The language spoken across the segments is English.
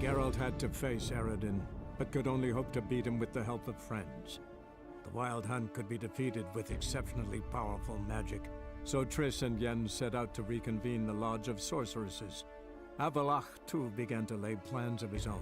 Geralt had to face Eredin, but could only hope to beat him with the help of friends. The Wild Hunt could be defeated with exceptionally powerful magic, so Triss and Yen set out to reconvene the Lodge of Sorceresses. Avallac'h, too, began to lay plans of his own.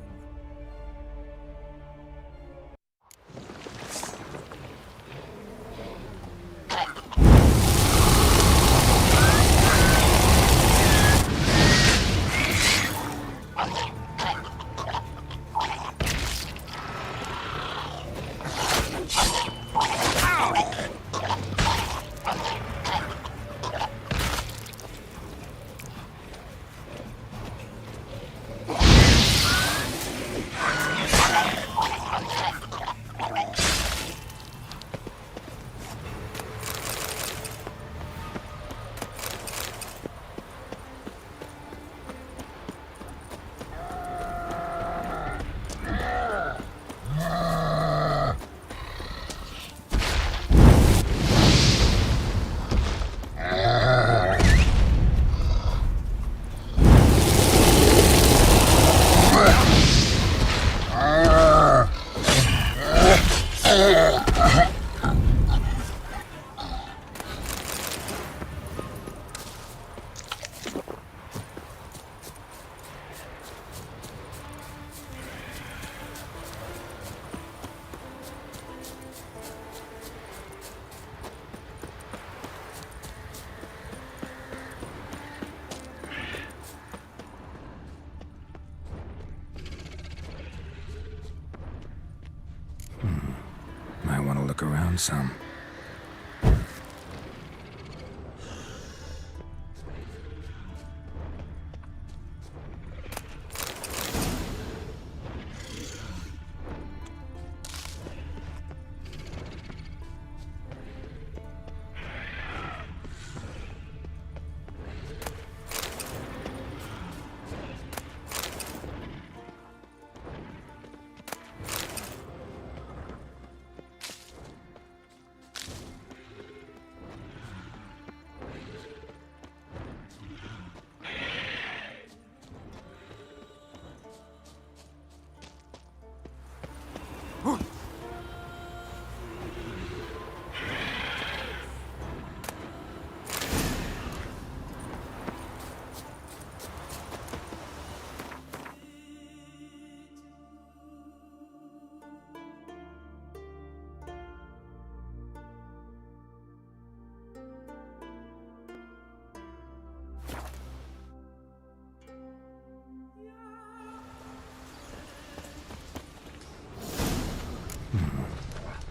Around some.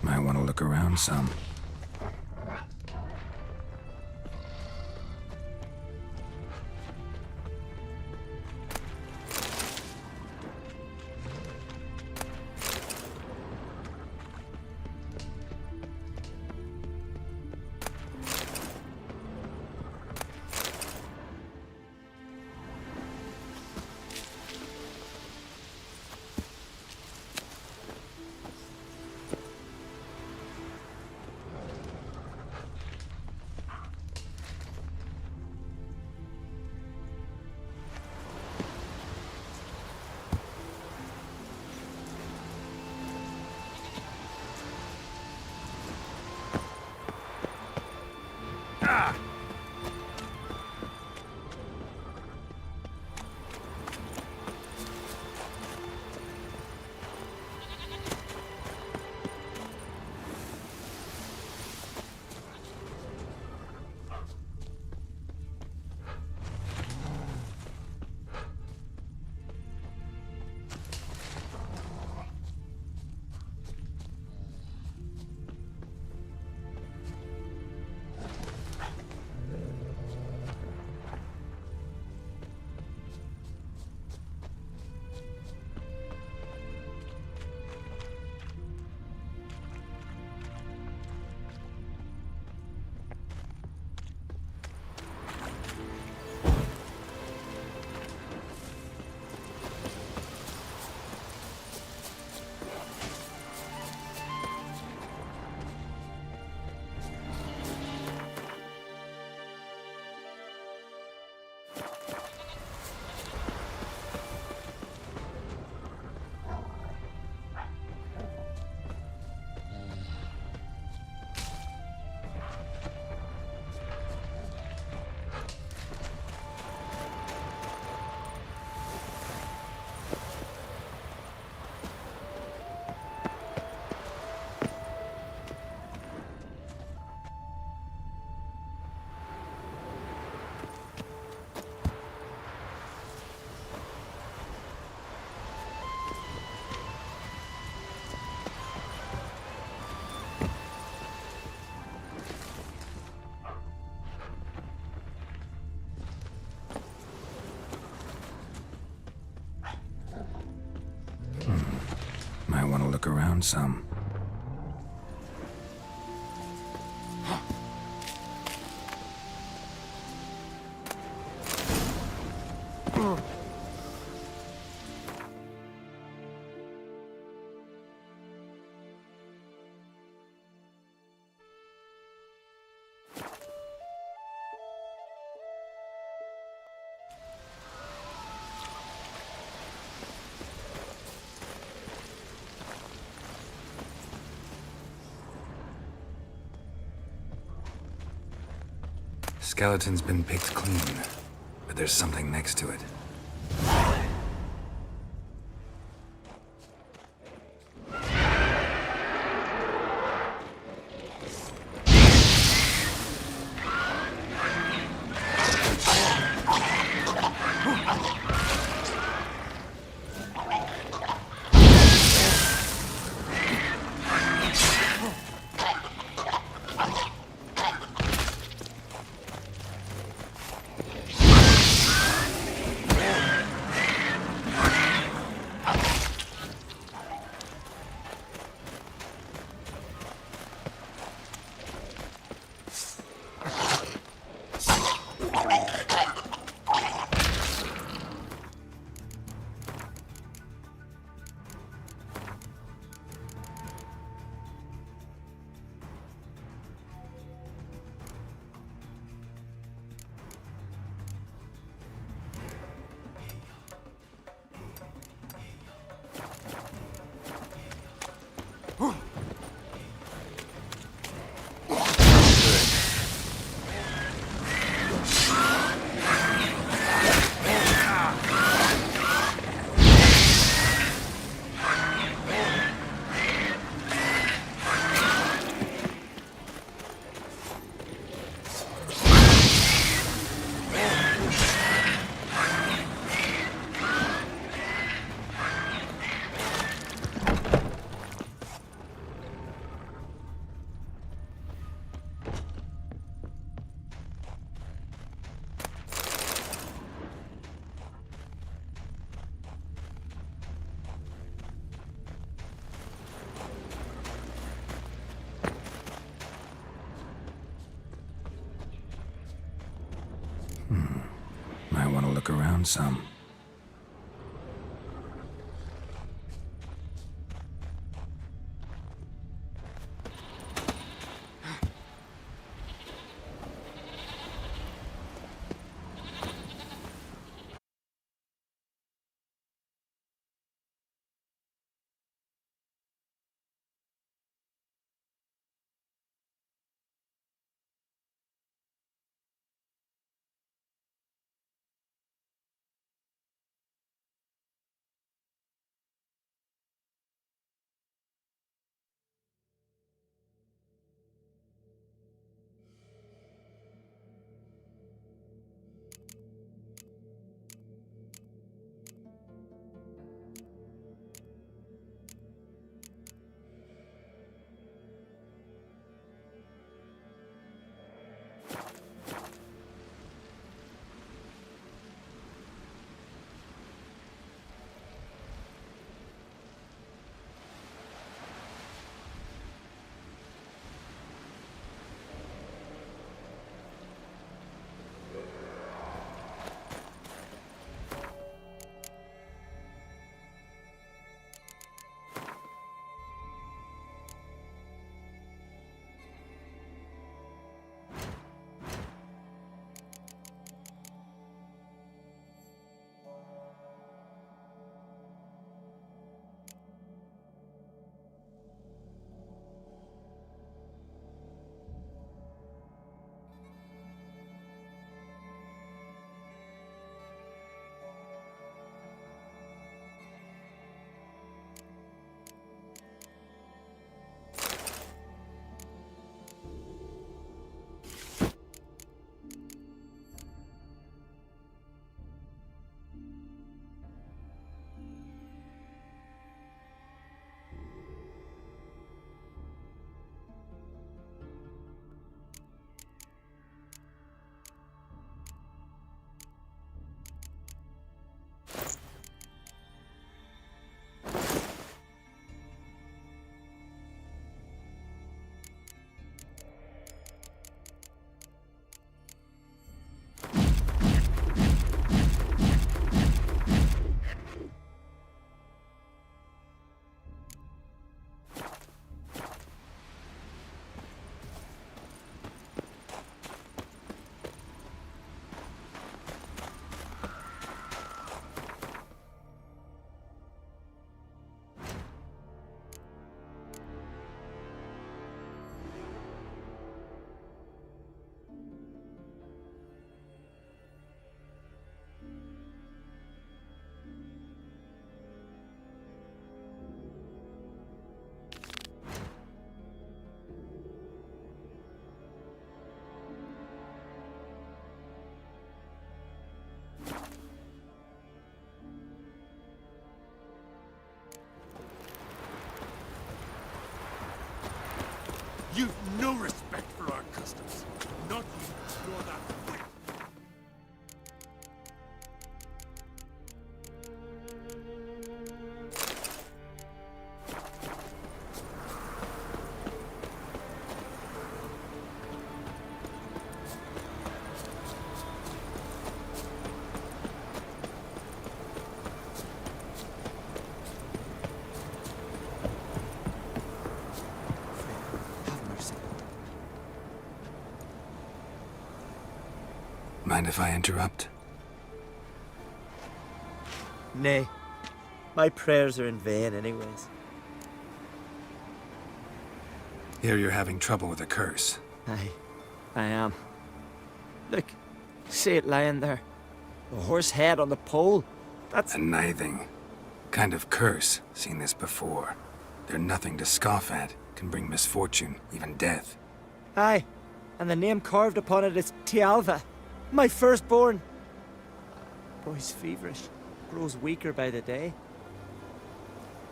Might want to look around some. look around some. Skeleton's been picked clean, but there's something next to it. Might want to look around some. You've no respect for our customs. Not you, nor that. Mind if I interrupt? Nay. My prayers are in vain anyways. Hear you're having trouble with a curse. Aye, I am. Look, see it lying there. A horse head on the pole. That's... A nithing. Kind of curse. Seen this before. They're nothing to scoff at. Can bring misfortune, even death. Aye, and the name carved upon it is Tialva. My firstborn. Boy's feverish. Grows weaker by the day.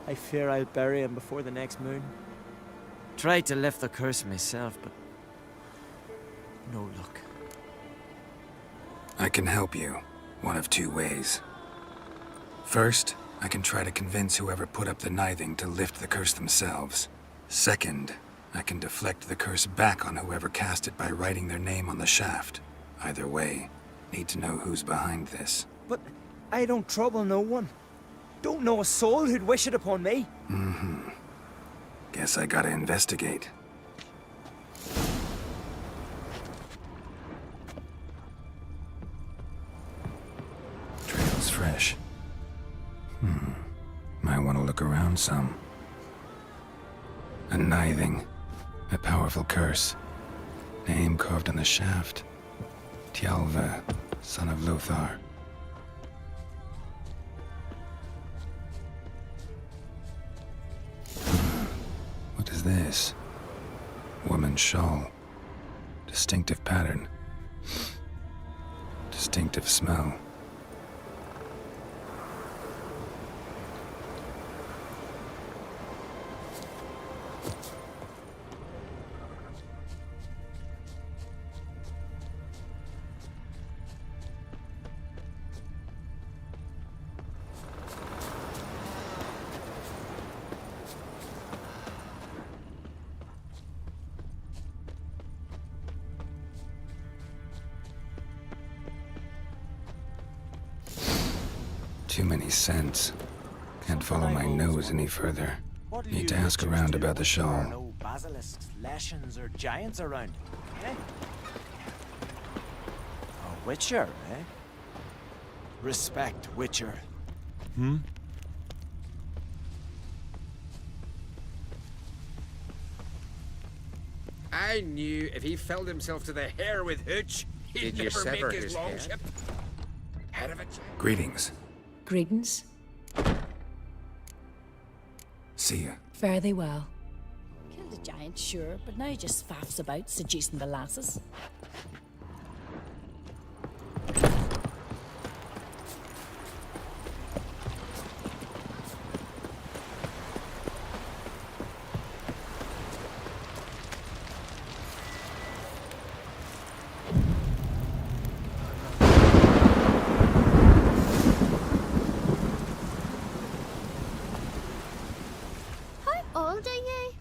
I fear I'll bury him before the next moon. Tried to lift the curse myself, but no luck. I can help you. One of two ways. First, I can try to convince whoever put up the nithing to lift the curse themselves. Second, I can deflect the curse back on whoever cast it by writing their name on the shaft. Either way, need to know who's behind this. But I don't trouble no one. Don't know a soul who'd wish it upon me. Guess I gotta investigate. Trail's fresh. Might want to look around some. A nithing. A powerful curse. Name carved on the shaft. Tialva, son of Lothar. What is this? Woman's shawl. Distinctive pattern. Distinctive smell. Too many scents. Can't follow my nose any further. Need to ask around about the shawl. No basilisks, lashings, or giants around, eh? A witcher, eh? Respect, witcher. I knew if he filled himself to the hair with hooch, he'd Did you never sever make his his long head? ship. Head of it. Greetings. Greetings. See ya. Fare thee well. Killed a giant, sure, but now he just faffs about, seducing the lasses. How old are you?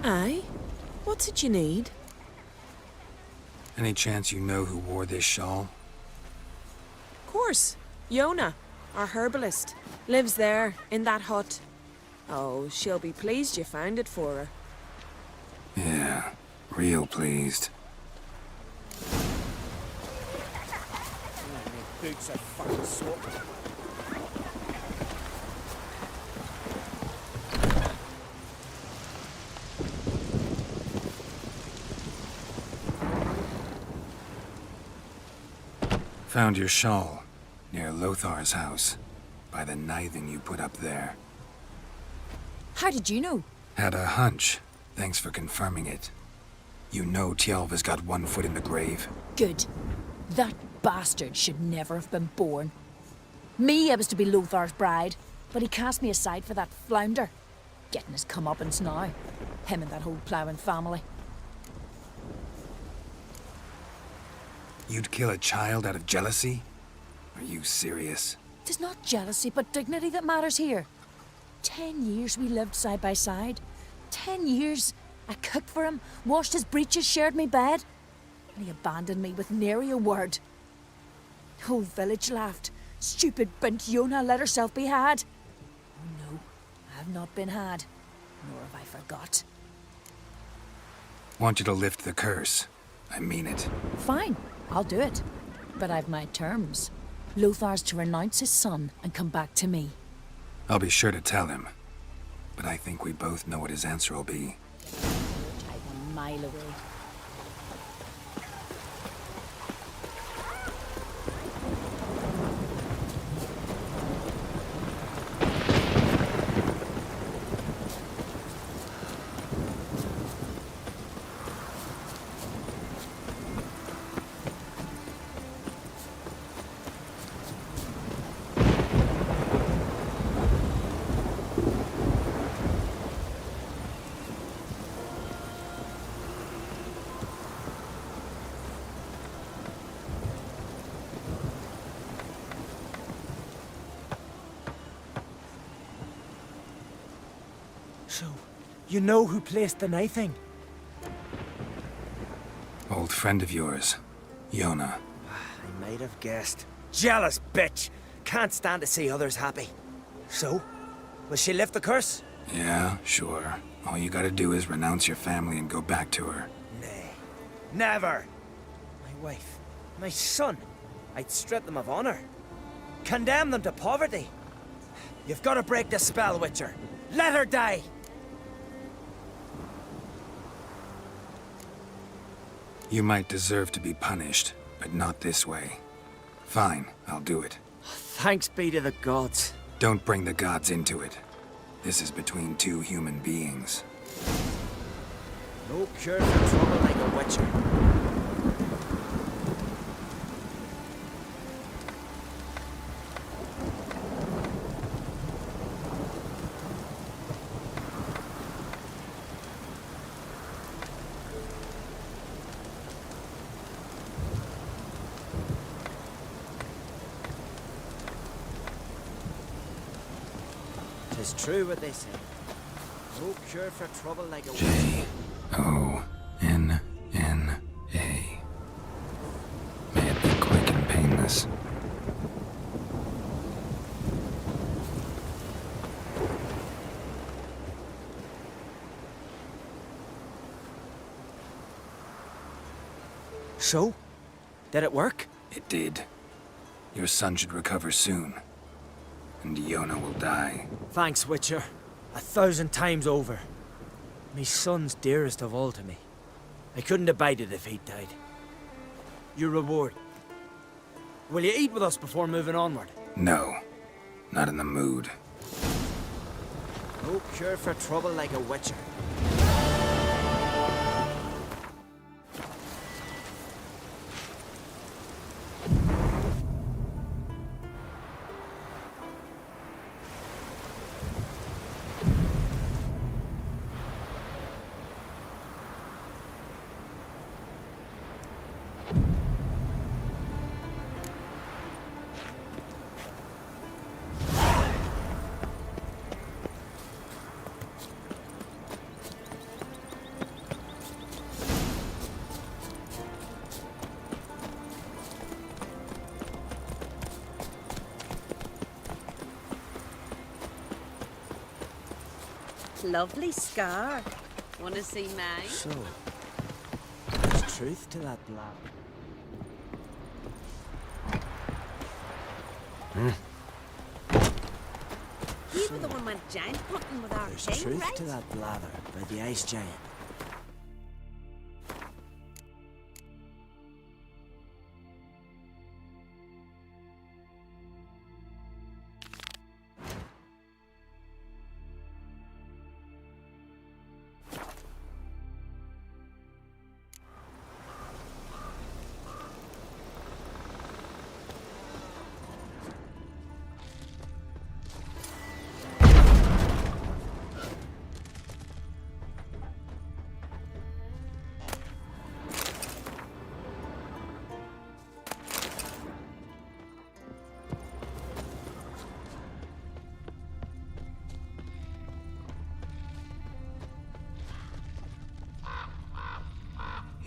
Aye? What's it you need? Any chance you know who wore this shawl? Course. Yona, our herbalist. Lives there, in that hut. Oh, she'll be pleased you found it for her. Yeah, real pleased. Boots are fucking sore. Found your shawl near Lothar's house, by the nithing you put up there. How did you know? Had a hunch. Thanks for confirming it. You know Tialva's got one foot in the grave. Good. That bastard should never have been born. Me, I was to be Lothar's bride. but he cast me aside for that flounder. Getting his comeuppance now. Him and that whole ploughing family. You'd kill a child out of jealousy? Are you serious? 'Tis not jealousy, but dignity that matters here. 10 years we lived side by side. 10 years. I cooked for him, washed his breeches, shared me bed. And he abandoned me with nary a word. The whole village laughed. Stupid bint Yona let herself be had. Oh no, I have not been had. Nor have I forgot. Want you to lift the curse. I mean it. Fine, I'll do it. But I've my terms. Lothar's to renounce his son and come back to me. I'll be sure to tell him. But I think we both know what his answer will be. I'm a mile away. So, you know who placed the knifing? Old friend of yours, Yona. I might have guessed. Jealous bitch! Can't stand to see others happy. So, will she lift the curse? Yeah, sure. All you gotta do is renounce your family and go back to her. Nay. Never! My wife, my son. I'd strip them of honor. Condemn them to poverty. You've got to break the spell, Witcher. Let her die! You might deserve to be punished, but not this way. Fine, I'll do it. Thanks be to the gods. Don't bring the gods into it. This is between two human beings. No cure for trouble like a Witcher. It's true what they say. No cure for trouble like a Witcher. J-O-N-N-A. May it be quick and painless. So? Did it work? It did. Your son should recover soon. And Yona will die. Thanks, Witcher. 1,000 times over. My son's dearest of all to me. I couldn't abide it if he'd died. Your reward. Will you eat with us before moving onward? No. Not in the mood. No cure for trouble like a Witcher. Lovely scar. Want to see mine? So, there's truth to that blab. You were the one went giant hunting with our There's king, truth right? to that blather by the ice giant.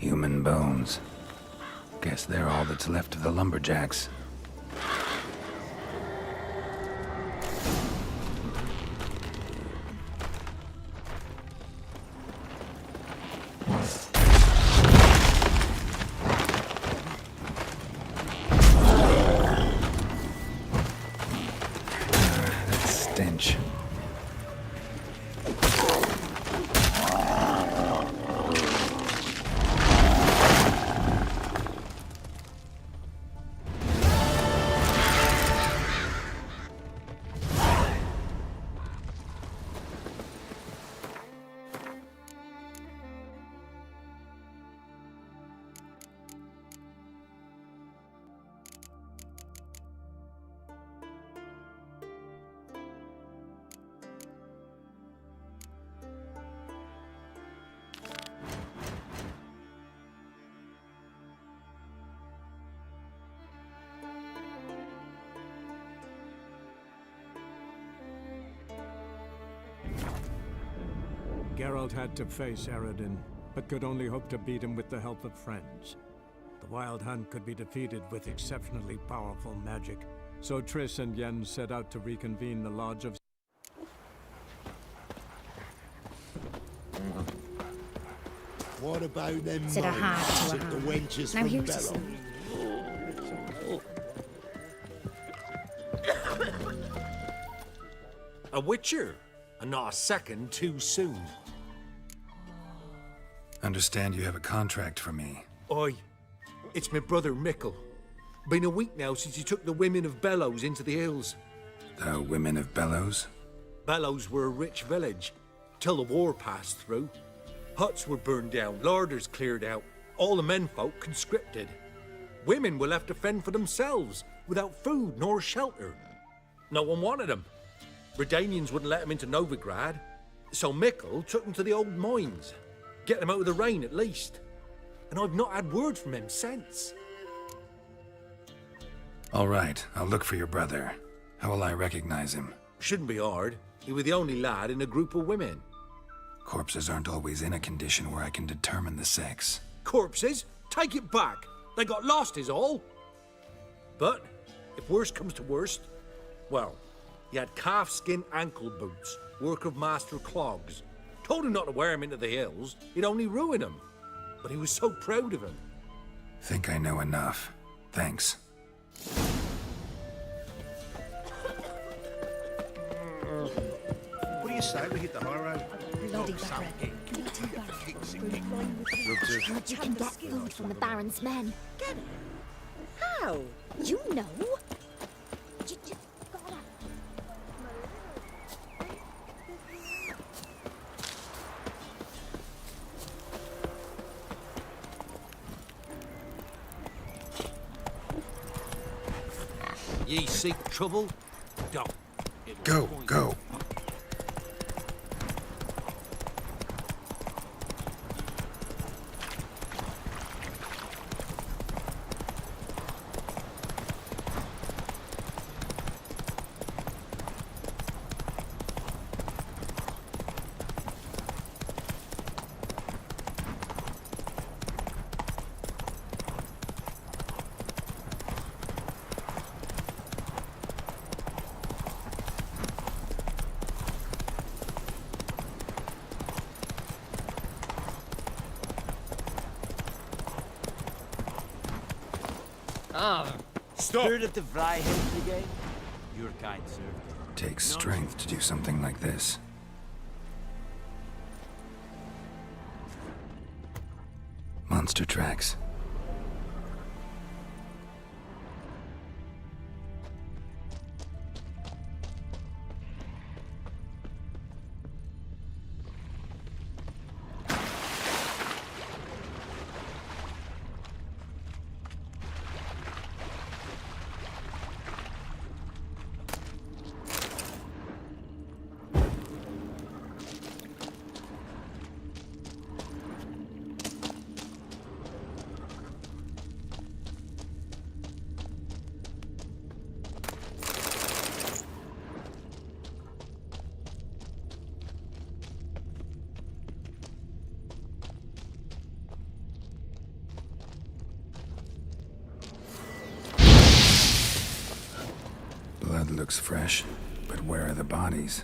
Human bones. Guess they're all that's left of the lumberjacks. That stench. Geralt had to face Eredin, but could only hope to beat him with the help of friends. The Wild Hunt could be defeated with exceptionally powerful magic, so Triss and Yen set out to reconvene the Lodge of... What about them Said a mines heart to a that the heart. wenches Now from here's Bellows? something. A witcher, and not a second too soon. Understand you have a contract for me. Oi, it's my brother Mickle. Been a week now since he took the women of Bellows into the hills. The women of Bellows? Bellows were a rich village, till the war passed through. Huts were burned down, larders cleared out, all the menfolk conscripted. Women were left to fend for themselves, without food nor shelter. No one wanted them. Redanians wouldn't let them into Novigrad, so Mickle took them to the old mines. Get them out of the rain at least. And I've not had word from him since. All right, I'll look for your brother. How will I recognize him? Shouldn't be hard. He was the only lad in a group of women. Corpses aren't always in a condition where I can determine the sex. Corpses? Take it back. They got lost is all. But, if worst comes to worst, well, he had calfskin ankle boots, work of master clogs. Told him not to wear him into the hills, he'd only ruin him. But he was so proud of him. Think I know enough. Thanks. What do you say we hit the high road? Bloody Baron. You can get food from the Baron's men. Get it? How? You know. You just gotta. Ye seek trouble? Don't. Go, go. Spirit of the Vryhill Brigade. Your kind, sir. Takes strength to do something like this. Monster tracks. looks fresh, but where are the bodies?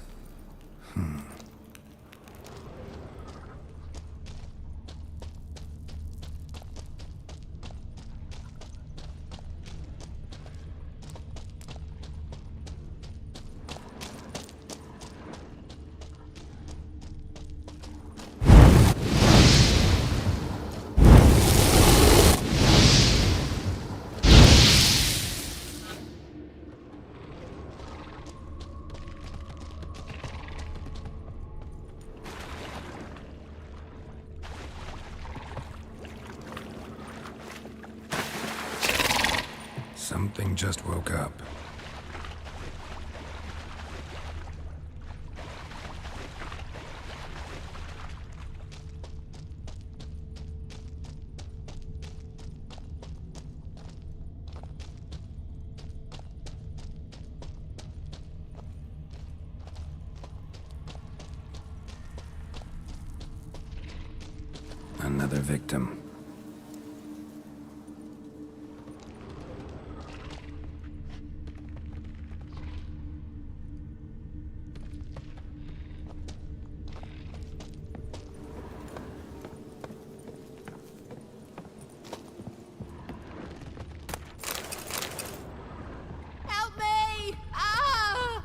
Something just woke up. Another victim. Help me! Ah!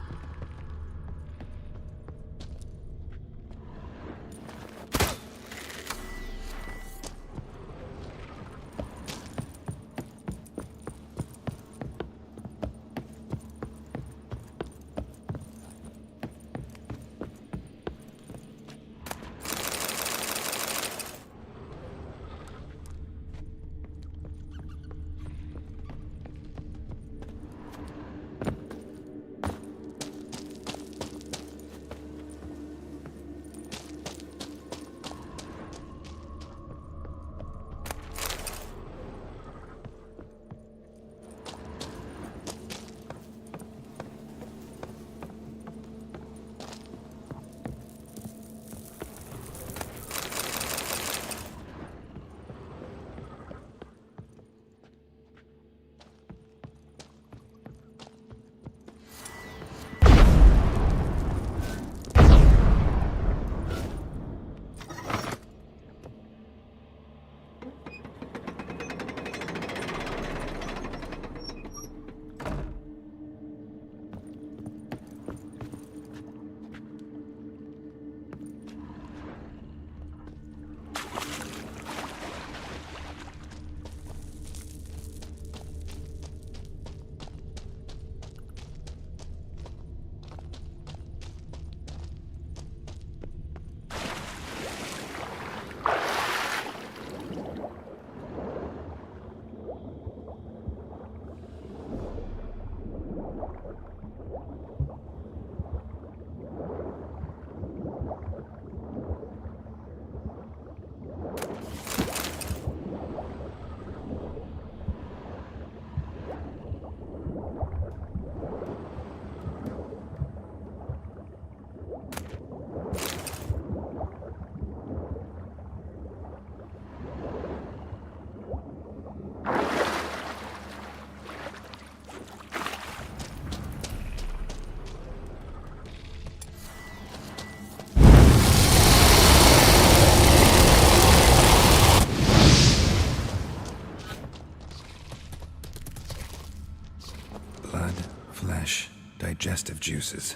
Digestive juices.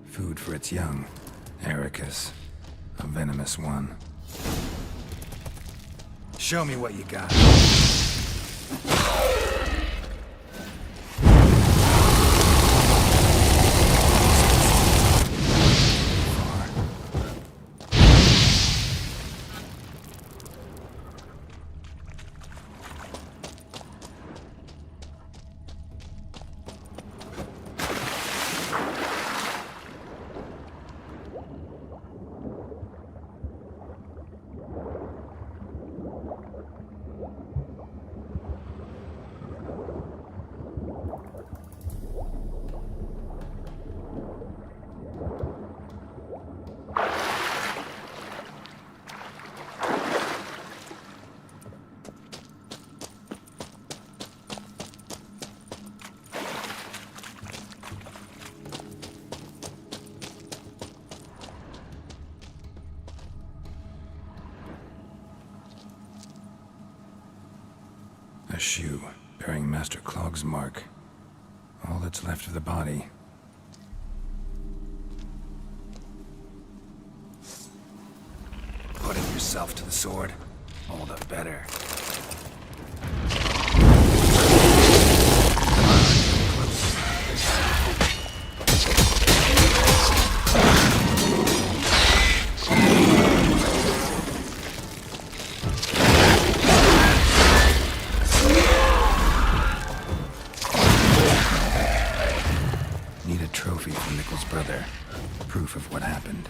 Food for its young. Ericus. A venomous one. Show me what you got. A shoe bearing Master Clog's mark. All that's left of the body. Putting yourself to the sword, all the better. Need a trophy from Nickel's brother. Proof of what happened.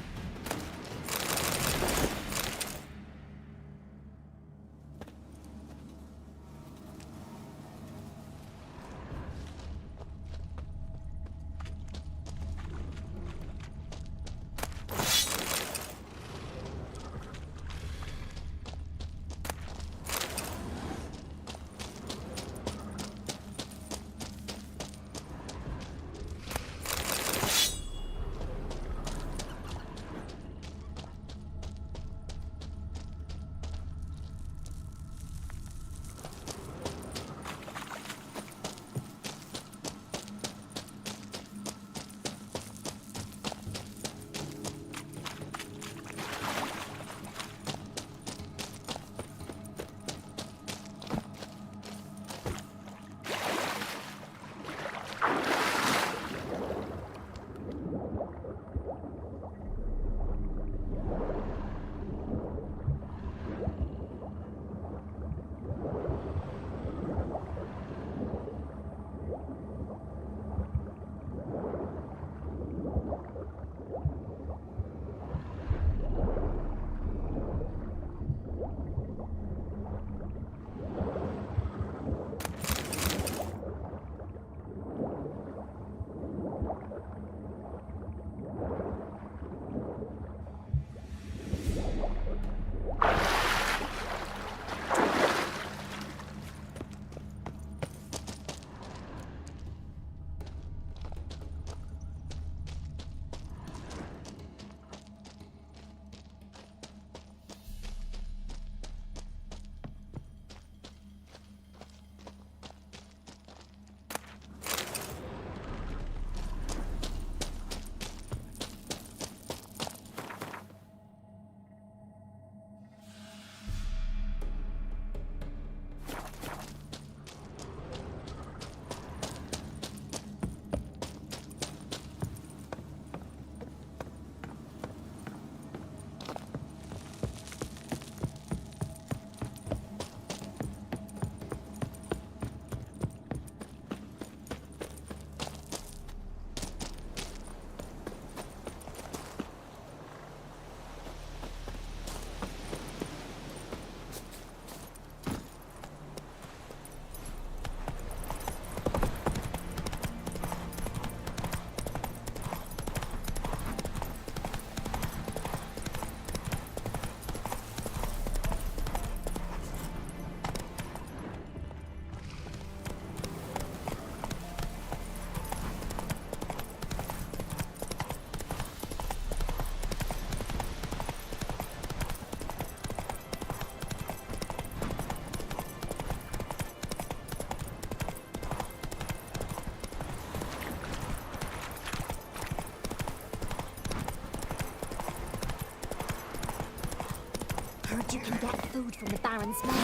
You can get food from the Baron's men.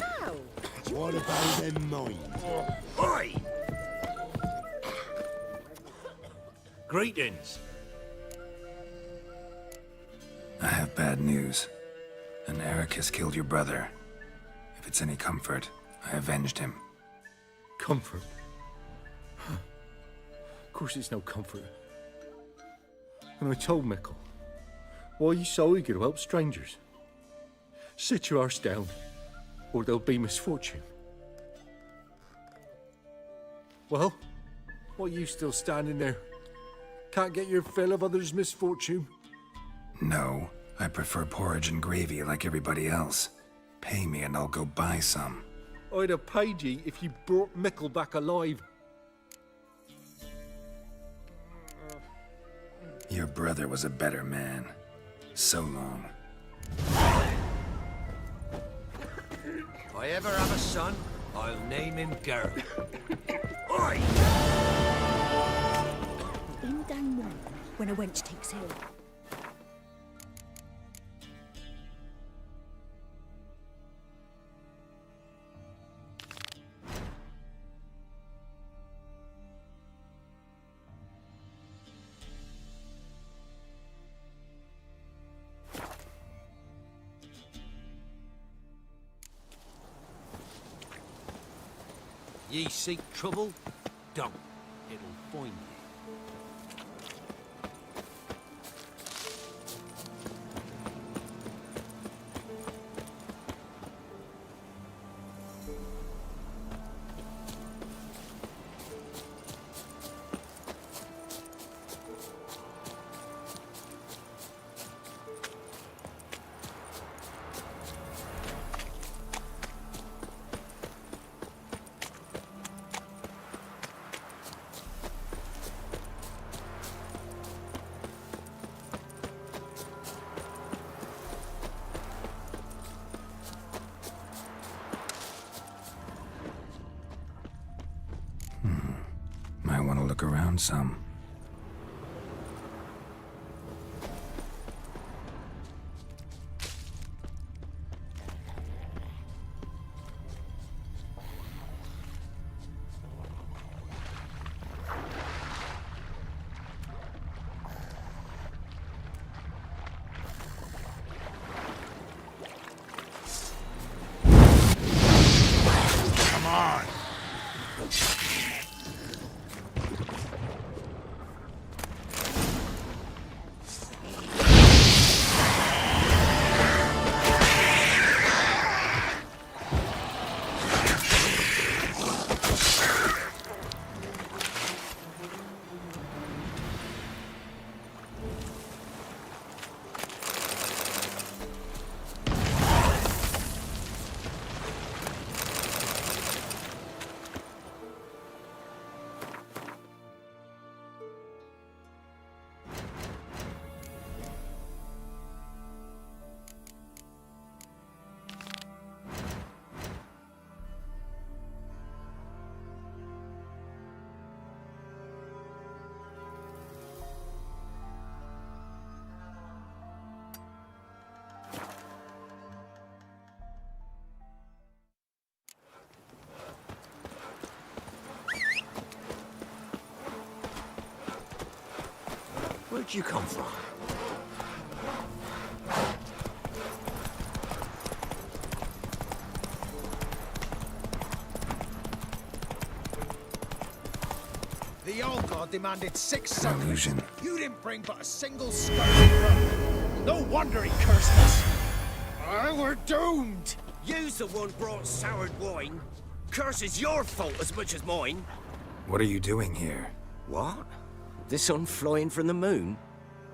How? What about them mines? Oi! Greetings. I have bad news. An Eric has killed your brother. If it's any comfort, I avenged him. Comfort? Huh. Of course it's no comfort. And I told Mickle, why are you so eager to help strangers? Sit your arse down, or there'll be misfortune. Well, what are you still standing there? Can't get your fill of others' misfortune? No, I prefer porridge and gravy like everybody else. Pay me and I'll go buy some. I'd have paid ye if you brought Mickle back alive. Your brother was a better man. So long. I ever have a son, I'll name him Geralt. Oi! In down one when a wench takes ill. Ye seek trouble? Don't. It'll find you. Might want to look around some. Come on! Where'd you come from? The old god demanded 6 summons. Illusion. You didn't bring but a single scum. No wonder he cursed us. We're doomed. You's the one brought soured wine. Curse is your fault as much as mine. What are you doing here? What? The sun flying from the moon?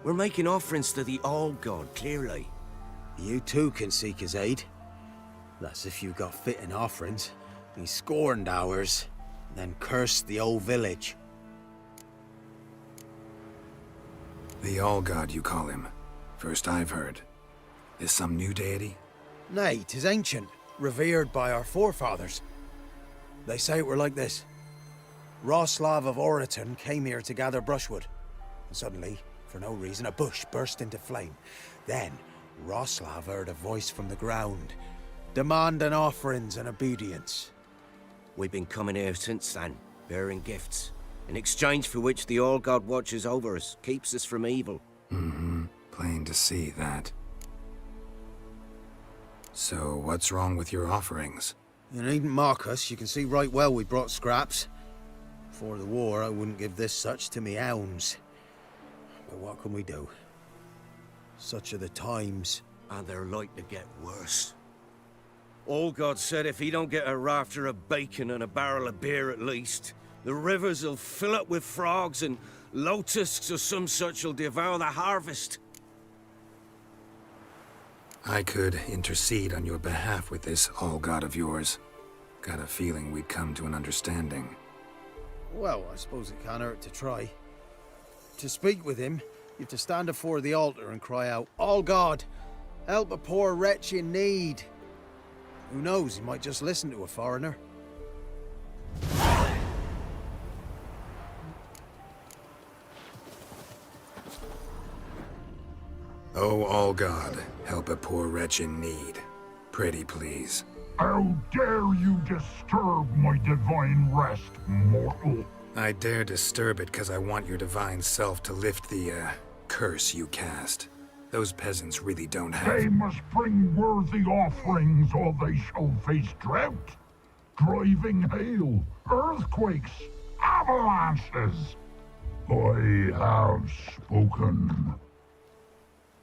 We're making offerings to the All-God, clearly. You too can seek his aid. That's if you got fitting offerings. He scorned ours, then cursed the old village. The All-God, you call him. First I've heard. Is some new deity? Nay, 'tis ancient, revered by our forefathers. They say it were like this. Roslav of Oriton came here to gather brushwood. And suddenly, for no reason, a bush burst into flame. Then, Roslav heard a voice from the ground, demanding offerings and obedience. We've been coming here since then, bearing gifts, in exchange for which the All-God watches over us, keeps us from evil. Mm-hmm. Plain to see that. So, what's wrong with your offerings? You needn't mock us. You can see right well we brought scraps. Before the war, I wouldn't give this such to me hounds. But what can we do? Such are the times. And they're like to get worse. All-God said if he don't get a rafter of bacon and a barrel of beer at least, the rivers will fill up with frogs and locusts or some such will devour the harvest. I could intercede on your behalf with this All-God of yours. Got a feeling we'd come to an understanding. Well, I suppose it can't hurt to try. To speak with him, you have to stand before the altar and cry out, "All God, help a poor wretch in need." Who knows, he might just listen to a foreigner. Oh, all God, help a poor wretch in need. Pretty please. How dare you disturb my divine rest, mortal? I dare disturb it because I want your divine self to lift the, curse you cast. Those peasants really don't have— They must bring worthy offerings, or they shall face drought, driving hail, earthquakes, avalanches. I have spoken.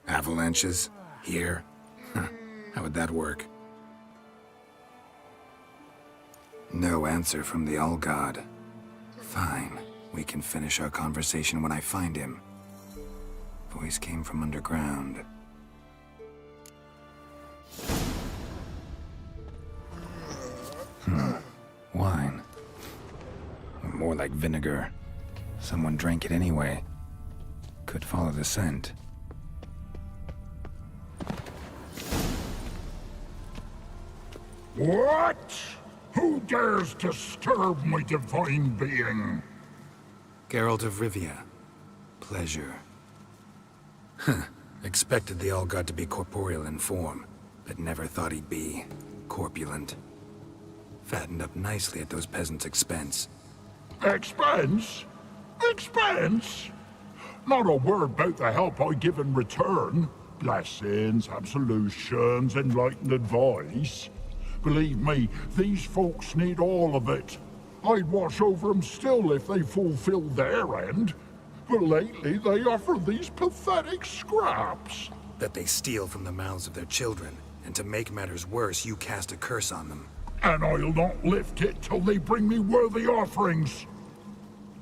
Avalanches? Here? How would that work? No answer from the All-God. Fine. We can finish our conversation when I find him. Voice came from underground. Wine. More like vinegar. Someone drank it anyway. Could follow the scent. What? Who dares disturb my divine being? Geralt of Rivia. Pleasure. Expected the All-God to be corporeal in form, but never thought he'd be corpulent. Fattened up nicely at those peasants' expense. Expense? Expense? Not a word about the help I give in return. Blessings, absolutions, enlightened advice. Believe me, these folks need all of it. I'd watch over them still if they fulfilled their end. But lately they offer these pathetic scraps. That they steal from the mouths of their children, and to make matters worse, you cast a curse on them. And I'll not lift it till they bring me worthy offerings.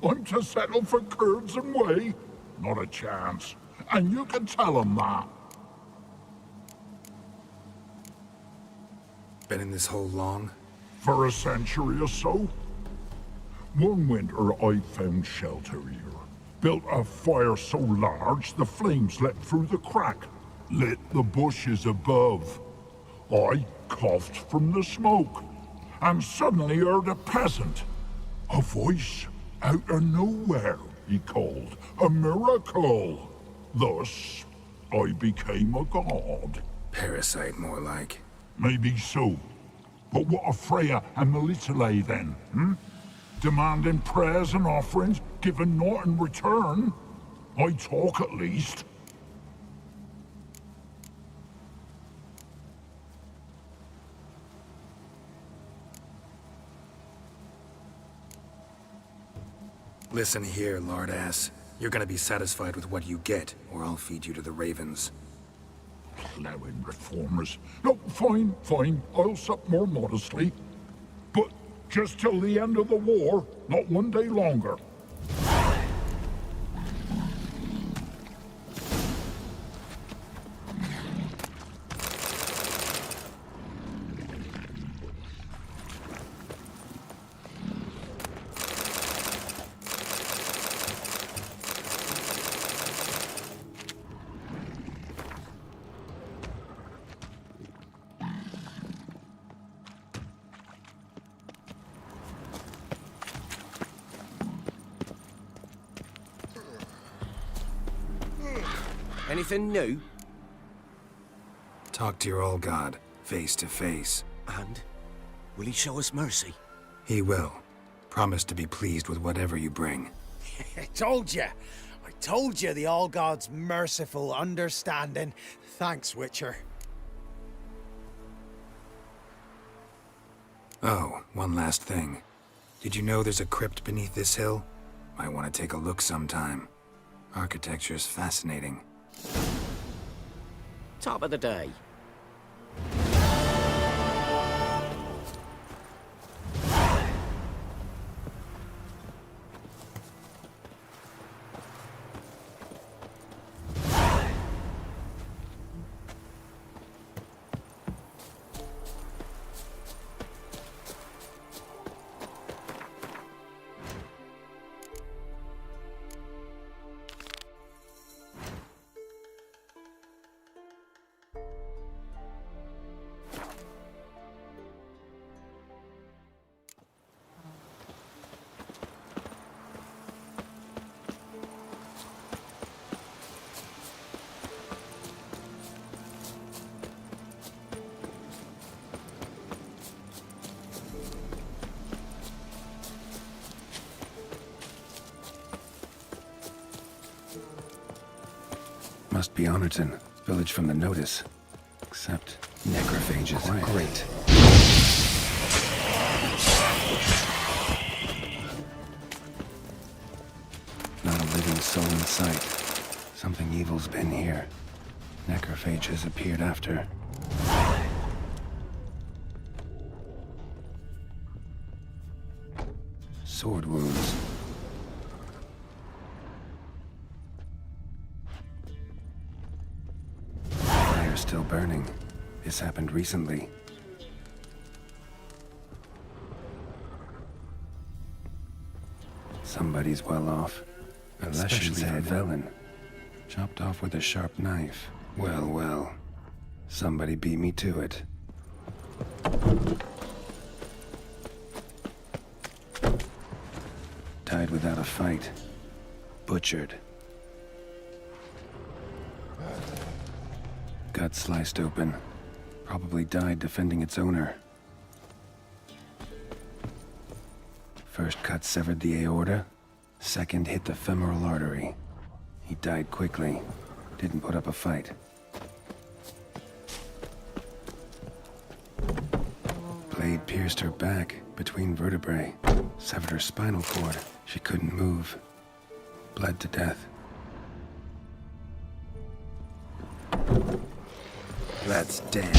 I'm to settle for curds and whey? Not a chance. And you can tell them that. Been in this hole long? For a century or so. One winter I found shelter here. Built a fire so large the flames leapt through the crack, lit the bushes above. I coughed from the smoke, and suddenly heard a peasant. A voice out of nowhere, he called. A miracle. Thus, I became a god. Parasite, more like. Maybe so. But what of Freya and Melitele then, Demanding prayers and offerings, giving naught in return? I talk at least. Listen here, lord-ass. You're gonna be satisfied with what you get, or I'll feed you to the ravens. Plowing reformers. No, fine, fine. I'll sup more modestly. But just till the end of the war, not one day longer. Anything new? Talk to your All-God, face to face. And? Will he show us mercy? He will. Promise to be pleased with whatever you bring. I told you the All-God's merciful, understanding. Thanks, Witcher. Oh, one last thing. Did you know there's a crypt beneath this hill? Might want to take a look sometime. Architecture's fascinating. Top of the day. Must be Honorton, village from the notice. Except necrophages. Great. Not a living soul in sight. Something evil's been here. Necrophages appeared after. Sword wounds. Fire still burning. This happened recently. Somebody's well off. Especially a villain. Chopped off with a sharp knife. Well, well. Somebody beat me to it. Died without a fight. Butchered. Gut sliced open. Probably died defending its owner. First cut severed the aorta. Second hit the femoral artery. He died quickly. Didn't put up a fight. Blade pierced her back between vertebrae. Severed her spinal cord. She couldn't move. Bled to death. That's dead.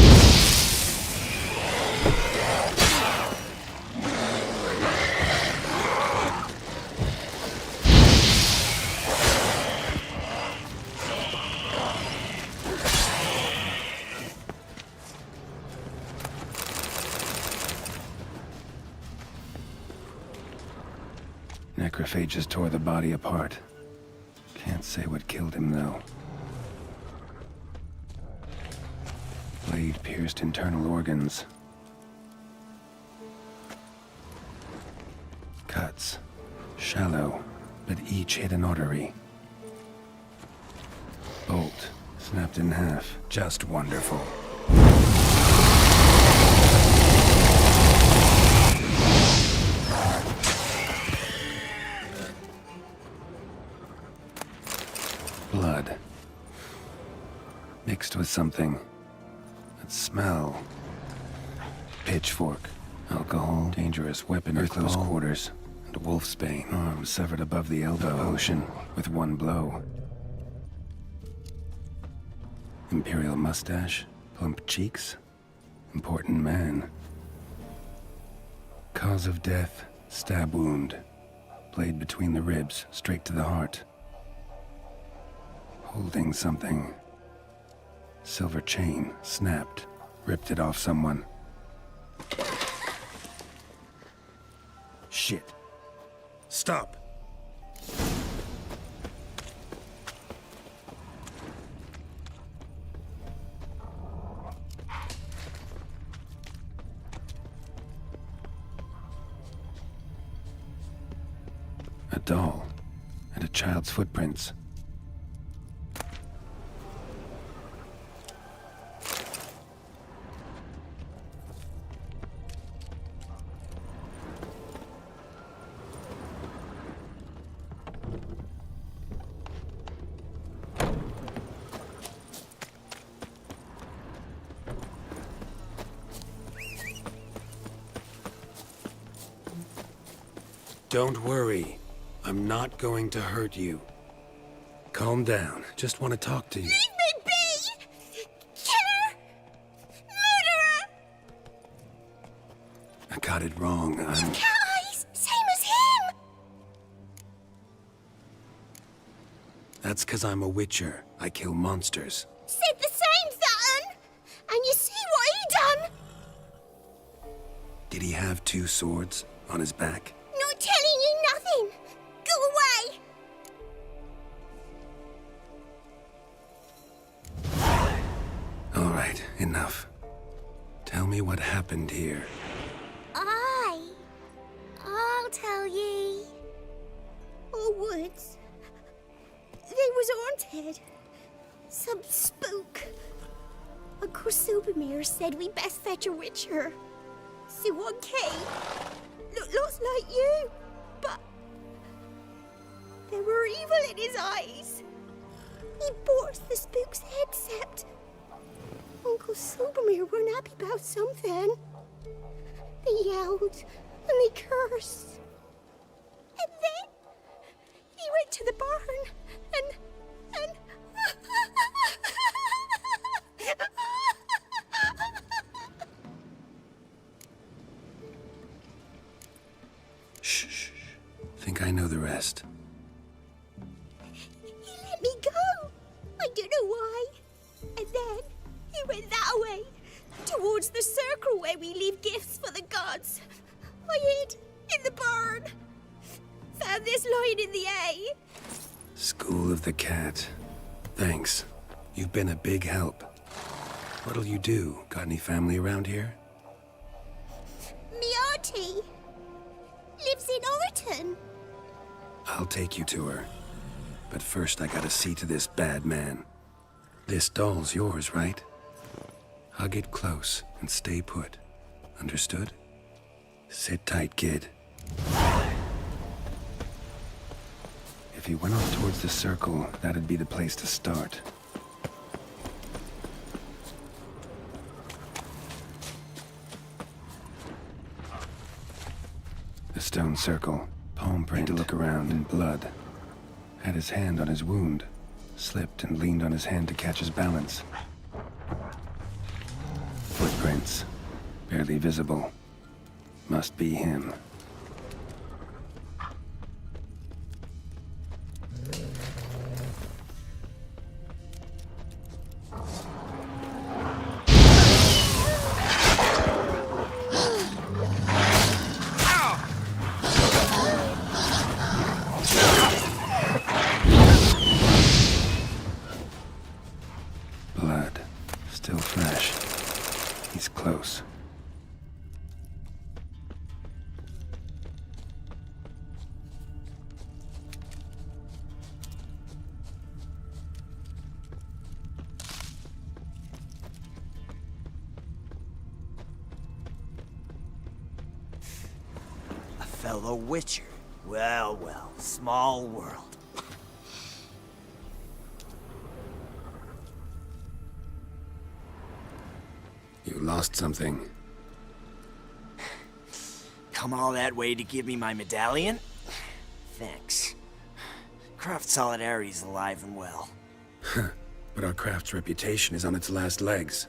Necrophages tore the body apart. Can't say what killed him, though. Blade pierced internal organs. Cuts. Shallow, but each hit an artery. Bolt snapped in half. Just wonderful. Blood. Mixed with something. That smell. Pitchfork. Alcohol. Dangerous weapon in close quarters. And a wolf's bane. Arm severed above the elbow. Potion with one blow. Imperial mustache. Plump cheeks. Important man. Cause of death. Stab wound. Blade between the ribs. Straight to the heart. Holding something. Silver chain. Snapped. Ripped it off someone. Shit. Stop. A doll. And a child's footprints. Don't worry. I'm not going to hurt you. Calm down. Just want to talk to you. Leave me be! Killer! Murderer! I got it wrong. Cat eyes! Same as him! That's 'cause I'm a witcher. I kill monsters. Said the same, That'un! And you see what he done? Did he have two swords on his back? Not telling you nothing! Go away! All right, enough. Tell me what happened here. I'll tell ye. Oh, woods. They was haunted. Some spook. Uncle Silvermere said we best fetch a witcher. So one came. Looks like you, but there were evil in his eyes. He bought us the spook's headset. Uncle Silvermere weren't happy about something. They yelled and they cursed. And then he went to the barn and Shh. Think I know the rest. He let me go. I don't know why. And then he went that way, towards the circle where we leave gifts for the gods. I hid in the barn. Found this lying in the hay. School of the Cat. Thanks. You've been a big help. What'll you do? Got any family around here? Me auntie lives in Orton. I'll take you to her. But first I gotta see to this bad man. This doll's yours, right? Hug it close and stay put. Understood? Sit tight, kid. If you went off towards the circle, that'd be the place to start. The stone circle. Palm print to look around in blood. Had his hand on his wound. Slipped and leaned on his hand to catch his balance. Footprints. Barely visible. Must be him. Blood. Still fresh. He's close. A fellow witcher. Well, well, small world. You lost something. Come all that way to give me my medallion? Thanks. Craft solidarity's alive and well. But our craft's reputation is on its last legs.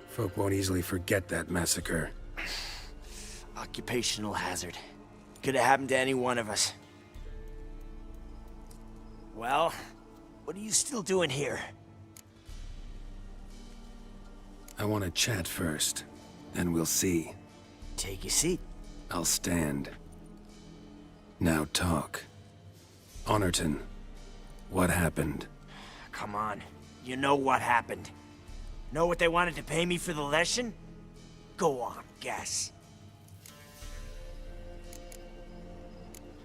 Folk won't easily forget that massacre. Occupational hazard. Could have happened to any one of us. Well, what are you still doing here? I want to chat first, then we'll see. Take your seat. I'll stand. Now talk. Honorton, what happened? Come on. You know what happened. Know what they wanted to pay me for the lesson? Go on, guess.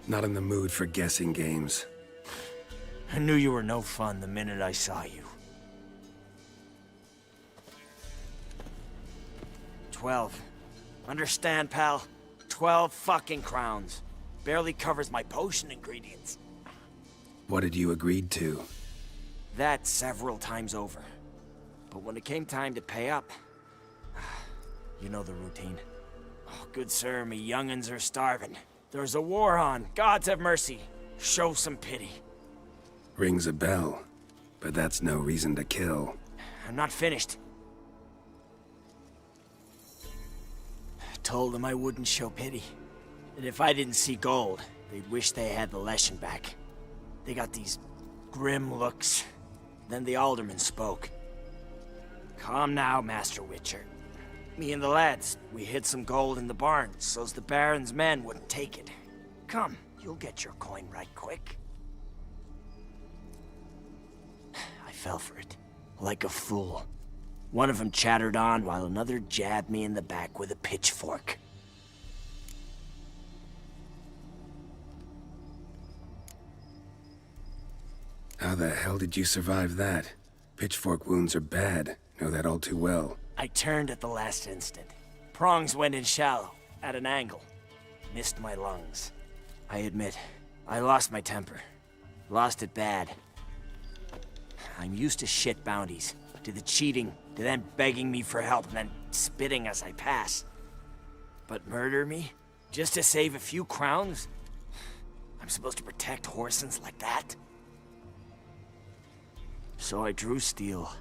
Not in the mood for guessing games. I knew you were no fun the minute I saw you. 12. Understand, pal? 12 fucking crowns. Barely covers my potion ingredients. What had you agreed to? That several times over. But when it came time to pay up... You know the routine. Oh, good sir, me young'uns are starving. There's a war on. Gods have mercy. Show some pity. Rings a bell, but that's no reason to kill. I'm not finished. Told them I wouldn't show pity. That if I didn't see gold, they'd wish they had the lesson back. They got these grim looks. Then the alderman spoke. Come now, Master Witcher. Me and the lads, we hid some gold in the barn, so's the Baron's men wouldn't take it. Come, you'll get your coin right quick. I fell for it, like a fool. One of them chattered on while another jabbed me in the back with a pitchfork. How the hell did you survive that? Pitchfork wounds are bad. Know that all too well. I turned at the last instant. Prongs went in shallow, at an angle. Missed my lungs. I admit, I lost my temper. Lost it bad. I'm used to shit bounties, to the cheating, to them begging me for help and then spitting as I pass. But murder me? Just to save a few crowns? I'm supposed to protect Horsens like that? So I drew steel,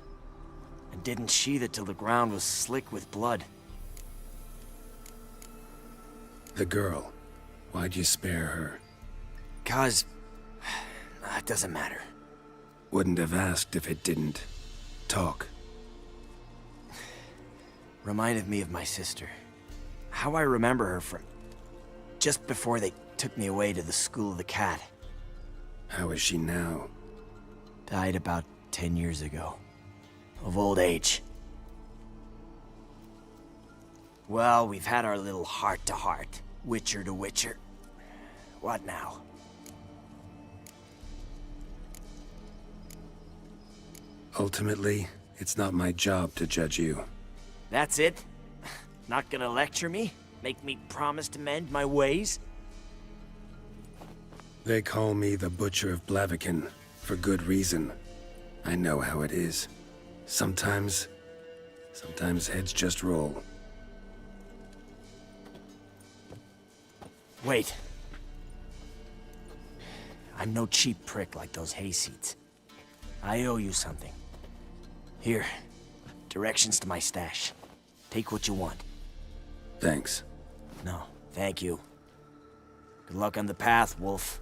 and didn't sheathe it till the ground was slick with blood. The girl. Why'd you spare her? 'Cause... it doesn't matter. Wouldn't have asked if it didn't talk. Reminded me of my sister. How I remember her from... just before they took me away to the School of the Cat. How is she now? Died about 10 years ago. Of old age. Well, we've had our little heart-to-heart. Witcher to Witcher. What now? Ultimately, it's not my job to judge you. That's it? Not gonna lecture me? Make me promise to mend my ways? They call me the Butcher of Blaviken, for good reason. I know how it is. Sometimes heads just roll. Wait. I'm no cheap prick like those hayseeds. I owe you something. Here, directions to my stash. Take what you want. Thanks. No, thank you. Good luck on the path, Wolf.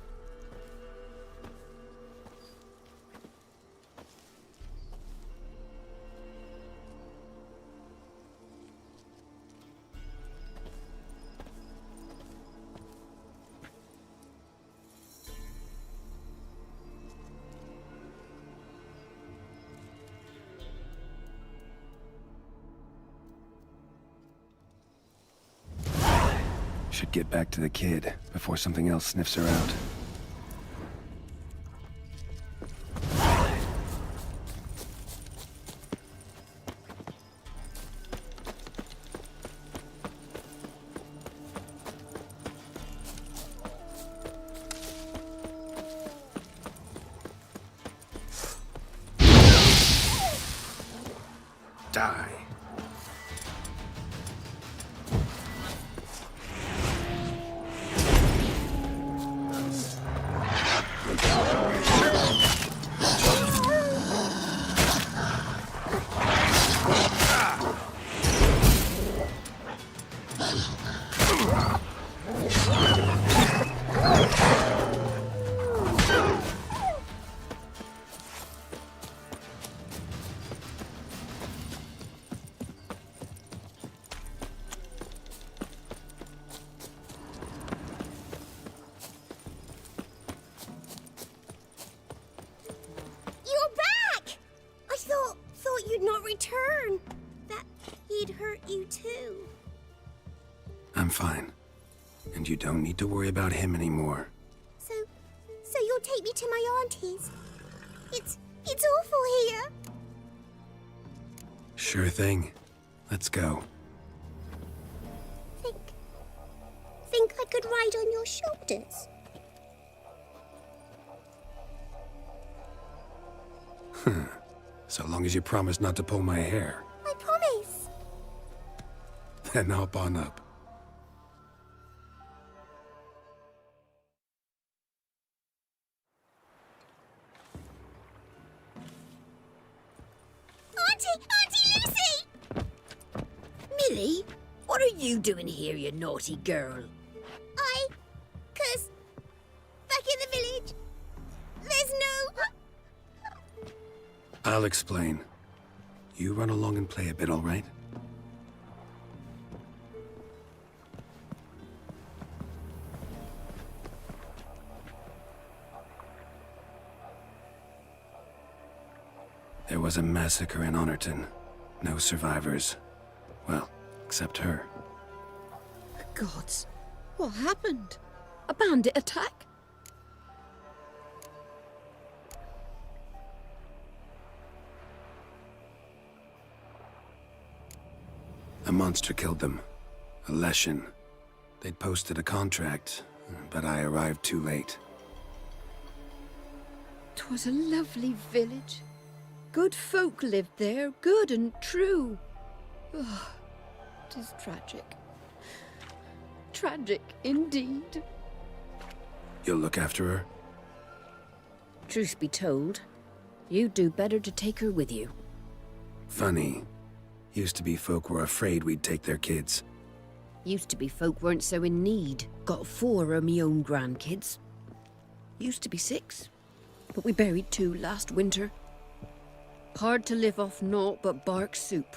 Should get back to the kid before something else sniffs her out. Die. Return. That he'd hurt you too. I'm fine. And you don't need to worry about him anymore. So you'll take me to my auntie's? It's awful here. Sure thing. Let's go. Think I could ride on your shoulders? So long as you promise not to pull my hair. I promise. Then hop on up. Auntie Lucy! Millie, what are you doing here, you naughty girl? 'Cause back in the village, there's no... I'll explain. You run along and play a bit, all right? There was a massacre in Honorton. No survivors. Well, except her. The gods, what happened? A bandit attack? A monster killed them. A Leshen. They'd posted a contract, but I arrived too late. 'Twas a lovely village. Good folk lived there, good and true. Oh, 'tis tragic. Tragic indeed. You'll look after her? Truth be told, you'd do better to take her with you. Funny. Used to be folk were afraid we'd take their kids. Used to be folk weren't so in need. Got 4 of me own grandkids. Used to be 6, but we buried 2 last winter. Hard to live off naught but bark soup.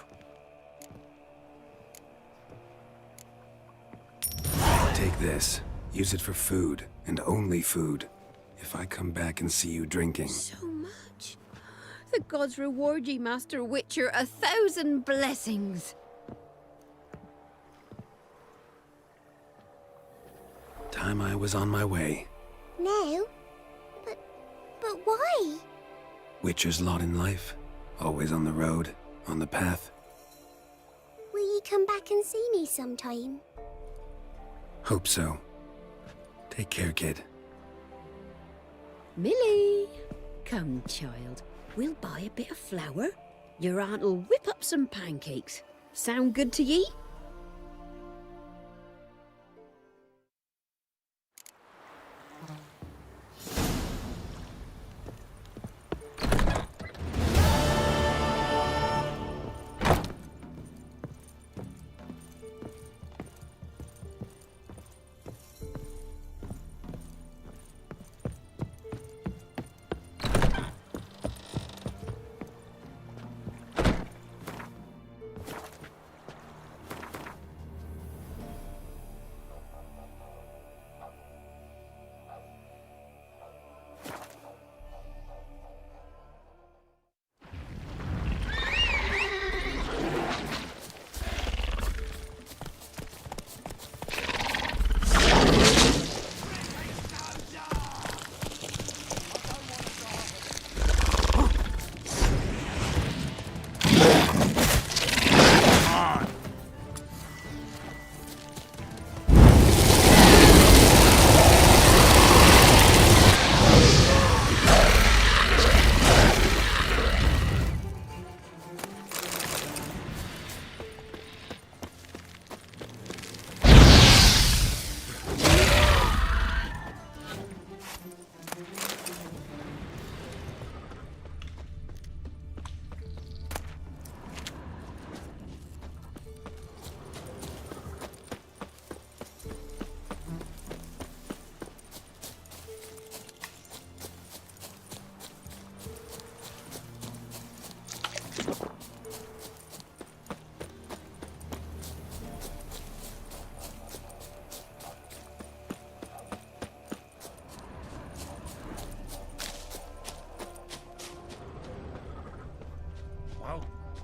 Take this. Use it for food, and only food. If I come back and see you drinking... So much. The gods reward ye, Master Witcher, 1,000 blessings. Time I was on my way. No? But why? Witcher's lot in life. Always on the road, on the path. Will you come back and see me sometime? Hope so. Take care, kid. Millie! Come, child. We'll buy a bit of flour. Your aunt'll whip up some pancakes. Sound good to ye?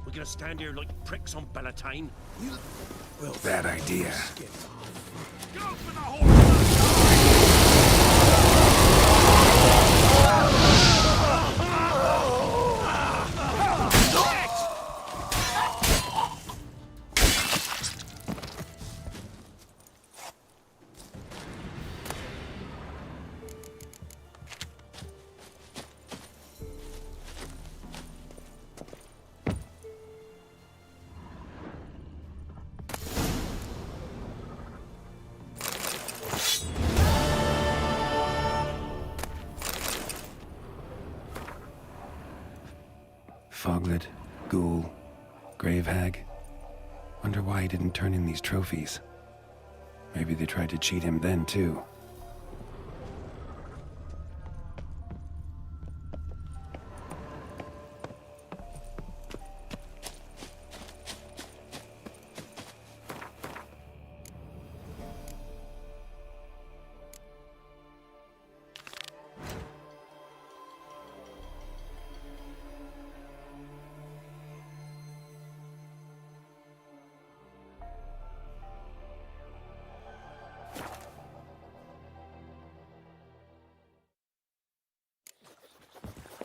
We're gonna stand here like pricks on Bellatane. Bad idea. Go for the horse! Foglet, Ghoul, Grave Hag. Wonder why he didn't turn in these trophies. Maybe they tried to cheat him then, too.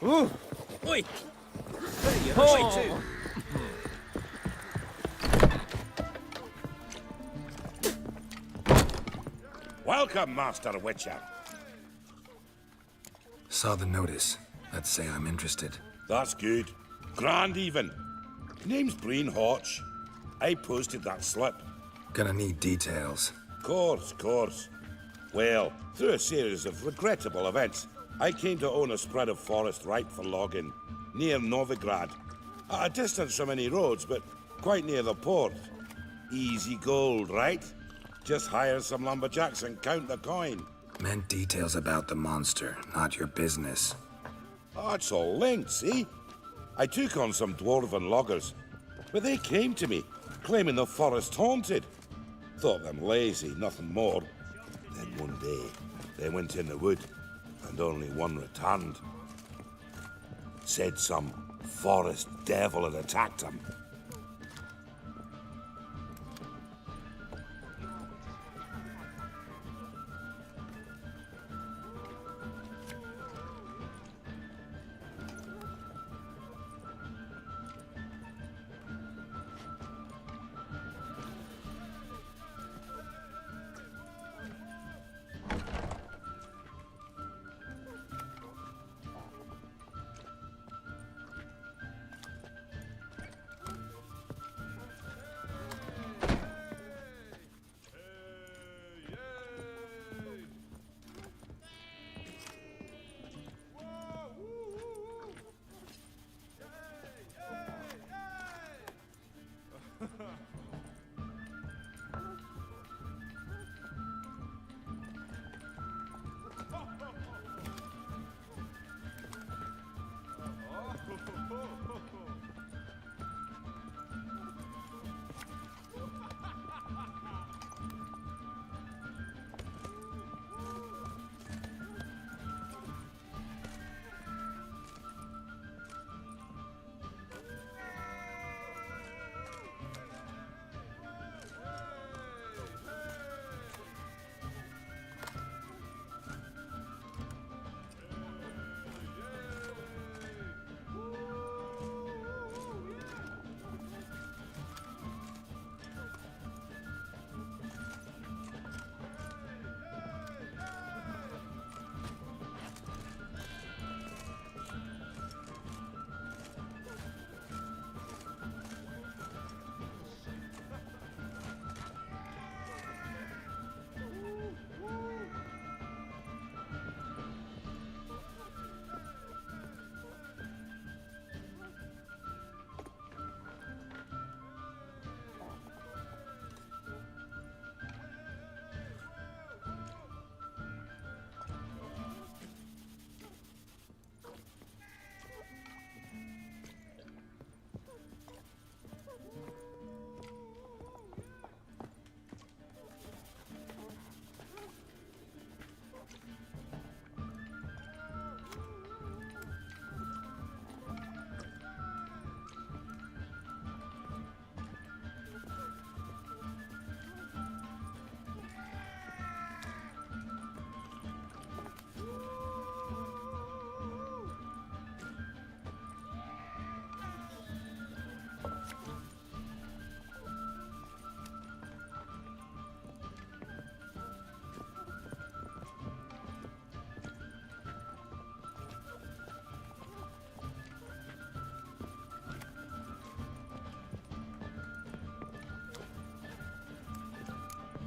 Ooh! Oi! There you are, too. Welcome, Master Witcher. Saw the notice. Let's say I'm interested. That's good. Grand even. Name's Breen Hotch. I posted that slip. Gonna need details. Course. Well, through a series of regrettable events, I came to own a spread of forest ripe for logging, near Novigrad. At a distance from any roads, but quite near the port. Easy gold, right? Just hire some lumberjacks and count the coin. Meant details about the monster, not your business. Oh, it's all linked, see? I took on some dwarven loggers, but they came to me, claiming the forest haunted. Thought them lazy, nothing more. Then one day, they went in the wood, and only one returned. Said some forest devil had attacked them.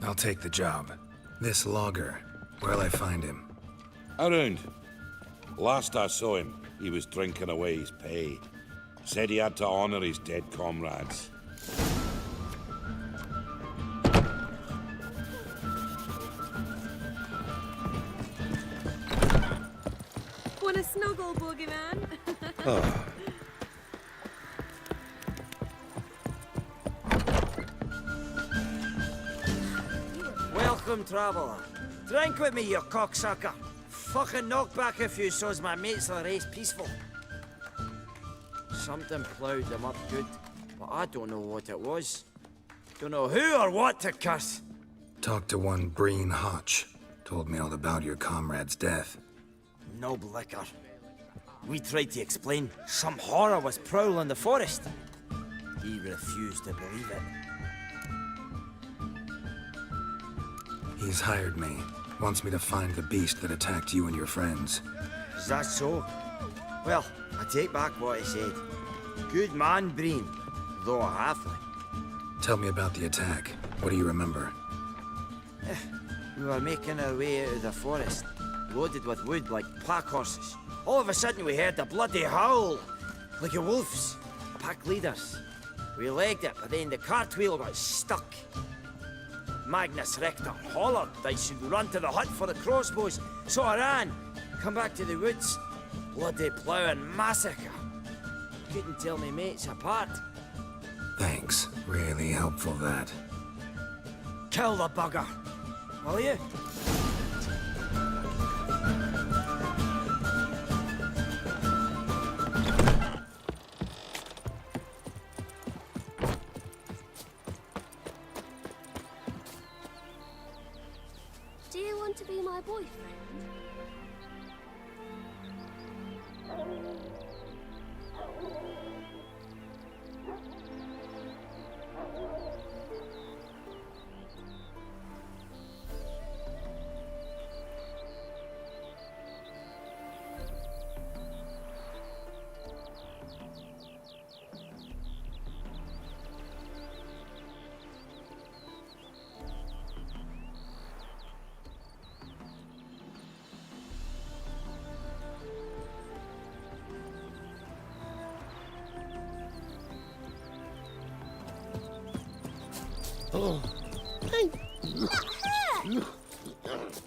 I'll take the job. This logger, where'll I find him? Around. Last I saw him, he was drinking away his pay. Said he had to honor his dead comrades. Want a snuggle, boogeyman? Oh. Welcome, traveller. Drink with me, you cocksucker. Fucking knock back a few so's my mates will race peaceful. Something ploughed them up good, but I don't know what it was. Don't know who or what to curse. Talked to one Breen Hotch. Told me all about your comrade's death. No liquor. We tried to explain some horror was prowling the forest. He refused to believe it. He's hired me. Wants me to find the beast that attacked you and your friends. Is that so? Well, I take back what I said. Good man, Breen, though a halfling. Tell me about the attack. What do you remember? We were making our way out of the forest, loaded with wood like pack horses. All of a sudden we heard a bloody howl, like a wolf's. Pack leaders. We legged it, but then the cartwheel got stuck. Magnus Rector hollered I should run to the hut for the crossbows, so I ran. Come back to the woods. Bloody ploughing massacre. Couldn't tell me mates apart. Thanks. Really helpful, that. Kill the bugger, will you? Do you want to be my boyfriend? Oh. Hey, that hurt!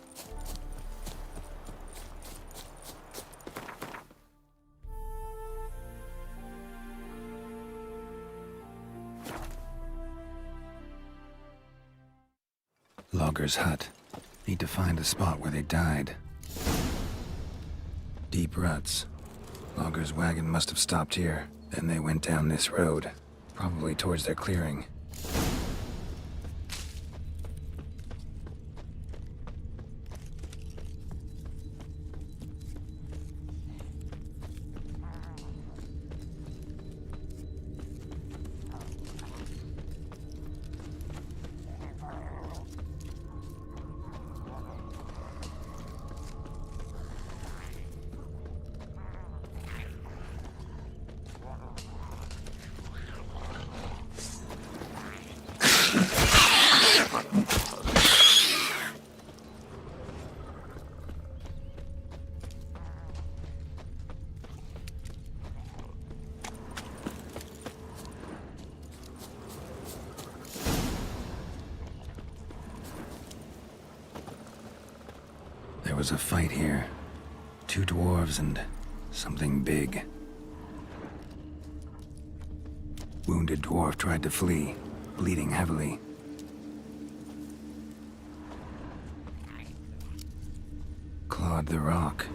Logger's hut. Need to find the spot where they died. Deep ruts. Logger's wagon must have stopped here. Then they went down this road, probably towards their clearing. There was a fight here. 2 dwarves and something big. Wounded dwarf tried to flee, bleeding heavily. Clawed the rock.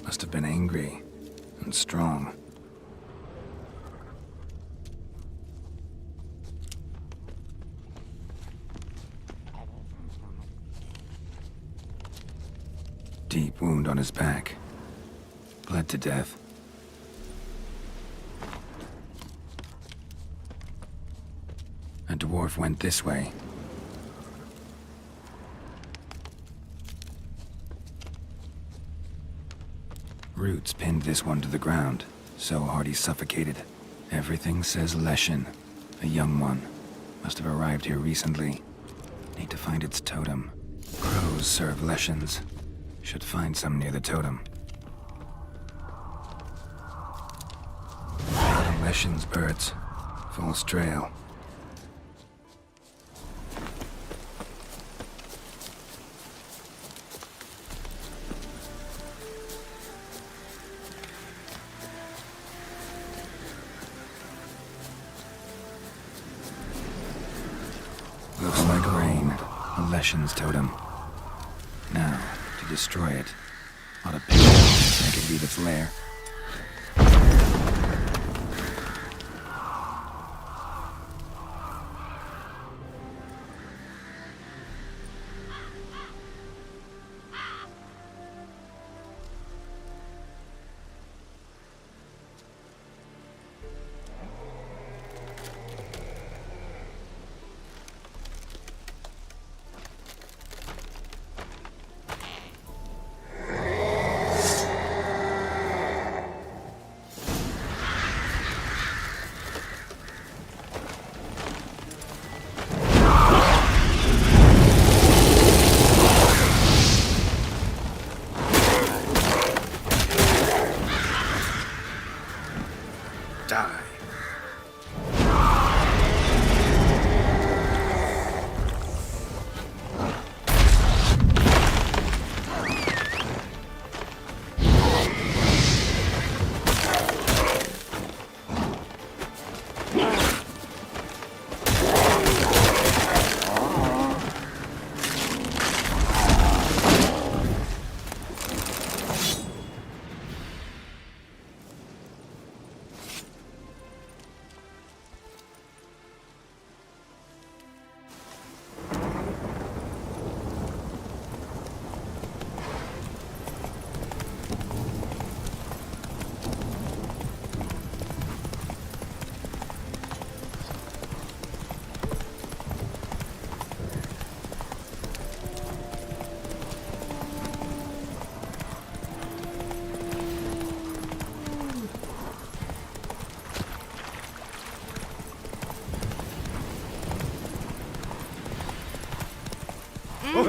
Must have been angry and strong. Deep wound on his back. Bled to death. A dwarf went this way. Roots pinned this one to the ground, so hard he suffocated. Everything says Leshen, a young one. Must have arrived here recently. Need to find its totem. Crows serve Leshens. Should find some near the totem. Leshen's birds. False trail. Looks like rain. A Leshen's totem. Now, to destroy it. Ought to pick it up, make it leave its lair.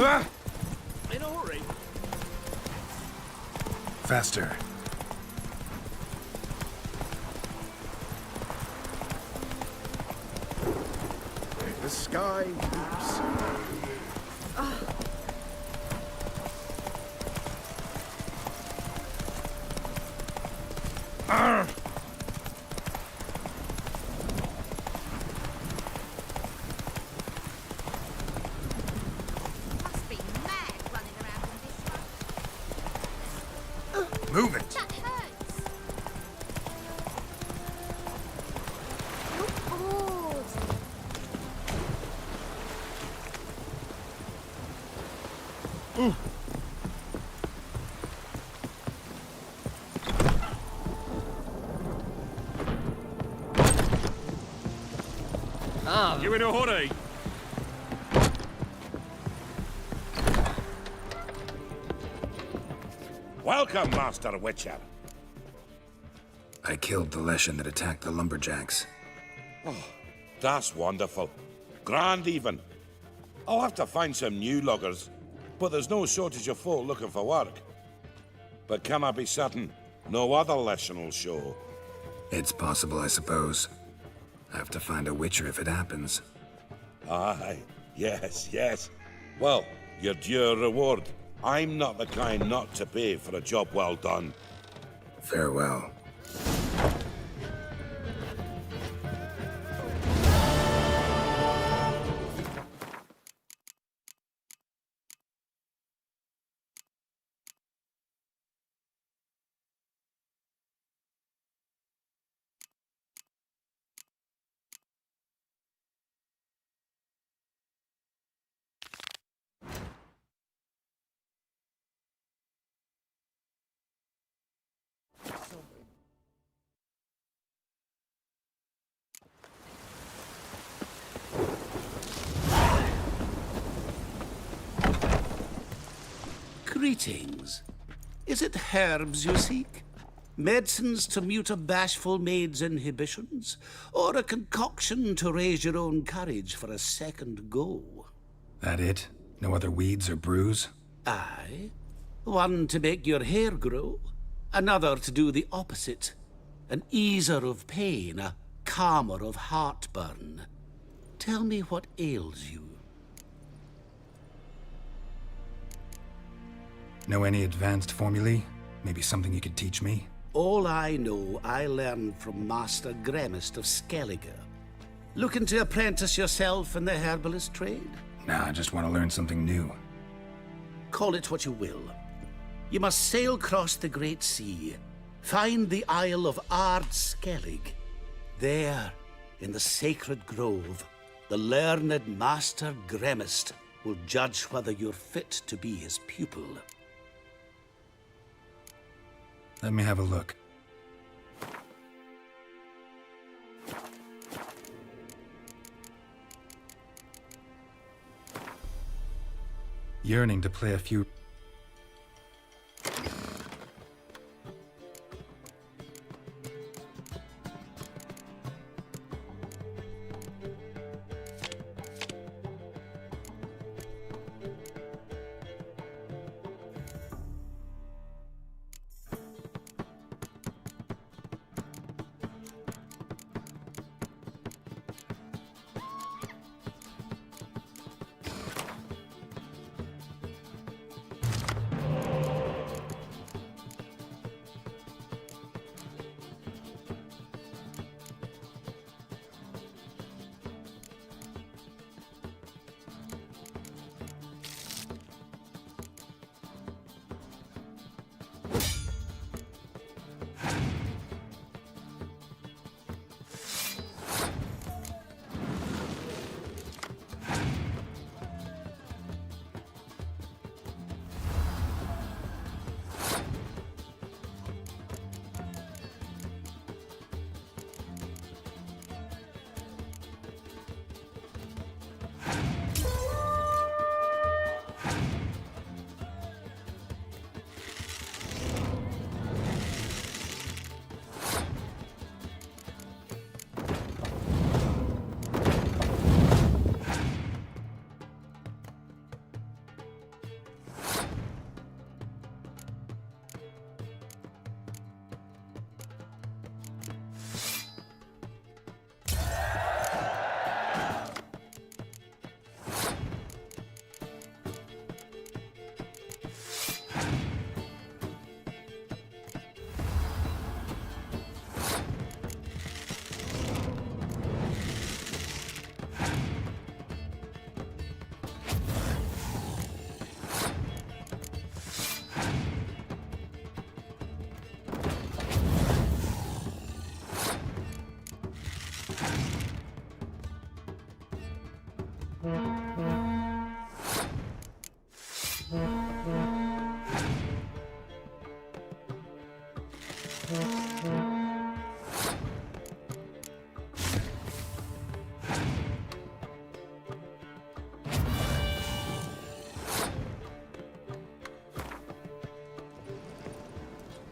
In a hurry. Faster. The sky weeps. Must be mad running around in this one. Move it. That hurts. You're bored. You in a hurry? Welcome, Master Witcher. I killed the Leshen that attacked the lumberjacks. That's wonderful. Grand even. I'll have to find some new loggers, but there's no shortage of folk looking for work. But can I be certain no other Leshen will show? It's possible, I suppose. I have to find a Witcher if it happens. Aye, yes. Well, your due reward. I'm not the kind not to pay for a job well done. Farewell. Greetings. Is it herbs you seek? Medicines to mute a bashful maid's inhibitions? Or a concoction to raise your own courage for a second go? That it? No other weeds or brews? Aye. One to make your hair grow, another to do the opposite. An easer of pain, a calmer of heartburn. Tell me what ails you. Know any advanced formulae? Maybe something you could teach me? All I know, I learned from Master Gremist of Skellige. Looking to apprentice yourself in the herbalist trade? Nah, I just want to learn something new. Call it what you will. You must sail across the Great Sea, find the Isle of Ard Skellig. There, in the sacred grove, the learned Master Gremist will judge whether you're fit to be his pupil. Let me have a look. Yearning to play a few...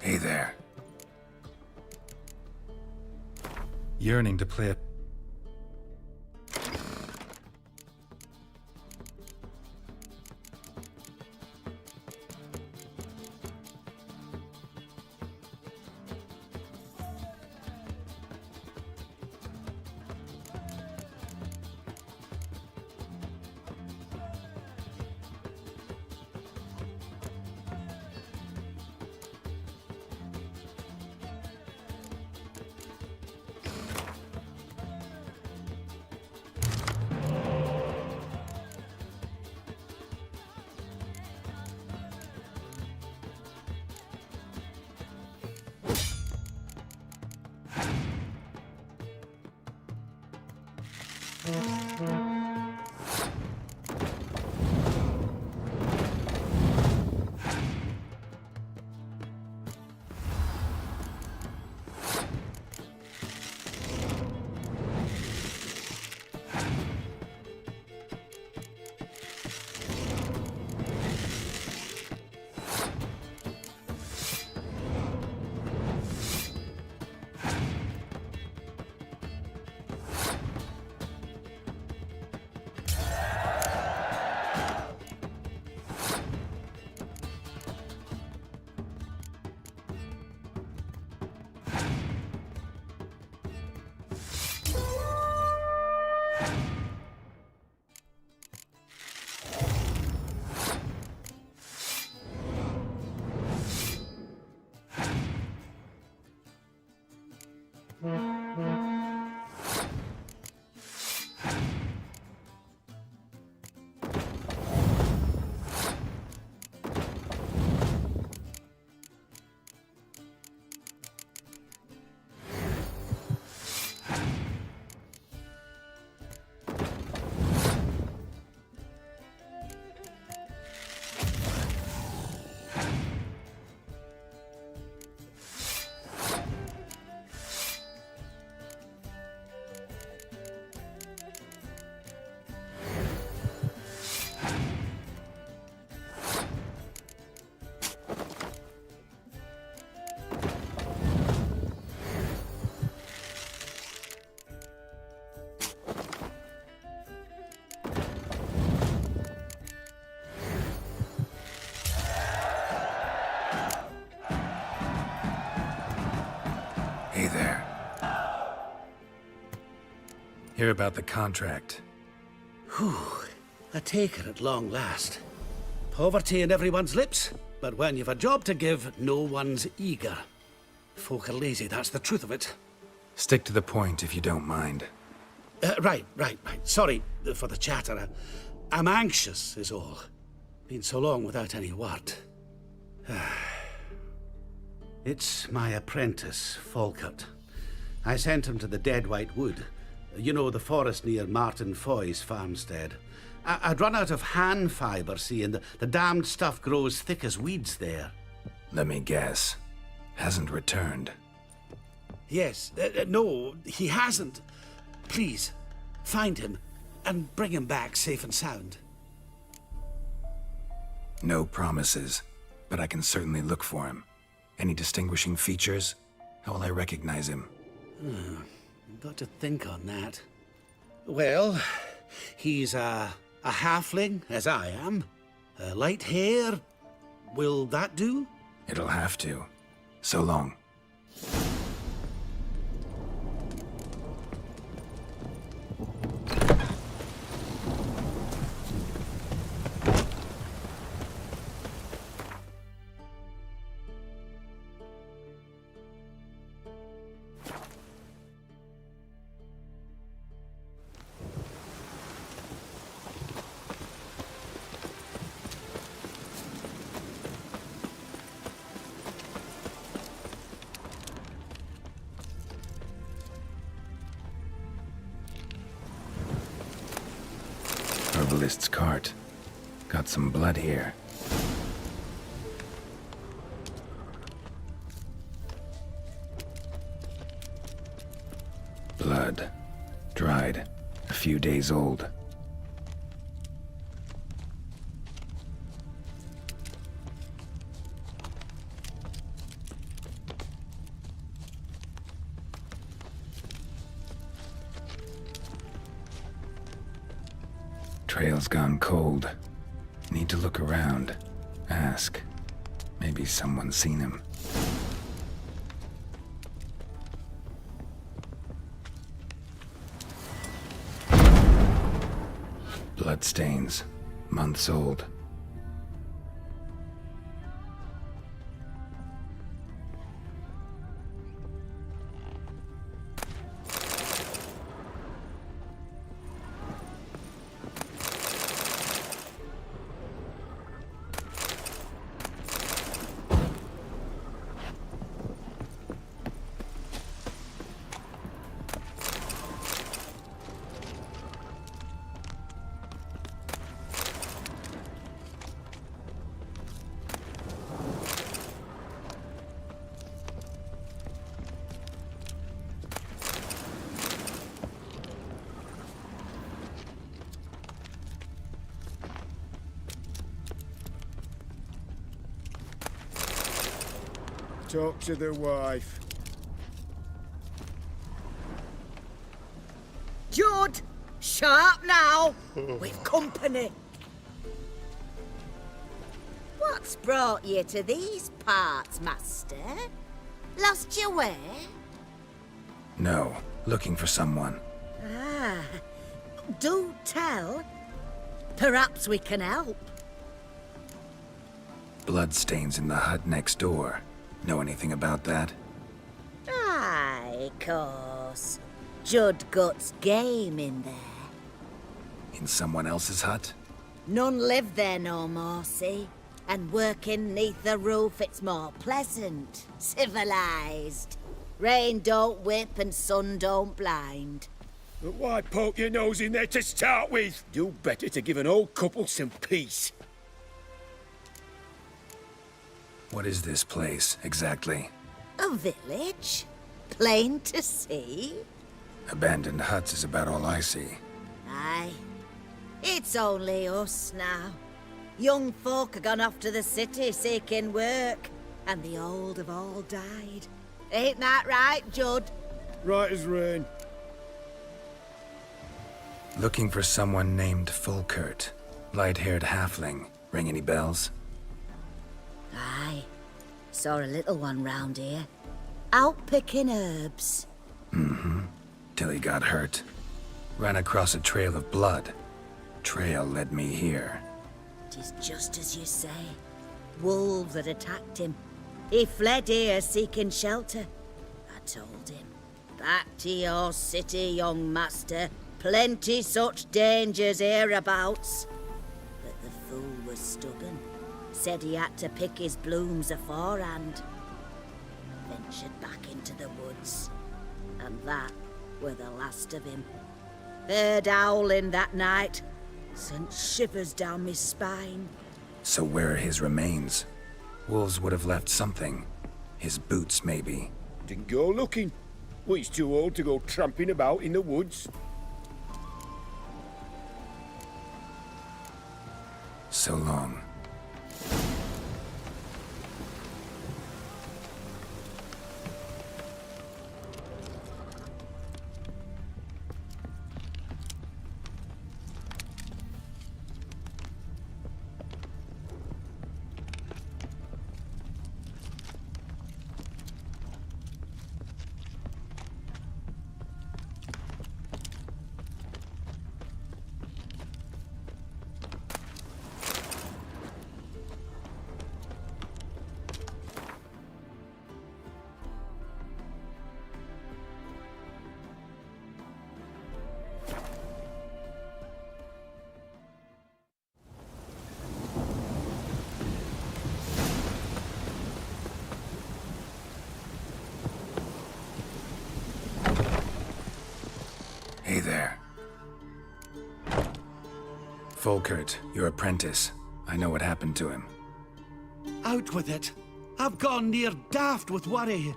Hey there. Yearning to play a... Hey there. Hear about the contract. Whew, a taker at long last. Poverty in everyone's lips, but when you've a job to give, no one's eager. Folk are lazy, that's the truth of it. Stick to the point if you don't mind. Right. Sorry for the chatter. I'm anxious, is all. Been so long without any word. It's my apprentice, Falkert. I sent him to the Dead White Wood. You know, the forest near Martin Foy's farmstead. I'd run out of hand fibre, see, and the damned stuff grows thick as weeds there. Let me guess. Hasn't returned. Yes. No, he hasn't. Please, find him and bring him back safe and sound. No promises, but I can certainly look for him. Any distinguishing features? How will I recognize him? Got to think on that. Well, he's a halfling, as I am. Light hair. Will that do? It'll have to. So long. Herbalist's cart. Got some blood here. Blood. Dried. A few days old. Trail's gone cold. Need to look around. Ask. Maybe someone's seen him. Bloodstains. Months old. Talk to the wife. Jude! Sharp now! We've company. What's brought you to these parts, master? Lost your way? No. Looking for someone. Ah, do tell. Perhaps we can help. Bloodstains in the hut next door. Know anything about that? Aye, course. Judd Gut's game in there. In someone else's hut? None live there no more, see? And working neath the roof, it's more pleasant, civilized. Rain don't whip and sun don't blind. But why poke your nose in there to start with? Do better to give an old couple some peace. What is this place, exactly? A village? Plain to see? Abandoned huts is about all I see. Aye. It's only us now. Young folk have gone off to the city seeking work, and the old have all died. Ain't that right, Judd? Right as rain. Looking for someone named Fulkert. Light-haired halfling. Ring any bells? Aye. Saw a little one round here. Out picking herbs. Mm-hmm. Till he got hurt. Ran across a trail of blood. Trail led me here. 'Tis just as you say. Wolves had attacked him. He fled here seeking shelter. I told him. Back to your city, young master. Plenty such dangers hereabouts. But the fool was stubborn. Said he had to pick his blooms aforehand. Ventured back into the woods. And that were the last of him. Heard howling that night. Sent shivers down my spine. So where are his remains? Wolves would have left something. His boots, maybe. Didn't go looking. Well, he's too old to go tramping about in the woods. So long. Hey there. Fulkert, your apprentice. I know what happened to him. Out with it. I've gone near daft with worry.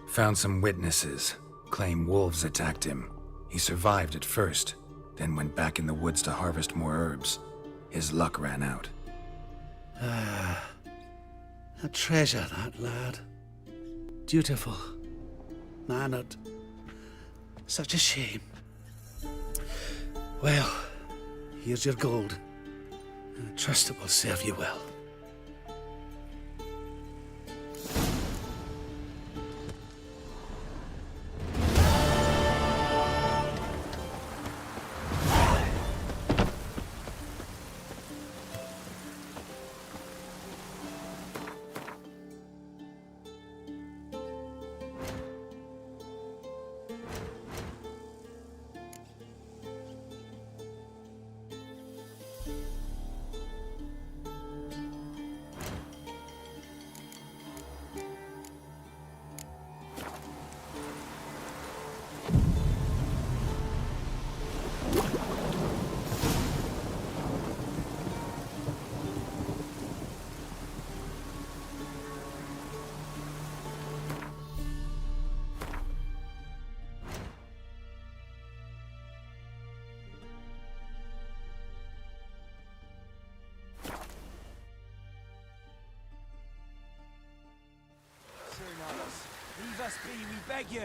Found some witnesses. Claim wolves attacked him. He survived at first, then went back in the woods to harvest more herbs. His luck ran out. A treasure, that lad. Dutiful. Mannered. Such a shame. Well, here's your gold. I trust it will serve you well. Leave us be, we beg you.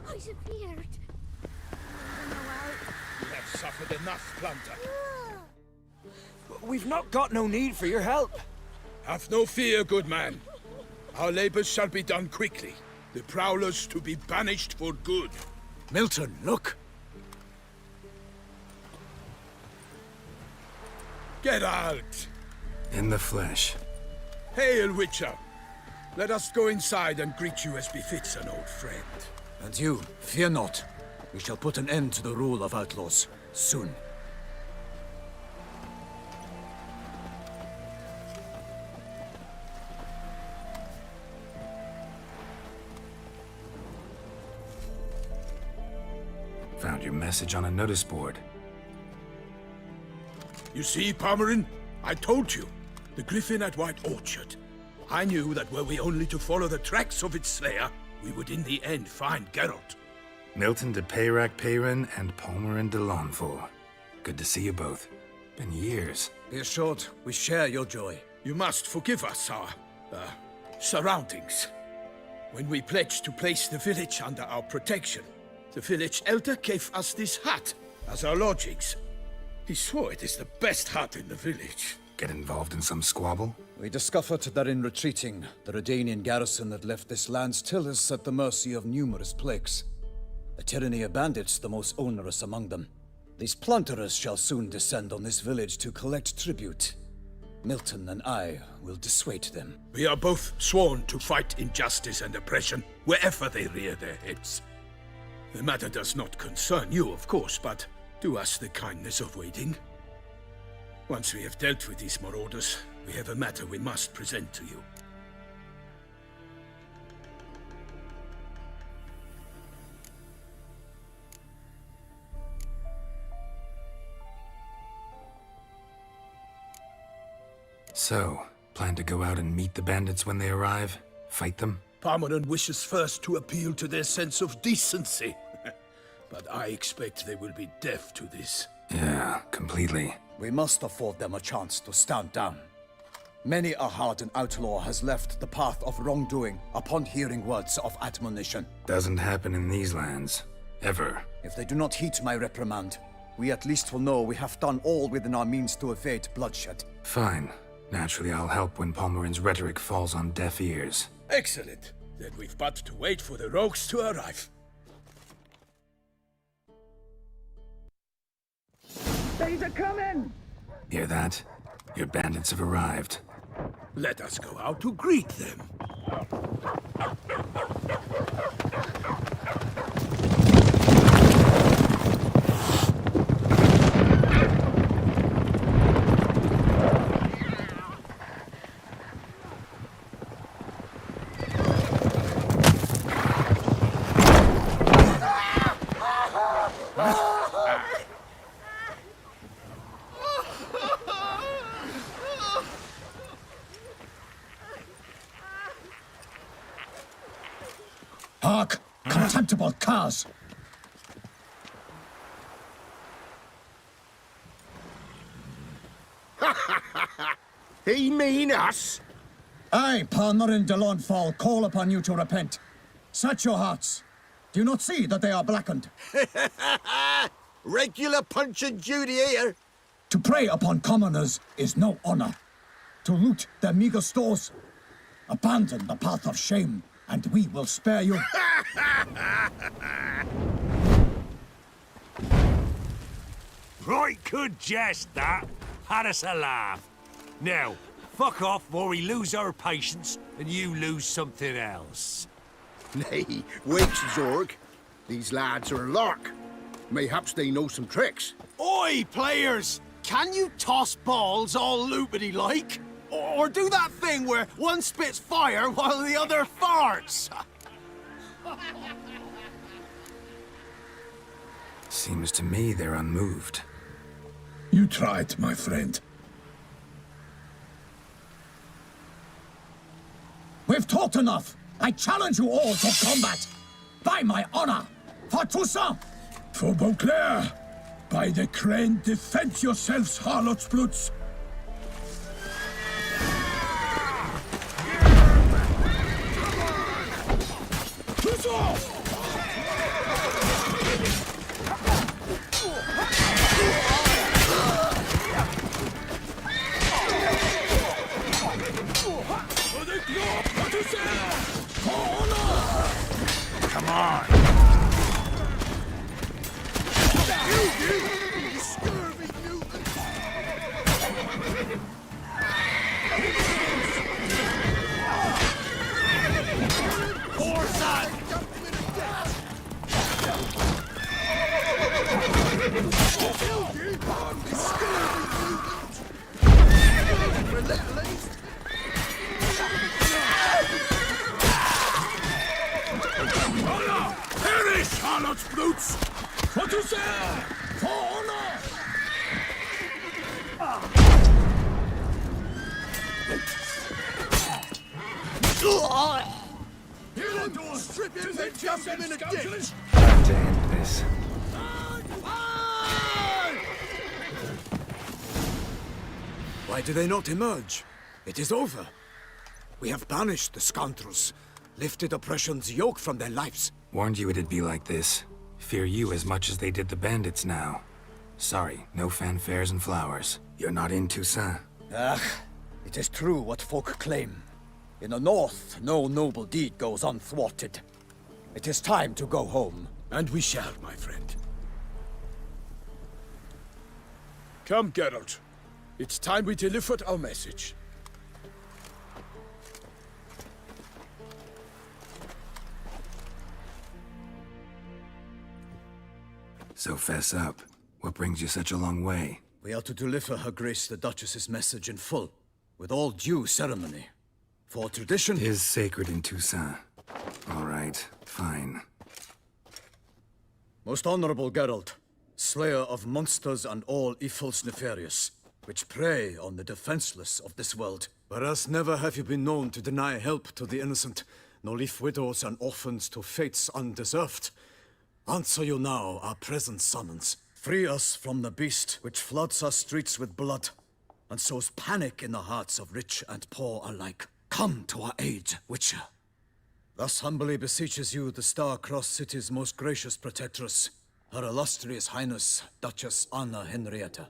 I disappeared. You have suffered enough, Planter. We've not got no need for your help. Have no fear, good man. Our labors shall be done quickly. The prowlers to be banished for good. Milton, look. Geralt! In the flesh. Hail, Witcher! Let us go inside and greet you as befits an old friend. And you, fear not. We shall put an end to the rule of outlaws, soon. Found your message on a notice board. You see, Palmerin? I told you. The griffin at White Orchard. I knew that were we only to follow the tracks of its slayer, we would in the end find Geralt. Milton de Peyrac Peyran and Palmerin de Lawnful. Good to see you both. Been years. Be assured, we share your joy. You must forgive us our, surroundings. When we pledged to place the village under our protection, the village elder gave us this hut as our lodgings. He swore it is the best hut in the village. Get involved in some squabble? We discovered that in retreating, the Redanian garrison that left this land still is at the mercy of numerous plagues. The tyranny of bandits the most onerous among them. These plunderers shall soon descend on this village to collect tribute. Milton and I will dissuade them. We are both sworn to fight injustice and oppression wherever they rear their heads. The matter does not concern you, of course, but do us the kindness of waiting. Once we have dealt with these marauders, we have a matter we must present to you. So, plan to go out and meet the bandits when they arrive? Fight them? Palmerin wishes first to appeal to their sense of decency. But I expect they will be deaf to this. Yeah, completely. We must afford them a chance to stand down. Many a hardened outlaw has left the path of wrongdoing upon hearing words of admonition. Doesn't happen in these lands. Ever. If they do not heed my reprimand, we at least will know we have done all within our means to evade bloodshed. Fine. Naturally, I'll help when Palmerin's rhetoric falls on deaf ears. Excellent. Then we've but to wait for the rogues to arrive. They's a coming! Hear that? Your bandits have arrived. Let us go out to greet them. Hark! Contemptible curs! He mean us? I, Palmerin de Lawnfall, call upon you to repent. Set your hearts. Do you not see that they are blackened? Regular Punch and Judy here. To prey upon commoners is no honor. To loot their meager stores, abandon the path of shame, and we will spare you. Right good jest, that. Had us a laugh. Now, fuck off or we lose our patience and you lose something else. Nay, wait, Zorg. These lads are a lark. Mayhaps they know some tricks. Oi, players! Can you toss balls all loopity-like? Or do that thing where one spits fire while the other farts? Seems to me they're unmoved. You tried, my friend. We've talked enough. I challenge you all to combat. By my honor, for Toussaint! For Beauclair! By the crane, defend yourselves, harlots bloods! Come on! You scurvy mutant! Poor son! Perish, harlots brutes! What you say? For honor! You want to strip him and jump him in a ditch! Time to end this. Why do they not emerge? It is over. We have banished the scoundrels, lifted oppression's yoke from their lives. Warned you it'd be like this. Fear you as much as they did the bandits now. Sorry, no fanfares and flowers. You're not in Toussaint. Ah, it is true what folk claim. In the north, no noble deed goes unthwarted. It is time to go home. And we shall, my friend. Come, Geralt. It's time we delivered our message. So fess up. What brings you such a long way? We are to deliver Her Grace the Duchess's message in full, with all due ceremony. For tradition is sacred in Toussaint. All right, fine. Most honorable Geralt, slayer of monsters and all evils nefarious, which prey on the defenseless of this world. Whereas never have you been known to deny help to the innocent, nor leave widows and orphans to fates undeserved. Answer you now our present summons. Free us from the beast which floods our streets with blood, and sows panic in the hearts of rich and poor alike. Come to our aid, Witcher. Thus humbly beseeches you the Star-Crossed City's most gracious protectress, Her Illustrious Highness, Duchess Anna Henrietta.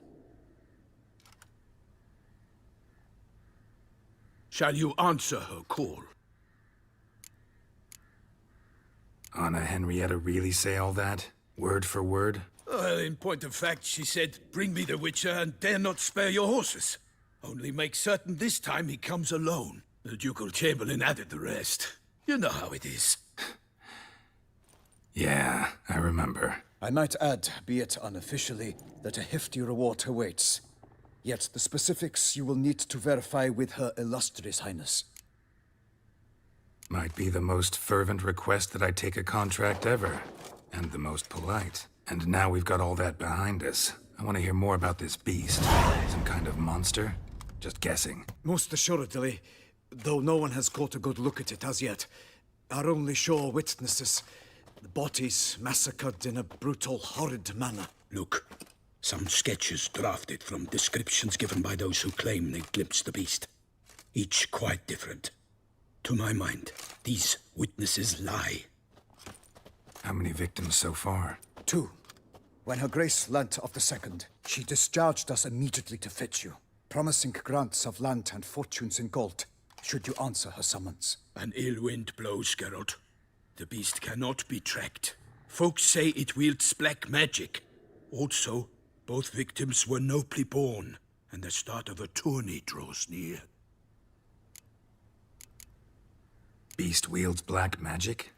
Shall you answer her call? Anna Henrietta really say all that? Word for word? Well, in point of fact, she said, bring me the Witcher and dare not spare your horses. Only make certain this time he comes alone. The Ducal Chamberlain added the rest. You know how it is. Yeah, I remember. I might add, be it unofficially, that a hefty reward awaits. Yet the specifics you will need to verify with Her Illustrious Highness. Might be the most fervent request that I take a contract ever. And the most polite. And now we've got all that behind us. I want to hear more about this beast. Some kind of monster? Just guessing. Most assuredly, though no one has caught a good look at it as yet. Our only sure witnesses. The bodies massacred in a brutal, horrid manner. Look, some sketches drafted from descriptions given by those who claim they've glimpsed the beast. Each quite different. To my mind, these witnesses lie. How many victims so far? 2. When Her Grace learnt of the second, she discharged us immediately to fetch you, promising grants of land and fortunes in gold, should you answer her summons. An ill wind blows, Geralt. The beast cannot be tracked. Folks say it wields black magic. Also, both victims were nobly born, and the start of a tourney draws near. Beast wields black magic?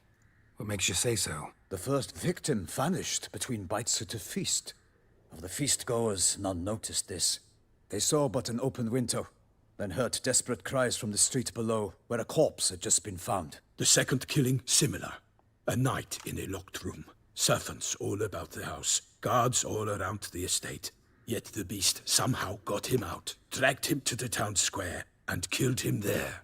What makes you say so? The first victim vanished between bites at a feast. Of the feast-goers, none noticed this. They saw but an open window, then heard desperate cries from the street below, where a corpse had just been found. The second killing, similar. A night in a locked room. Servants all about the house. Guards all around the estate. Yet the beast somehow got him out, dragged him to the town square, and killed him there.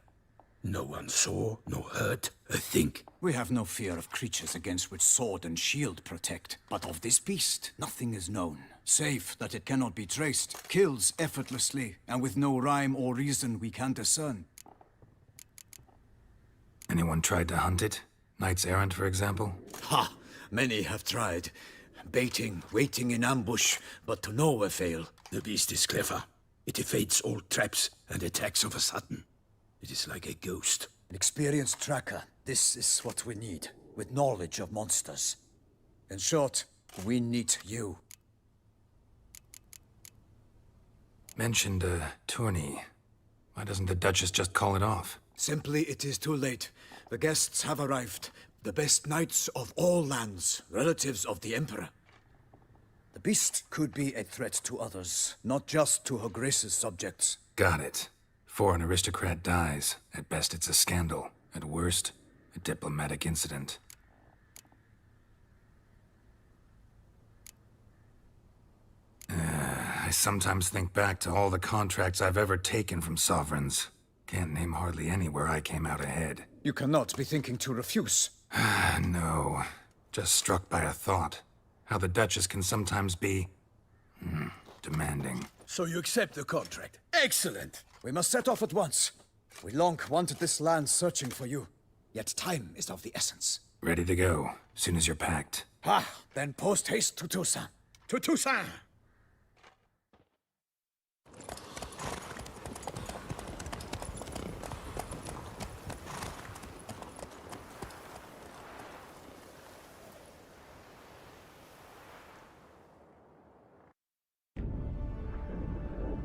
No one saw, nor heard a thing. We have no fear of creatures against which sword and shield protect. But of this beast, nothing is known, save that it cannot be traced, kills effortlessly, and with no rhyme or reason we can discern. Anyone tried to hunt it? Knights errant, for example? Ha! Many have tried. Baiting, waiting in ambush, but to no avail. The beast is clever. It evades all traps and attacks of a sudden. It is like a ghost. An experienced tracker. This is what we need, with knowledge of monsters. In short, we need you. Mentioned a tourney. Why doesn't the Duchess just call it off? Simply, it is too late. The guests have arrived. The best knights of all lands, relatives of the Emperor. The beast could be a threat to others, not just to Her Grace's subjects. Got it. Before an aristocrat dies, at best it's a scandal. At worst, a diplomatic incident. I sometimes think back to all the contracts I've ever taken from sovereigns. Can't name hardly any where I came out ahead. You cannot be thinking to refuse. No. Just struck by a thought. How the Duchess can sometimes be... demanding. So you accept the contract. Excellent! We must set off at once. We long wanted this land searching for you. Yet time is of the essence. Ready to go, soon as you're packed. Then post-haste to Toussaint. To Toussaint!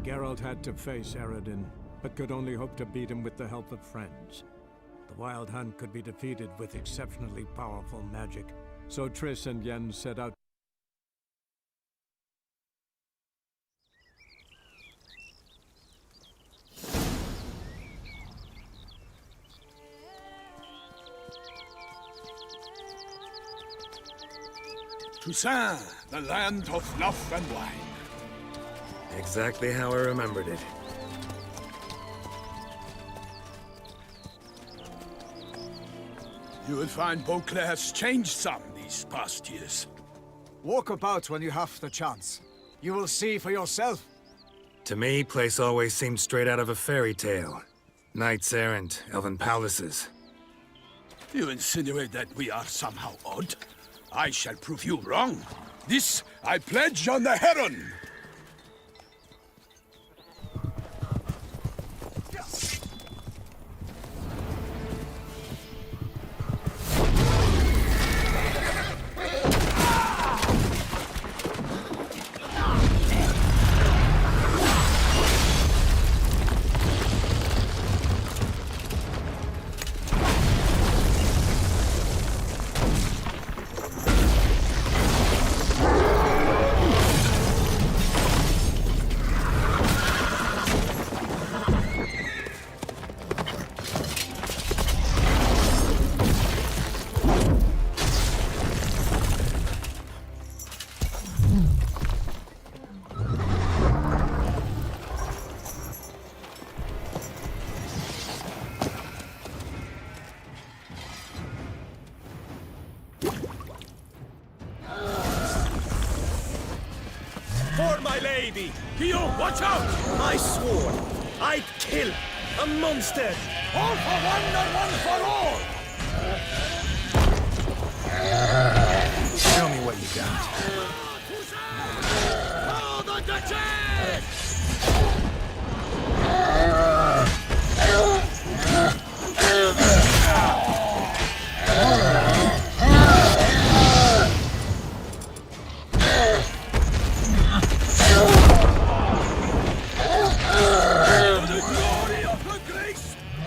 Geralt had to face Eredin, but could only hope to beat him with the help of friends. The Wild Hunt could be defeated with exceptionally powerful magic, so Triss and Yen set out. Toussaint, the land of love and wine. Exactly how I remembered it. You will find Beauclair has changed some these past years. Walk about when you have the chance. You will see for yourself. To me, place always seemed straight out of a fairy tale. Knights errant, elven palaces. You insinuate that we are somehow odd? I shall prove you wrong. This I pledge on the Heron! For my lady! Kyo, watch out! I swore I'd kill a monster! All for one and one for all! Show me what you got.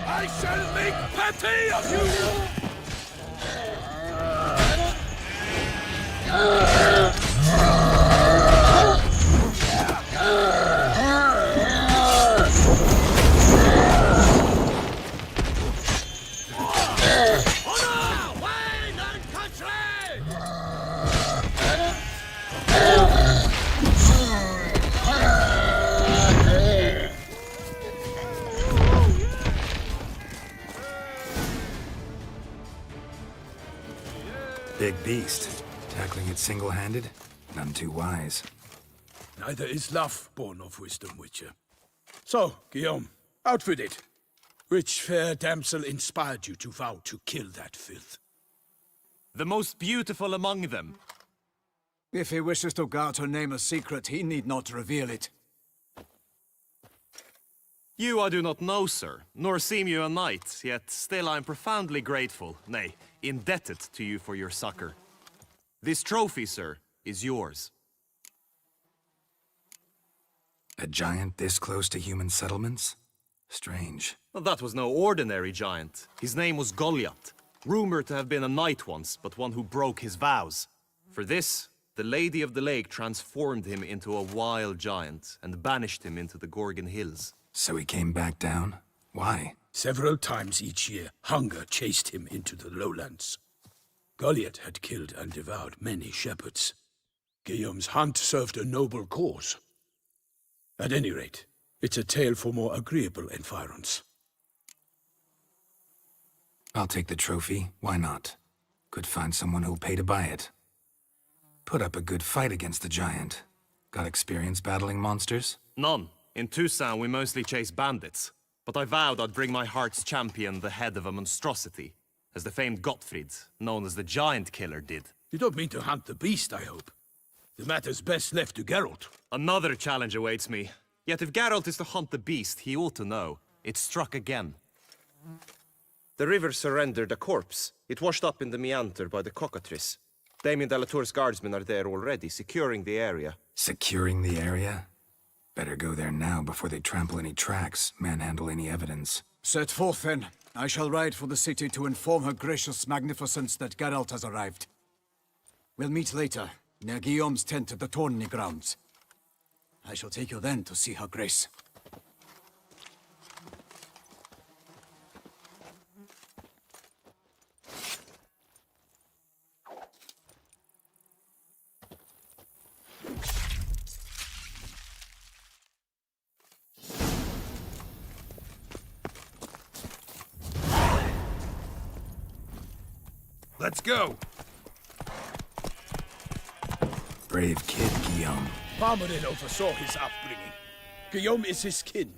I shall make patty of you! Big beast. Tackling it single-handed? None too wise. Neither is love born of wisdom, Witcher. So, Guillaume, out with it. Which fair damsel inspired you to vow to kill that filth? The most beautiful among them. If he wishes to guard her name a secret, he need not reveal it. You I do not know, sir, nor seem you a knight, yet still I am profoundly grateful, nay, indebted to you for your succor. This trophy, sir, is yours. A giant this close to human settlements? Strange. Well, that was no ordinary giant. His name was Goliath, rumored to have been a knight once, but one who broke his vows. For this, the Lady of the Lake transformed him into a wild giant and banished him into the Gorgon Hills. So he came back down? Why? Several times each year, hunger chased him into the lowlands. Goliath had killed and devoured many shepherds. Guillaume's hunt served a noble cause. At any rate, it's a tale for more agreeable environs. I'll take the trophy. Why not? Could find someone who'll pay to buy it. Put up a good fight against the giant. Got experience battling monsters? None. In Toussaint, we mostly chase bandits. But I vowed I'd bring my heart's champion the head of a monstrosity, as the famed Gottfried, known as the Giant Killer, did. You don't mean to hunt the beast, I hope. The matter's best left to Geralt. Another challenge awaits me. Yet if Geralt is to hunt the beast, he ought to know. It struck again. The river surrendered a corpse. It washed up in the meander by the cockatrice. Damien de la Tour's guardsmen are there already, securing the area. Securing the area? Better go there now before they trample any tracks, manhandle any evidence. Set forth, then. I shall ride for the city to inform her gracious magnificence that Geralt has arrived. We'll meet later, near Guillaume's tent at the tourney grounds. I shall take you then to see her grace. Let's go! Brave kid, Guillaume. Parmarin oversaw his upbringing. Guillaume is his kin.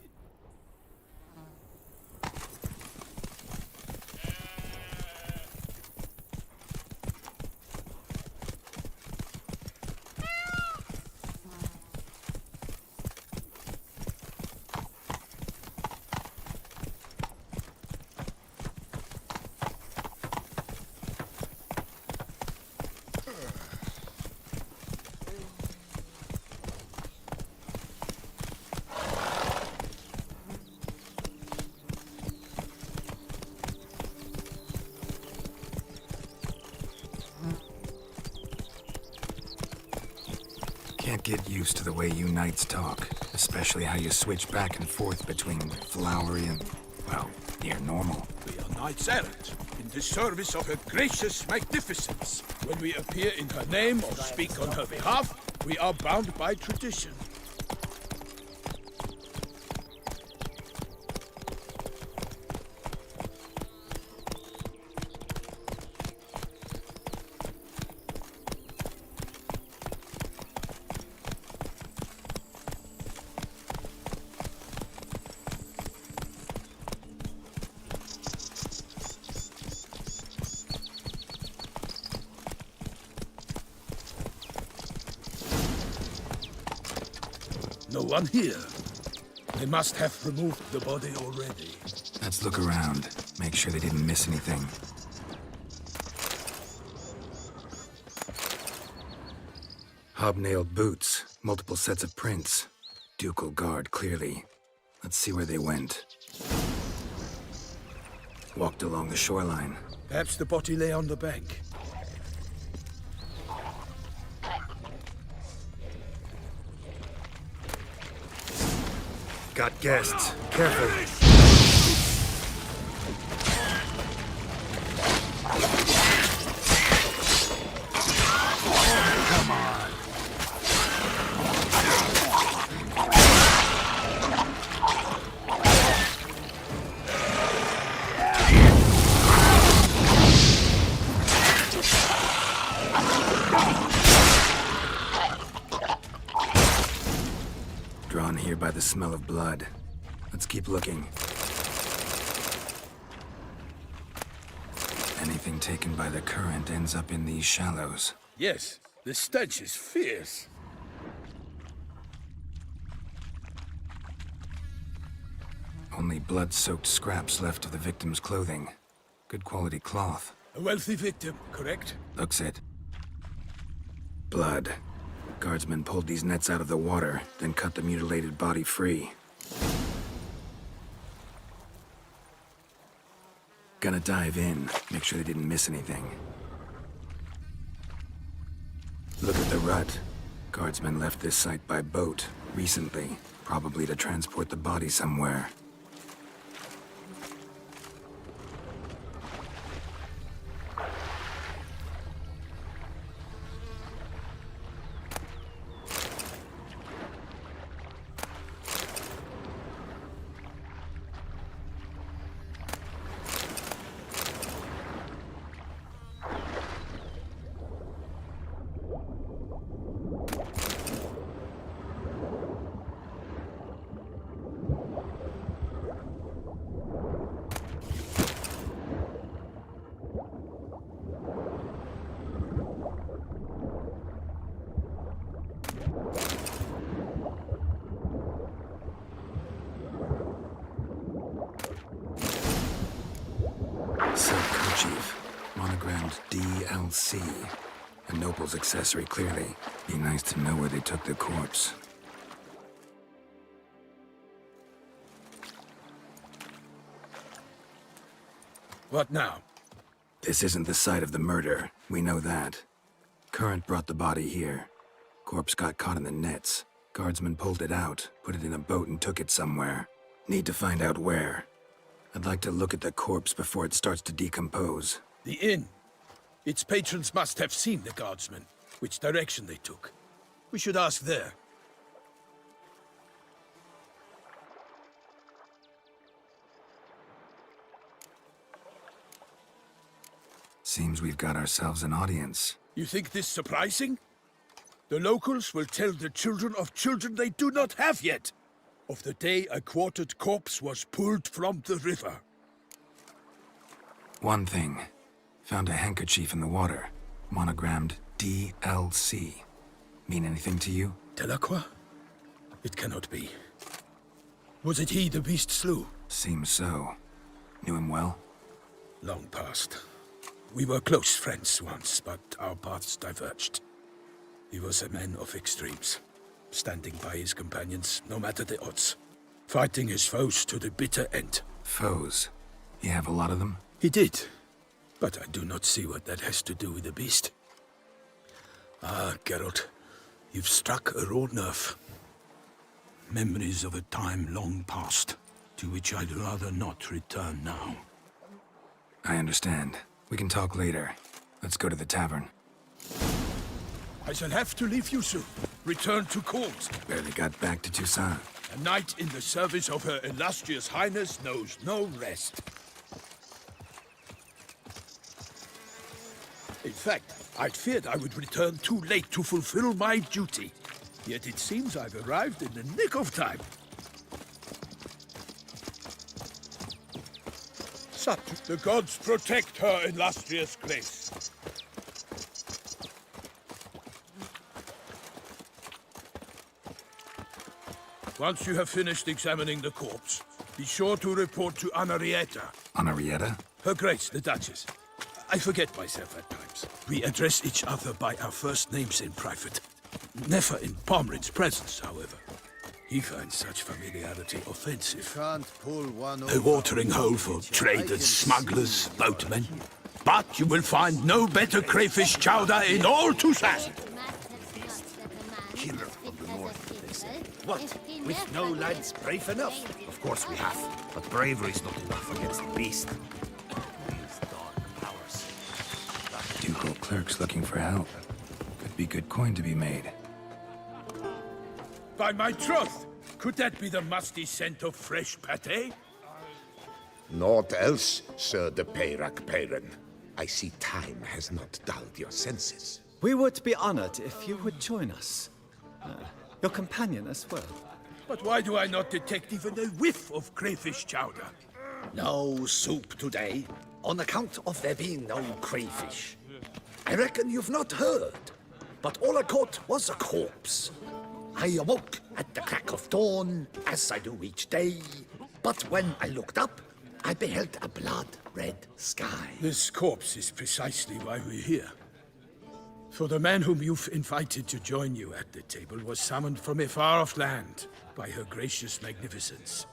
Can't get used to the way you knights talk, especially how you switch back and forth between flowery and, well, near normal. We are knights errant, in the service of her gracious magnificence. When we appear in her name or speak on her behalf, we are bound by tradition. No one here. They must have removed the body already. Let's look around. Make sure they didn't miss anything. Hobnailed boots, multiple sets of prints. Ducal guard, clearly. Let's see where they went. Walked along the shoreline. Perhaps the body lay on the bank. Got guests. Careful. Come on. Drawn here by the smell of blood. Let's keep looking. Anything taken by the current ends up in these shallows. Yes, the stench is fierce. Only blood-soaked scraps left of the victim's clothing. Good quality cloth. A wealthy victim, correct? Looks it. Blood. Guardsmen pulled these nets out of the water, then cut the mutilated body free. Gonna dive in, make sure they didn't miss anything. Look at the rut. Guardsmen left this site by boat, recently, probably to transport the body somewhere. Silk kerchief, monogrammed DLC. A noble's accessory, clearly. Be nice to know where they took the corpse. What now? This isn't the site of the murder. We know that. Current brought the body here. Corpse got caught in the nets. Guardsmen pulled it out, put it in a boat and took it somewhere. Need to find out where. I'd like to look at the corpse before it starts to decompose. The inn. Its patrons must have seen the guardsmen, which direction they took. We should ask there. Seems we've got ourselves an audience. You think this surprising? The locals will tell the children of children they do not have yet, of the day a quartered corpse was pulled from the river. One thing. Found a handkerchief in the water. Monogrammed DLC. Mean anything to you? Delacroix? It cannot be. Was it he the beast slew? Seems so. Knew him well? Long past. We were close friends once, but our paths diverged. He was a man of extremes, standing by his companions, no matter the odds. Fighting his foes to the bitter end. Foes? You have a lot of them? He did, but I do not see what that has to do with the beast. Ah, Geralt, you've struck a raw nerve. Memories of a time long past, to which I'd rather not return now. I understand. We can talk later. Let's go to the tavern. I shall have to leave you soon. Return to court. Barely got back to Toussaint. A knight in the service of Her Illustrious Highness knows no rest. In fact, I'd feared I would return too late to fulfill my duty. Yet it seems I've arrived in the nick of time. Such the gods protect Her Illustrious Grace. Once you have finished examining the corpse, be sure to report to Anarietta. Anarietta? Her Grace, the Duchess. I forget myself at times. We address each other by our first names in private. Never in Pomrin's presence, however. He finds such familiarity offensive. A watering hole for traders, smugglers, boatmen. But you will find no better crayfish chowder in all Toussaint. Killer of the north, they say. What? With no lads brave enough? Of course we have, but bravery's not enough against the beast. These dark powers. Ducal clerks looking for help. Could be good coin to be made. By my troth, could that be the musty scent of fresh pate? Naught else, Sir de Peyrac-Peyran. I see time has not dulled your senses. We would be honored if you would join us. Your companion as well. But why do I not detect even a whiff of crayfish chowder? No soup today, on account of there being no crayfish. I reckon you've not heard, but all I caught was a corpse. I awoke at the crack of dawn, as I do each day, but when I looked up, I beheld a blood-red sky. This corpse is precisely why we're here. For the man whom you've invited to join you at the table was summoned from a far-off land by her gracious magnificence.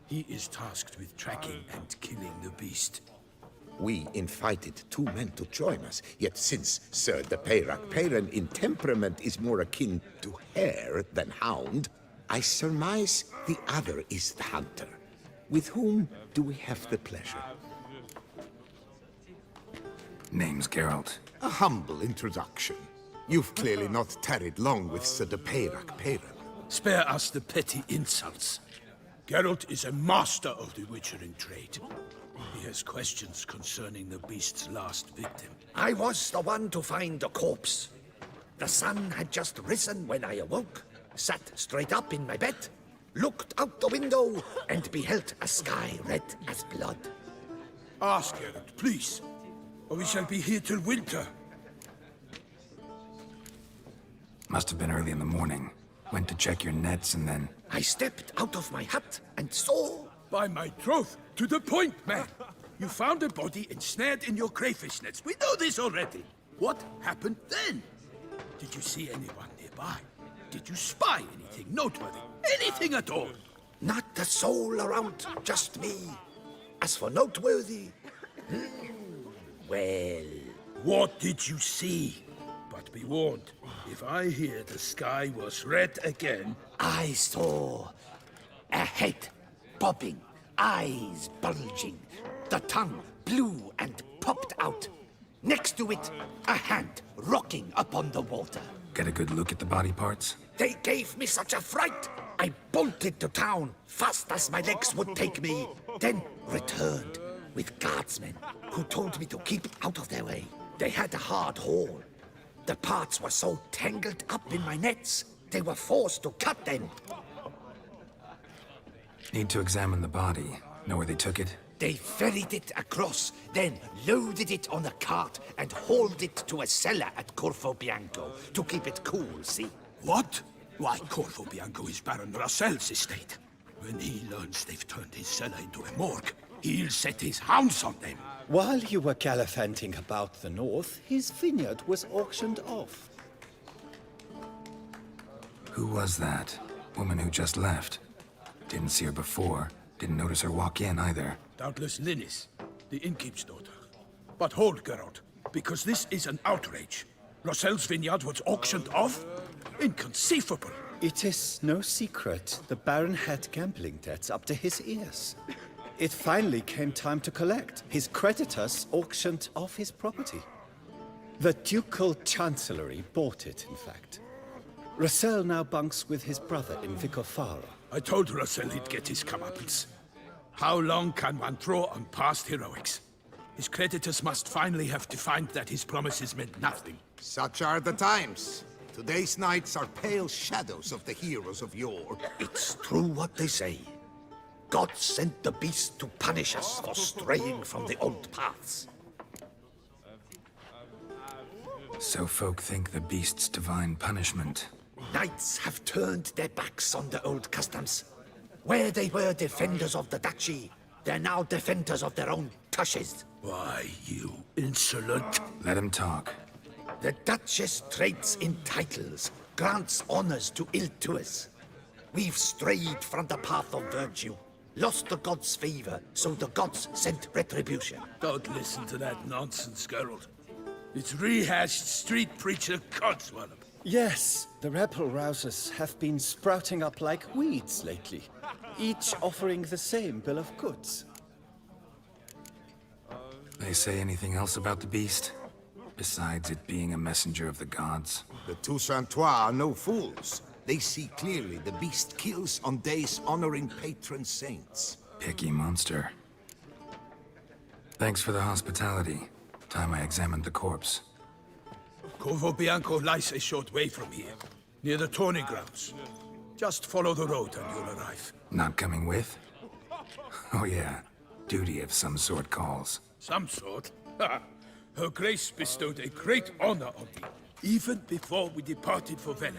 He is tasked with tracking and killing the beast. We invited 2 men to join us, yet since Sir de Peyrac-Peyran in temperament is more akin to hare than hound, I surmise the other is the hunter. With whom do we have the pleasure? Name's Geralt. A humble introduction. You've clearly not tarried long with Sir de Peyrac-Peyran. Spare us the petty insults. Geralt is a master of the witchering trade. He has questions concerning the beast's last victim. I was the one to find the corpse. The sun had just risen when I awoke, sat straight up in my bed, looked out the window, and beheld a sky red as blood. Ask Geralt, please, or we shall be here till winter. Must have been early in the morning. Went to check your nets and then... I stepped out of my hut and saw... By my troth, to the point, man. You found a body ensnared in your crayfish nets. We know this already. What happened then? Did you see anyone nearby? Did you spy anything noteworthy? Anything at all? Not a soul around, just me. As for noteworthy... well... What did you see? But be warned, if I hear the sky was red again... I saw a head bobbing, eyes bulging, the tongue blue and popped out. Next to it, a hand rocking upon the water. Get a good look at the body parts? They gave me such a fright. I bolted to town, fast as my legs would take me, then returned with guardsmen who told me to keep out of their way. They had a hard haul. The parts were so tangled up in my nets, they were forced to cut them. Need to examine the body. Know where they took it? They ferried it across, then loaded it on a cart and hauled it to a cellar at Corvo Bianco to keep it cool, see? What? Why, Corvo Bianco is Baron Russell's estate. When he learns they've turned his cellar into a morgue, he'll set his hounds on them. While you were gallivanting about the north, his vineyard was auctioned off. Who was that? Woman who just left. Didn't see her before. Didn't notice her walk in either. Doubtless Linnis, the innkeep's daughter. But hold, Geralt, because this is an outrage. Russell's vineyard was auctioned off? Inconceivable. It is no secret the Baron had gambling debts up to his ears. It finally came time to collect. His creditors auctioned off his property. The Ducal Chancellery bought it, in fact. Russell now bunks with his brother in Vicofara. I told Russell he'd get his comeuppance. How long can one throw on past heroics? His creditors must finally have defined that his promises meant nothing. Such are the times. Today's knights are pale shadows of the heroes of yore. It's true what they say. God sent the beast to punish us for straying from the old paths. So folk think the beast's divine punishment. Knights have turned their backs on the old customs. Where they were defenders of the duchy, they're now defenders of their own tushes. Why, you insolent... Let him talk. The Duchess trades in titles, grants honors to ill-doers. We've strayed from the path of virtue, lost the gods' favor, so the gods sent retribution. Don't listen to that nonsense, Geralt. It's rehashed street preacher codswallop. Yes, the rebel rousers have been sprouting up like weeds lately, each offering the same bill of goods. They say anything else about the beast? Besides it being a messenger of the gods? The Toussaintois are no fools. They see clearly the beast kills on days honoring patron saints. Picky monster. Thanks for the hospitality. Time I examined the corpse. Corvo Bianco lies a short way from here, near the tourney grounds. Just follow the road and you'll arrive. Not coming with? Oh yeah, duty of some sort calls. Some sort? Ha! Her Grace bestowed a great honor on me, even before we departed for Velen.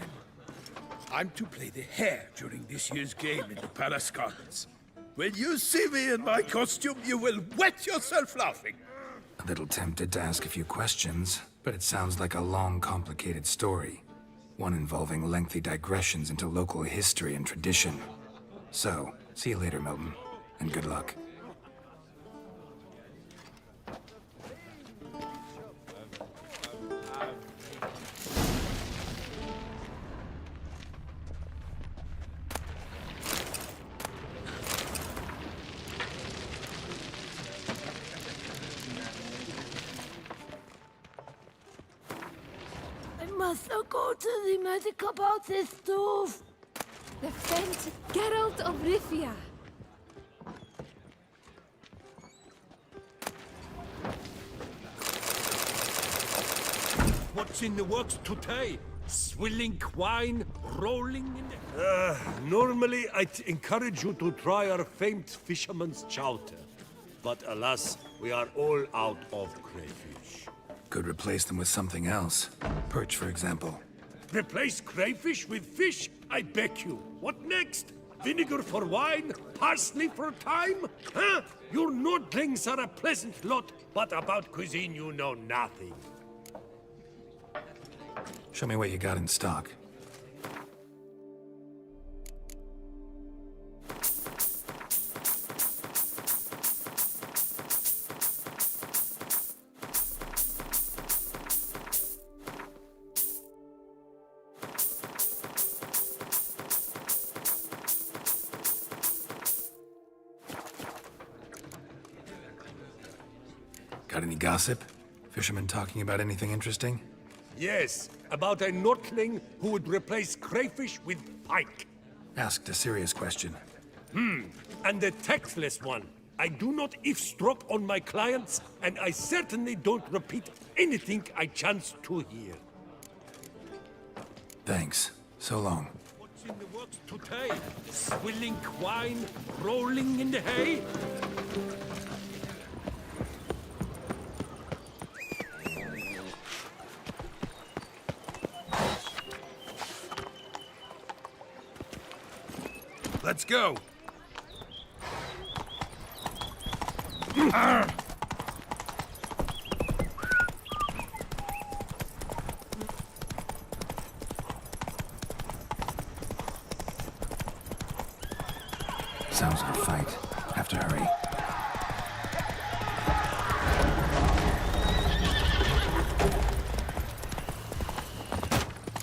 I'm to play the hare during this year's game in the palace gardens. When you see me in my costume, you will wet yourself laughing. A little tempted to ask a few questions, but it sounds like a long, complicated story. One involving lengthy digressions into local history and tradition. So, see you later, Milton, and good luck. Must I go to the medic about this stove? The friend Geralt of Rivia. What's in the works today? Swilling wine, rolling in the... normally I'd encourage you to try our famed fisherman's chowder. But alas, we are all out of crayfish. Could replace them with something else. Perch, for example. Replace crayfish with fish? I beg you. What next? Vinegar for wine? Parsley for thyme? Huh? Your nordlings are a pleasant lot, but about cuisine you know nothing. Show me what you got in stock. Got any gossip? Fishermen talking about anything interesting? Yes, about a nordling who would replace crayfish with pike. Asked a serious question. And the tactless one. I do not eavesdrop on my clients, and I certainly don't repeat anything I chance to hear. Thanks. So long. What's in the works today? Swilling wine, rolling in the hay? Let's go. Sounds like a fight. Have to hurry.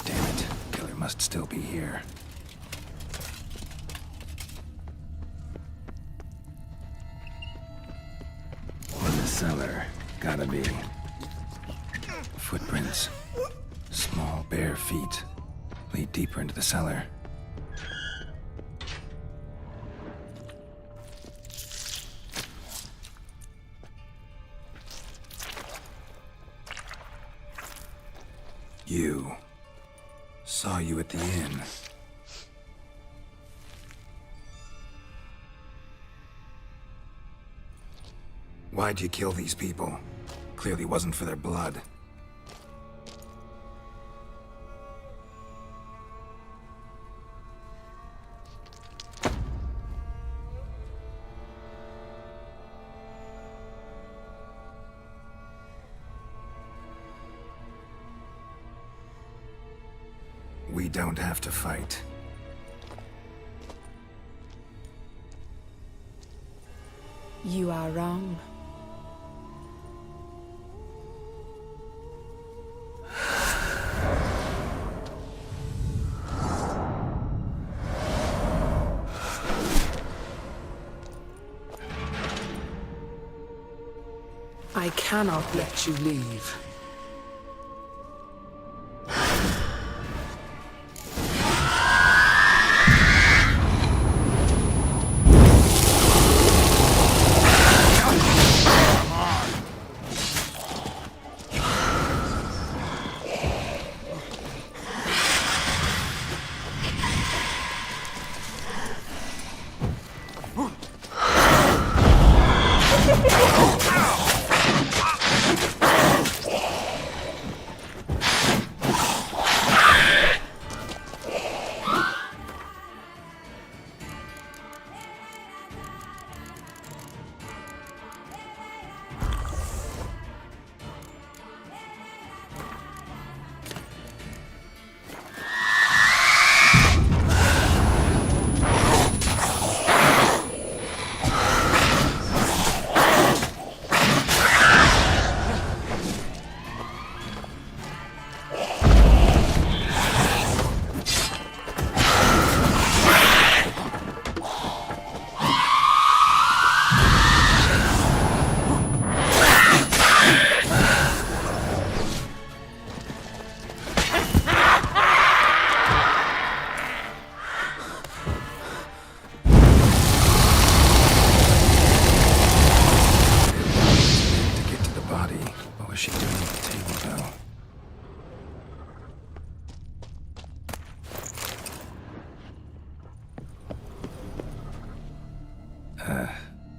Damn it. Killer must still be here. Cellar. Gotta be. Footprints. Small, bare feet. Lead deeper into the cellar. You. Saw you at the inn. Why'd you kill these people? Clearly wasn't for their blood. don't have to fight. You are wrong. I cannot let you leave.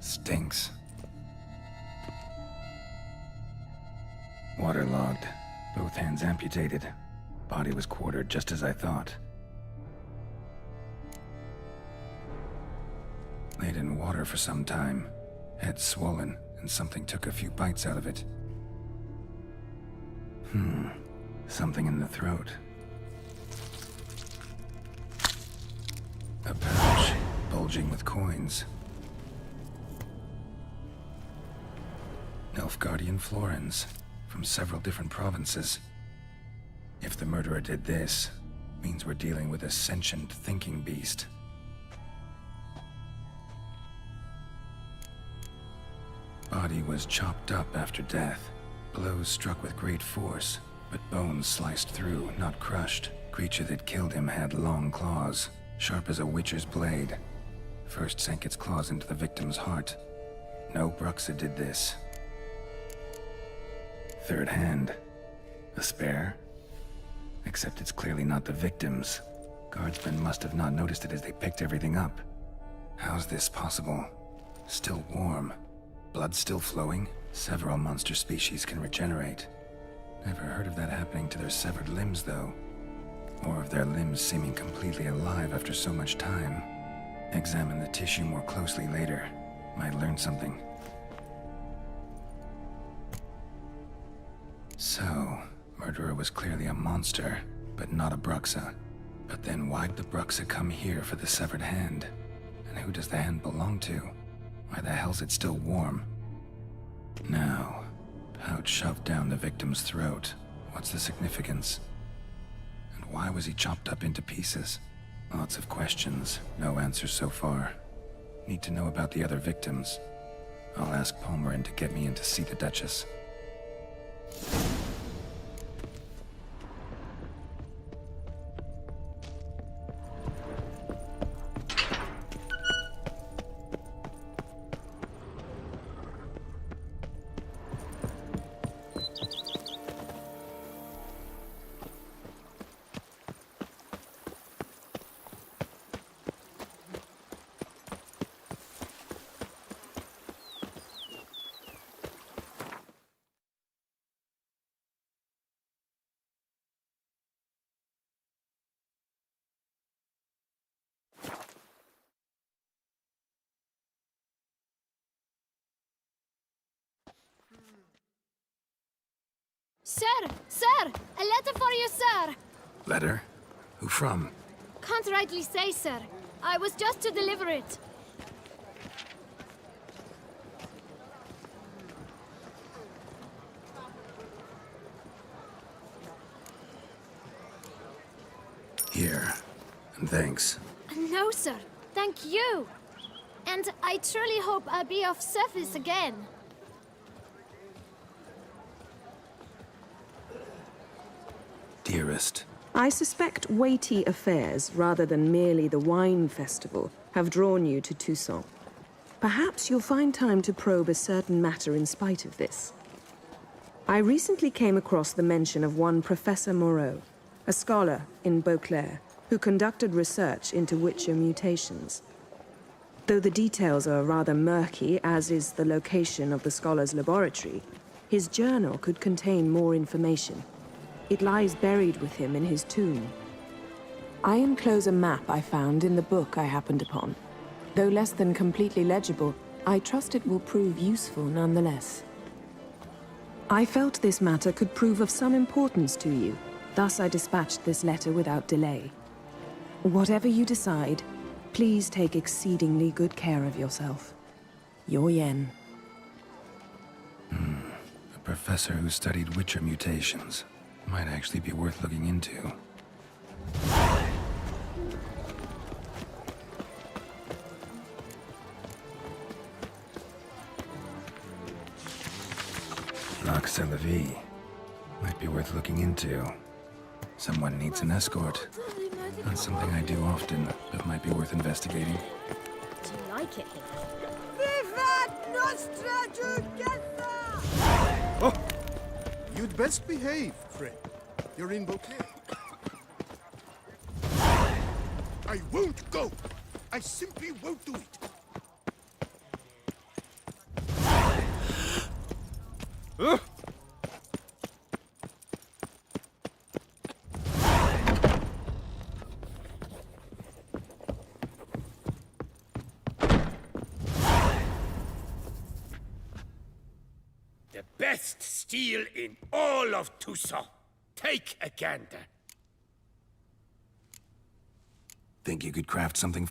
Stinks. Waterlogged. Both hands amputated. Body was quartered just as I thought. Laid in water for some time. Head swollen, and something took a few bites out of it. Something in the throat. A pouch, bulging with coins. Nilfgaardian florins, from several different provinces. If the murderer did this, means we're dealing with a sentient thinking beast. Body was chopped up after death. Blows struck with great force, but bones sliced through, not crushed. Creature that killed him had long claws, sharp as a witcher's blade. First sank its claws into the victim's heart. No Bruxa did this. Third hand. A spare? Except it's clearly not the victim's. Guardsmen must have not noticed it as they picked everything up. How's this possible? Still warm. Blood still flowing? Several monster species can regenerate. Never heard of that happening to their severed limbs, though. Or of their limbs seeming completely alive after so much time. Examine the tissue more closely later. Might learn something. So, murderer was clearly a monster, but not a Bruxa. But then why'd the Bruxa come here for the severed hand? And who does the hand belong to? Why the hell's it still warm? Now, pouch shoved down the victim's throat. What's the significance? And why was he chopped up into pieces? Lots of questions, no answers so far. Need to know about the other victims. I'll ask Palmerin to get me in to see the Duchess. Sir! Sir! A letter for you, sir! Letter? Who from? Can't rightly say, sir. I was just to deliver it. Here. And thanks. No, sir. Thank you. And I truly hope I'll be of service again. Dearest. I suspect weighty affairs, rather than merely the wine festival, have drawn you to Toussaint. Perhaps you'll find time to probe a certain matter in spite of this. I recently came across the mention of one Professor Moreau, a scholar in Beauclair, who conducted research into Witcher mutations. Though the details are rather murky, as is the location of the scholar's laboratory, his journal could contain more information. It lies buried with him in his tomb. I enclose a map I found in the book I happened upon. Though less than completely legible, I trust it will prove useful nonetheless. I felt this matter could prove of some importance to you, thus I dispatched this letter without delay. Whatever you decide, please take exceedingly good care of yourself. Your Yen. A professor who studied Witcher mutations. Might actually be worth looking into. Nox a la vie. Might be worth looking into. Someone needs an escort. Not something I do often, but might be worth investigating. Do you like it here? Vivat Nostra Duchessa! Oh! You'd best behave, friend. You're in Beauclair. I won't go! I simply won't do it! The best steel in all of Toussaint. Take a gander. Think you could craft something?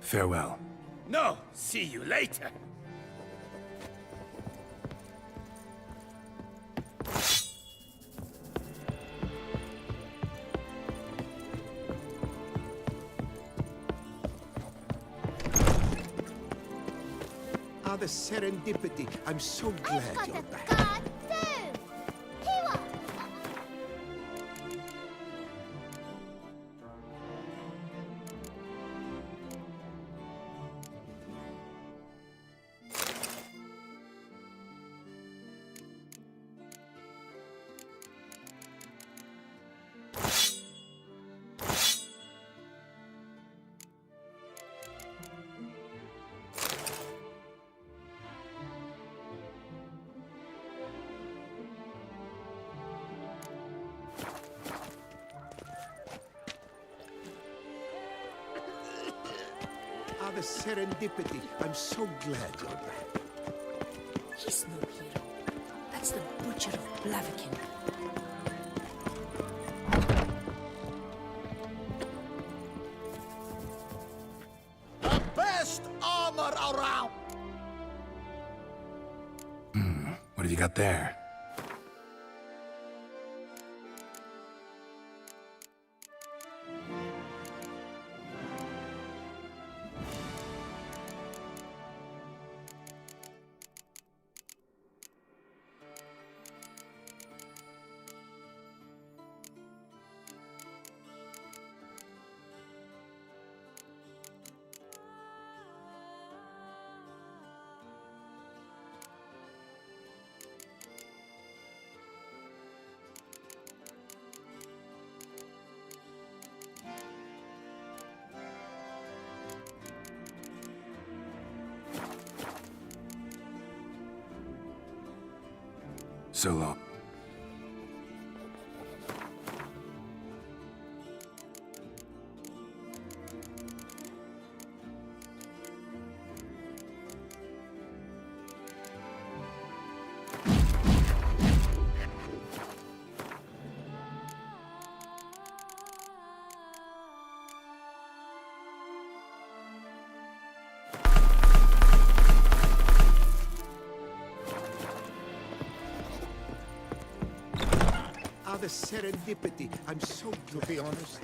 Farewell. No, see you later. Ah, the serendipity. I'm so glad you're back. Ah, the serendipity. I'm so glad you're back. He's no hero. That's the Butcher of Blaviken. The best armor around! What have you got there? So long. Ah, the serendipity. I'm so glad. To be honest.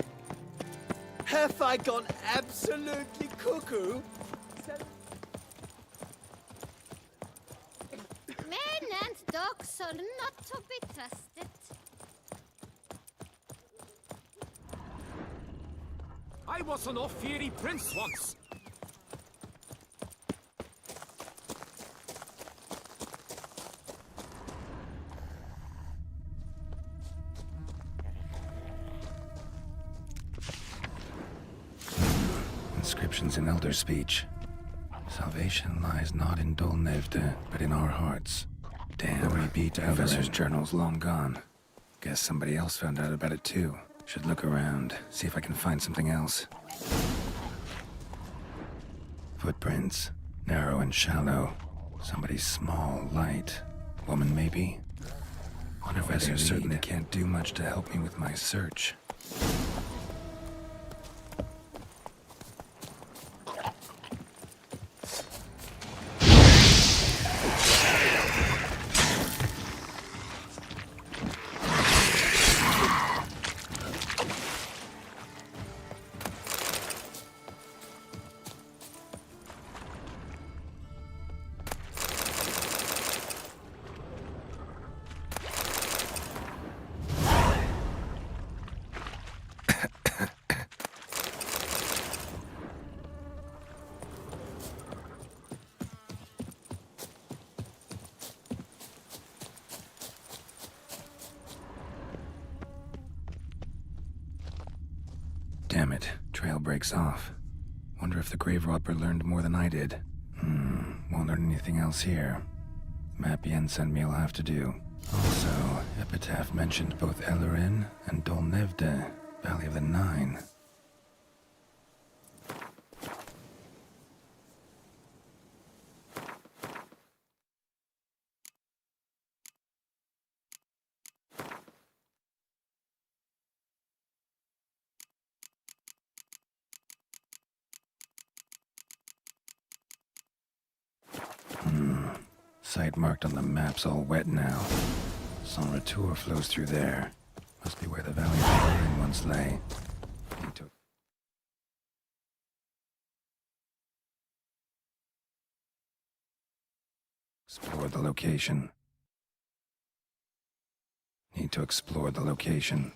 Have I gone absolutely cuckoo? Men and dogs are not to be trusted. I was an off-fiery prince once. Inscriptions in Elder speech. Salvation lies not in Dolnevde, but in our hearts. Damn, repeat Professor's journal's long gone. Guess somebody else found out about it too. Should look around, see if I can find something else. Footprints. Narrow and shallow. Somebody small, light. Woman, maybe? Professor certainly can't do much to help me with my search. Damn it, trail breaks off. Wonder if the grave robber learned more than I did. Won't learn anything else here. Map Yen sent me will have to do. Also, Epitaph mentioned both Ellerin and Dolnevde, Valley of the Nine. site marked on the map's all wet now. Sans Retour flows through there. Must be where the Valley of Flame once lay. Need to explore the location. Need to explore the location.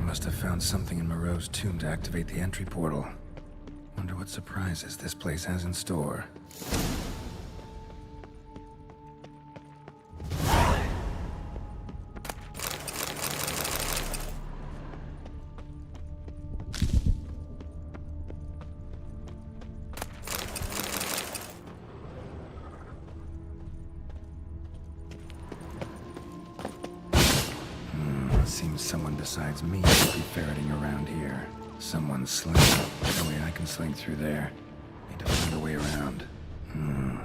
Must have found something in Moreau's tomb to activate the entry portal. Wonder what surprises this place has in store. Seems someone besides me should be ferreting around here. Someone slink. No way I can slink through there. Need to find a way around.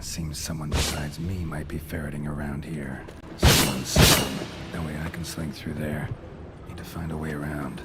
Seems someone besides me might be ferreting around here. Someone slink. No way I can slink through there. Need to find a way around.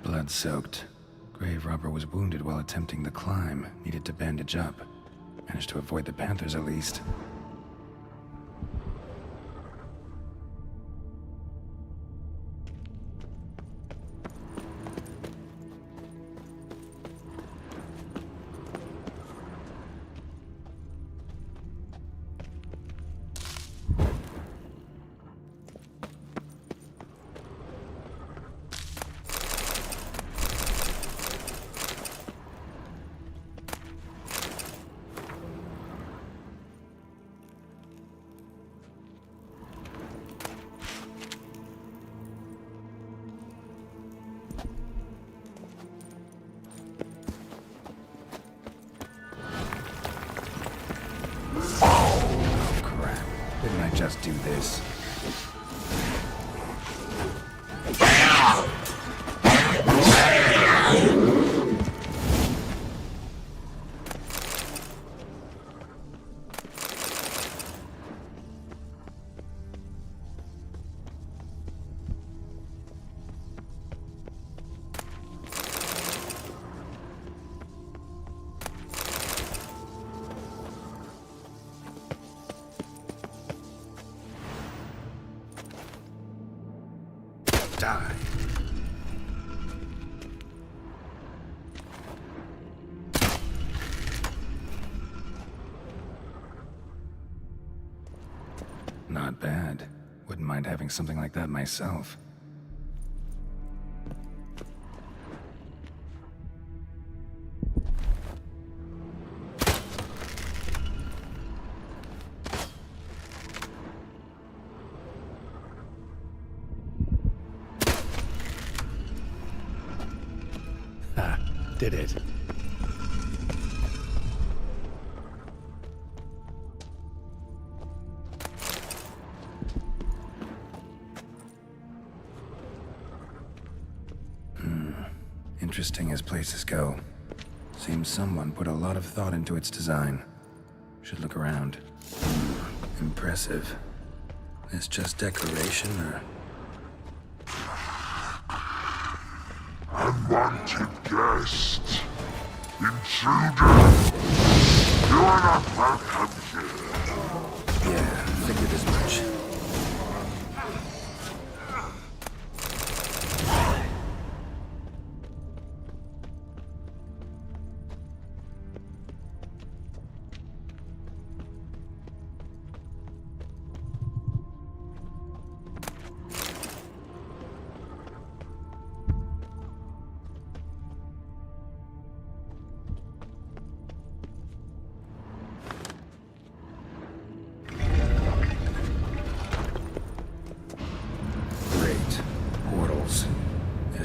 Blood-soaked. Grave robber was wounded while attempting the climb. Needed to bandage up. Managed to avoid the panthers at least. just do this. Die. Not bad. Wouldn't mind having something like that myself. Did it. Interesting as places go. Seems someone put a lot of thought into its design. Should look around. Impressive. Is just decoration or... Unwanted guest. Intruder. You are not welcome here. Yeah, figured as much.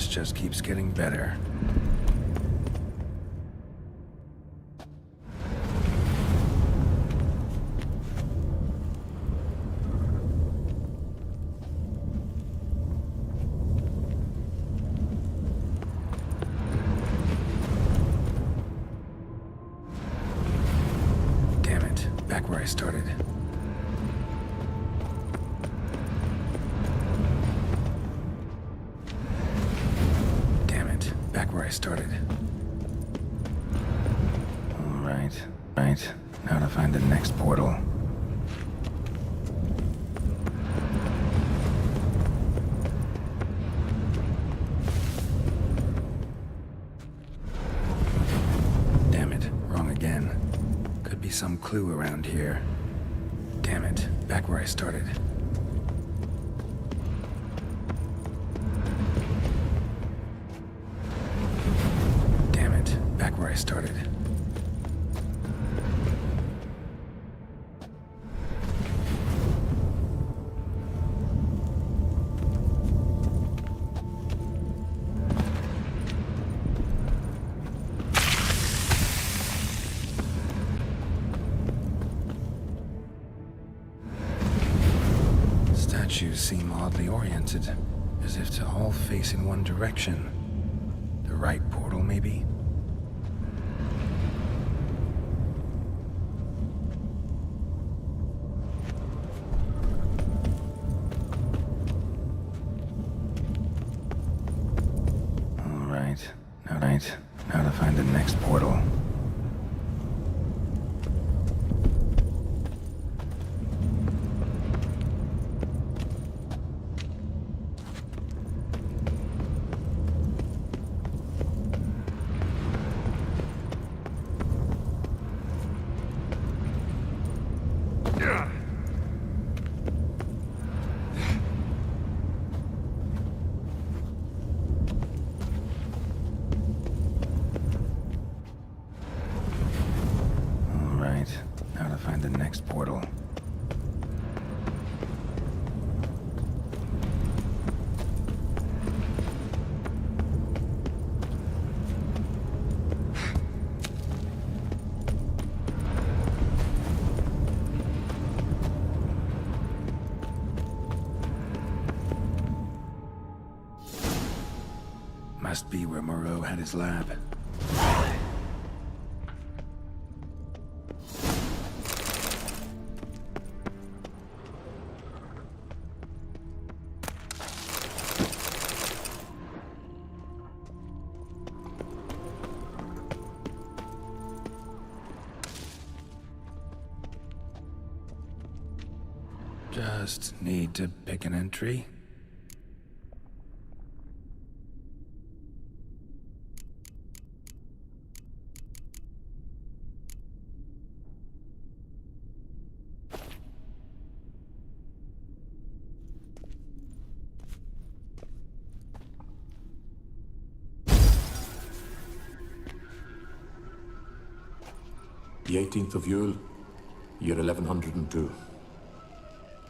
Just keeps getting better. Damn it, back where I started. Where I started. All right. Now to find the next portal. Damn it, wrong again. Could be some clue around here. Damn it, back where I started. Where I started. Statues seem oddly oriented, as if to all face in one direction. The right portal, maybe? Now to find the next portal. Portal. Must be where Moreau had his lab. Just need to pick an entry. The 18th of Yule, year 1102.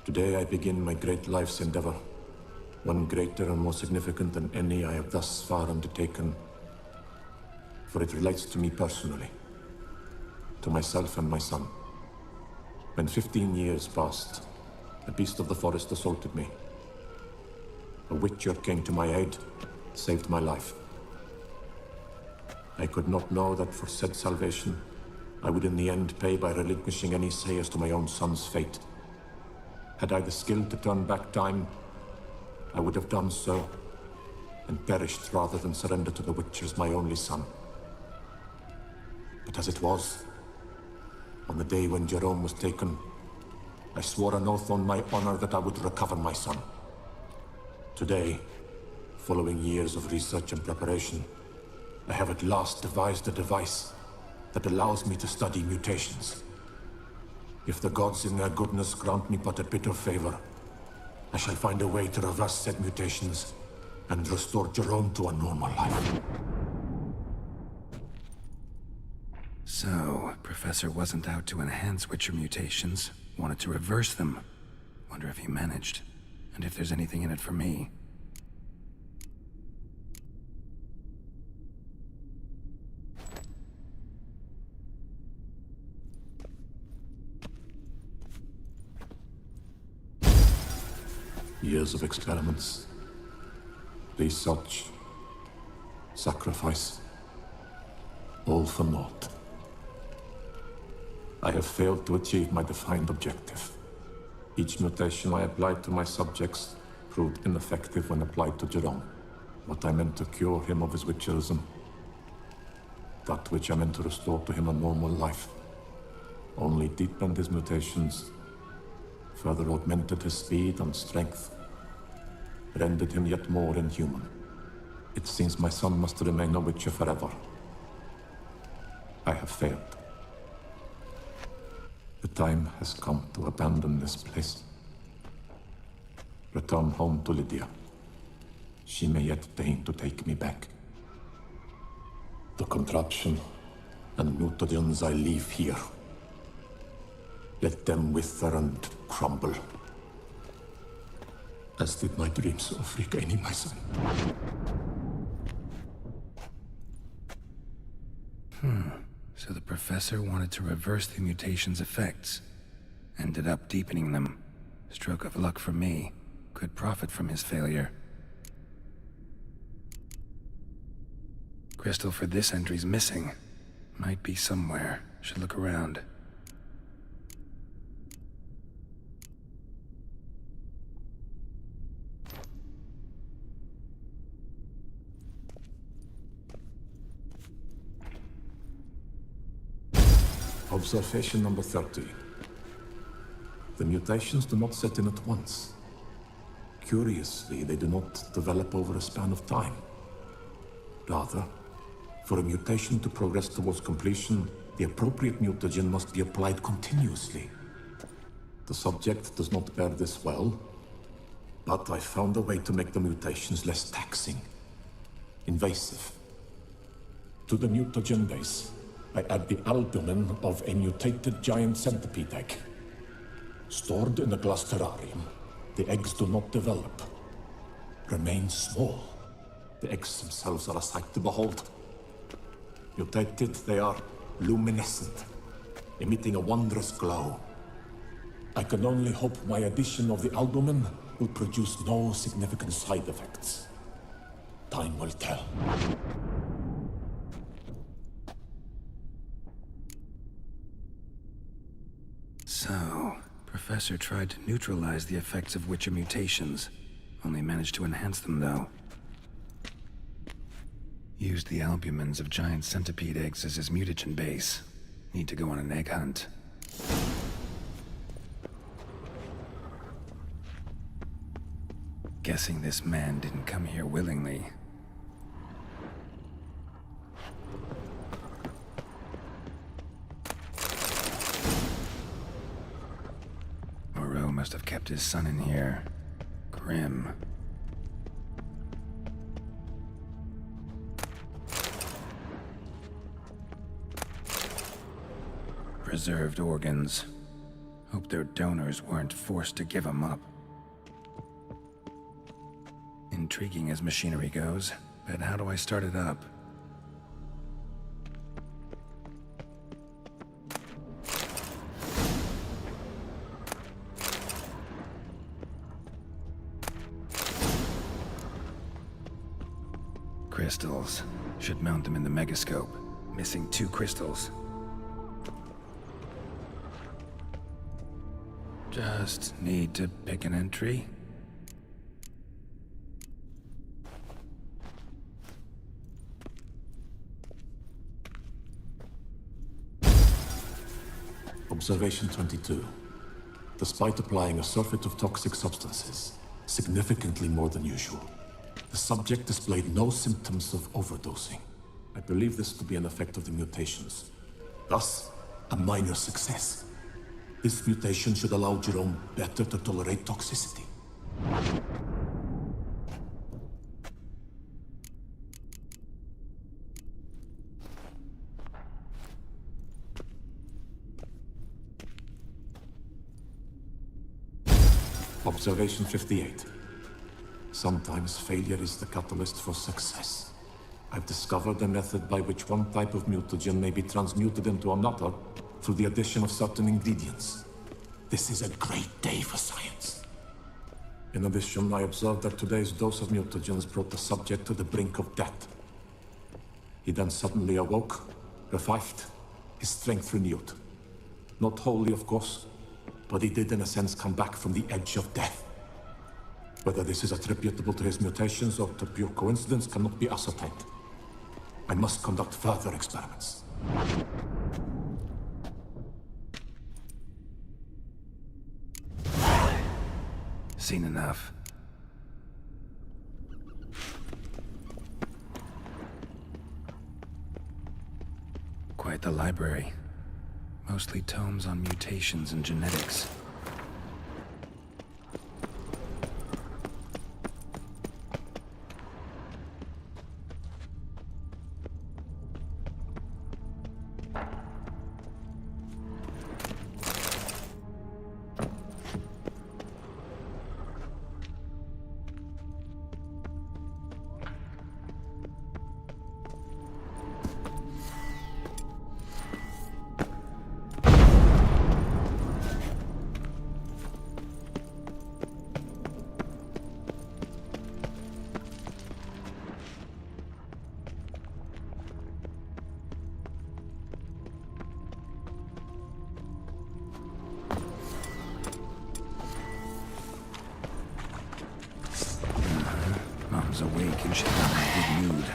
Today I begin my great life's endeavor, one greater and more significant than any I have thus far undertaken, for it relates to me personally, to myself and my son. When 15 years passed, a beast of the forest assaulted me. A witcher came to my aid, saved my life. I could not know that for said salvation, I would in the end pay by relinquishing any say as to my own son's fate. Had I the skill to turn back time, I would have done so, and perished rather than surrender to the Witchers my only son. But as it was, on the day when Jerome was taken, I swore an oath on my honor that I would recover my son. Today, following years of research and preparation, I have at last devised a device that allows me to study mutations. If the gods in their goodness grant me but a bit of favor, I shall find a way to reverse said mutations and restore Jerome to a normal life. So, Professor wasn't out to enhance Witcher mutations, wanted to reverse them. Wonder if he managed, and if there's anything in it for me. Years of experiments, research, sacrifice, all for naught. I have failed to achieve my defined objective. Each mutation I applied to my subjects proved ineffective when applied to Jerome. What I meant to cure him of his witcherism, that which I meant to restore to him a normal life, only deepened his mutations, further augmented his speed and strength, rendered him yet more inhuman. It seems my son must remain a witcher forever. I have failed. The time has come to abandon this place. Return home to Lydia. She may yet deign to take me back. The contraption and mutagens I leave here, let them wither and crumble, as did my dreams of regaining my son. So the Professor wanted to reverse the mutation's effects. Ended up deepening them. Stroke of luck for me. Could profit from his failure. Crystal for this entry's missing. Might be somewhere. Should look around. Observation number 30. The mutations do not set in at once. Curiously, they do not develop over a span of time. Rather, for a mutation to progress towards completion, the appropriate mutagen must be applied continuously. The subject does not bear this well, but I found a way to make the mutations less taxing, invasive. To the mutagen base, I add the albumin of a mutated giant centipede egg. Stored in a glass terrarium, the eggs do not develop, remain small. The eggs themselves are a sight to behold. Mutated, they are luminescent, emitting a wondrous glow. I can only hope my addition of the albumin will produce no significant side effects. Time will tell. So, Professor tried to neutralize the effects of Witcher mutations. Only managed to enhance them, though. Used the albumins of giant centipede eggs as his mutagen base. Need to go on an egg hunt. Guessing this man didn't come here willingly. Moreau must have kept his son in here. Grim. Preserved organs. Hope their donors weren't forced to give them up. Intriguing as machinery goes, but how do I start it up? Crystals. Should mount them in the megascope. Missing 2 crystals. Just need to pick an entry. Observation 22. Despite applying a surfeit of toxic substances, significantly more than usual, the subject displayed no symptoms of overdosing. I believe this to be an effect of the mutations. Thus, a minor success. This mutation should allow Jerome better to tolerate toxicity. Observation 58. Sometimes failure is the catalyst for success. I've discovered a method by which one type of mutagen may be transmuted into another through the addition of certain ingredients. This is a great day for science. In addition, I observed that today's dose of mutagens brought the subject to the brink of death. He then suddenly awoke, revived, his strength renewed. Not wholly, of course, but he did in a sense come back from the edge of death. Whether this is attributable to his mutations or to pure coincidence cannot be ascertained. I must conduct further experiments. Seen enough. Quite the library. Mostly tomes on mutations and genetics. Mom's awake and she's not in a good mood.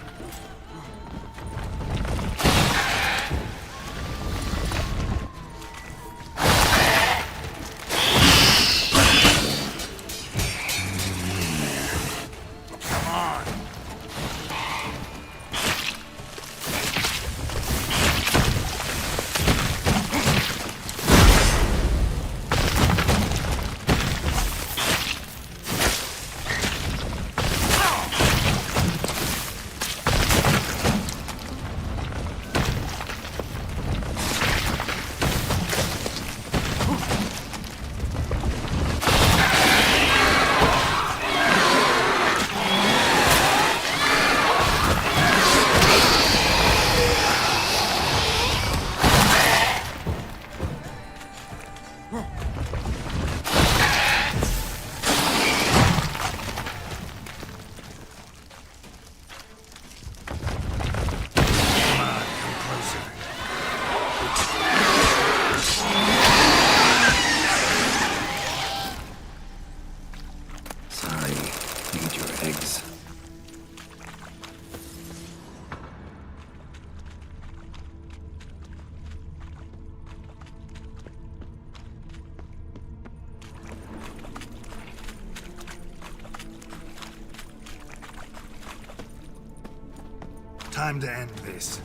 Time to end this.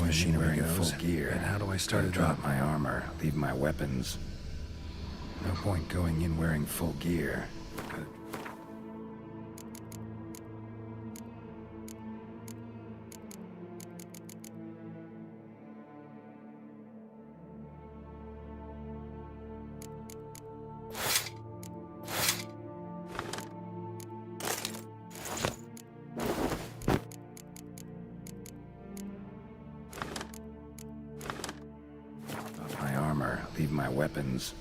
Machinery goes, full gear. And how do I start to drop my armor, leave my weapons? No point going in wearing full gear. Leave my weapons.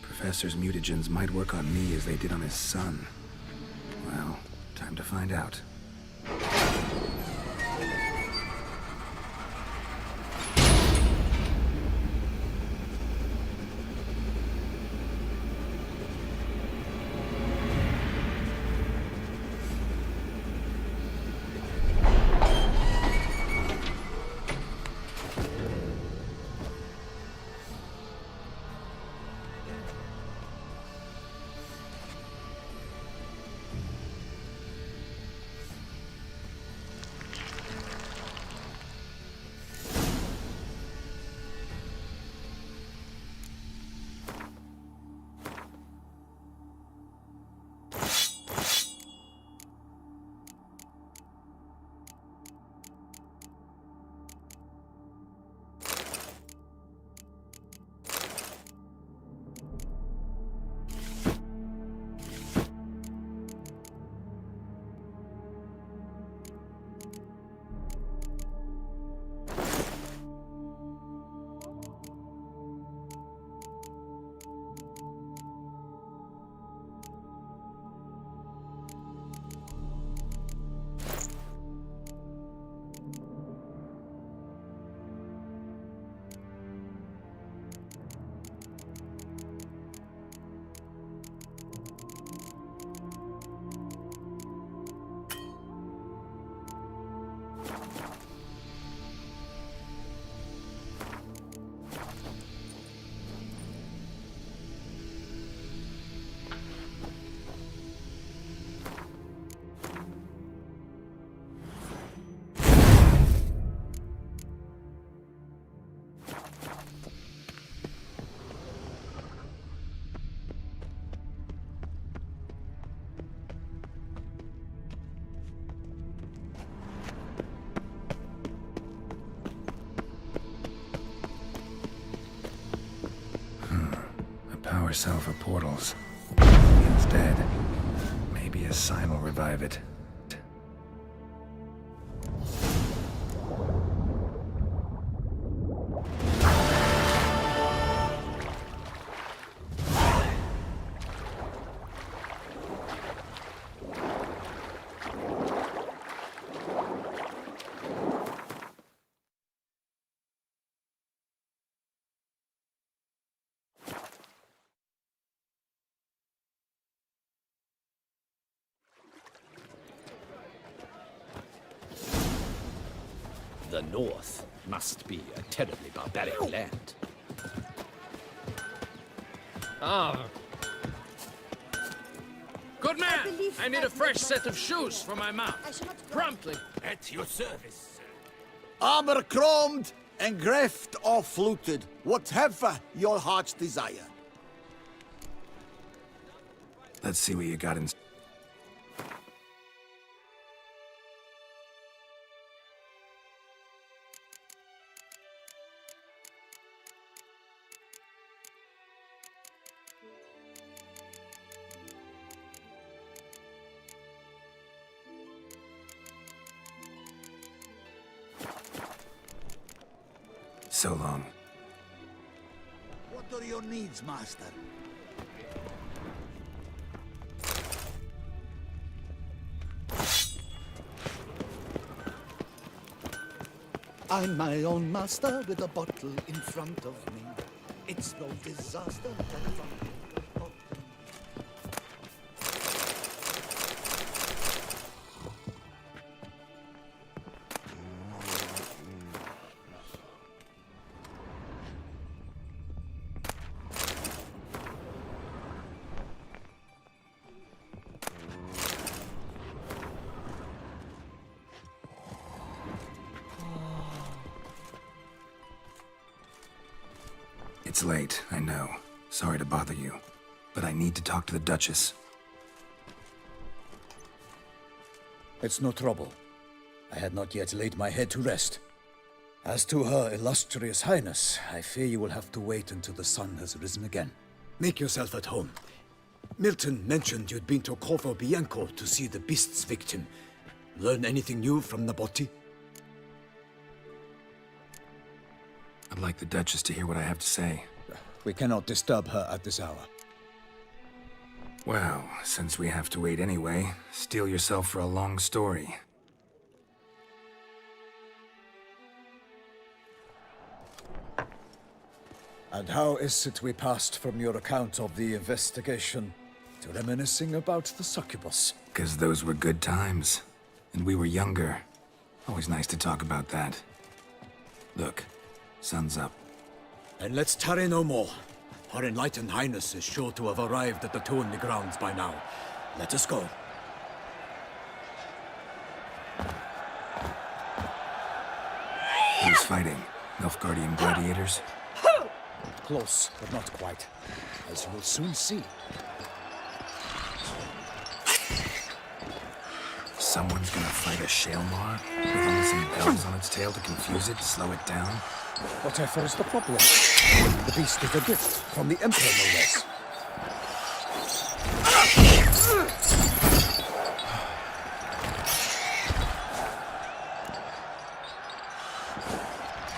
Professor's mutagens might work on me as they did on his son. Well, time to find out. Power cell for portals. He's dead. Maybe a sign will revive it. The North must be a terribly barbaric land. Ah. Good man! I need a fresh set of shoes for my mount. Promptly. At your service. Armor chromed and greft or fluted, whatever your heart's desire. Let's see what you got in... So long. What are your needs, master? I'm my own master with a bottle in front of me. It's no disaster that if I'm... It's late, I know. Sorry to bother you. But I need to talk to the Duchess. It's no trouble. I had not yet laid my head to rest. As to her illustrious highness, I fear you will have to wait until the sun has risen again. Make yourself at home. Milton mentioned you'd been to Corvo Bianco to see the beast's victim. Learn anything new from Nabotti? I'd like the Duchess to hear what I have to say. We cannot disturb her at this hour. Well, since we have to wait anyway, steel yourself for a long story. And how is it we passed from your account of the investigation to reminiscing about the succubus? 'Cause those were good times. And we were younger. Always nice to talk about that. Look, sun's up. And let's tarry no more. Her enlightened highness is sure to have arrived at the Tourney grounds by now. Let us go. Who's fighting? Nilfgaardian gladiators? Close, but not quite. As you will soon see. Someone's gonna fight a Shaelmar? With only some bells on its tail to confuse it, slow it down? Whatever is the problem? The beast is a gift from the Emperor, no less.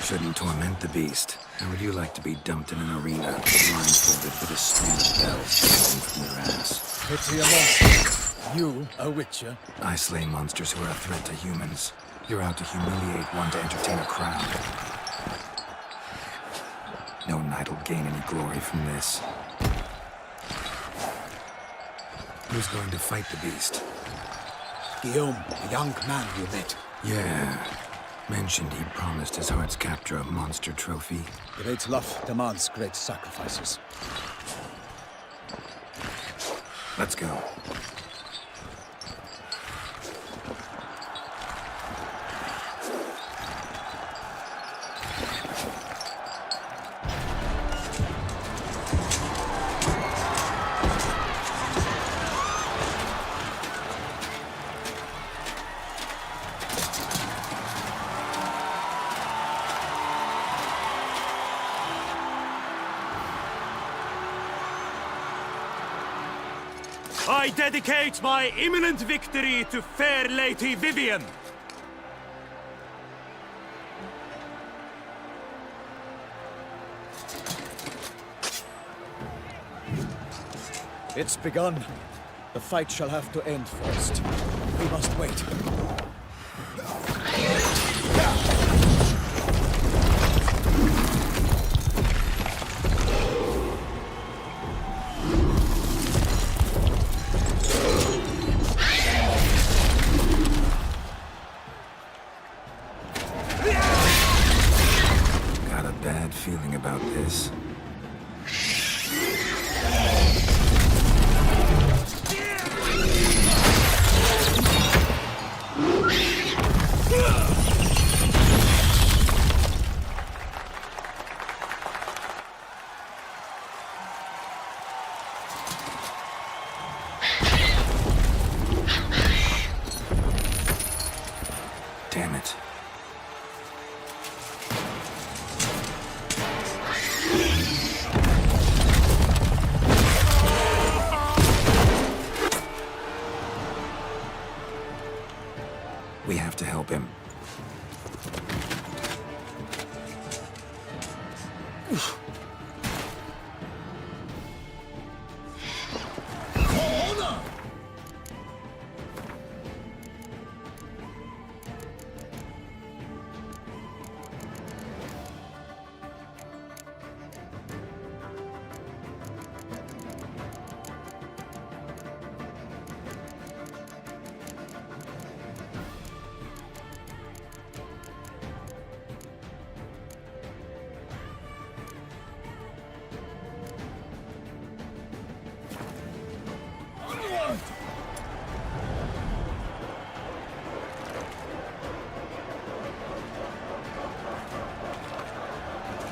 Shouldn't torment the beast. How would you like to be dumped in an arena, blindfolded with a string of bells hanging from your ass? Pity a monster. You, a witcher? I slay monsters who are a threat to humans. You're out to humiliate one to entertain a crowd. No knight will gain any glory from this. Who's going to fight the beast? Guillaume, the young man you met. Yeah. Mentioned he'd promised his heart's capture a monster trophy. Great love demands great sacrifices. Let's go. I dedicate my imminent victory to fair Lady Vivian. It's begun. The fight shall have to end first. We must wait. Got a bad feeling about this. We have to help him.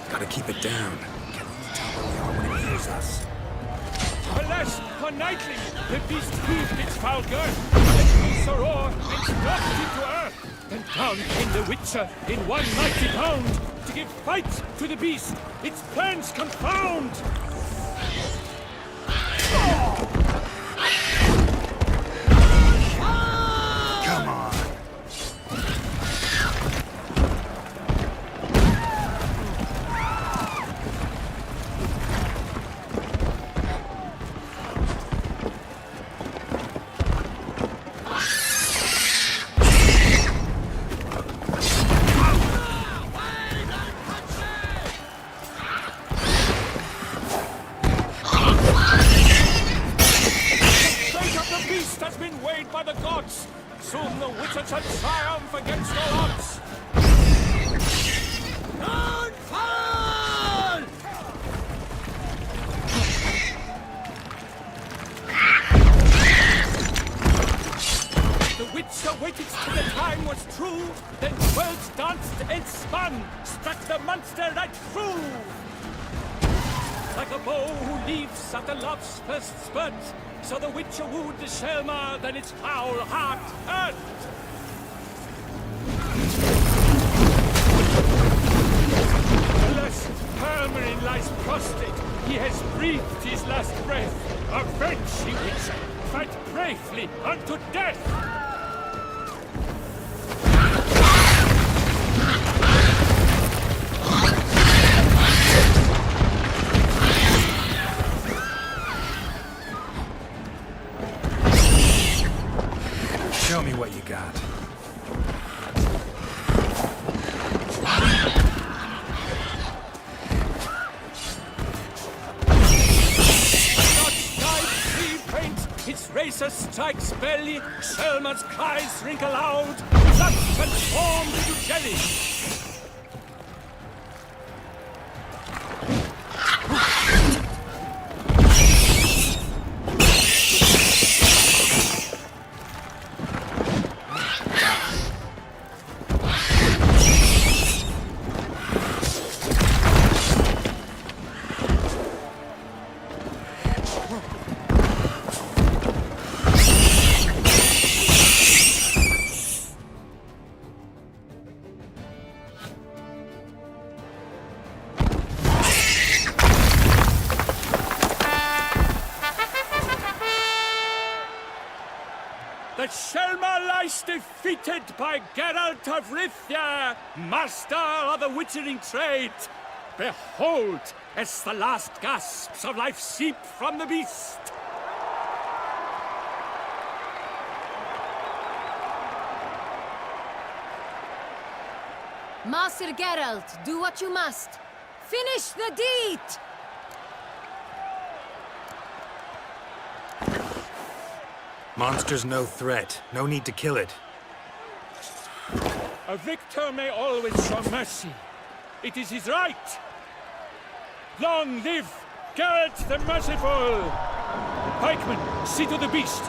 Gotta keep it down. Can only tell where we are when it hears us. Alas, for nightling, the beast heaved its foul girth, let loose a roar, and dropped it to earth. Then down came the Witcher in one mighty bound, to give fight to the beast, its plans confound. Come on. Soon the Witcher shall triumph against all odds. Don't fall! The Witcher waited till the time was true, then worlds danced and spun, struck the monster right through. Like a bow who leaves after love's first spurt, so the Witcher wooed the Shelma, then its foul heart hurt. Alas, Hermelin lies prostrate. He has breathed his last breath. Avenge, ye Witcher! Fight bravely unto death! Show me what you got. Its racer strikes belly, Selma's cries wrinkle out, blood transformed into jelly. The Shelma lies defeated by Geralt of Rivia, master of the witchering trade. Behold, as the last gasps of life seep from the beast. Master Geralt, do what you must. Finish the deed! Monster's no threat. No need to kill it. A victor may always show mercy. It is his right. Long live Geralt the Merciful! Pikemen, see to the beast.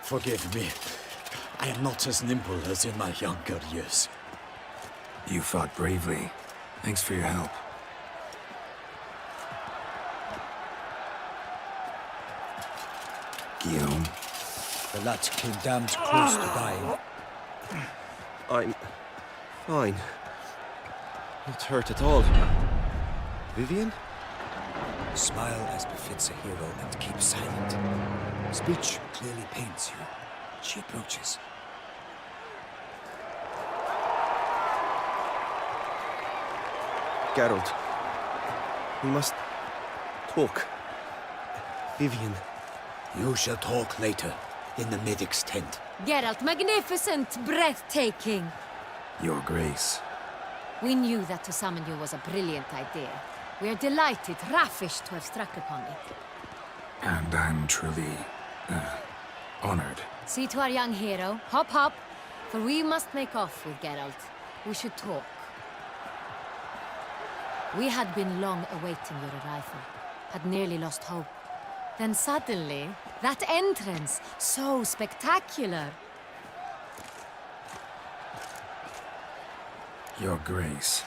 Forgive me. I am not as nimble as in my younger years. You fought bravely. Thanks for your help. Guillaume. The lad came damned close to dying. I'm fine. Not hurt at all. Vivian? Smile as befits a hero and keep silent. Speech clearly pains you. She approaches. Geralt. We must talk. Vivian. You shall talk later, in the medic's tent. Geralt, magnificent, breathtaking. Your Grace. We knew that to summon you was a brilliant idea. We are delighted, ravished to have struck upon it. And I'm truly, honored. See to our young hero. Hop, hop. For we must make off with Geralt. We should talk. We had been long awaiting your arrival. Had nearly lost hope. Then suddenly, that entrance, so spectacular. Your Grace.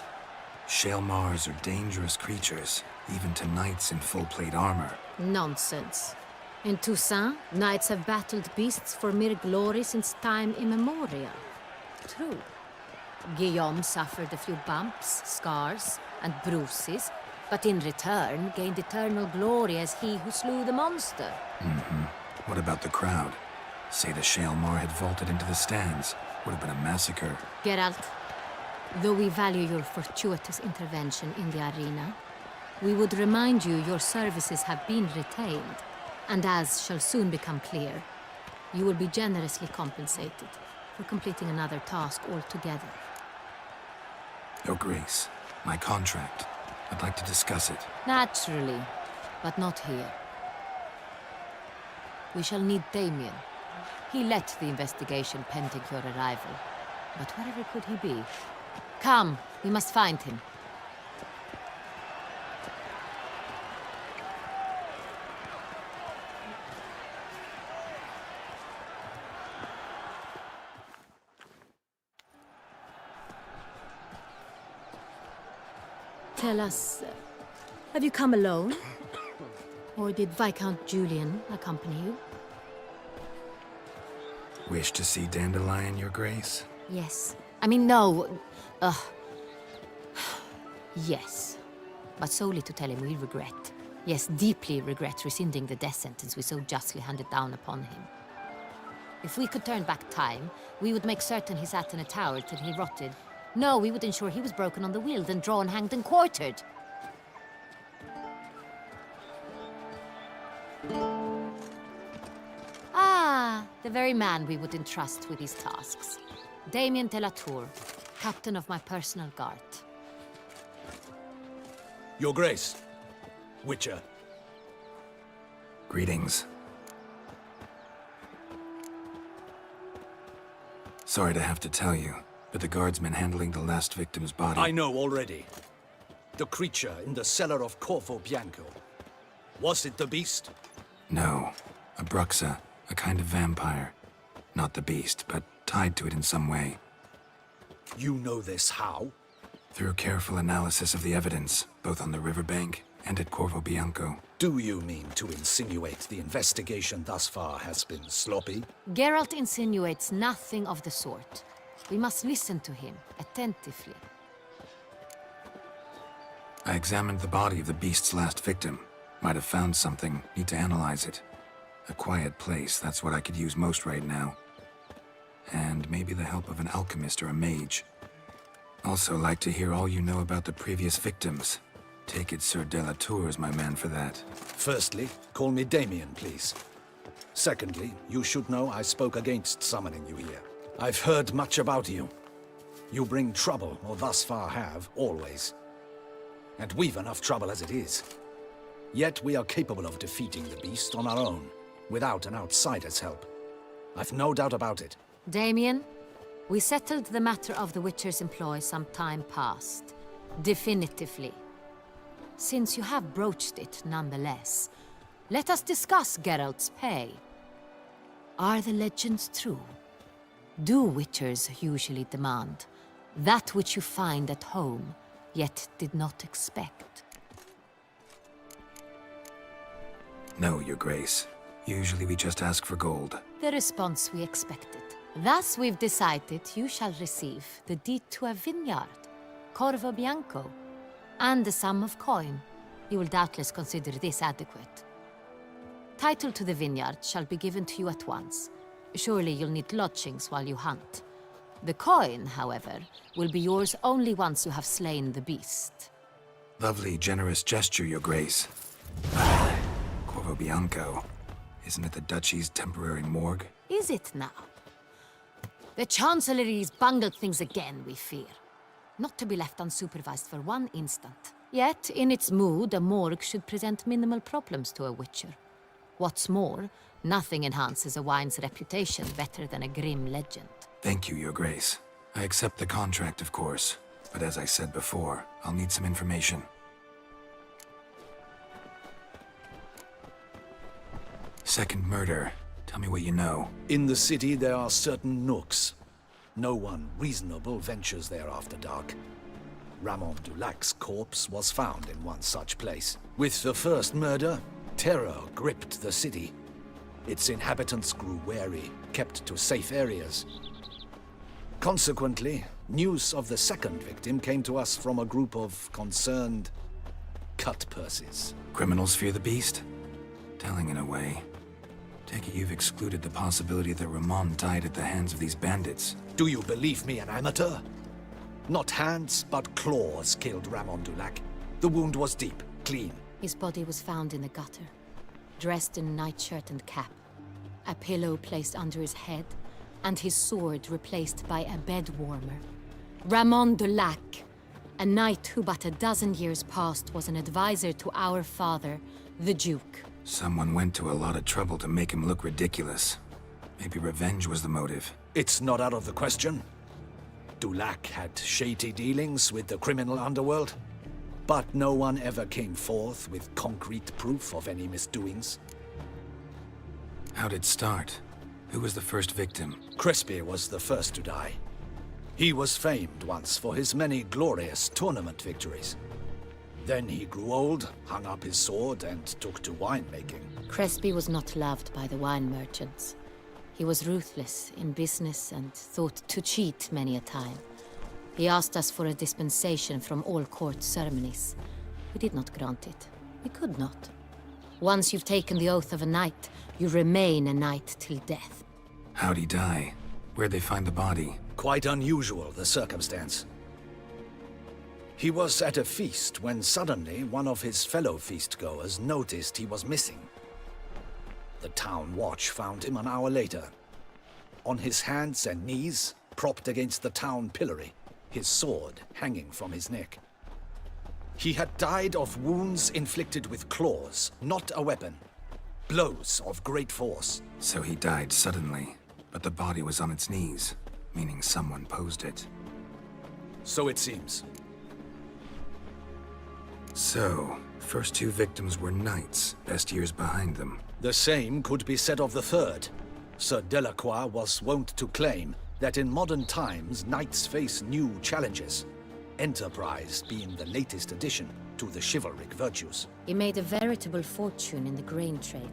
Shaelmars are dangerous creatures, even to knights in full plate armor. Nonsense. In Toussaint, knights have battled beasts for mere glory since time immemorial. True. Guillaume suffered a few bumps, scars, and bruises, but in return gained eternal glory as he who slew the monster. What about the crowd? Say the Shaelmar had vaulted into the stands. Would have been a massacre. Geralt, though we value your fortuitous intervention in the arena, we would remind you your services have been retained, and as shall soon become clear, you will be generously compensated for completing another task altogether. Your Grace, my contract. I'd like to discuss it. Naturally, but not here. We shall need Damien. He led the investigation pending your arrival. But wherever could he be? Come, we must find him. Tell us, have you come alone? Or did Viscount Julian accompany you? Wish to see Dandelion, Your Grace? Yes. I mean, no. Yes. But solely to tell him we regret. Yes, deeply regret rescinding the death sentence we so justly handed down upon him. If we could turn back time, we would make certain he sat in a tower till he rotted. No, we would ensure he was broken on the wheel, then drawn, hanged, and quartered. Ah, the very man we would entrust with these tasks. Damien de la Tour, captain of my personal guard. Your Grace, Witcher. Greetings. Sorry to have to tell you, but the guardsman handling the last victim's body... I know already. The creature in the cellar of Corvo Bianco. Was it the beast? No. A bruxa, a kind of vampire. Not the beast, but tied to it in some way. You know this how? Through careful analysis of the evidence, both on the riverbank and at Corvo Bianco. Do you mean to insinuate the investigation thus far has been sloppy? Geralt insinuates nothing of the sort. We must listen to him attentively. I examined the body of the beast's last victim. Might have found something. Need to analyze it. A quiet place, that's what I could use most right now. And maybe the help of an alchemist or a mage. Also like to hear all you know about the previous victims. Take it Sir de la Tour is my man for that. Firstly, call me Damien, please. Secondly, you should know I spoke against summoning you here. I've heard much about you. You bring trouble, or thus far have, always. And we've enough trouble as it is. Yet we are capable of defeating the beast on our own, without an outsider's help. I've no doubt about it. Damien, we settled the matter of the Witcher's employ some time past. Definitively. Since you have broached it nonetheless, let us discuss Geralt's pay. Are the legends true? Do Witchers usually demand that which you find at home, yet did not expect? No, Your Grace. Usually we just ask for gold. The response we expected. Thus we've decided you shall receive the deed to a vineyard, Corvo Bianco, and the sum of coin. You will doubtless consider this adequate. Title to the vineyard shall be given to you at once. Surely you'll need lodgings while you hunt. The coin, however, will be yours only once you have slain the beast. Lovely, generous gesture, Your Grace. Corvo Bianco. Isn't it the Duchy's temporary morgue? Is it now? The Chancellery's bungled things again, we fear. Not to be left unsupervised for one instant. Yet, in its mood, a morgue should present minimal problems to a witcher. What's more, nothing enhances a wine's reputation better than a grim legend. Thank you, Your Grace. I accept the contract, of course. But as I said before, I'll need some information. Second murder. Tell me what you know. In the city, there are certain nooks. No one reasonable ventures there after dark. Ramon Dulac's corpse was found in one such place. With the first murder, terror gripped the city. Its inhabitants grew wary, kept to safe areas. Consequently, news of the second victim came to us from a group of concerned cut-purses. Criminals fear the beast? Telling in a way. Take it you've excluded the possibility that Ramon died at the hands of these bandits. Do you believe me, an amateur? Not hands, but claws killed Ramon Dulac. The wound was deep, clean. His body was found in the gutter, dressed in nightshirt and cap, a pillow placed under his head, and his sword replaced by a bed warmer. Ramon Dulac, a knight who but a dozen years past was an advisor to our father, the Duke. Someone went to a lot of trouble to make him look ridiculous. Maybe revenge was the motive. It's not out of the question. Dulac had shady dealings with the criminal underworld, but no one ever came forth with concrete proof of any misdoings. How'd it start? Who was the first victim? Crespi was the first to die. He was famed once for his many glorious tournament victories. Then he grew old, hung up his sword, and took to winemaking. Crespi was not loved by the wine merchants. He was ruthless in business and thought to cheat many a time. He asked us for a dispensation from all court ceremonies. We did not grant it. We could not. Once you've taken the oath of a knight, you remain a knight till death. How'd he die? Where'd they find the body? Quite unusual, the circumstance. He was at a feast when suddenly one of his fellow feastgoers noticed he was missing. The town watch found him an hour later. On his hands and knees, propped against the town pillory, his sword hanging from his neck. He had died of wounds inflicted with claws, not a weapon. Blows of great force. So he died suddenly, but the body was on its knees, meaning someone posed it. So it seems. So, first two victims were knights, best years behind them. The same could be said of the third. Sir Delacroix was wont to claim that in modern times knights face new challenges, enterprise being the latest addition to the chivalric virtues. He made a veritable fortune in the grain trade.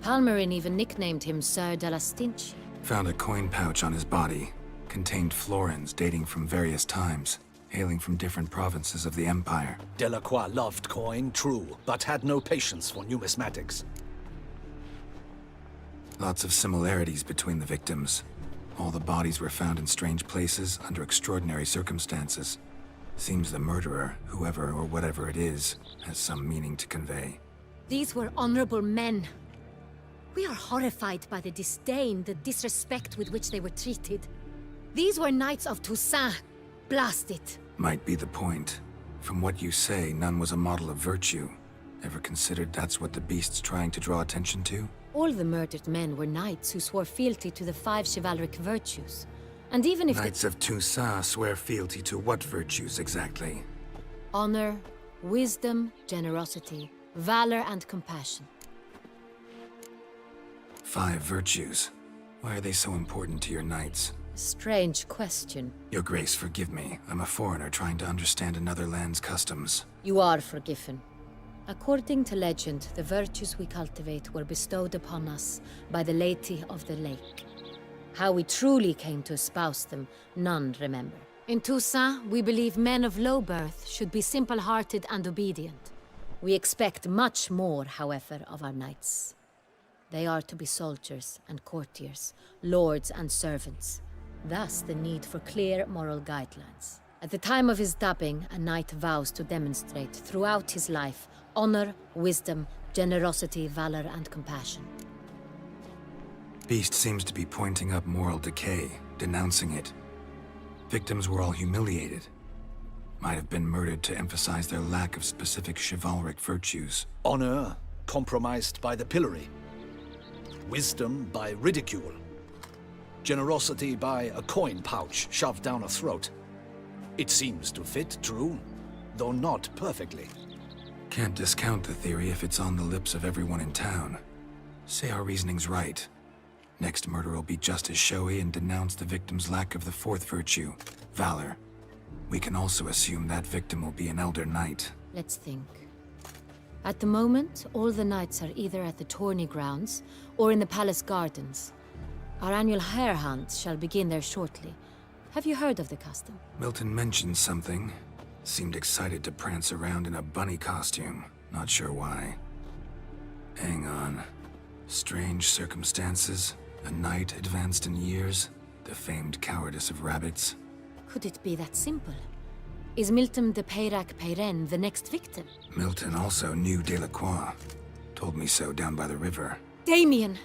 Palmerin even nicknamed him Sir de la Stinchi. Found a coin pouch on his body. Contained florins dating from various times, hailing from different provinces of the Empire. Delacroix loved coin, true, but had no patience for numismatics. Lots of similarities between the victims. All the bodies were found in strange places under extraordinary circumstances. Seems the murderer, whoever or whatever it is, has some meaning to convey. These were honorable men. We are horrified by the disdain, the disrespect with which they were treated. These were knights of Toussaint. Blast it. Might be the point. From what you say, none was a model of virtue. Ever considered that's what the beast's trying to draw attention to? All the murdered men were knights who swore fealty to the 5 chivalric virtues. And even if Knights of Toussaint swear fealty to what virtues exactly? honor, wisdom, generosity, valor, and compassion. 5 virtues. Why are they so important to your knights? Strange question. Your Grace, forgive me. I'm a foreigner trying to understand another land's customs. You are forgiven. According to legend, the virtues we cultivate were bestowed upon us by the Lady of the Lake. How we truly came to espouse them, none remember. In Toussaint, we believe men of low birth should be simple-hearted and obedient. We expect much more, however, of our knights. They are to be soldiers and courtiers, lords and servants. Thus, the need for clear moral guidelines. At the time of his dubbing, a knight vows to demonstrate throughout his life honor, wisdom, generosity, valor, and compassion. Beast seems to be pointing up moral decay, denouncing it. Victims were all humiliated. Might have been murdered to emphasize their lack of specific chivalric virtues. Honor compromised by the pillory. Wisdom by ridicule. Generosity by a coin pouch shoved down a throat. It seems to fit, true, though not perfectly. Can't discount the theory if it's on the lips of everyone in town. Say our reasoning's right. Next murder will be just as showy and denounce the victim's lack of the fourth virtue, valor. We can also assume that victim will be an elder knight. Let's think. At the moment, all the knights are either at the tourney grounds or in the palace gardens. Our annual hare hunt shall begin there shortly. Have you heard of the custom? Milton mentioned something. Seemed excited to prance around in a bunny costume. Not sure why. Hang on. Strange circumstances. A knight advanced in years. The famed cowardice of rabbits. Could it be that simple? Is Milton de Peyrac-Peyren the next victim? Milton also knew Delacroix. Told me so down by the river. Damien!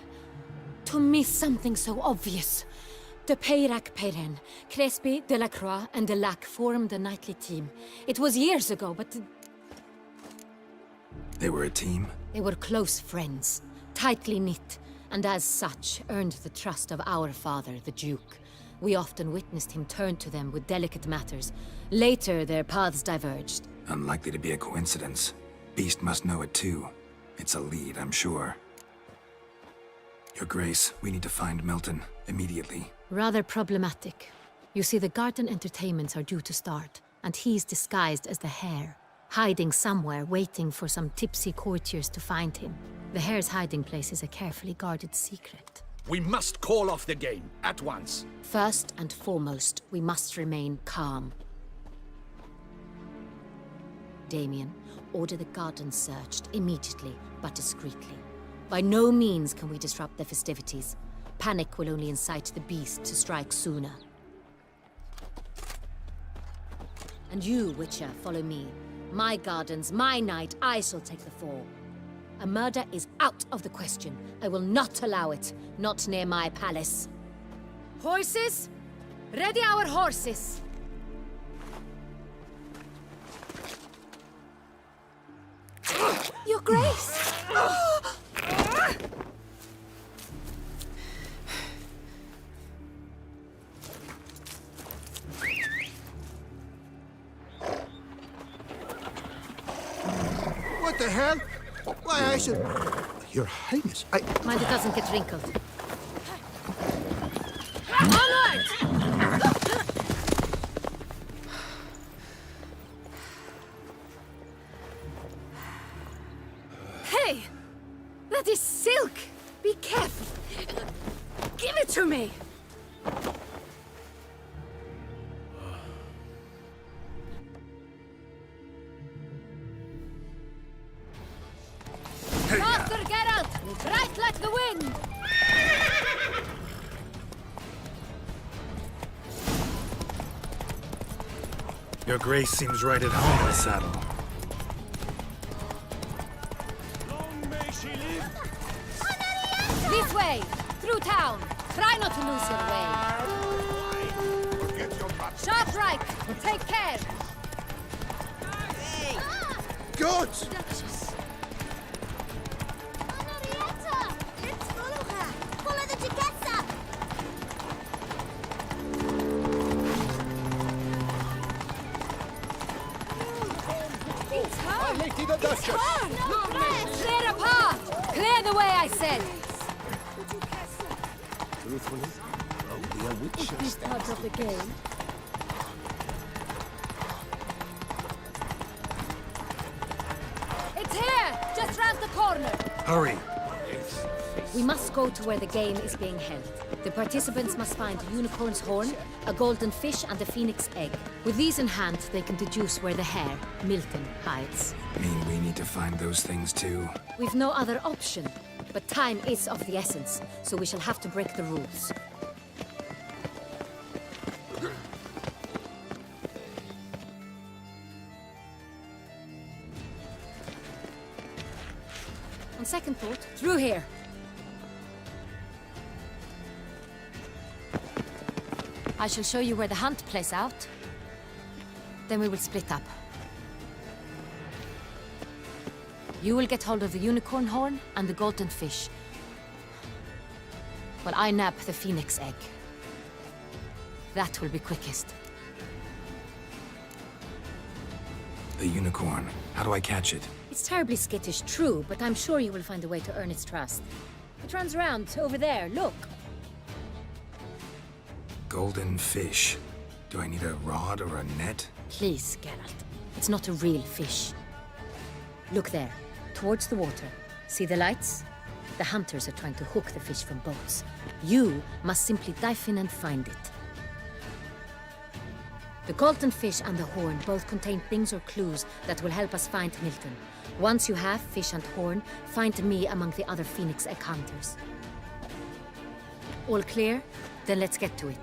To miss something so obvious. De Peyrac-Peyren, Crespi, Delacroix, and Delac formed a knightly team. It was years ago, but... They were a team? They were close friends, tightly knit, and as such earned the trust of our father, the Duke. We often witnessed him turn to them with delicate matters. Later, their paths diverged. Unlikely to be a coincidence. Beast must know it too. It's a lead, I'm sure. Your Grace, we need to find Milton, immediately. Rather problematic. You see, the garden entertainments are due to start, and he's disguised as the hare, hiding somewhere, waiting for some tipsy courtiers to find him. The hare's hiding place is a carefully guarded secret. We must call off the game, at once. First and foremost, we must remain calm. Damien, order the garden searched immediately, but discreetly. By no means can we disrupt the festivities. Panic will only incite the beast to strike sooner. And you, Witcher, follow me. My gardens, my night, I shall take the fall. A murder is out of the question. I will not allow it. Not near my palace. Horses? Ready our horses! Your Grace! What the hell? Why, I should... Your Highness, Mind it doesn't get wrinkled. Onward! Hey! That is silk! Be careful! Give it to me! Faster, Geralt! Right like the wind! Your Grace seems right at home in the saddle. Long may she live! This way! Through town! Try not to lose your way! Sharp right! Take care! God! Clear a path! Clear the way, I said! Truthfully, only a witch These parts of the game. It's here! Just round the corner! Hurry! We must go to where the game is being held. The participants must find a unicorn's horn, a golden fish, and a phoenix egg. With these in hand, they can deduce where the hare, Milton, hides. Mean we need to find those things too? We've no other option. But time is of the essence, so we shall have to break the rules. On second thought, through here. I shall show you where the hunt plays out. Then we will split up. You will get hold of the unicorn horn and the golden fish, while I nab the phoenix egg. That will be quickest. The unicorn. How do I catch it? It's terribly skittish, true, but I'm sure you will find a way to earn its trust. It runs around over there, look. Golden fish. Do I need a rod or a net? Please, Geralt. It's not a real fish. Look there, towards the water. See the lights? The hunters are trying to hook the fish from boats. You must simply dive in and find it. The golden fish and the horn both contain things or clues that will help us find Milton. Once you have fish and horn, find me among the other phoenix egg hunters. All clear? Then let's get to it.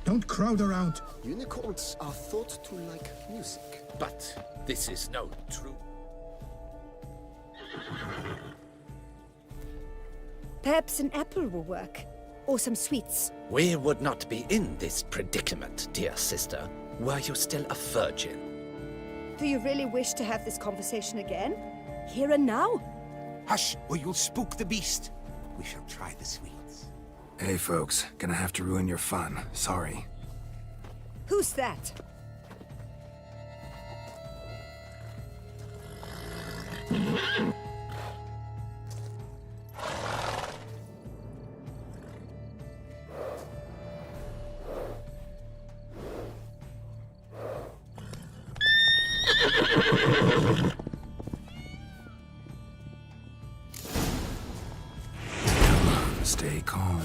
Don't crowd around. Unicorns are thought to like music. But this is no true. Perhaps an apple will work. Or some sweets. We would not be in this predicament, dear sister, were you still a virgin. Do you really wish to have this conversation again? Here and now? Hush, or you'll spook the beast. We shall try the sweets. Hey folks, gonna have to ruin your fun. Sorry. Who's that? Stay calm.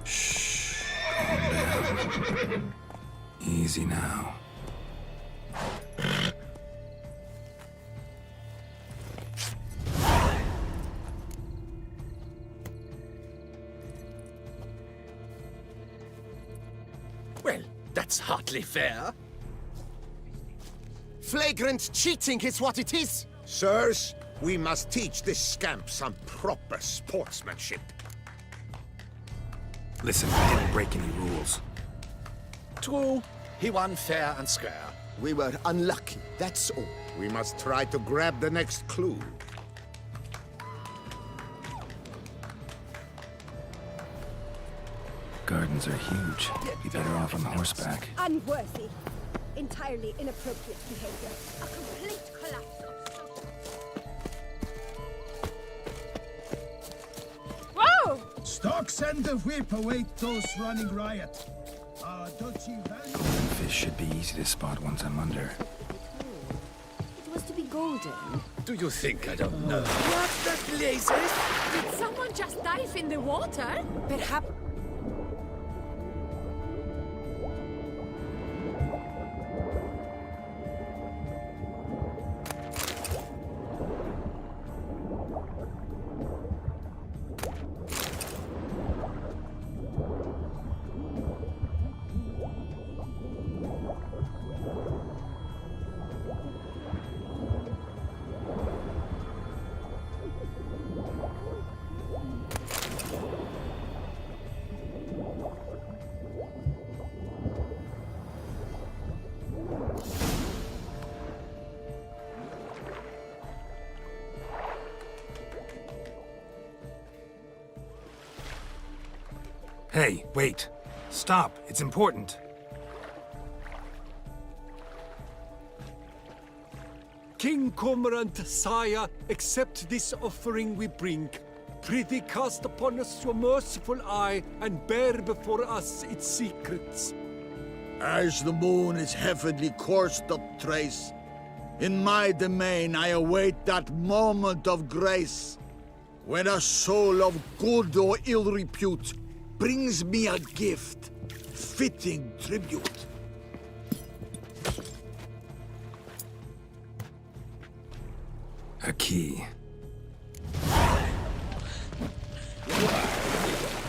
Shh. Calm down. Easy now. Well, that's hardly fair. Flagrant cheating is what it is! Sirs, we must teach this scamp some proper sportsmanship. Listen, I didn't break any rules. True, he won fair and square. We were unlucky, that's all. We must try to grab the next clue. Gardens are huge. Be better off on horseback. Unworthy. Entirely inappropriate behavior. A complete collapse of Whoa! Stocks and the whip await those running riot. Golden fish should be easy to spot once I'm under. It was to be golden. Do you think I don't know? What the blazes? Did someone just dive in the water? Perhaps. Hey, wait. Stop. It's important. King Cormorant, sire, accept this offering we bring. Prithee cast upon us your merciful eye, and bear before us its secrets. As the moon is heavily coursed up Triss, in my domain I await that moment of grace, when a soul of good or ill repute brings me a gift, fitting tribute. A key.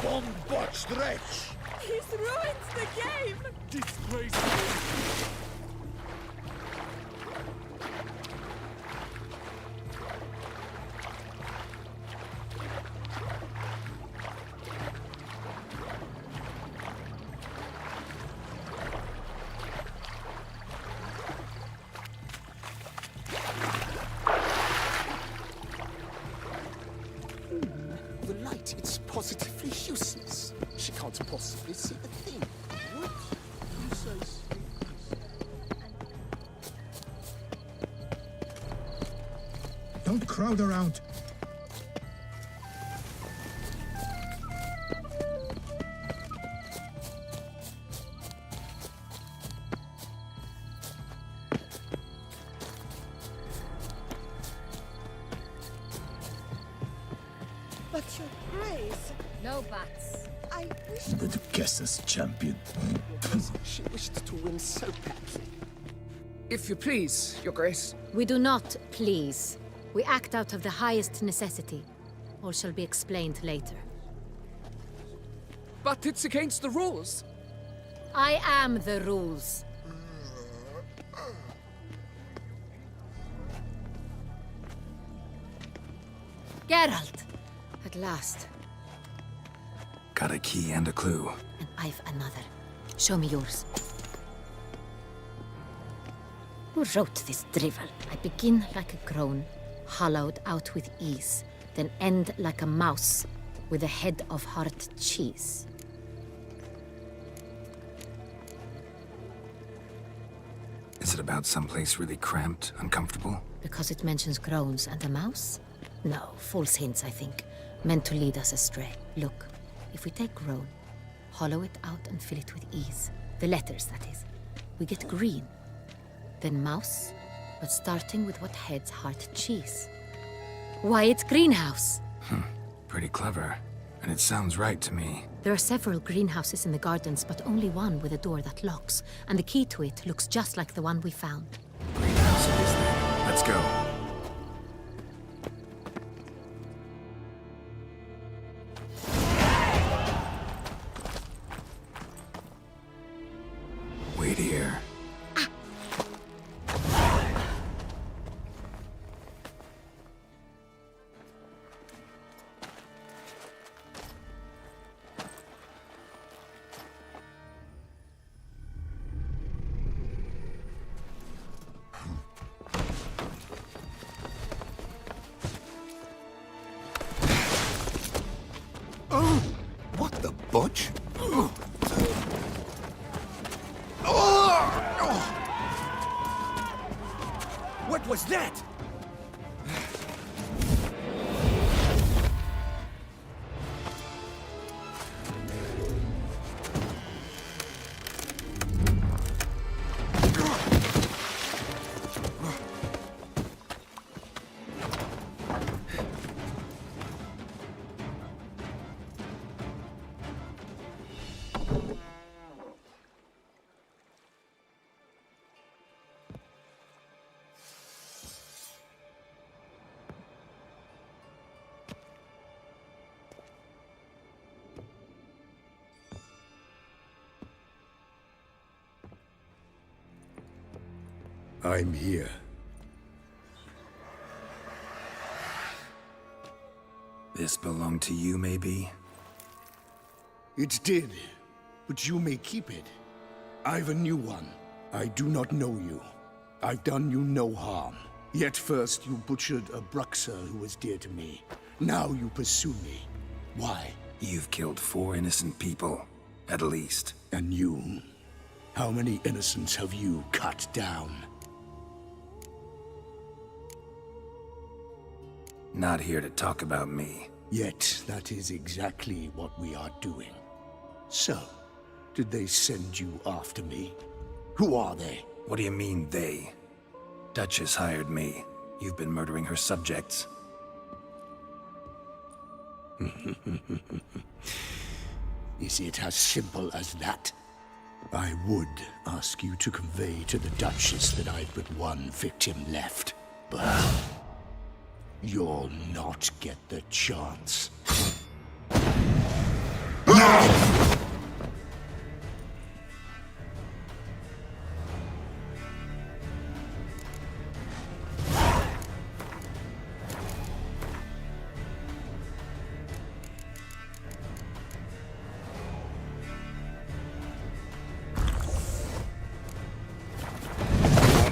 Bombot stretch! He's ruined the game! Disgraceful! The light, it's positively useless. She can't possibly see a thing. What? You say Don't crowd around. But your grace, No bats. I wish The Duchess's champion. she wished to win so badly. If you please, Your Grace. We do not please. We act out of the highest necessity. All shall be explained later. But it's against the rules. I am the rules. Geralt! At last. Got a key and a clue. And I've another. Show me yours. Who wrote this drivel? I begin like a groan, hollowed out with ease, then end like a mouse, with a head of hard cheese. Is it about someplace really cramped, uncomfortable? Because it mentions groans and a mouse? No, false hints, I think. Meant to lead us astray. Look, if we take groan, hollow it out and fill it with ease. The letters, that is. We get green. Then mouse, but starting with what heads heart cheese. Why, it's greenhouse! Pretty clever. And it sounds right to me. There are several greenhouses in the gardens, but only one with a door that locks, and the key to it looks just like the one we found. Greenhouse it is then. Let's go. Wait here. What the butch? What was that? I'm here. This belonged to you, maybe? It did, but you may keep it. I've a new one. I do not know you. I've done you no harm. Yet first you butchered a Bruxer who was dear to me. Now you pursue me. Why? You've killed 4 innocent people, at least. And you? How many innocents have you cut down? Not here to talk about me. Yet that is exactly what we are doing. So, did they send you after me? Who are they? What do you mean, they? Duchess hired me. You've been murdering her subjects. Is it as simple as that? I would ask you to convey to the Duchess that I've but one victim left, but you'll not get the chance.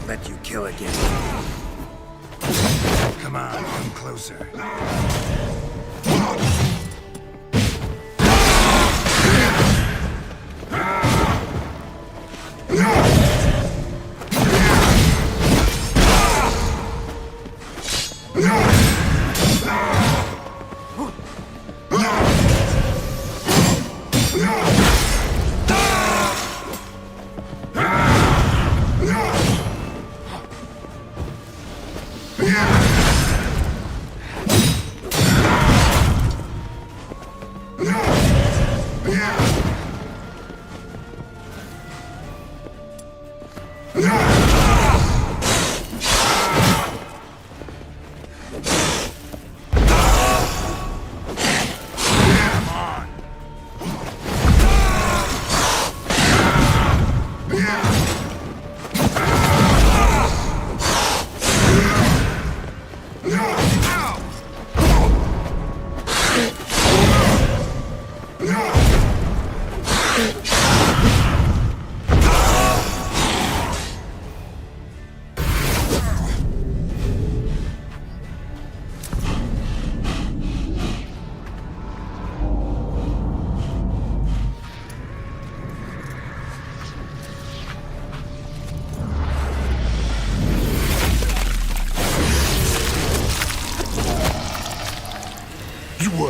Let you kill again. Come on, come closer.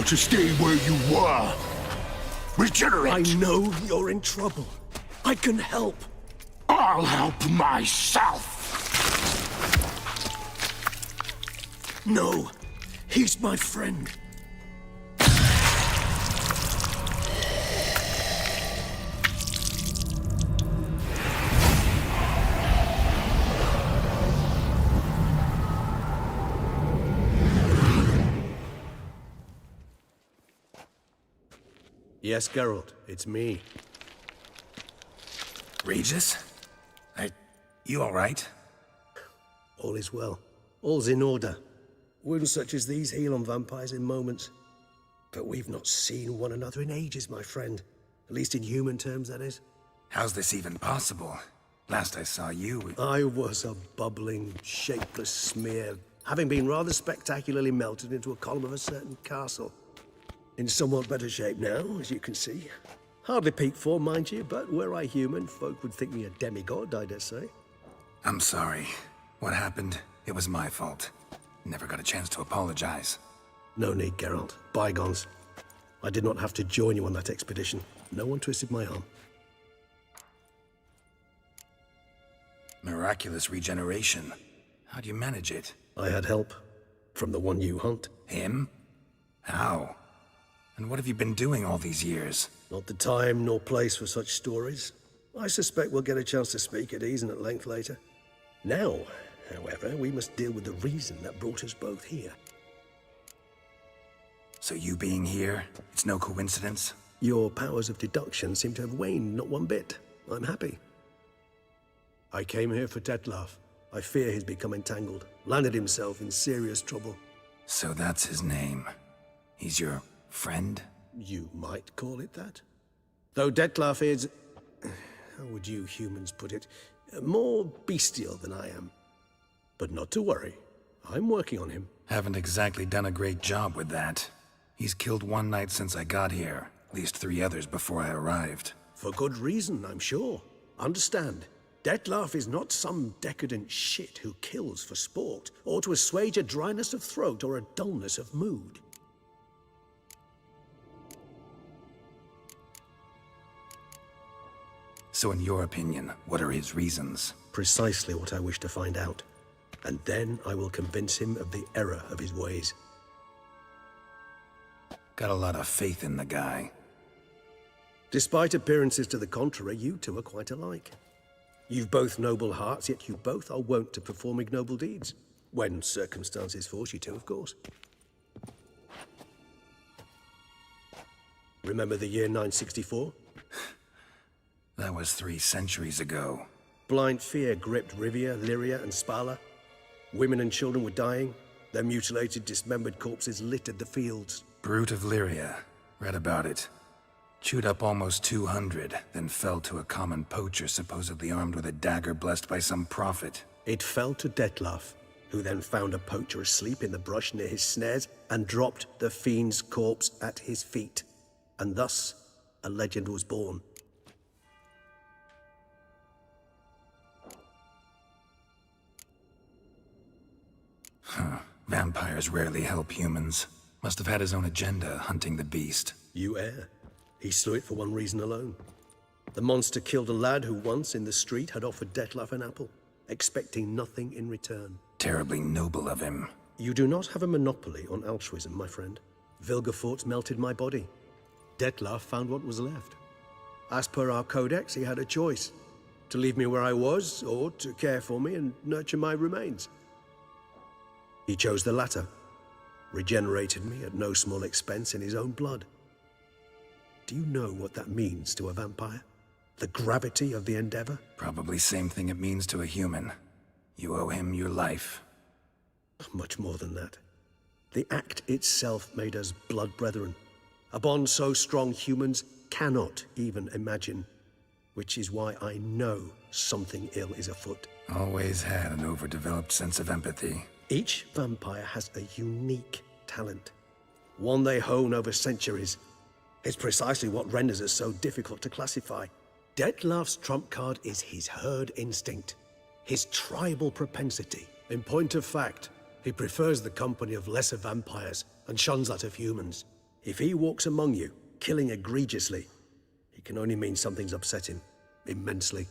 To stay where you were. Regenerate! I know you're in trouble. I can help. I'll help myself! No, he's my friend. Yes, Geralt, it's me. Regis? You all right? All is well. All's in order. Wounds such as these heal on vampires in moments. But we've not seen one another in ages, my friend. At least in human terms, that is. How's this even possible? Last I saw you... I was a bubbling, shapeless smear, having been rather spectacularly melted into a column of a certain castle. In somewhat better shape now, as you can see. Hardly peak form, mind you, but were I human, folk would think me a demigod, I dare say. I'm sorry. What happened, it was my fault. Never got a chance to apologize. No need, Geralt. Bygones. I did not have to join you on that expedition. No one twisted my arm. Miraculous regeneration. How'd you manage it? I had help. From the one you hunt. Him? How? And what have you been doing all these years? Not the time nor place for such stories. I suspect we'll get a chance to speak at ease and at length later. Now, however, we must deal with the reason that brought us both here. So you being here, it's no coincidence? Your powers of deduction seem to have waned not one bit. I'm happy. I came here for Detlef. I fear he's become entangled, landed himself in serious trouble. So that's his name. He's your friend? You might call it that. Though Detlef is... how would you humans put it? More bestial than I am. But not to worry. I'm working on him. Haven't exactly done a great job with that. He's killed one knight since I got here. At least 3 others before I arrived. For good reason, I'm sure. Understand, Dettlaff is not some decadent shit who kills for sport, or to assuage a dryness of throat or a dullness of mood. So in your opinion, what are his reasons? Precisely what I wish to find out. And then I will convince him of the error of his ways. Got a lot of faith in the guy. Despite appearances to the contrary, you two are quite alike. You've both noble hearts, yet you both are wont to perform ignoble deeds. When circumstances force you to, of course. Remember the year 964? That was 3 centuries ago. Blind fear gripped Rivia, Lyria, and Spala. Women and children were dying. Their mutilated, dismembered corpses littered the fields. Brute of Lyria. Read about it. Chewed up almost 200, then fell to a common poacher supposedly armed with a dagger blessed by some prophet. It fell to Dettlaff, who then found a poacher asleep in the brush near his snares and dropped the fiend's corpse at his feet. And thus, a legend was born. Vampires rarely help humans. Must have had his own agenda, hunting the beast. You err. He slew it for one reason alone. The monster killed a lad who once, in the street, had offered Dettlaff an apple, expecting nothing in return. Terribly noble of him. You do not have a monopoly on altruism, my friend. Vilgefortz melted my body. Dettlaff found what was left. As per our codex, he had a choice. To leave me where I was, or to care for me and nurture my remains. He chose the latter. Regenerated me at no small expense in his own blood. Do you know what that means to a vampire? The gravity of the endeavor? Probably same thing it means to a human. You owe him your life. Much more than that. The act itself made us blood brethren. A bond so strong humans cannot even imagine. Which is why I know something ill is afoot. Always had an overdeveloped sense of empathy. Each vampire has a unique talent. One they hone over centuries. It's precisely what renders us so difficult to classify. Dettlaff's trump card is his herd instinct. His tribal propensity. In point of fact, he prefers the company of lesser vampires and shuns that of humans. If he walks among you, killing egregiously, it can only mean something's upset him. Immensely.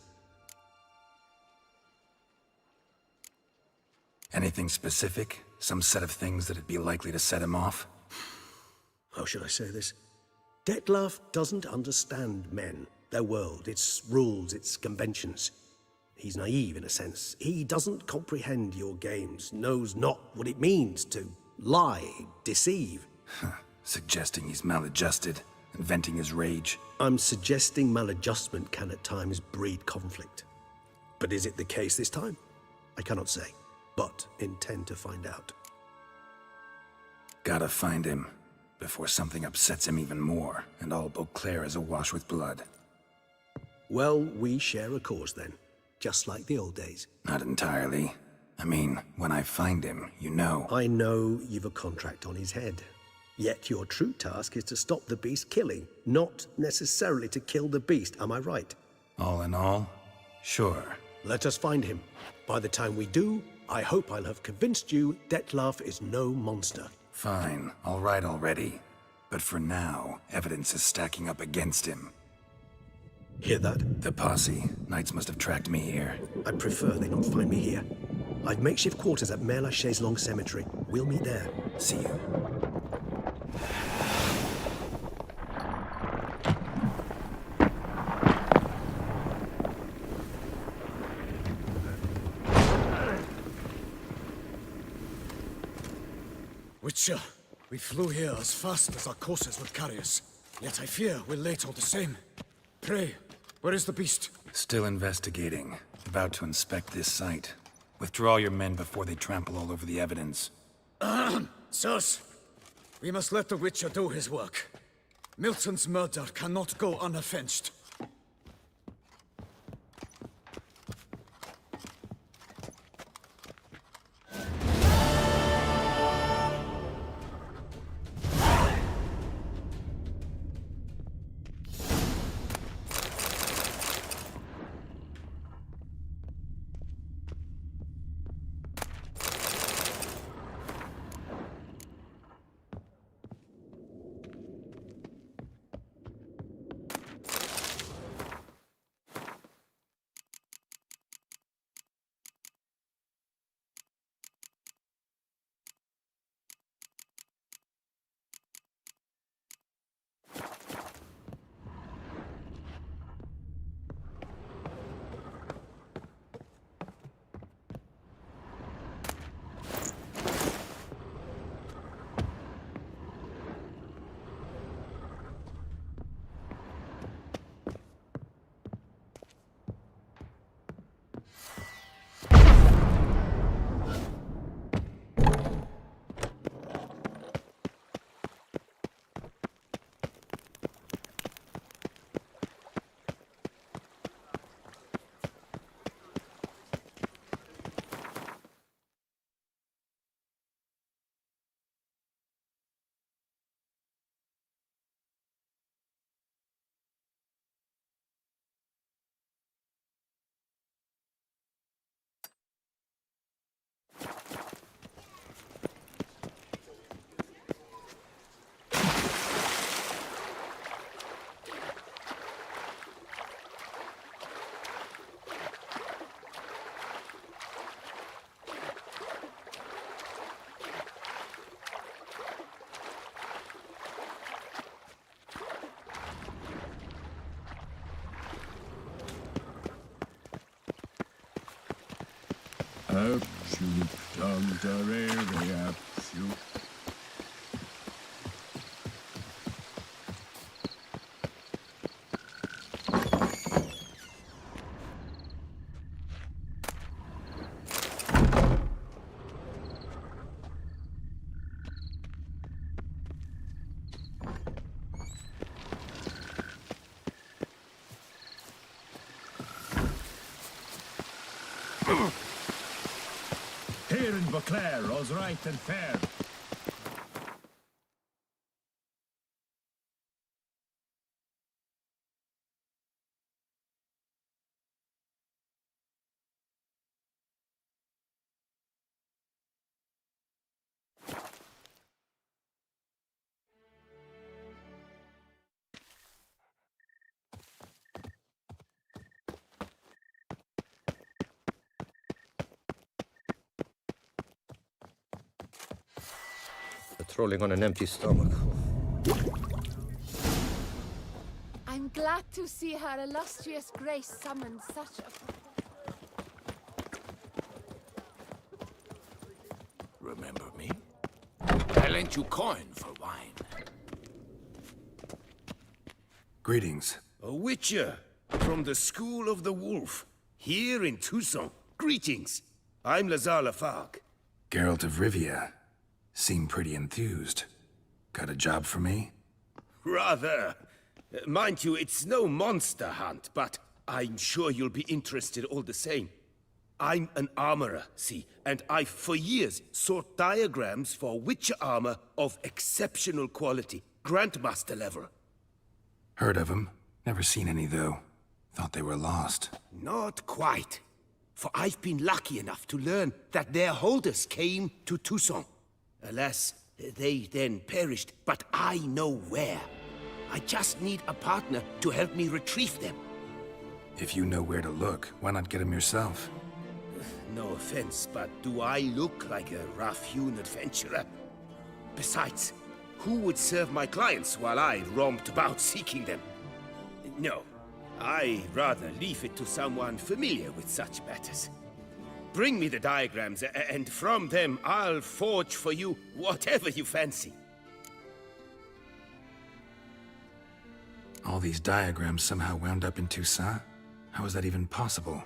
Anything specific? Some set of things that'd be likely to set him off? How should I say this? Dettlaff doesn't understand men, their world, its rules, its conventions. He's naive in a sense. He doesn't comprehend your games, knows not what it means to lie, deceive. Suggesting he's maladjusted, and venting his rage. I'm suggesting maladjustment can at times breed conflict. But is it the case this time? I cannot say, but intend to find out. Gotta find him, before something upsets him even more, and all Beauclair is awash with blood. Well, we share a cause then, just like the old days. Not entirely. I mean, when I find him, you know. I know you've a contract on his head. Yet your true task is to stop the beast killing, not necessarily to kill the beast, am I right? All in all, sure. Let us find him. By the time we do, I hope I'll have convinced you Dettlaff is no monster. Fine, all right already. But for now, evidence is stacking up against him. Hear that? The posse. Knights must have tracked me here. I prefer they not find me here. I've makeshift quarters at Mère Lachaise Long Cemetery. We'll meet there. See you. Witcher, we flew here as fast as our courses would carry us. Yet I fear we're late all the same. Pray, where is the beast? Still investigating. About to inspect this site. Withdraw your men before they trample all over the evidence. Sirs, we must let the Witcher do his work. Milton's murder cannot go unavenged. Absolut, absolut. Here in Beauclair, all's right and fair. Patrolling on an empty stomach. I'm glad to see her illustrious grace summon such a... Remember me? I lent you coin for wine. Greetings. A witcher from the School of the Wolf, here in Tucson. Greetings. I'm Lazar Lafargue. Geralt of Rivia. Seem pretty enthused. Got a job for me? Rather. Mind you, it's no monster hunt, but I'm sure you'll be interested all the same. I'm an armorer, see, and I've for years sought diagrams for witcher armor of exceptional quality, Grandmaster level. Heard of them. Never seen any, though. Thought they were lost. Not quite. For I've been lucky enough to learn that their holders came to Tucson. Alas, they then perished, but I know where. I just need a partner to help me retrieve them. If you know where to look, why not get them yourself? No offense, but do I look like a rough-hewn adventurer? Besides, who would serve my clients while I romped about seeking them? No, I'd rather leave it to someone familiar with such matters. Bring me the diagrams, and from them I'll forge for you whatever you fancy. All these diagrams somehow wound up in Toussaint? How is that even possible?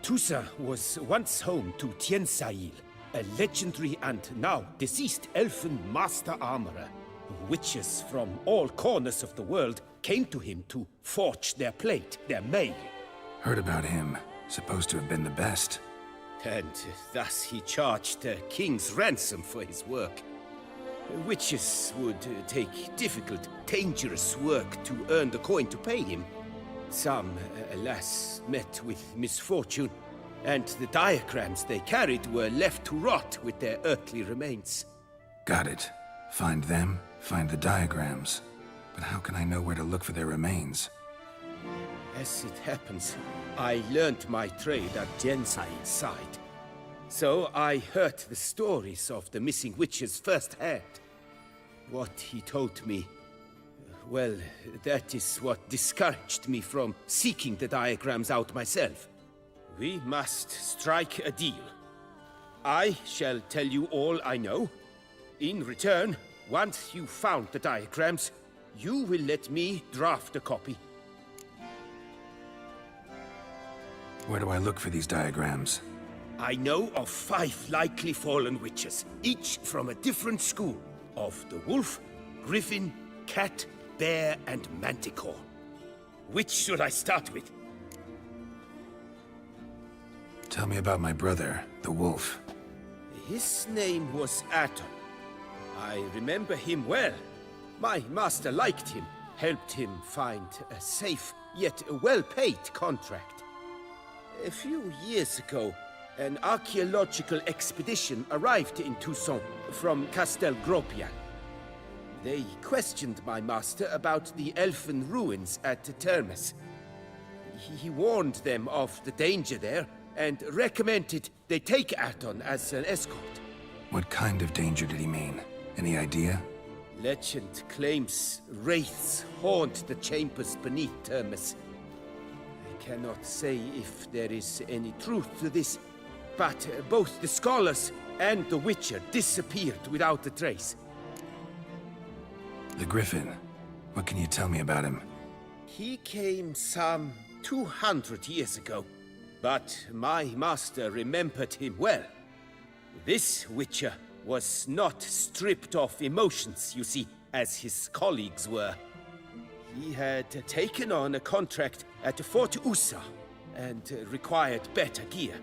Toussaint was once home to Tiensail, a legendary and now deceased elfin master armorer. Witches from all corners of the world came to him to forge their plate, their mail. Heard about him. Supposed to have been the best. And thus he charged a king's ransom for his work. Witches would take difficult, dangerous work to earn the coin to pay him. Some, alas, met with misfortune, and the diagrams they carried were left to rot with their earthly remains. Got it. Find them, find the diagrams. But how can I know where to look for their remains? As it happens, I learned my trade at Jensail's side. So I heard the stories of the missing witches firsthand. What he told me, well, that is what discouraged me from seeking the diagrams out myself. We must strike a deal. I shall tell you all I know. In return, once you've found the diagrams, you will let me draft a copy. Where do I look for these diagrams? I know of 5 likely fallen witches, each from a different school. Of the wolf, griffin, cat, bear, and manticore. Which should I start with? Tell me about my brother, the wolf. His name was Aton. I remember him well. My master liked him, helped him find a safe, yet well-paid contract. A few years ago, an archaeological expedition arrived in Tucson from Castel Gropian. They questioned my master about the elfin ruins at Termes. He warned them of the danger there and recommended they take Aton as an escort. What kind of danger did he mean? Any idea? Legend claims wraiths haunt the chambers beneath Termes. I cannot say if there is any truth to this, but both the scholars and the Witcher disappeared without a trace. The Griffin. What can you tell me about him? He came some 200 years ago, but my master remembered him well. This Witcher was not stripped of emotions, you see, as his colleagues were. He had taken on a contract at Fort Usa and required better gear.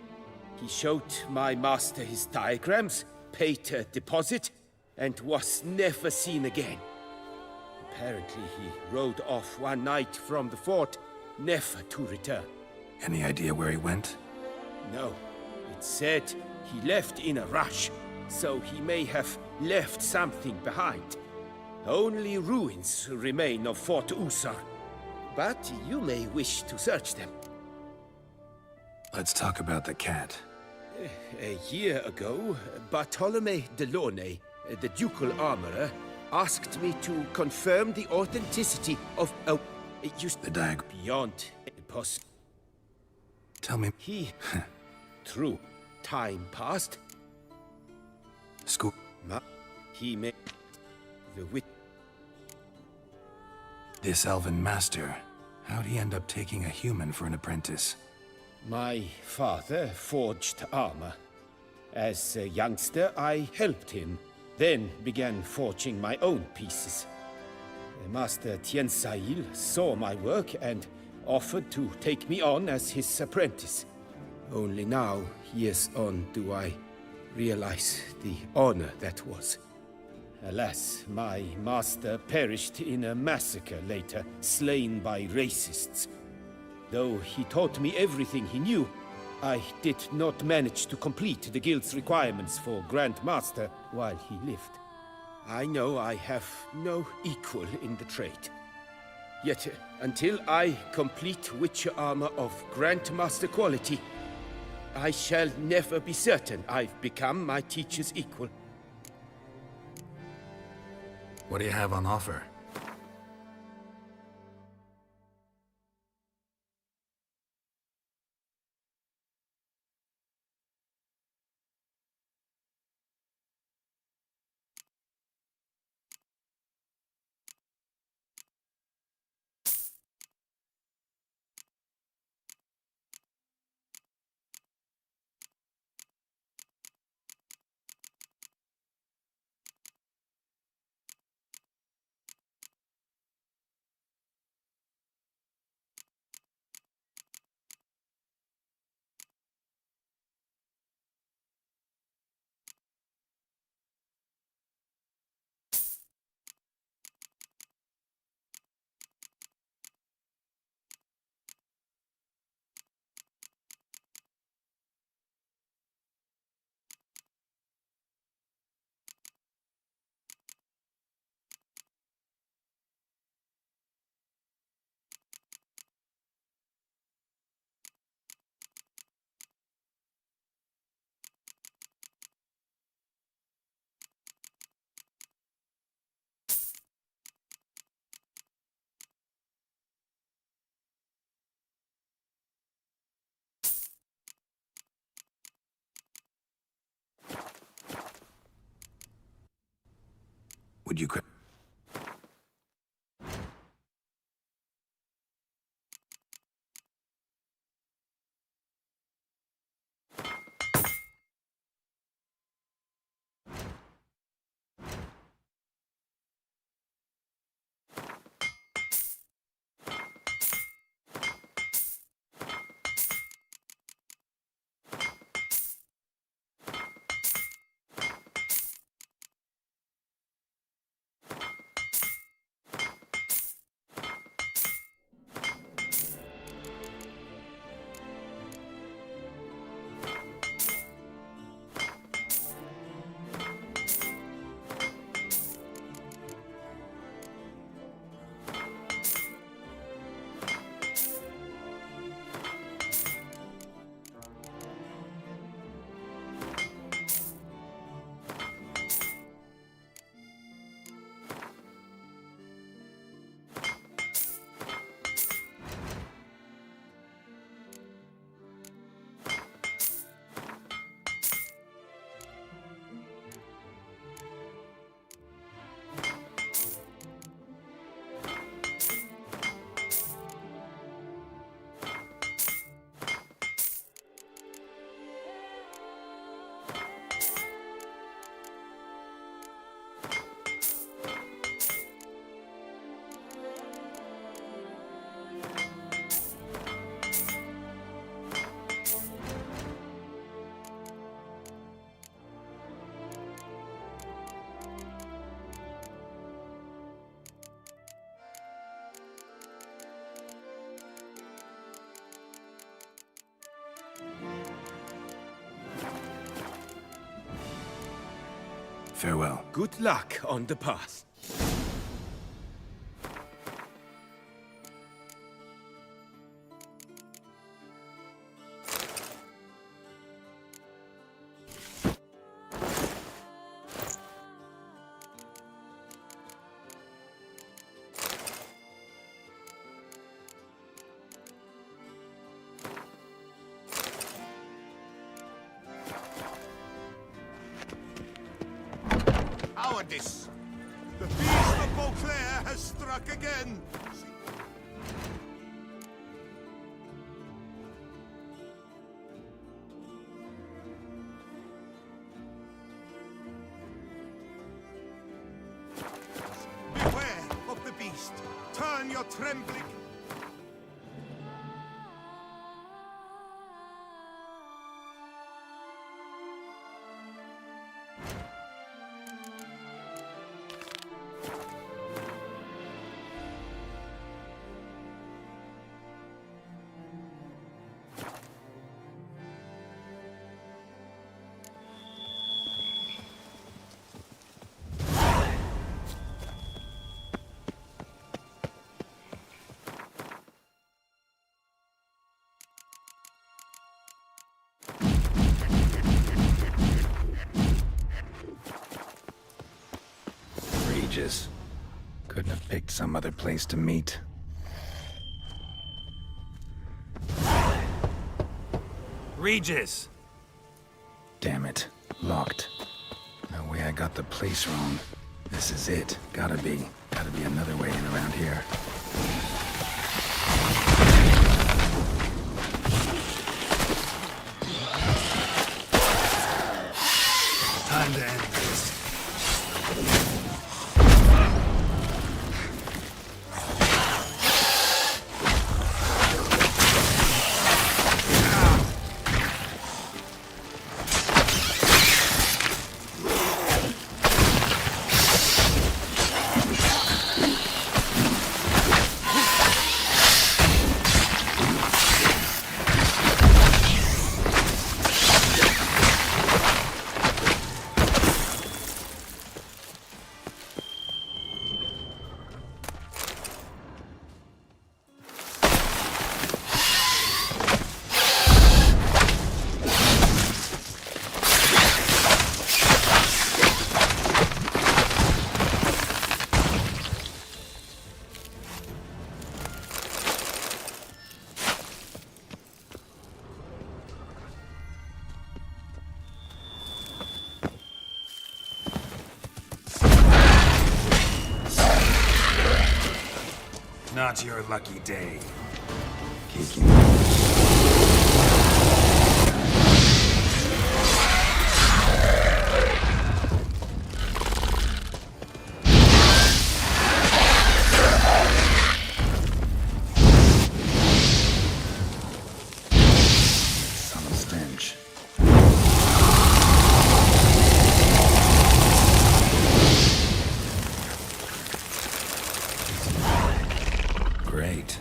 He showed my master his diagrams, paid a deposit, and was never seen again. Apparently, he rode off one night from the fort, never to return. Any idea where he went? No. It said he left in a rush, so he may have left something behind. Only ruins remain of Fort Usar, but you may wish to search them. Let's talk about the cat. A year ago, Bartolome de Launay, the ducal armorer, asked me to confirm the authenticity of the diagram. Beyond impossible. Tell me. True. Time passed. School. He made the wit. This elven master. How'd he end up taking a human for an apprentice? My father forged armor. As a youngster, I helped him, then began forging my own pieces. Master Tiensail saw my work and offered to take me on as his apprentice. Only now, years on, do I realize the honor that was. Alas, my master perished in a massacre later, slain by racists. Though he taught me everything he knew, I did not manage to complete the guild's requirements for Grand Master while he lived. I know I have no equal in the trade. Yet, until I complete Witcher armor of Grandmaster quality, I shall never be certain I've become my teacher's equal. What do you have on offer? Would you Farewell. Good luck on the path. Cowardice! The beast of Beauclair has struck again! Beware of the beast! Turn your trembling... Regis. Couldn't have picked some other place to meet. Regis! Damn it. Locked. No way I got the place wrong. This is it. Gotta be another way in around here. Time to end this. Not your lucky day. Kiki. Son of stench. Great.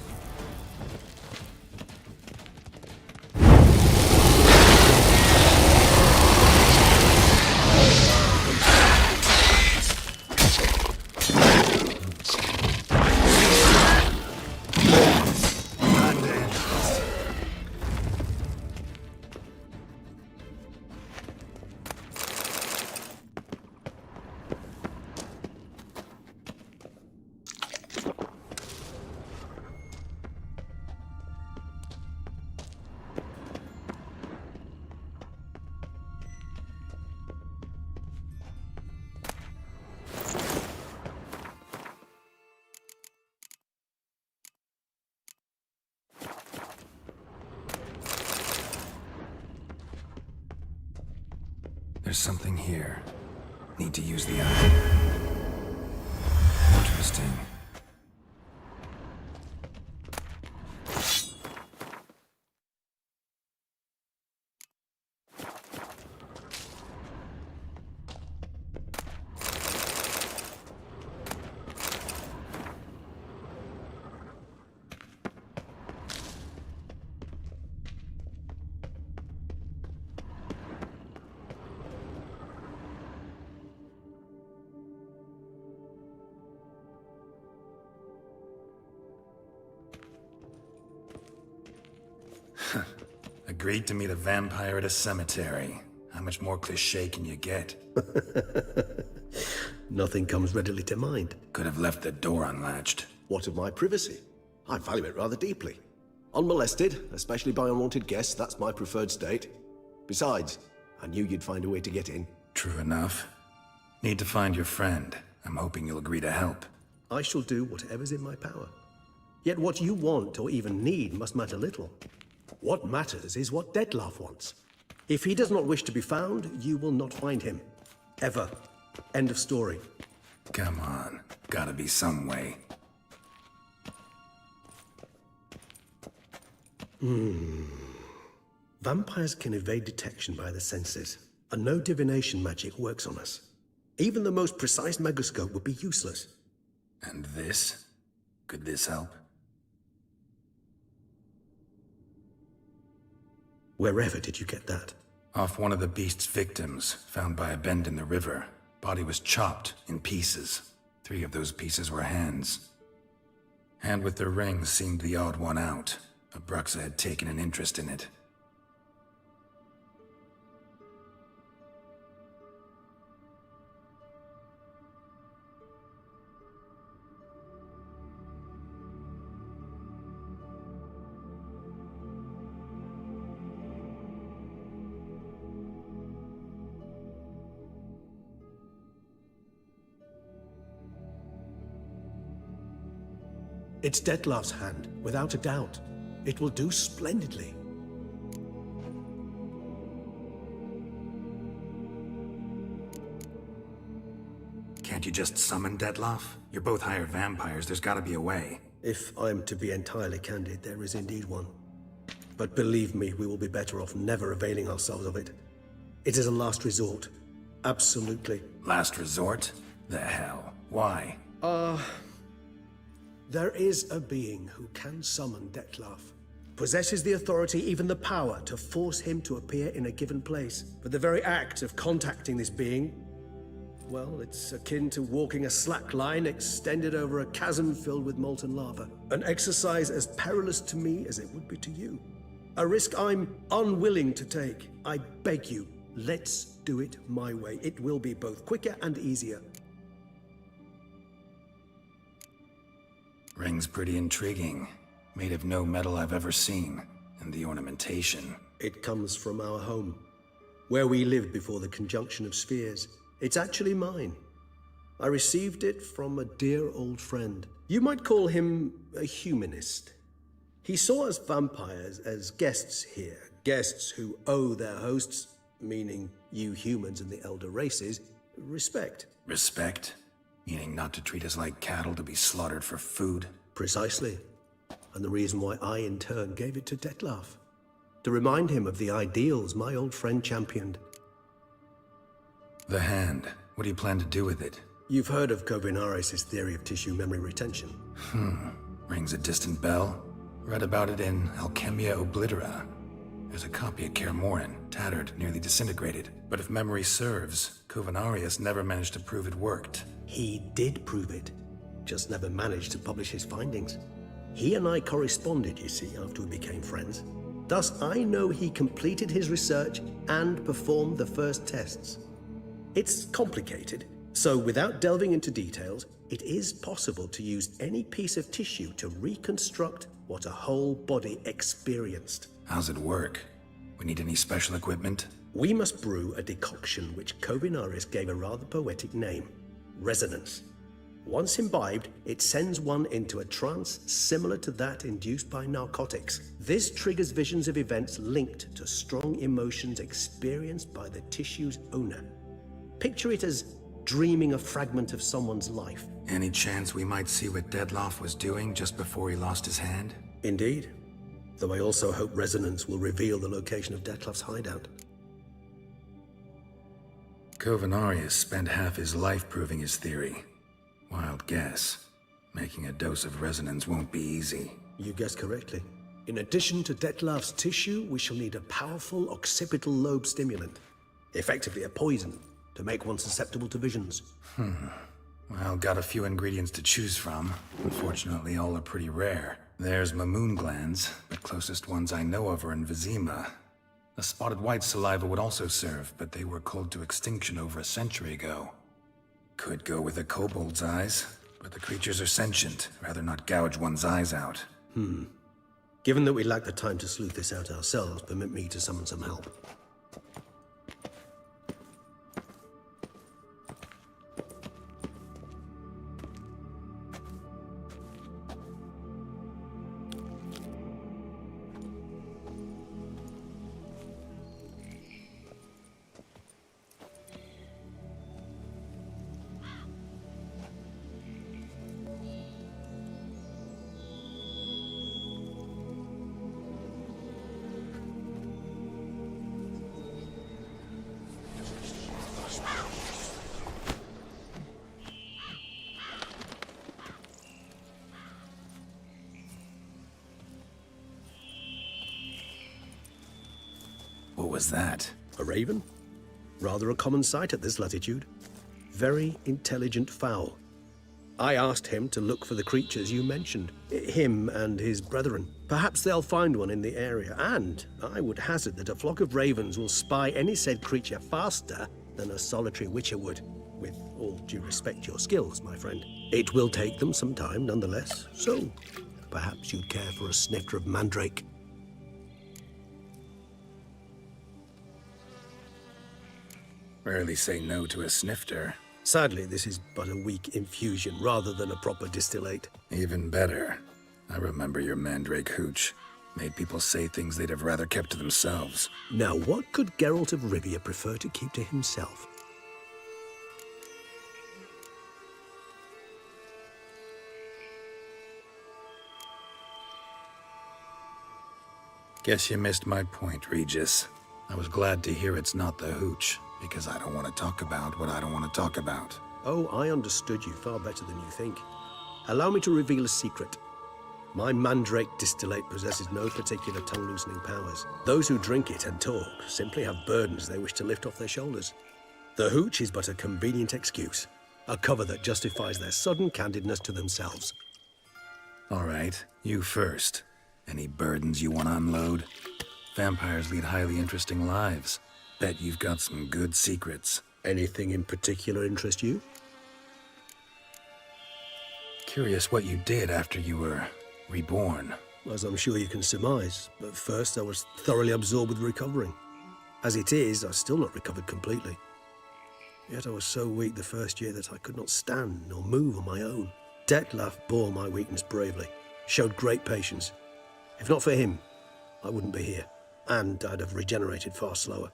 There's something here. Need to use the eye. Interesting. Agreed to meet a vampire at a cemetery. How much more cliché can you get? Nothing comes readily to mind. Could have left the door unlatched. What of my privacy? I value it rather deeply. Unmolested, especially by unwanted guests, that's my preferred state. Besides, I knew you'd find a way to get in. True enough. Need to find your friend. I'm hoping you'll agree to help. I shall do whatever's in my power. Yet what you want or even need must matter little. What matters is what Dettlaff wants. If he does not wish to be found, you will not find him. Ever. End of story. Come on. Gotta be some way. Vampires can evade detection by the senses, and no divination magic works on us. Even the most precise megascope would be useless. And this? Could this help? Wherever did you get that? Off one of the beast's victims, found by a bend in the river. Body was chopped in pieces. 3 of those pieces were hands. Hand with the ring seemed the odd one out. Abruxa had taken an interest in it. It's Dettlaff's hand, without a doubt. It will do splendidly. Can't you just summon Dettlaff? You're both hired vampires, there's gotta be a way. If I'm to be entirely candid, there is indeed one. But believe me, we will be better off never availing ourselves of it. It is a last resort. Absolutely. Last resort? The hell? Why? There is a being who can summon Dettlaff. Possesses the authority, even the power, to force him to appear in a given place. But the very act of contacting this being, well, it's akin to walking a slack line extended over a chasm filled with molten lava. An exercise as perilous to me as it would be to you. A risk I'm unwilling to take. I beg you, let's do it my way. It will be both quicker and easier. Ring's pretty intriguing. Made of no metal I've ever seen. And the ornamentation. It comes from our home, where we lived before the conjunction of spheres. It's actually mine. I received it from a dear old friend. You might call him a humanist. He saw us vampires as guests here. Guests who owe their hosts, meaning you humans and the elder races, respect. Respect? Meaning not to treat us like cattle to be slaughtered for food? Precisely. And the reason why I, in turn, gave it to Dettlaff. To remind him of the ideals my old friend championed. The hand. What do you plan to do with it? You've heard of Kovinaris' theory of tissue memory retention. Rings a distant bell. Read about it in Alchemia Oblitera. There's a copy of Kermoran, tattered, nearly disintegrated. But if memory serves, Kovinaris never managed to prove it worked. He did prove it, just never managed to publish his findings. He and I corresponded, you see, after we became friends. Thus, I know he completed his research and performed the first tests. It's complicated, so without delving into details, it is possible to use any piece of tissue to reconstruct what a whole body experienced. How's it work? We need any special equipment? We must brew a decoction which Kovinaris gave a rather poetic name. Resonance. Once imbibed, it sends one into a trance similar to that induced by narcotics. This triggers visions of events linked to strong emotions experienced by the tissue's owner. Picture it as dreaming a fragment of someone's life. Any chance we might see what Dettlaff was doing just before he lost his hand? Indeed. Though I also hope resonance will reveal the location of Dettlaff's hideout. Kovinaris spent half his life proving his theory. Wild guess. Making a dose of resonance won't be easy. You guessed correctly. In addition to Dettlaff's tissue, we shall need a powerful occipital lobe stimulant. Effectively a poison, to make one susceptible to visions. Well, got a few ingredients to choose from. Unfortunately, all are pretty rare. There's Mamoon glands, but closest ones I know of are in Vizima. A spotted white saliva would also serve, but they were cold to extinction over a century ago. Could go with a kobold's eyes, but the creatures are sentient. Rather not gouge one's eyes out. Given that we lack the time to sleuth this out ourselves, permit me to summon some help. What was that? A raven? Rather a common sight at this latitude. Very intelligent fowl. I asked him to look for the creatures you mentioned. Him and his brethren. Perhaps they'll find one in the area, and I would hazard that a flock of ravens will spy any said creature faster than a solitary witcher would. With all due respect to your skills, my friend. It will take them some time, nonetheless, so perhaps you'd care for a snifter of mandrake. Rarely say no to a snifter. Sadly, this is but a weak infusion rather than a proper distillate. Even better. I remember your mandrake hooch. Made people say things they'd have rather kept to themselves. Now, what could Geralt of Rivia prefer to keep to himself? Guess you missed my point, Regis. I was glad to hear it's not the hooch, because I don't want to talk about what I don't want to talk about. Oh, I understood you far better than you think. Allow me to reveal a secret. My mandrake distillate possesses no particular tongue-loosening powers. Those who drink it and talk simply have burdens they wish to lift off their shoulders. The hooch is but a convenient excuse, a cover that justifies their sudden candidness to themselves. All right, you first. Any burdens you want to unload? Vampires lead highly interesting lives. Bet you've got some good secrets. Anything in particular interest you? Curious what you did after you were reborn. As I'm sure you can surmise, but first I was thoroughly absorbed with recovering. As it is, I've still not recovered completely. Yet I was so weak the first year that I could not stand nor move on my own. Detlef bore my weakness bravely, showed great patience. If not for him, I wouldn't be here, and I'd have regenerated far slower.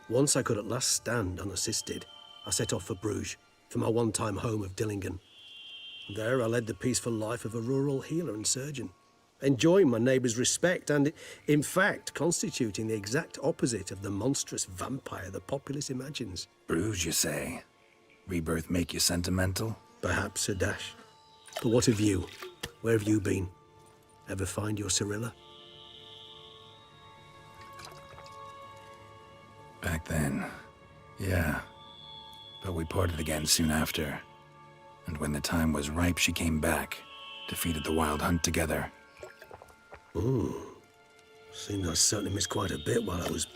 Once I could at last stand unassisted, I set off for Bruges, for my one-time home of Dillingen. There I led the peaceful life of a rural healer and surgeon, enjoying my neighbours' respect and, in fact, constituting the exact opposite of the monstrous vampire the populace imagines. Bruges, you say? Rebirth make you sentimental? Perhaps a dash. But what of you? Where have you been? Ever find your Cirilla? Back then, yeah. But we parted again soon after. And when the time was ripe, she came back. Defeated the Wild Hunt together. Ooh. Seems I certainly missed quite a bit while I was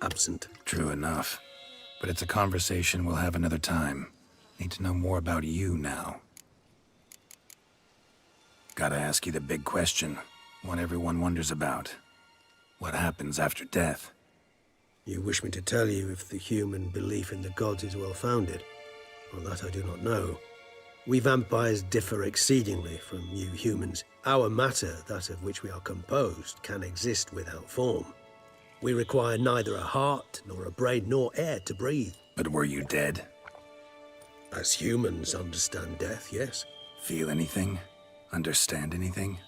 absent. True enough. But it's a conversation we'll have another time. Need to know more about you now. Gotta ask you the big question. One everyone wonders about. What happens after death? You wish me to tell you if the human belief in the gods is well-founded? Well, that I do not know. We vampires differ exceedingly from you humans. Our matter, that of which we are composed, can exist without form. We require neither a heart, nor a brain, nor air to breathe. But were you dead? As humans understand death, yes. Feel anything? Understand anything?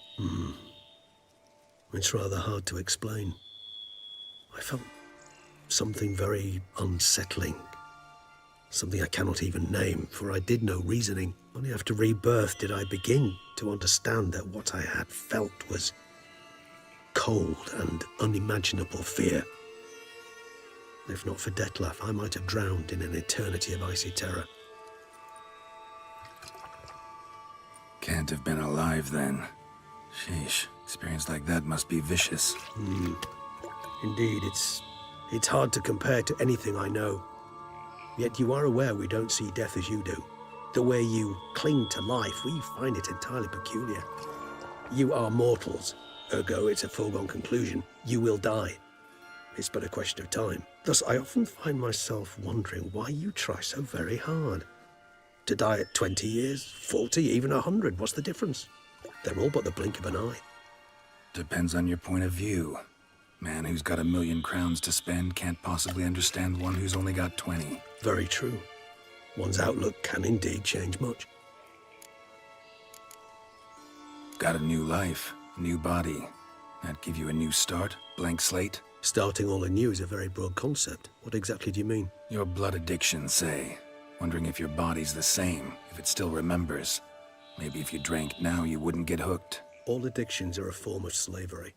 It's rather hard to explain. I felt something very unsettling. Something I cannot even name, for I did no reasoning. Only after rebirth did I begin to understand that what I had felt was cold and unimaginable fear. If not for Detlef, I might have drowned in an eternity of icy terror. Can't have been alive then. Sheesh. Experience like that must be vicious. Indeed, it's hard to compare to anything I know. Yet you are aware we don't see death as you do. The way you cling to life, we find it entirely peculiar. You are mortals, ergo it's a foregone conclusion. You will die. It's but a question of time. Thus, I often find myself wondering why you try so very hard. To die at 20 years, 40, even 100, what's the difference? They're all but the blink of an eye. Depends on your point of view. Man who's got 1,000,000 crowns to spend can't possibly understand one who's only got 20. Very true. One's outlook can indeed change much. Got a new life, new body. That give you a new start, blank slate? Starting all anew is a very broad concept. What exactly do you mean? Your blood addiction, say. Wondering if your body's the same, if it still remembers. Maybe if you drank now, you wouldn't get hooked. All addictions are a form of slavery.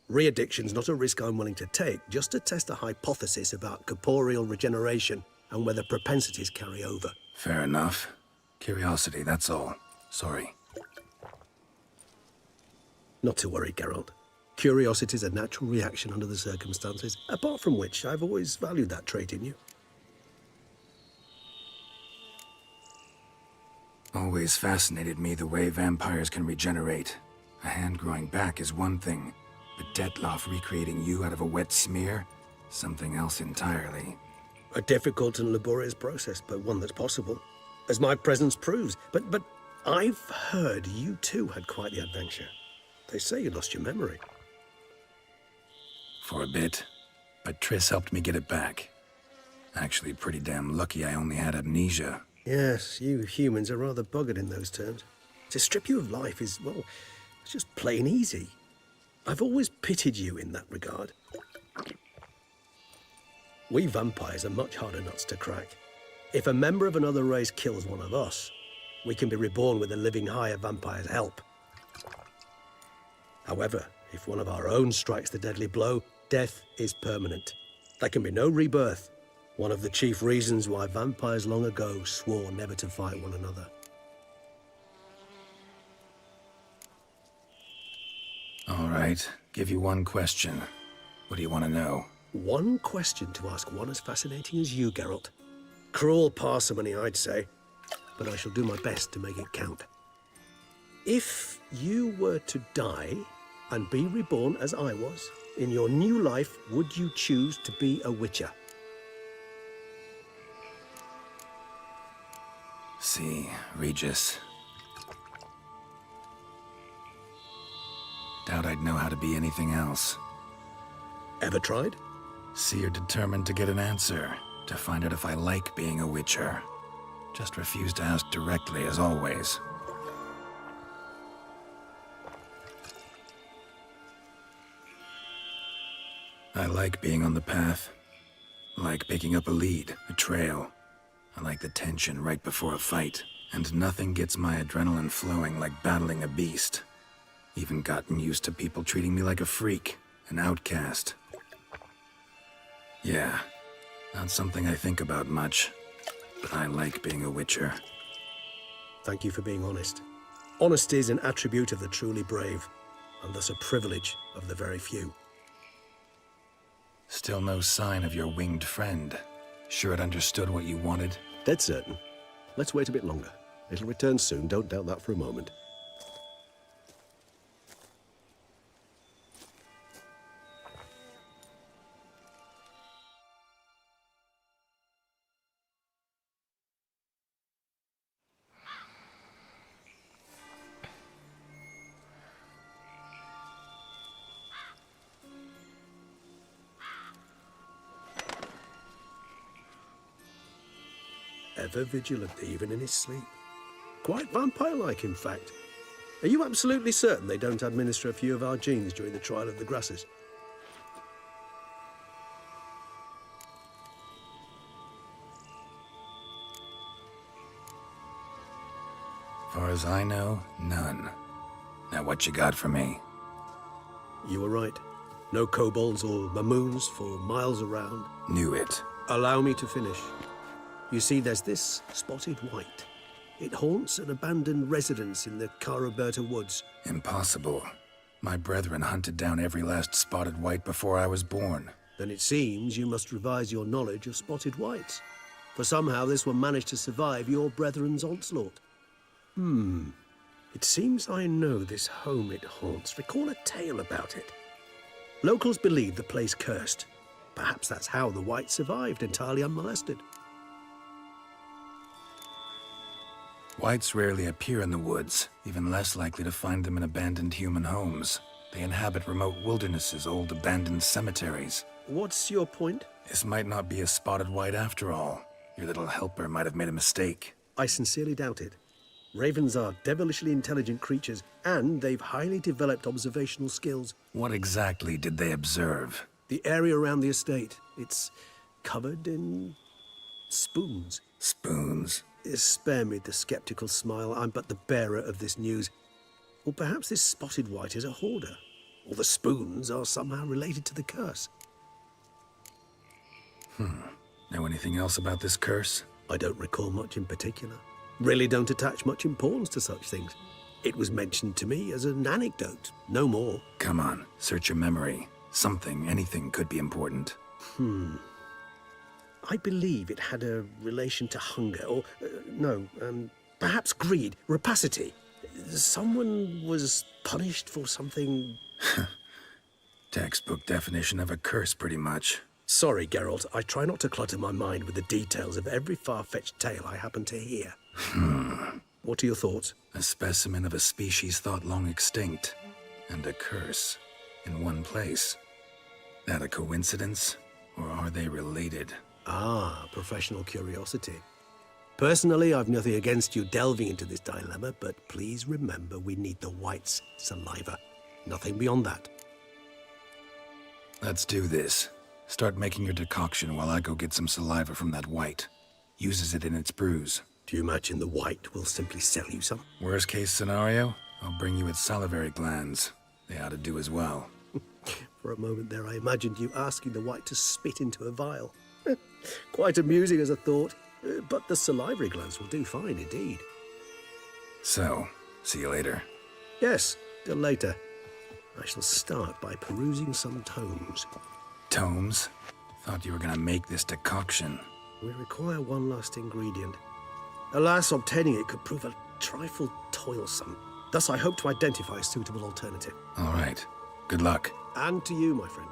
Re-addiction's not a risk I'm willing to take, just to test a hypothesis about corporeal regeneration and whether propensities carry over. Fair enough. Curiosity, that's all. Sorry. Not to worry, Geralt. Curiosity is a natural reaction under the circumstances, apart from which I've always valued that trait in you. Always fascinated me the way vampires can regenerate. A hand growing back is one thing, but Detloff recreating you out of a wet smear? Something else entirely. A difficult and laborious process, but one that's possible, as my presence proves. But I've heard you too had quite the adventure. They say you lost your memory. For a bit, but Triss helped me get it back. Actually, pretty damn lucky I only had amnesia. Yes, you humans are rather buggered in those terms. To strip you of life is, well, it's just plain easy. I've always pitied you in that regard. We vampires are much harder nuts to crack. If a member of another race kills one of us, we can be reborn with a living higher vampire's help. However, if one of our own strikes the deadly blow, death is permanent. There can be no rebirth. One of the chief reasons why vampires long ago swore never to fight one another. All right, give you one question. What do you want to know? One question to ask one as fascinating as you, Geralt. Cruel parsimony, I'd say, but I shall do my best to make it count. If you were to die and be reborn as I was, in your new life, would you choose to be a witcher? See, Regis. Doubt I'd know how to be anything else. Ever tried? See, you're determined to get an answer, to find out if I like being a witcher. Just refuse to ask directly, as always. I like being on the path. I like picking up a lead, a trail. I like the tension right before a fight. And nothing gets my adrenaline flowing like battling a beast. Even gotten used to people treating me like a freak, an outcast. Yeah, not something I think about much, but I like being a witcher. Thank you for being honest. Honesty is an attribute of the truly brave, and thus a privilege of the very few. Still no sign of your winged friend. Sure it understood what you wanted? Dead certain. Let's wait a bit longer. It'll return soon, don't doubt that for a moment. Ever vigilant, even in his sleep. Quite vampire-like, in fact. Are you absolutely certain they don't administer a few of our genes during the trial of the grasses? Far as I know, none. Now what you got for me? You were right. No kobolds or mamoons for miles around. Knew it. Allow me to finish. You see, there's this spotted white. It haunts an abandoned residence in the Caraberta woods. Impossible. My brethren hunted down every last spotted white before I was born. Then it seems you must revise your knowledge of spotted whites. For somehow this one managed to survive your brethren's onslaught. It seems I know this home it haunts. Recall a tale about it. Locals believe the place cursed. Perhaps that's how the whites survived entirely unmolested. Whites rarely appear in the woods, even less likely to find them in abandoned human homes. They inhabit remote wildernesses, old abandoned cemeteries. What's your point? This might not be a spotted white after all. Your little helper might have made a mistake. I sincerely doubt it. Ravens are devilishly intelligent creatures, and they've highly developed observational skills. What exactly did they observe? The area around the estate. It's covered in spoons. Spoons? Spare me the skeptical smile. I'm but the bearer of this news. Or perhaps this spotted white is a hoarder. Or the spoons are somehow related to the curse. Know anything else about this curse? I don't recall much in particular. Really don't attach much importance to such things. It was mentioned to me as an anecdote, no more. Come on, search your memory. Something, anything could be important. I believe it had a relation to hunger, or, perhaps greed, rapacity. Someone was punished for something... Textbook definition of a curse, pretty much. Sorry, Geralt. I try not to clutter my mind with the details of every far-fetched tale I happen to hear. What are your thoughts? A specimen of a species thought long extinct, and a curse in one place. That a coincidence, or are they related? Ah, professional curiosity. Personally, I've nothing against you delving into this dilemma, but please remember we need the white's saliva. Nothing beyond that. Let's do this. Start making your decoction while I go get some saliva from that white. Uses it in its brews. Do you imagine the white will simply sell you some? Worst case scenario, I'll bring you its salivary glands. They ought to do as well. For a moment there, I imagined you asking the white to spit into a vial. Quite amusing as a thought, but the salivary glands will do fine indeed. So, see you later. Yes, till later. I shall start by perusing some tomes. Tomes? Thought you were gonna make this decoction. We require one last ingredient. Alas, obtaining it could prove a trifle toilsome. Thus, I hope to identify a suitable alternative. All right. Good luck. And to you, my friend.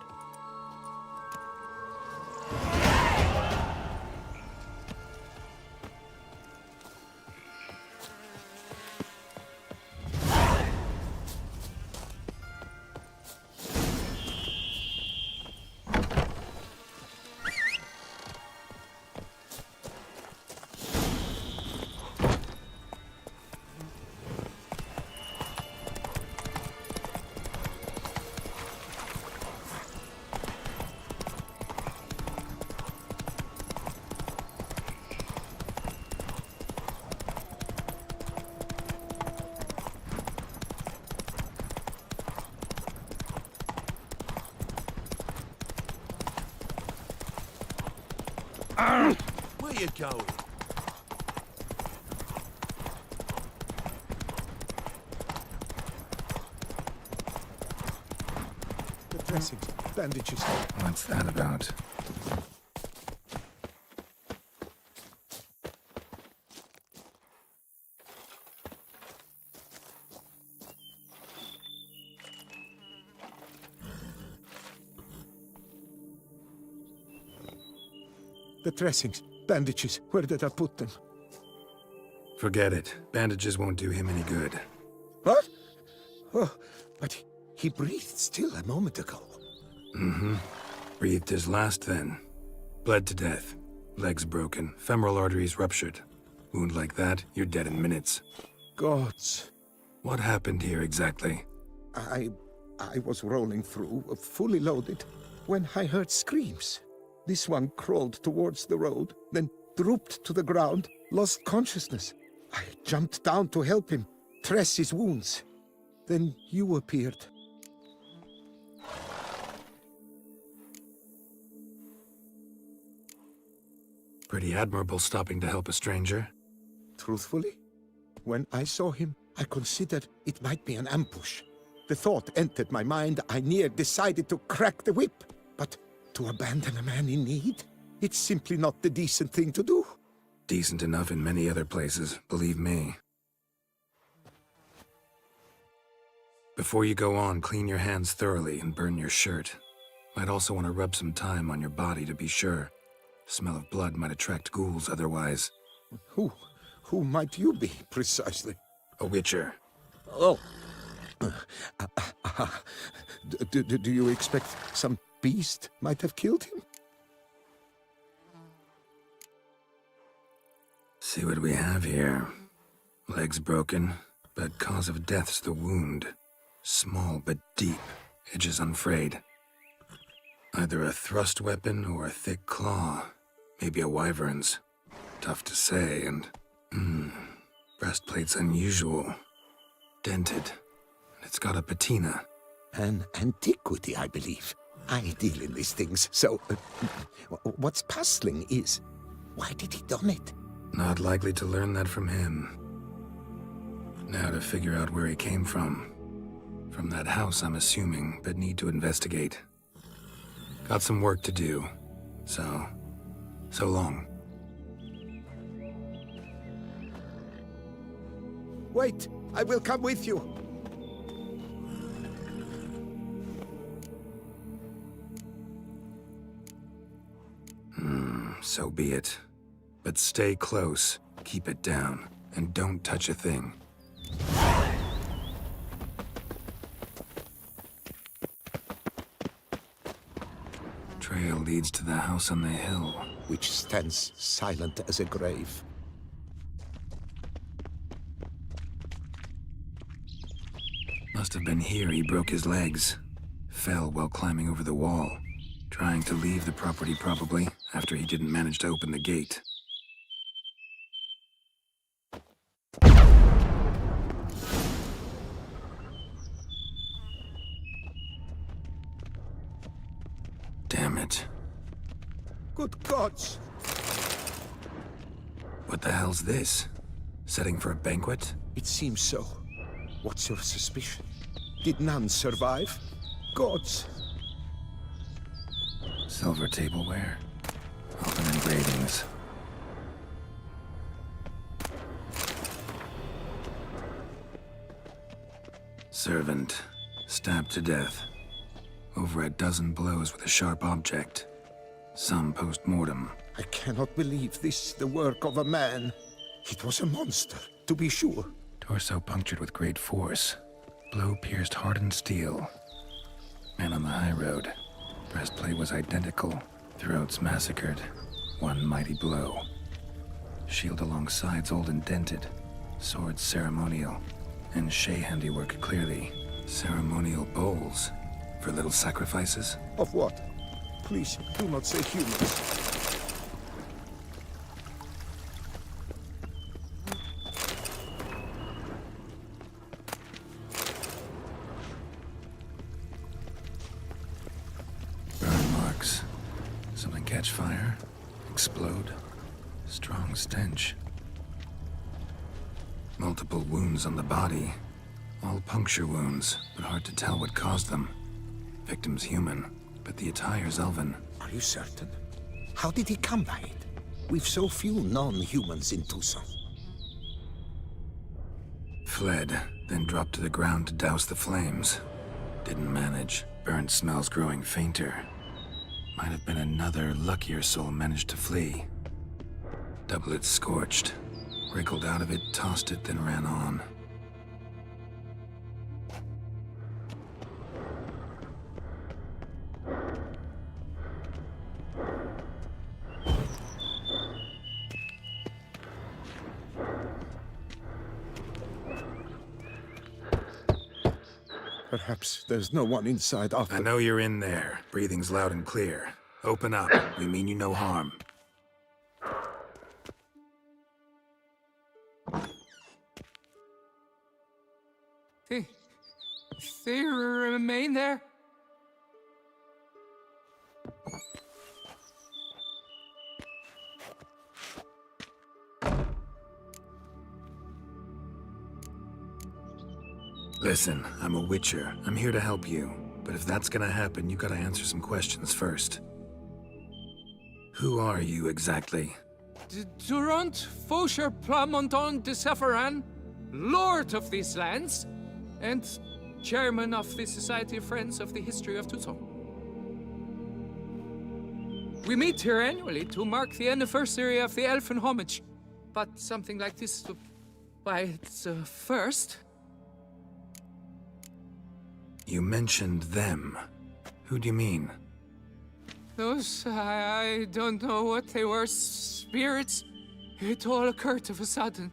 Where you going? The dressings, bandages. What's that about? The dressings, bandages. Where did I put them? Forget it. Bandages won't do him any good. What? Oh, but he breathed still a moment ago. Breathed his last then. Bled to death. Legs broken. Femoral arteries ruptured. Wound like that, you're dead in minutes. Gods. What happened here exactly? I was rolling through, fully loaded, when I heard screams. This one crawled towards the road, then drooped to the ground, lost consciousness. I jumped down to help him, dress his wounds. Then you appeared. Pretty admirable stopping to help a stranger. Truthfully, when I saw him, I considered it might be an ambush. the thought entered my mind, I near decided to crack the whip. But to abandon a man in need? It's simply not the decent thing to do. Decent enough in many other places, believe me. Before you go on, clean your hands thoroughly and burn your shirt. Might also want to rub some thyme on your body to be sure. Smell of blood might attract ghouls otherwise. Who might you be, precisely? A witcher. Oh. Do you expect some beast might have killed him? See what we have here. Legs broken, but cause of death's the wound. Small but deep, edges unfrayed. Either a thrust weapon or a thick claw. Maybe a wyvern's. Tough to say, and... breastplate's unusual. Dented. And it's got a patina. An antiquity, I believe. I deal in these things, so... what's puzzling is... why did he don it? Not likely to learn that from him. Now to figure out where he came from. From that house, I'm assuming, but need to investigate. Got some work to do. So long. Wait, I will come with you. So be it. But stay close, keep it down, and don't touch a thing. Trail leads to the house on the hill, which stands silent as a grave. Must have been here he broke his legs. Fell while climbing over the wall. Trying to leave the property probably, after he didn't manage to open the gate. Damn it. Good gods! What the hell's this? Setting for a banquet? It seems so. What's your suspicion? Did none survive? Gods! Silver tableware. Open engravings. Servant. Stabbed to death. Over a dozen blows with a sharp object. Some post-mortem. I cannot believe this the work of a man. It was a monster, to be sure. Torso punctured with great force. Blow pierced hardened steel. Man on the high road. Breastplate was identical. Throats massacred. One mighty blow. Shield along sides old and dented. Sword ceremonial. And Shay handiwork clearly. Ceremonial bowls. For little sacrifices? Of what? Please, do not say humans. Burn marks. Something catch fire. Explode. Strong stench. Multiple wounds on the body. All puncture wounds, but hard to tell what caused them. Victim's human, but the attire's elven. Are you certain? How did he come by it? We've so few non-humans in Tucson. Fled, then dropped to the ground to douse the flames. Didn't manage. Burnt smells growing fainter. Might have been another luckier soul managed to flee. Doublet scorched. Wriggled out of it, tossed it, then ran on. Perhaps there's no one inside after... I know you're in there. Breathing's loud and clear. Open up. We mean you no harm. They remain there? Listen, I'm a witcher. I'm here to help you. But if that's gonna happen, you gotta answer some questions first. Who are you exactly? Durant Faucher Plamonton de Safaran, Lord of these lands, and Chairman of the Society of Friends of the History of Tucson. We meet here annually to mark the anniversary of the Elfin Homage, but something like this, by its first. You mentioned them. Who do you mean? Those, I don't know what they were, spirits. It all occurred of a sudden.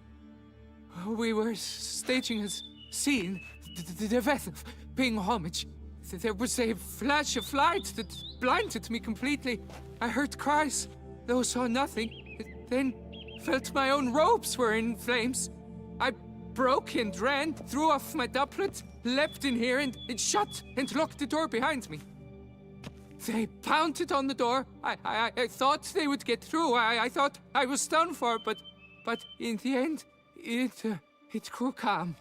We were staging a scene, the death of paying homage. There was a flash of light that blinded me completely. I heard cries, though saw nothing. Then felt my own robes were in flames. I broke and ran, threw off my doublet, leapt in here and shut and locked the door behind me. They pounded on the door. I thought they would get through. I thought I was done for, but in the end, it grew calm.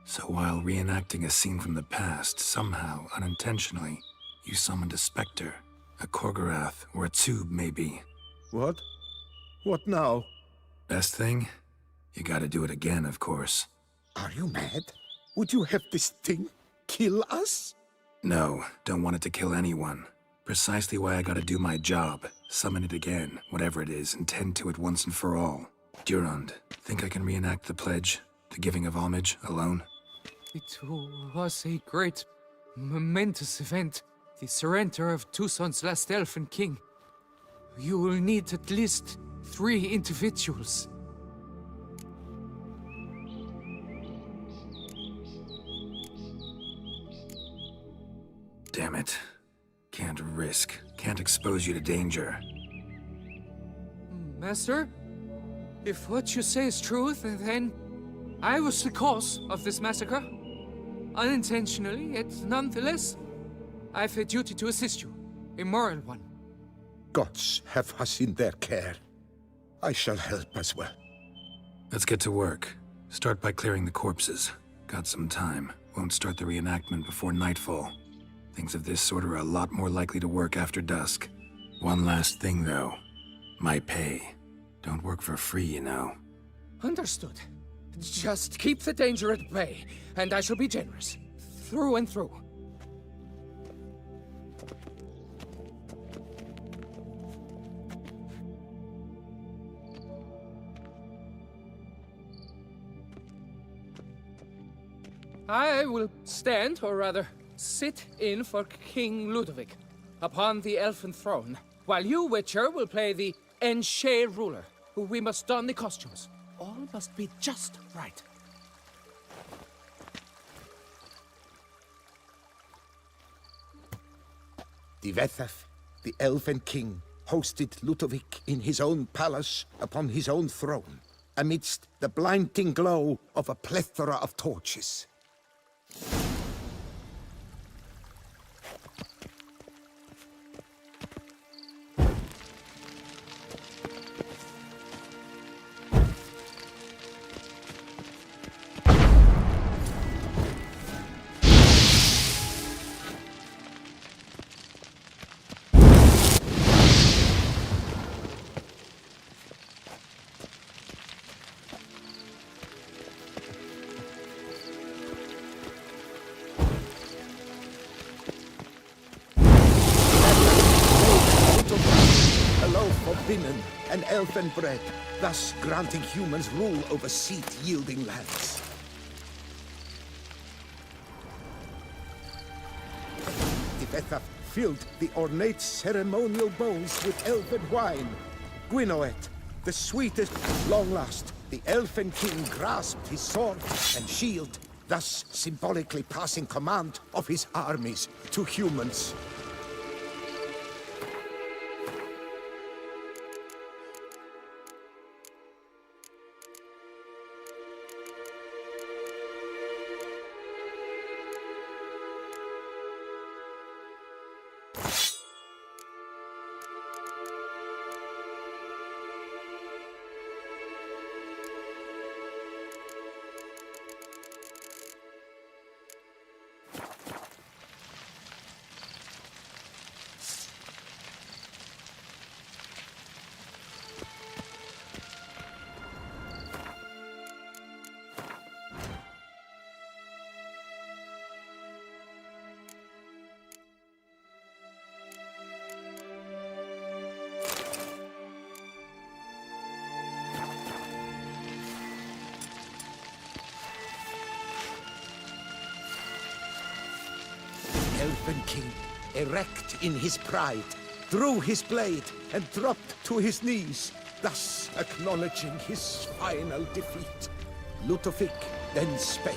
So while reenacting a scene from the past, somehow, unintentionally, you summoned a specter, a Korgorath, or a tube, maybe. What? What now? Best thing? You gotta do it again, of course. Are you mad? Would you have this thing kill us? No, don't want it to kill anyone. Precisely why I gotta do my job. Summon it again, whatever it is, and tend to it once and for all. Durand, think I can reenact the pledge, the giving of homage, alone? It was a great, momentous event. The surrender of Tucson's last elfin king. You will need at least 3 individuals. Damn it. Can't risk. Can't expose you to danger. Master, if what you say is true, then I was the cause of this massacre. Unintentionally, yet nonetheless, I've a duty to assist you. A moral one. Gods have us in their care. I shall help as well. Let's get to work. Start by clearing the corpses. Got some time. Won't start the reenactment before nightfall. Things of this sort are a lot more likely to work after dusk. One last thing, though. My pay. Don't work for free, you know. Understood. Just keep the danger at bay, and I shall be generous. Through and through. I will stand, or rather, sit in for King Ludovic, upon the elfin throne, while you, Witcher, will play the Enche ruler, who we must don the costumes. All must be just right. Divethaf, the Elven King, hosted Ludovic in his own palace upon his own throne, amidst the blinding glow of a plethora of torches. And elfin bread, thus granting humans rule over seat-yielding lands. Divethaf filled the ornate ceremonial bowls with elfin wine. Gwinoet, the sweetest, long last, the elfin king grasped his sword and shield, thus symbolically passing command of his armies to humans. Elven king, erect in his pride, drew his blade and dropped to his knees, thus acknowledging his final defeat. Ludovic then spake.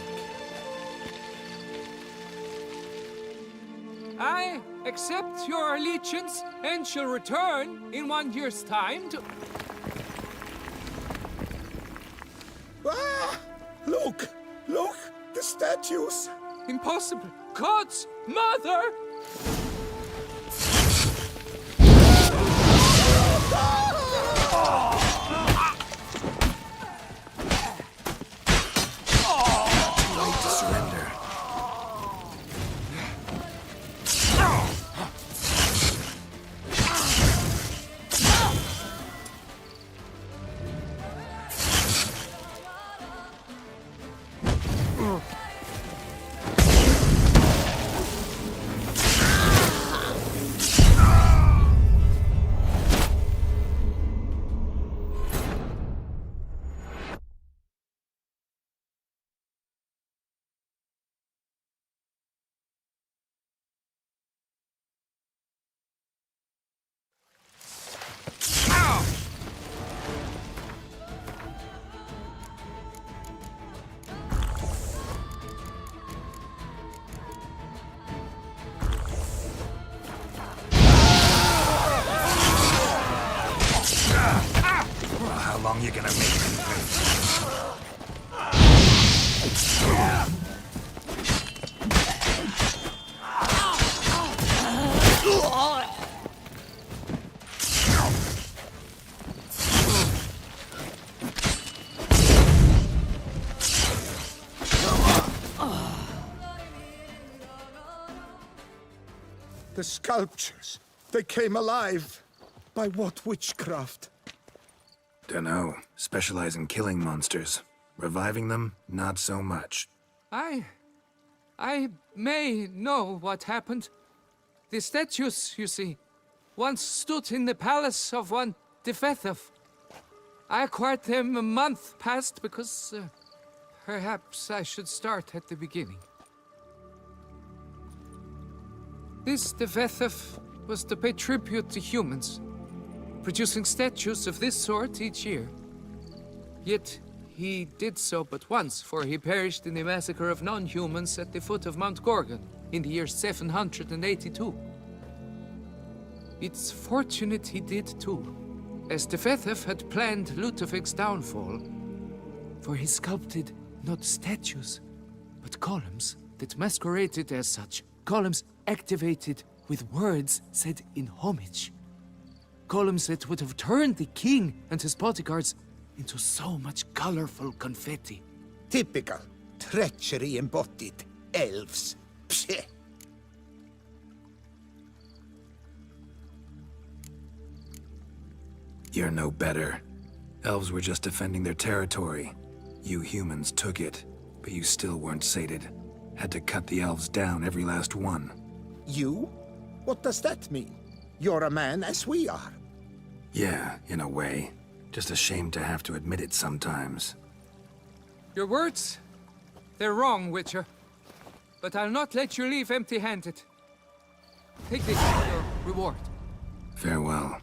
I accept your allegiance and shall return in 1 year's time to... Ah! Look! Look! The statues! Impossible! God's mother! Wait to surrender. How long you gonna make me wait? The sculptures, they came alive. By what witchcraft? Dunno. Specialize in killing monsters. Reviving them, not so much. I may know what happened. The statues, you see, once stood in the palace of one Defiant. I acquired them a month past because perhaps I should start at the beginning. This Defiant was to pay tribute to humans, producing statues of this sort each year. Yet he did so but once, for he perished in the massacre of non-humans at the foot of Mount Gorgon in the year 782. It's fortunate he did too, as Defiant had planned Ludovic's downfall, for he sculpted not statues, but columns that masqueraded as such. Columns activated with words said in homage. Columns that would have turned the king and his bodyguards into so much colorful confetti. Typical. Treachery embodied. Elves. Psheh. You're no better. Elves were just defending their territory. You humans took it, but you still weren't sated. Had to cut the elves down, every last one. You? What does that mean? You're a man as we are. Yeah, in a way. Just ashamed to have to admit it sometimes. Your words? They're wrong, Witcher. But I'll not let you leave empty-handed. Take this as your reward. Farewell.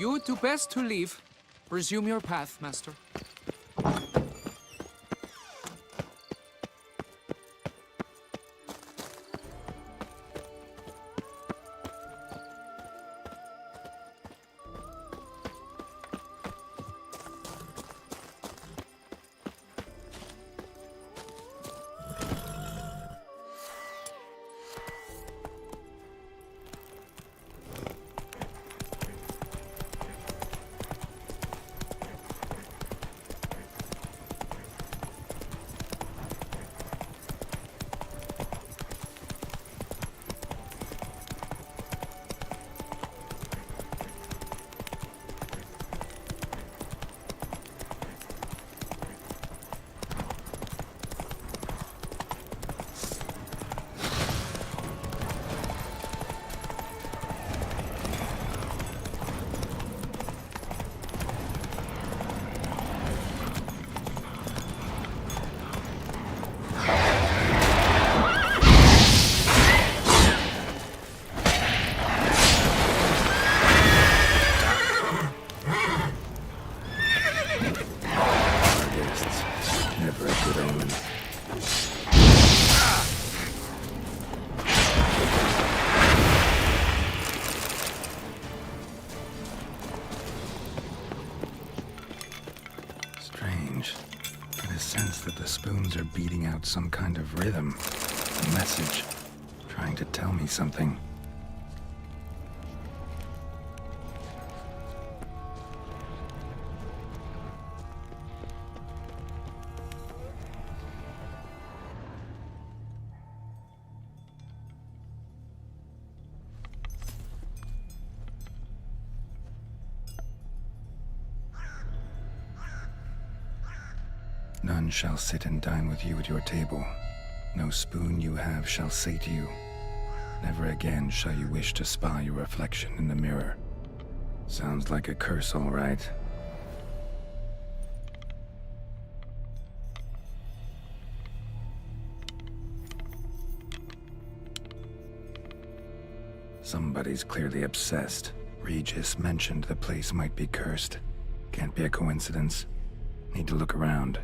You would do best to leave. Resume your path, Master. beating out some kind of rhythm, a message, trying to tell me something. None shall sit and dine with you at your table. No spoon you have shall say to you, never again shall you wish to spy your reflection in the mirror. Sounds like a curse, all right. Somebody's clearly obsessed. Regis mentioned the place might be cursed. Can't be a coincidence. Need to look around.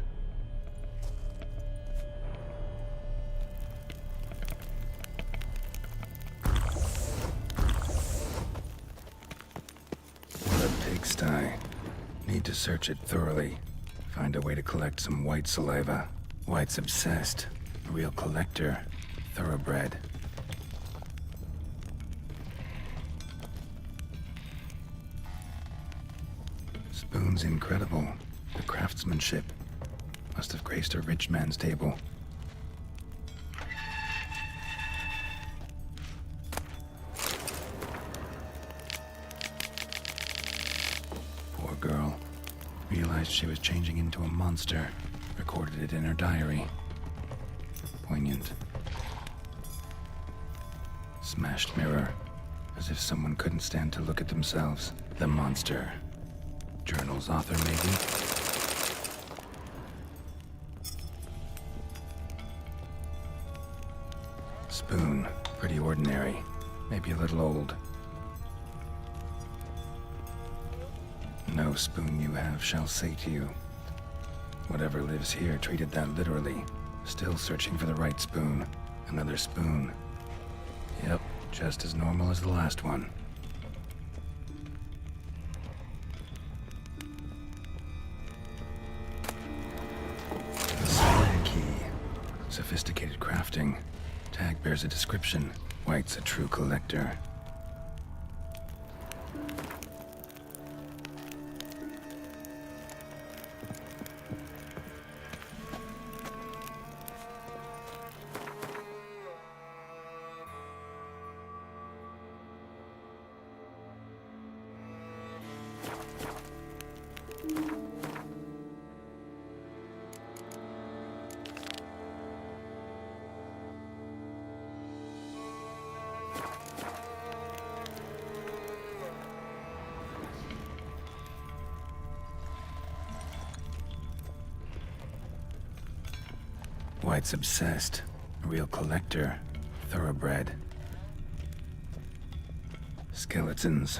Pigsty. Need to search it thoroughly. Find a way to collect some white saliva. White's obsessed. A real collector. Thoroughbred. Spoon's incredible. The craftsmanship. Must have graced a rich man's table. Girl. Realized she was changing into a monster. Recorded it in her diary. Poignant. Smashed mirror. As if someone couldn't stand to look at themselves. The monster. Journal's author, maybe? Spoon. Pretty ordinary. Maybe a little old. No spoon you have shall say to you. Whatever lives here treated that literally. Still searching for the right spoon. Another spoon. Yep, just as normal as the last one. The spoon key. Sophisticated crafting. Tag bears a description. White's a true collector. White's obsessed. A real collector. Thoroughbred. Skeletons.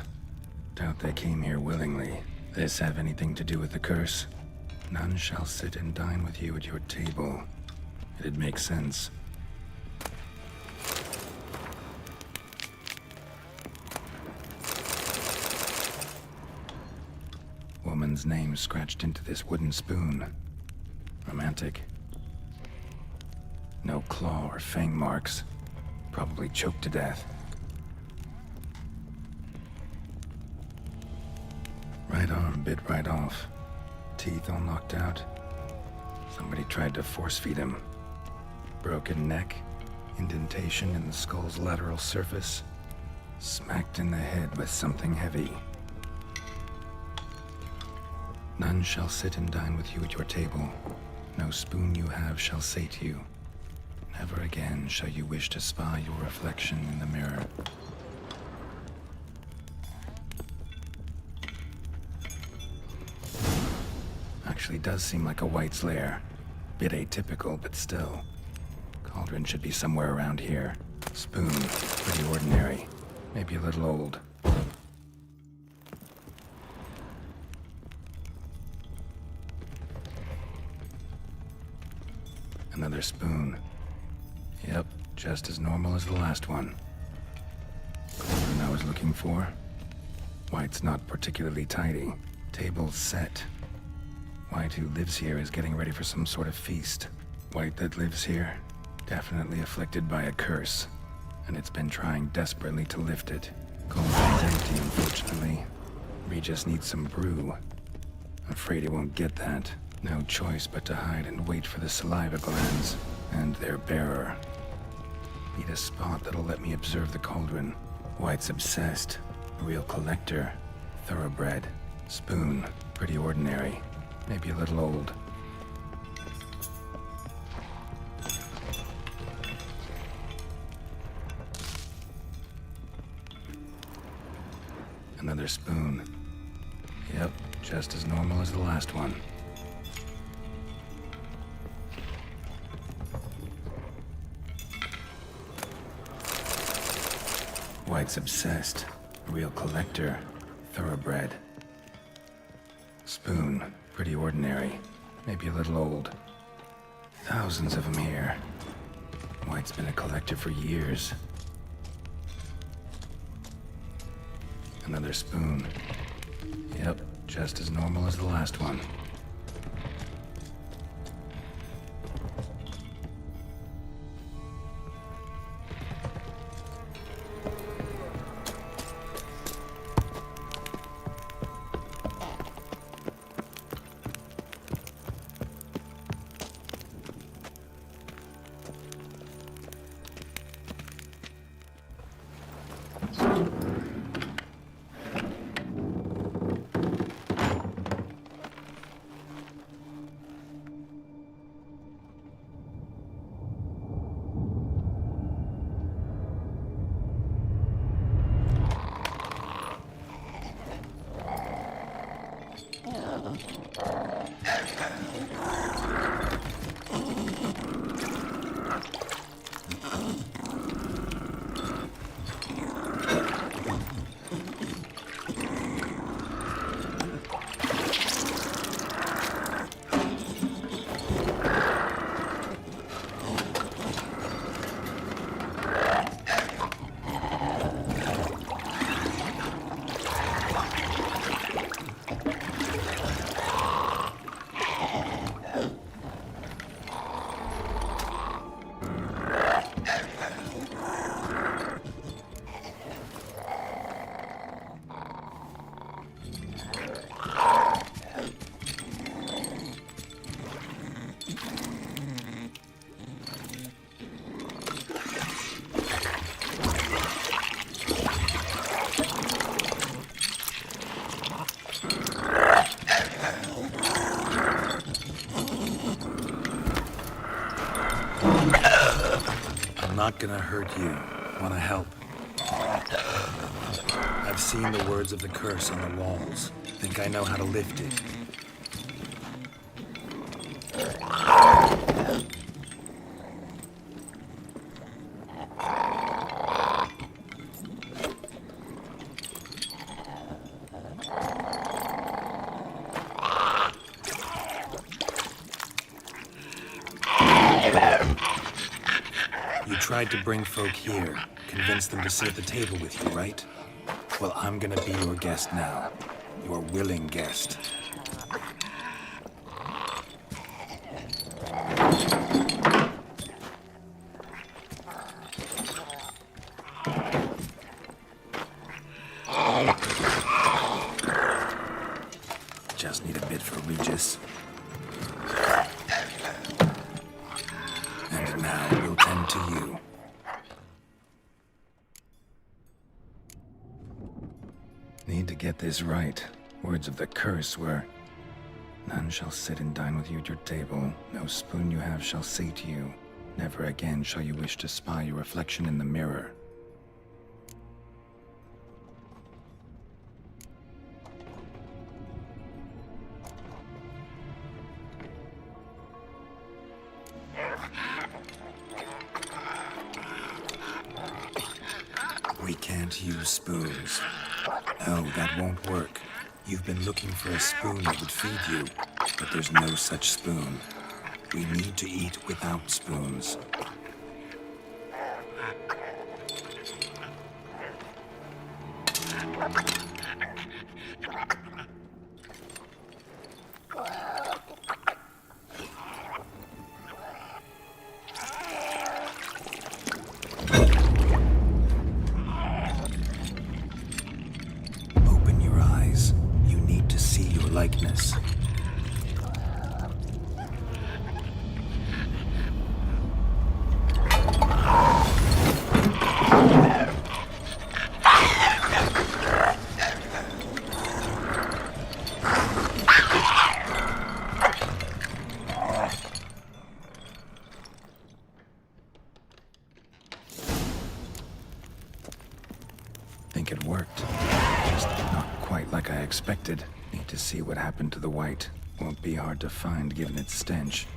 Doubt they came here willingly. This have anything to do with the curse? None shall sit and dine with you at your table. It'd make sense. Woman's name scratched into this wooden spoon. Romantic. No claw or fang marks. Probably choked to death. Right arm bit right off. Teeth all knocked out. Somebody tried to force feed him. Broken neck. Indentation in the skull's lateral surface. Smacked in the head with something heavy. None shall sit and dine with you at your table. No spoon you have shall say to you, never again shall you wish to spy your reflection in the mirror. Actually does seem like a White's lair. Bit atypical, but still. Cauldron should be somewhere around here. Spoon, pretty ordinary. Maybe a little old. Another spoon. Yep, just as normal as the last one. Cauldron I was looking for. White's not particularly tidy. Table's set. White, who lives here, is getting ready for some sort of feast. White that lives here, definitely afflicted by a curse, and it's been trying desperately to lift it. Cauldron's empty, unfortunately. We just need some brew. Afraid he won't get that. No choice but to hide and wait for the saliva glands and their bearer. Need a spot that'll let me observe the cauldron. White's obsessed. A real collector. Thoroughbred. Spoon. Pretty ordinary. Maybe a little old. Another spoon. Yep, just as normal as the last one. White's obsessed. A real collector. Thoroughbred. Spoon. Pretty ordinary. Maybe a little old. Thousands of them here. White's been a collector for years. Another spoon. Yep, just as normal as the last one. Not gonna hurt you. Wanna help? I've seen the words of the curse on the walls. Think I know how to lift it. Tried to bring folk here, convince them to sit at the table with you, right? Well, I'm gonna be your guest now. Your willing guest. Just need a bit for Regis. And now we'll tend to you. Need to get this right. Words of the curse were, none shall sit and dine with you at your table. No spoon you have shall say to you, never again shall you wish to spy your reflection in the mirror. We can't use spoons. No, that won't work. You've been looking for a spoon that would feed you, but there's no such spoon. We need to eat without spoons. Open your eyes. You need to see your likeness. Think it worked. Just not quite like I expected. Need to see what happened to the white. Won't be hard to find given its stench.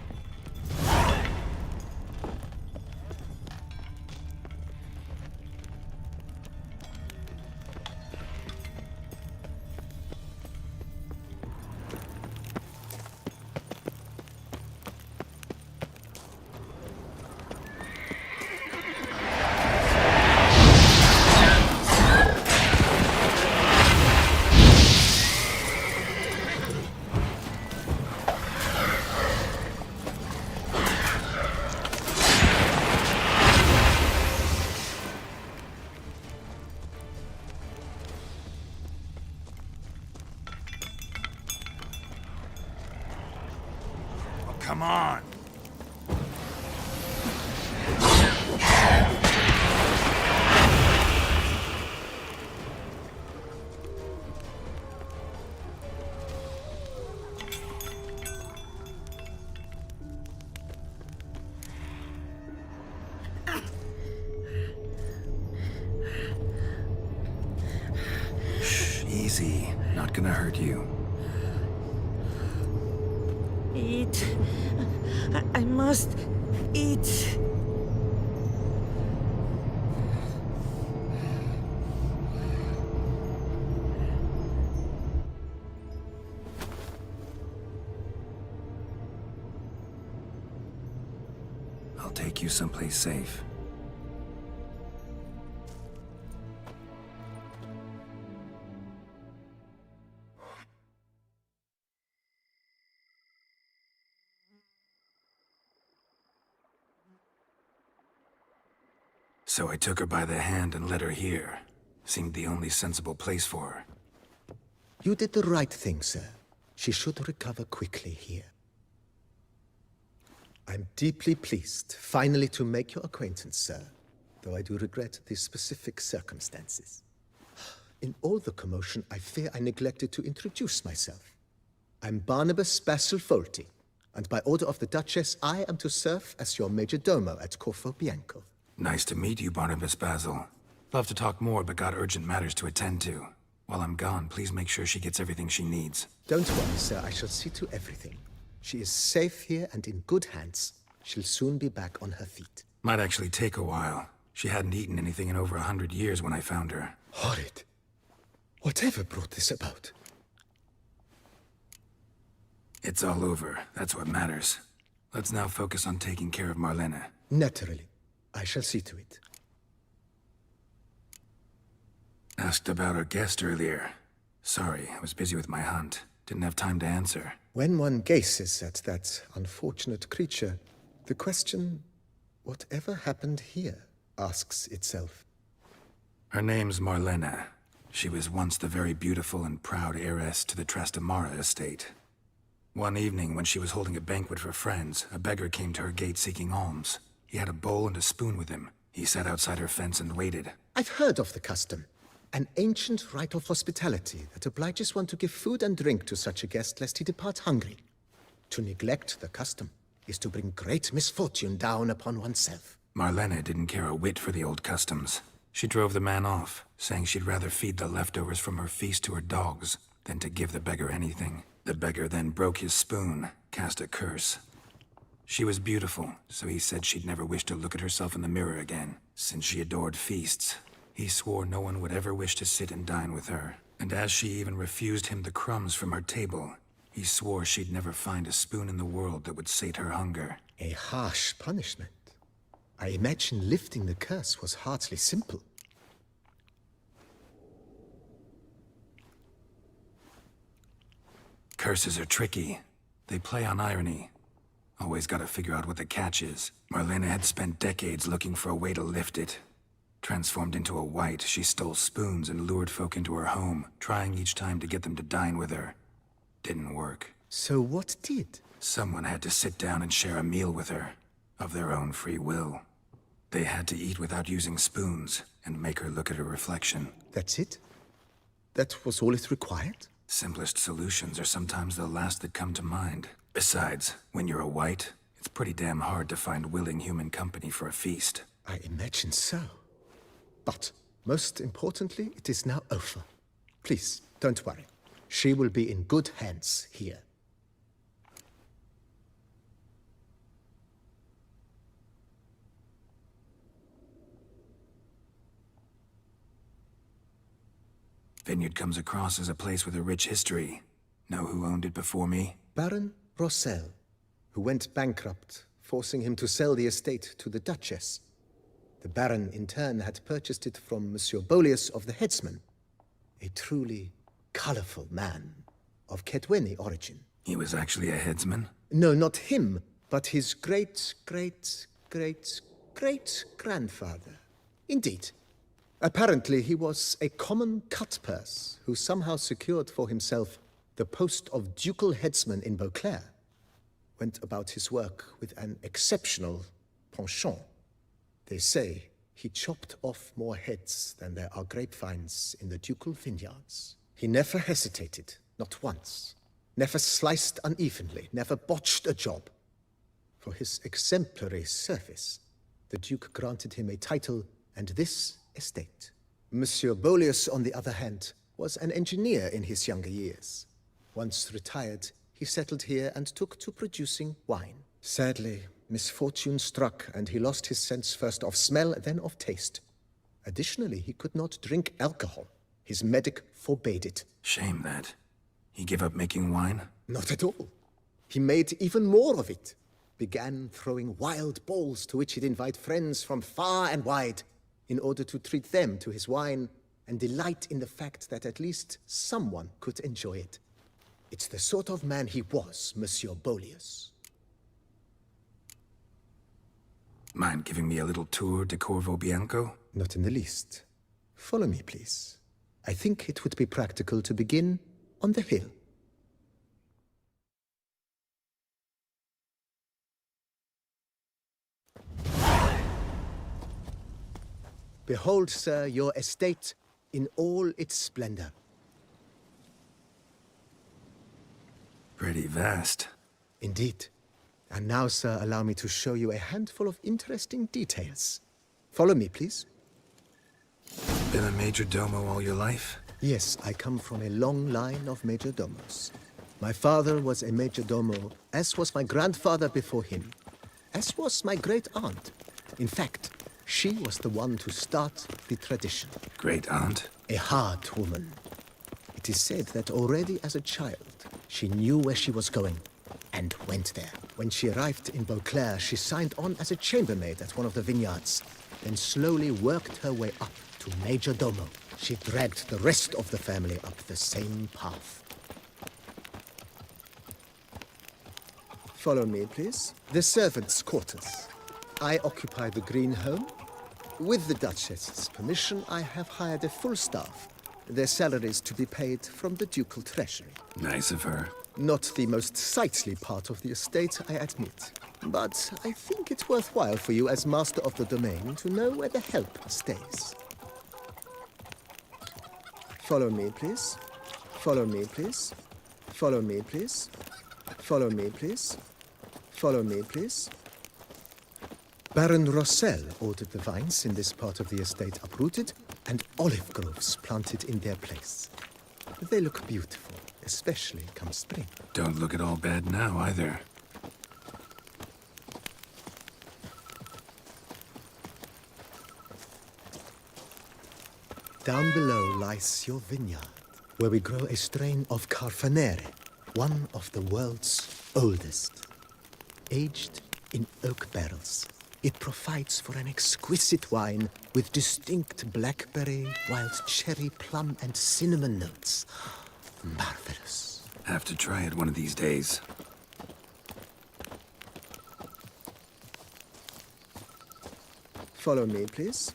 Come on! Shh, easy. Not gonna hurt you. Eat. I must eat. I'll take you someplace safe. So I took her by the hand and led her here. Seemed the only sensible place for her. You did the right thing, sir. She should recover quickly here. I'm deeply pleased, finally, to make your acquaintance, sir, though I do regret the specific circumstances. In all the commotion, I fear I neglected to introduce myself. I'm Barnabas Basilfolti, and by order of the Duchess, I am to serve as your major domo at Corvo Bianco. Nice to meet you, Barnabas Basil. Love to talk more, but got urgent matters to attend to. While I'm gone, please make sure she gets everything she needs. Don't worry, sir. I shall see to everything. She is safe here and in good hands. She'll soon be back on her feet. Might actually take a while. She hadn't eaten anything in over 100 years when I found her. Horrid. Whatever brought this about? It's all over. That's what matters. Let's now focus on taking care of Marlene. Naturally. I shall see to it. Asked about our guest earlier. Sorry, I was busy with my hunt. Didn't have time to answer. When one gazes at that unfortunate creature, the question, whatever happened here, asks itself. Her name's Marlene. She was once the very beautiful and proud heiress to the Trastamara estate. One evening, when she was holding a banquet for friends, a beggar came to her gate seeking alms. He had a bowl and a spoon with him. He sat outside her fence and waited. I've heard of the custom. An ancient rite of hospitality that obliges one to give food and drink to such a guest lest he depart hungry. To neglect the custom is to bring great misfortune down upon oneself. Marlene didn't care a whit for the old customs. She drove the man off, saying she'd rather feed the leftovers from her feast to her dogs than to give the beggar anything. The beggar then broke his spoon, cast a curse. She was beautiful, so he said she'd never wish to look at herself in the mirror again. Since she adored feasts, he swore no one would ever wish to sit and dine with her. And as she even refused him the crumbs from her table, he swore she'd never find a spoon in the world that would sate her hunger. A harsh punishment. I imagine lifting the curse was hardly simple. Curses are tricky. They play on irony. Always gotta figure out what the catch is. Marlena had spent decades looking for a way to lift it. Transformed into a wight, she stole spoons and lured folk into her home, trying each time to get them to dine with her. Didn't work. So what did? Someone had to sit down and share a meal with her, of their own free will. They had to eat without using spoons, and make her look at her reflection. That's it? That was all it required? Simplest solutions are sometimes the last that come to mind. Besides, when you're a wight, it's pretty damn hard to find willing human company for a feast. I imagine so. But, most importantly, it is now over. Please, don't worry. She will be in good hands here. Vineyard comes across as a place with a rich history. Know who owned it before me? Baron Rossel, who went bankrupt, forcing him to sell the estate to the Duchess. The Baron, in turn, had purchased it from Monsieur Bolius of the Headsman, a truly colorful man of Kedweni origin. He was actually a headsman? No, not him, but his great-great-great-great-grandfather. Indeed. Apparently, he was a common cutpurse who somehow secured for himself the post of ducal headsman in Beauclair. Went about his work with an exceptional penchant. They say he chopped off more heads than there are grapevines in the ducal vineyards. He never hesitated, not once. Never sliced unevenly, never botched a job. For his exemplary service, the Duke granted him a title and this estate. Monsieur Bolius, on the other hand, was an engineer in his younger years. Once retired, he settled here and took to producing wine. Sadly, misfortune struck and he lost his sense first of smell, then of taste. Additionally, he could not drink alcohol. His medic forbade it. Shame that. He gave up making wine? Not at all. He made even more of it. Began throwing wild balls to which he'd invite friends from far and wide in order to treat them to his wine and delight in the fact that at least someone could enjoy it. It's the sort of man he was, Monsieur Bolius. Mind giving me a little tour de Corvo, Bianco? Not in the least. Follow me, please. I think it would be practical to begin on the hill. Behold, sir, your estate in all its splendor. Pretty vast. Indeed. And now, sir, allow me to show you a handful of interesting details. Follow me, please. Been a major domo all your life? Yes, I come from a long line of major domos. My father was a major domo, as was my grandfather before him, as was my great-aunt. In fact, she was the one to start the tradition. Great-aunt? A hard woman. It is said that already as a child, she knew where she was going and went there. When she arrived in Beauclair, she signed on as a chambermaid at one of the vineyards, then slowly worked her way up to major domo. She dragged the rest of the family up the same path. Follow me, please. The servants' quarters. I occupy the green home. With the Duchess's permission, I have hired a full staff. Their salaries to be paid from the ducal treasury. Nice of her. Not the most sightly part of the estate, I admit. But I think it's worthwhile for you as master of the domain to know where the help stays. Follow me, please. Follow me, please. Follow me, please. Follow me, please. Follow me, please. Baron Rossel ordered the vines in this part of the estate uprooted and olive groves planted in their place. They look beautiful, especially come spring. Don't look at all bad now, either. Down below lies your vineyard, where we grow a strain of Carfanere, one of the world's oldest. Aged in oak barrels, it provides for an exquisite wine with distinct blackberry, wild cherry, plum, and cinnamon notes. Marvelous. Have to try it one of these days. Follow me, please.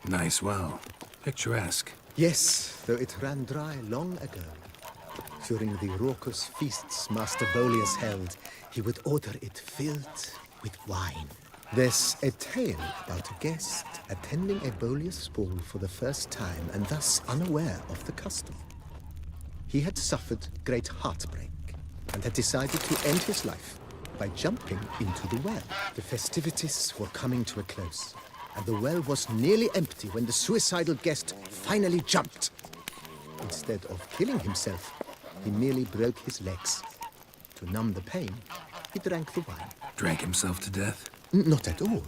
Nice well. Picturesque. Yes, though it ran dry long ago. During the raucous feasts Master Bolius held, he would order it filled with wine. There's a tale about a guest attending a Bolius ball for the first time and thus unaware of the custom. He had suffered great heartbreak and had decided to end his life by jumping into the well. The festivities were coming to a close, and the well was nearly empty when the suicidal guest finally jumped. Instead of killing himself, he merely broke his legs. To numb the pain, he drank the wine. Drank himself to death? Not at all.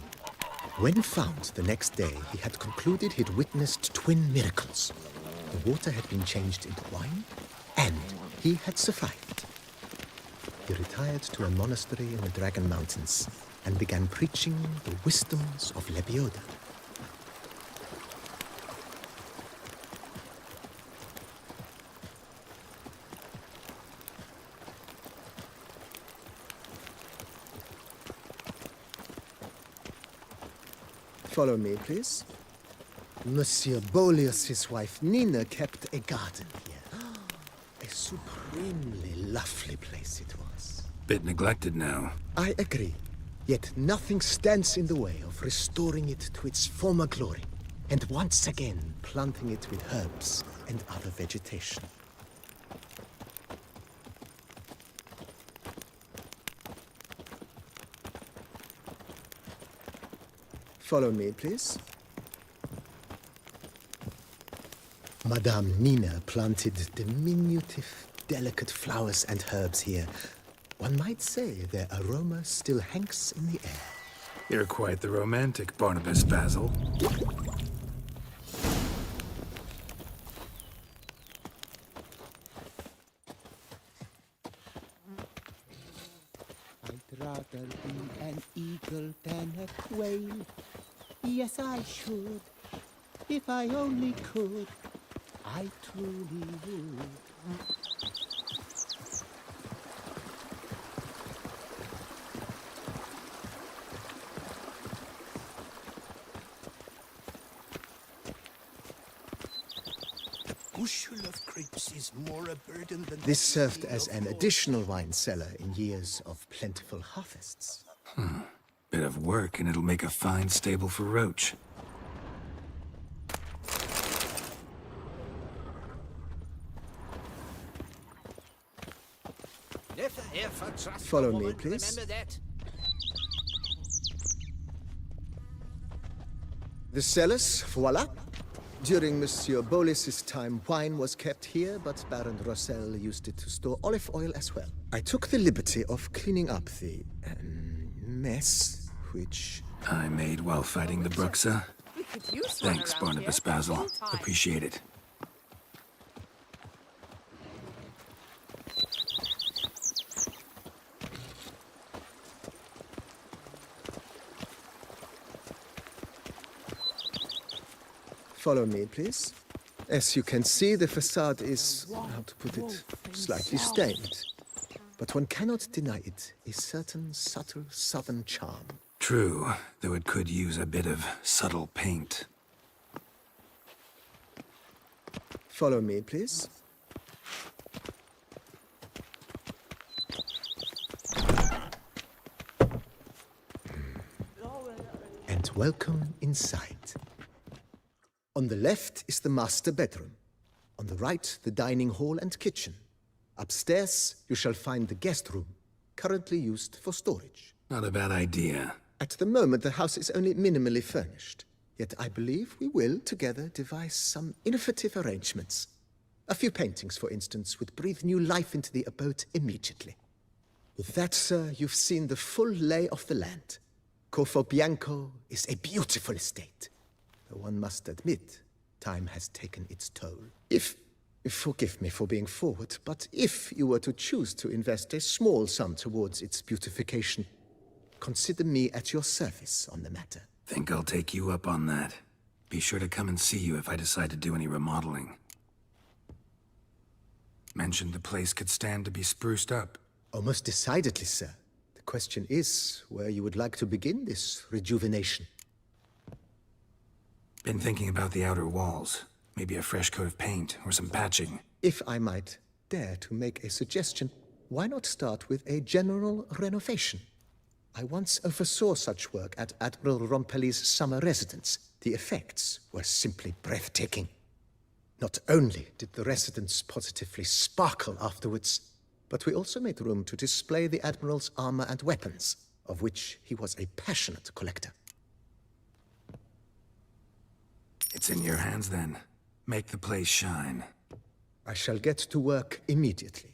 When found the next day, he had concluded he'd witnessed twin miracles. The water had been changed into wine, and he had survived. He retired to a monastery in the Dragon Mountains and began preaching the wisdoms of Lebioda. Follow me, please. Monsieur Bolius' wife Nina kept a garden here. A supremely lovely place it was. Bit neglected now. I agree. Yet nothing stands in the way of restoring it to its former glory, and once again planting it with herbs and other vegetation. Follow me, please. Madame Nina planted diminutive, delicate flowers and herbs here. One might say their aroma still hangs in the air. You're quite the romantic, Barnabas Basil. I'd rather be an eagle than a quail. Yes, I should. If I only could, I truly would. Bushel of grapes is more a burden than... This served as an additional wine cellar in years of plentiful harvests. Bit of work and it'll make a fine stable for Roach. Follow me, please. The cellars, voila. During Monsieur Bolis's time, wine was kept here, but Baron Rossel used it to store olive oil as well. I took the liberty of cleaning up the mess, which... I made while fighting the Bruxa. Thanks, Barnabas Basil. Appreciate it. Follow me, please. As you can see, the facade is, how to put it, slightly stained. But one cannot deny it a certain subtle southern charm. True, though it could use a bit of subtle paint. Follow me, please. And welcome inside. On the left is the master bedroom. On the right, the dining hall and kitchen. Upstairs, you shall find the guest room, currently used for storage. Not a bad idea. At the moment, the house is only minimally furnished. Yet I believe we will, together, devise some innovative arrangements. A few paintings, for instance, would breathe new life into the abode immediately. With that, sir, you've seen the full lay of the land. Corvo Bianco is a beautiful estate. Though one must admit, time has taken its toll. Forgive me for being forward, but if you were to choose to invest a small sum towards its beautification, consider me at your service on the matter. Think I'll take you up on that. Be sure to come and see you if I decide to do any remodeling. Mentioned the place could stand to be spruced up. Oh, most decidedly, sir. The question is where you would like to begin this rejuvenation. Been thinking about the outer walls. Maybe a fresh coat of paint or some patching. If I might dare to make a suggestion, why not start with a general renovation? I once oversaw such work at Admiral Rompelli's summer residence. The effects were simply breathtaking. Not only did the residence positively sparkle afterwards, but we also made room to display the Admiral's armor and weapons, of which he was a passionate collector. It's in your hands then. Make the place shine. I shall get to work immediately.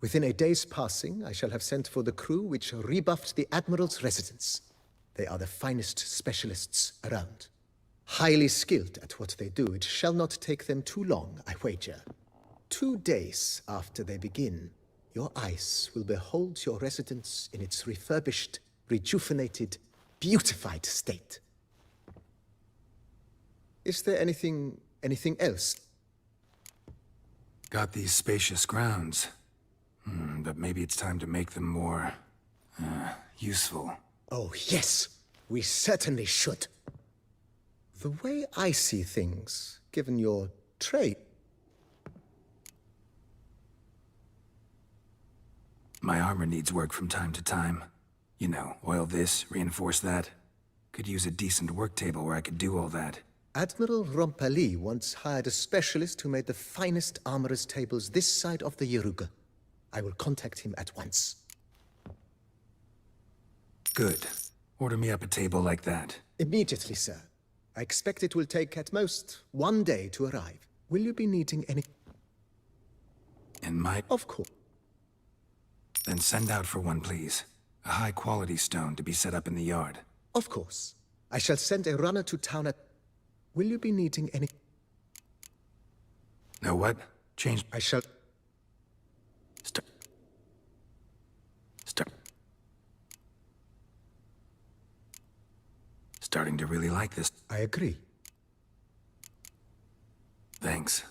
Within a day's passing, I shall have sent for the crew which rebuffed the Admiral's residence. They are the finest specialists around. Highly skilled at what they do, it shall not take them too long, I wager. 2 days after they begin, your eyes will behold your residence in its refurbished, rejuvenated, beautified state. Is there anything else? Got these spacious grounds. But maybe it's time to make them more... useful. Oh, yes! We certainly should. The way I see things, given your trade... My armor needs work from time to time. You know, oil this, reinforce that. Could use a decent work table where I could do all that. Admiral Rompelli once hired a specialist who made the finest armorer's tables this side of the Yeruga. I will contact him at once. Good. Order me up a table like that. Immediately, sir. I expect it will take at most 1 day to arrive. Will you be needing any... And my... Of course. Then send out for one, please. A high-quality stone to be set up in the yard. Of course. I shall send a runner to town at... Will you be needing any... No, what? Change... I shall... Starting to really like this. I agree. Thanks.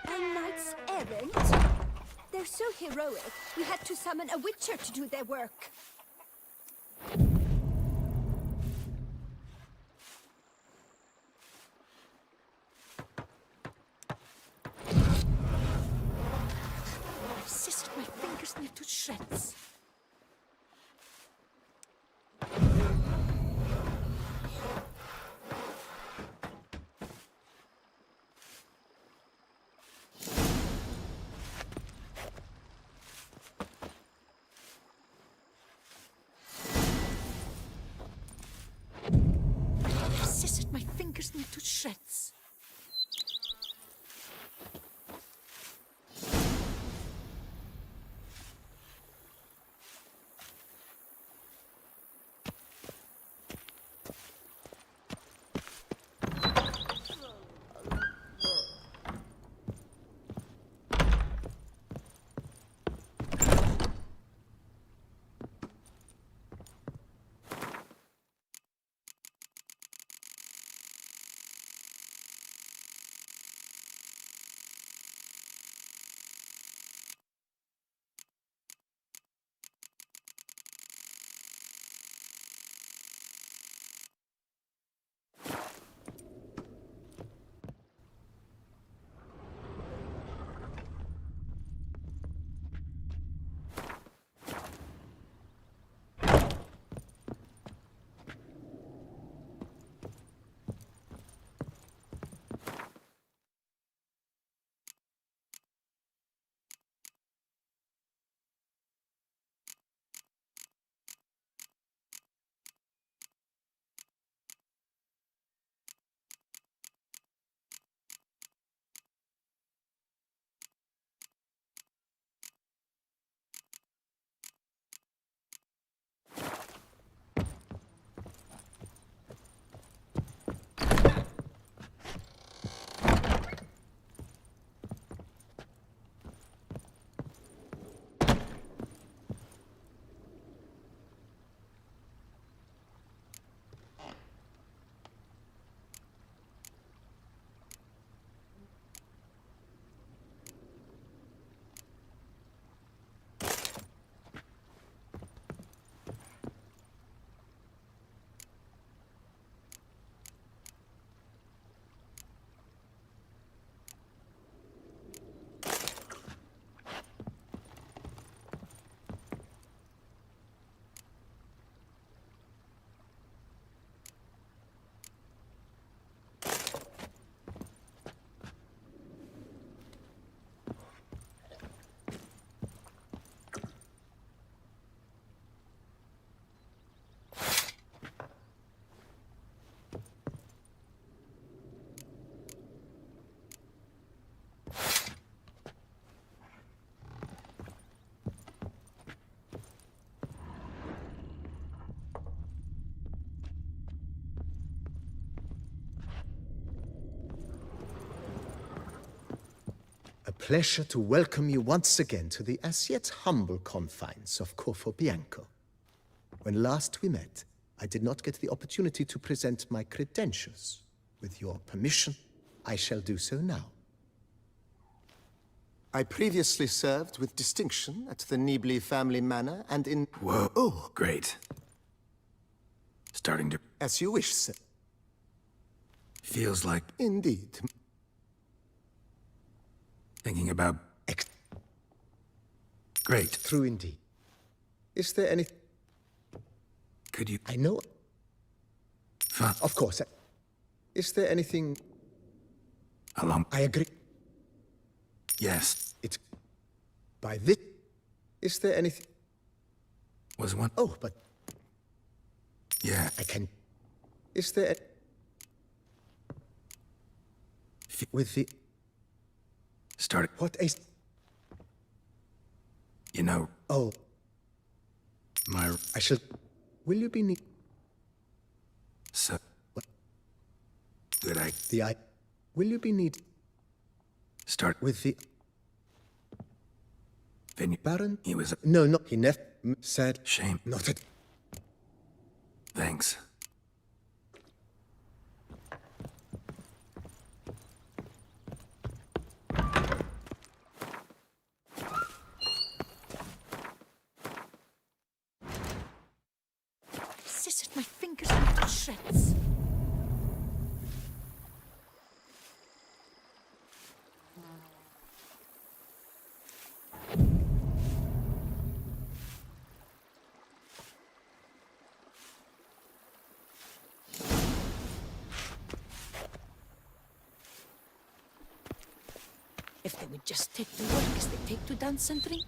A knight's errand? They're so heroic, we had to summon a witcher to do their work. I've scissored my fingers near to shreds. Near to shreds. A pleasure to welcome you once again to the as yet humble confines of Corvo Bianco. When last we met, I did not get the opportunity to present my credentials. With your permission, I shall do so now. I previously served with distinction at the Niebly family manor and in... Whoa. Oh, great. Starting to... As you wish, sir. Feels like... Indeed. Thinking about... Great. True indeed. Is there any... Could you... I know... Fine. Of course. Is there anything... Along... I agree. Yes. It's... By this... Is there anything... Was one... Oh, but... Yeah. I can... Is there... With the... Started... What a... You know... Oh. My... I shall... Will you be need... So... What? Good I... The I... Will you be need... Start... With the... Baron? He was... No, no, he never... Said... Shame. Not at... Thanks. Scissored my fingers into shreds. If they would just take to work as they take to dance and drink.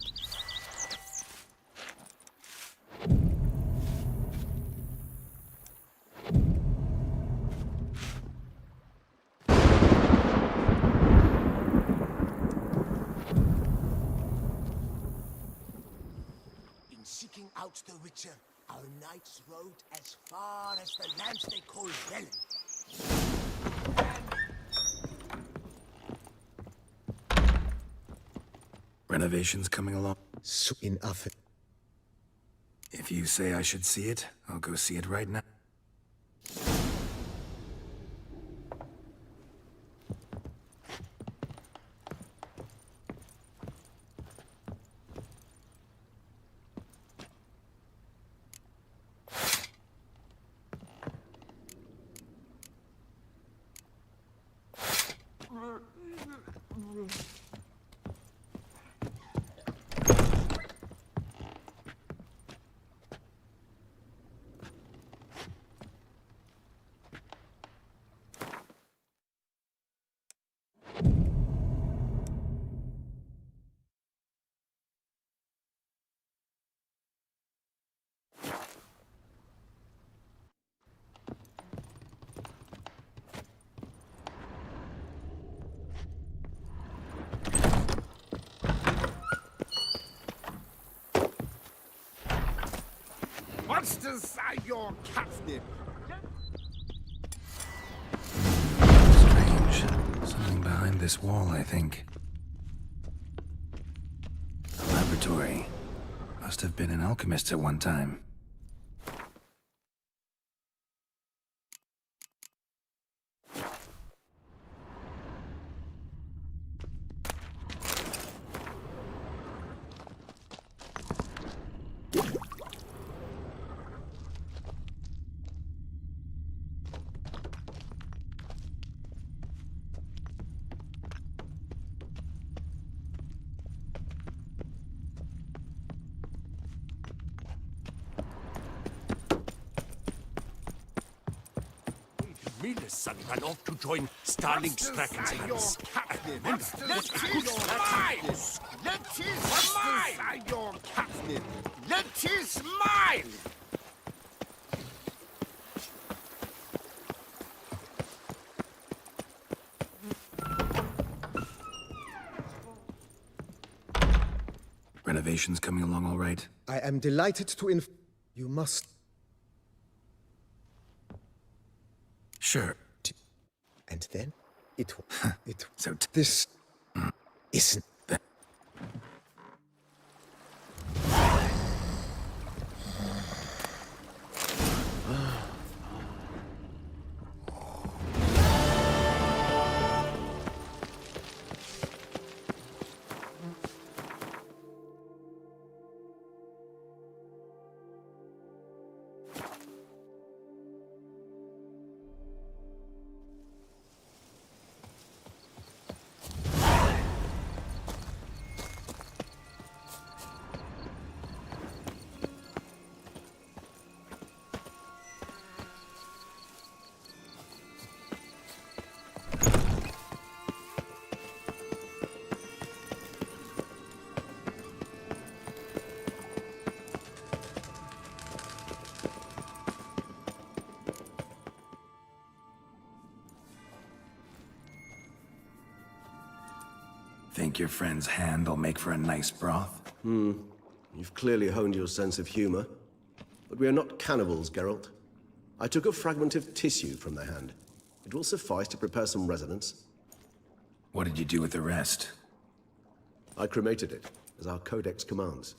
In seeking out the Witcher, our knights rode as far as the lands they call Velen. Renovations coming along? So enough. If you say I should see it, I'll go see it right now. Monsters are your catnip. Strange. Something behind this wall, I think. A laboratory. Must have been an alchemist at one time. Mila's son ran off to join Starling Strachan's hands. Let his mine! Let his mine! Are your catnip. Let his mine! Renovations coming along all right? I am delighted to You must... Sure. And then? So this... isn't... that. Think your friend's hand will make for a nice broth? You've clearly honed your sense of humor. But we are not cannibals, Geralt. I took a fragment of tissue from their hand. It will suffice to prepare some resonance. What did you do with the rest? I cremated it, as our codex commands.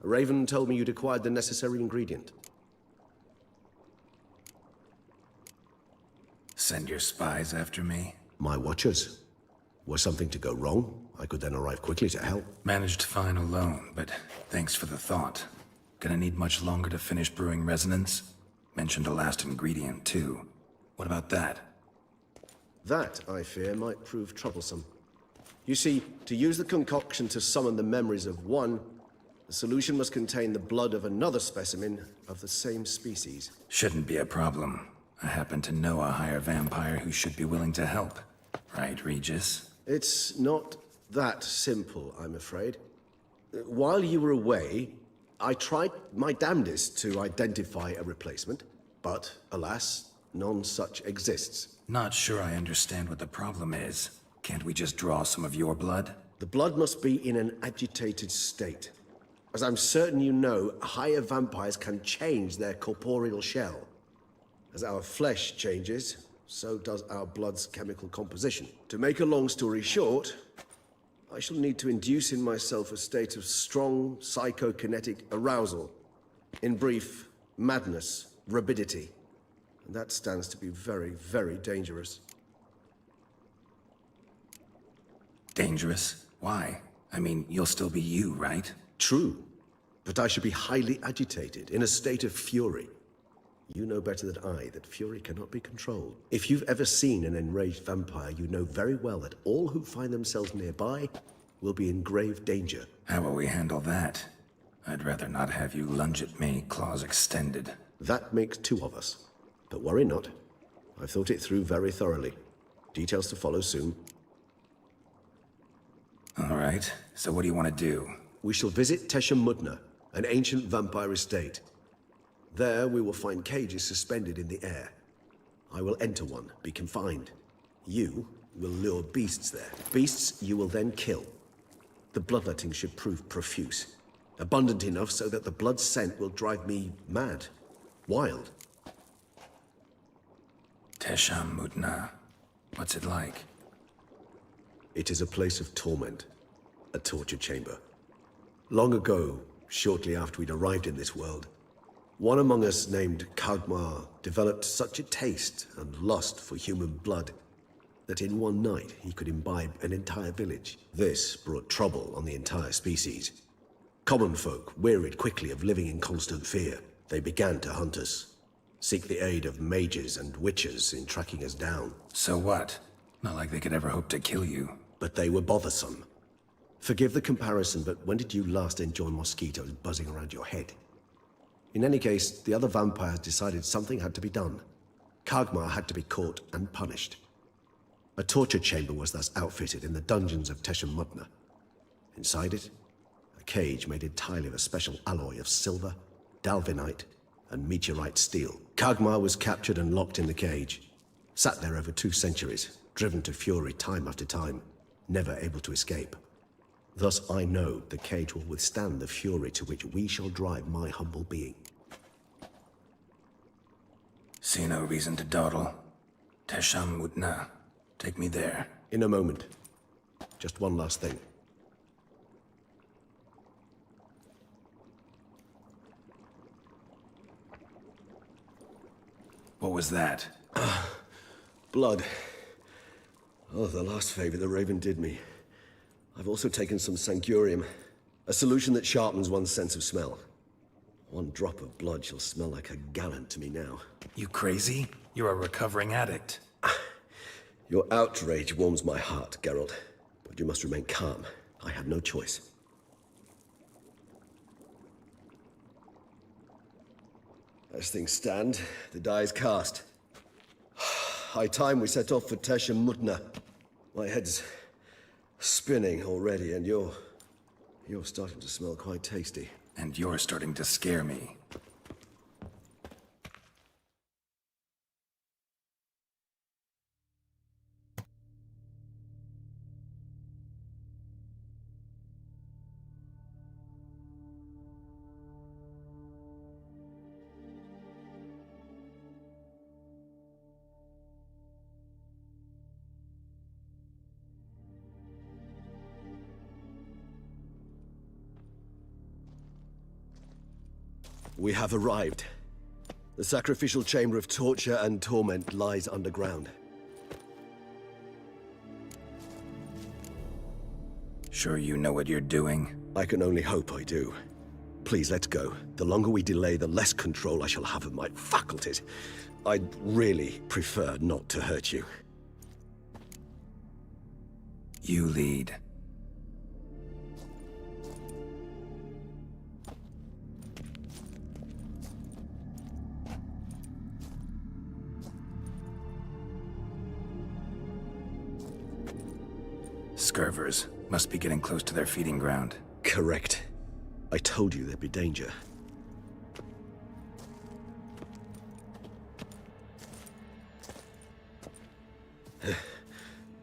A raven told me you'd acquired the necessary ingredient. Send your spies after me? My watchers. Were something to go wrong, I could then arrive quickly to help. Managed fine alone, but thanks for the thought. Gonna need much longer to finish brewing resonance? Mentioned a last ingredient, too. What about that? That, I fear, might prove troublesome. You see, to use the concoction to summon the memories of one, the solution must contain the blood of another specimen of the same species. Shouldn't be a problem. I happen to know a higher vampire who should be willing to help. Right, Regis? It's not that simple, I'm afraid. While you were away, I tried my damnedest to identify a replacement, but alas, none such exists. Not sure I understand what the problem is. Can't we just draw some of your blood? The blood must be in an agitated state. As I'm certain you know, higher vampires can change their corporeal shell. As our flesh changes, so does our blood's chemical composition. To make a long story short, I shall need to induce in myself a state of strong psychokinetic arousal. In brief, madness, rabidity. And that stands to be very, very dangerous. Dangerous? Why? I mean, you'll still be you, right? True. But I should be highly agitated, in a state of fury. You know better than I that fury cannot be controlled. If you've ever seen an enraged vampire, you know very well that all who find themselves nearby will be in grave danger. How will we handle that? I'd rather not have you lunge at me, claws extended. That makes two of us. But worry not. I've thought it through very thoroughly. Details to follow soon. All right, so what do you want to do? We shall visit Teshem Mudna, an ancient vampire estate. There we will find cages suspended in the air. I will enter one, be confined. You will lure beasts there. Beasts you will then kill. The bloodletting should prove profuse. Abundant enough so that the blood scent will drive me mad. Wild. Teshem Mudna. What's it like? It is a place of torment. A torture chamber. Long ago, shortly after we'd arrived in this world, one among us named Kagmar developed such a taste and lust for human blood that in one night he could imbibe an entire village. This brought trouble on the entire species. Common folk wearied quickly of living in constant fear. They began to hunt us, seek the aid of mages and witches in tracking us down. So what? Not like they could ever hope to kill you. But they were bothersome. Forgive the comparison, but when did you last enjoy mosquitoes buzzing around your head? In any case, the other vampires decided something had to be done. Kagmar had to be caught and punished. A torture chamber was thus outfitted in the dungeons of Teshem Mudna. Inside it, a cage made entirely of a special alloy of silver, dalvinite, and meteorite steel. Kagmar was captured and locked in the cage. Sat there over 2 centuries, driven to fury time after time, never able to escape. Thus I know the cage will withstand the fury to which we shall drive my humble being. See no reason to dawdle. Tesham Mutna. Take me there. In a moment. Just one last thing. What was that? Blood. Oh, the last favor the Raven did me. I've also taken some Sancurium, a solution that sharpens one's sense of smell. One drop of blood shall smell like a gallon to me now. You crazy? You're a recovering addict. Your outrage warms my heart, Geralt. But you must remain calm. I have no choice. As things stand, the die is cast. High time we set off for Tesham Mutna. My head's spinning already, and you're starting to smell quite tasty. And you're starting to scare me. We have arrived. The sacrificial chamber of torture and torment lies underground. Sure you know what you're doing? I can only hope I do. Please, let's go. The longer we delay, the less control I shall have of my faculties. I'd really prefer not to hurt you. You lead. Scurvers must be getting close to their feeding ground. Correct. I told you there'd be danger.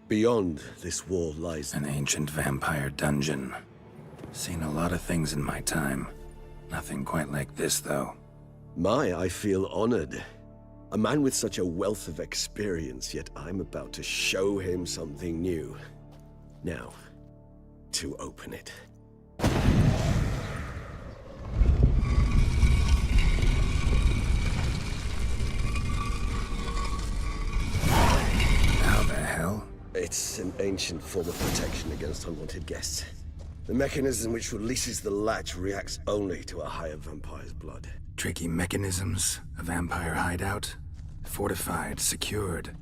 Beyond this wall lies an ancient vampire dungeon. Seen a lot of things in my time. Nothing quite like this, though. I feel honored. A man with such a wealth of experience, yet I'm about to show him something new. Now, to open it. How the hell? It's an ancient form of protection against unwanted guests. The mechanism which releases the latch reacts only to a higher vampire's blood. Tricky mechanisms, a vampire hideout, fortified, secured.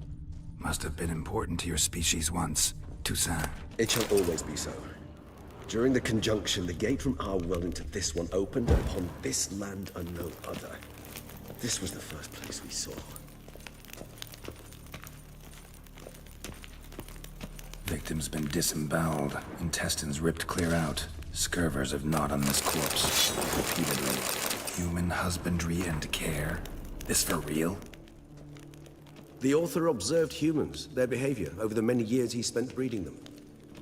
Must have been important to your species once, Toussaint. It shall always be so. During the conjunction, the gate from our world into this one opened upon this land and no other. This was the first place we saw. Victim's been disemboweled, intestines ripped clear out. Scurvers have gnawed on this corpse, repeatedly. Human husbandry and care? This for real? The author observed humans, their behavior, over the many years he spent breeding them.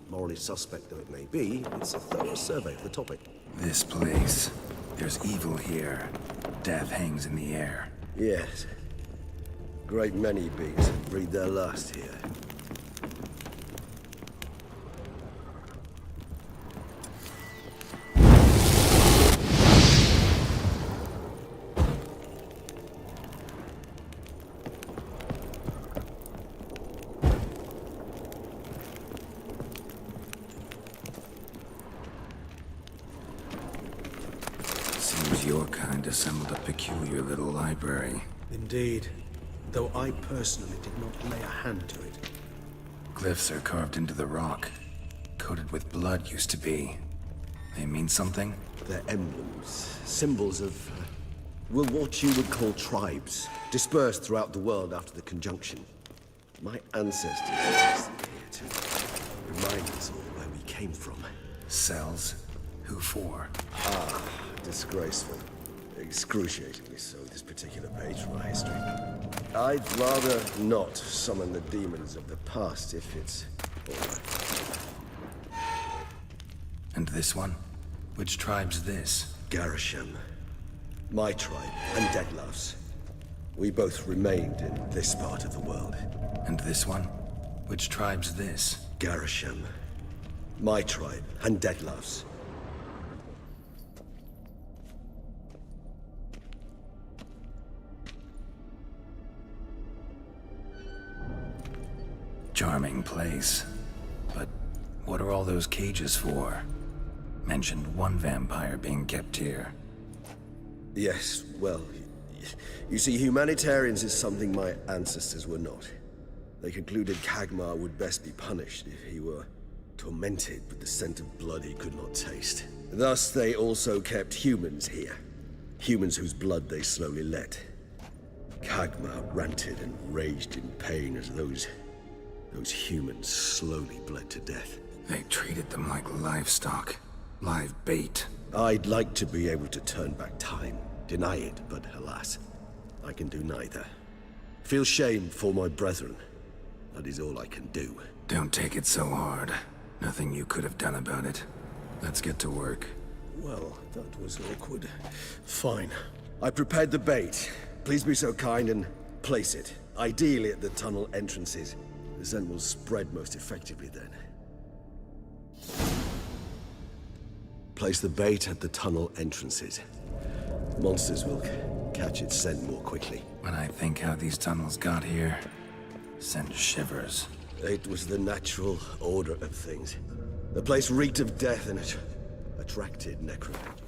Morally suspect though it may be, it's a thorough survey of the topic. This place. There's evil here. Death hangs in the air. Yes. Great many beings breed their last here. Your kind assembled a peculiar little library. Indeed. Though I personally did not lay a hand to it. Glyphs are carved into the rock. Coated with blood used to be. They mean something? They're emblems. Symbols of, what you would call tribes. Dispersed throughout the world after the conjunction. My ancestors used them here to remind us all where we came from. Cells? Who for? Disgraceful. Excruciatingly so, this particular page from our history. I'd rather not summon the demons of the past if it's all right. And this one? Which tribe's this? Garisham. My tribe, and Deadlouse. We both remained in this part of the world. And this one? Which tribe's this? Garisham. My tribe, and Deadlouse. Charming place. But what are all those cages for? Mentioned one vampire being kept here. Yes, well, you see, humanitarians is something my ancestors were not. They concluded Kagmar would best be punished if he were tormented with the scent of blood he could not taste. Thus, they also kept humans here. Humans whose blood they slowly let. Kagmar ranted and raged in pain as those humans slowly bled to death. They treated them like livestock. Live bait. I'd like to be able to turn back time. Deny it, but alas, I can do neither. Feel shame for my brethren. That is all I can do. Don't take it so hard. Nothing you could have done about it. Let's get to work. Well, that was awkward. Fine. I prepared the bait. Please be so kind and place it. Ideally at the tunnel entrances. The scent will spread most effectively then. Place the bait at the tunnel entrances. Monsters will catch its scent more quickly. When I think how these tunnels got here, send shivers. It was the natural order of things. The place reeked of death and it attracted necrophiles.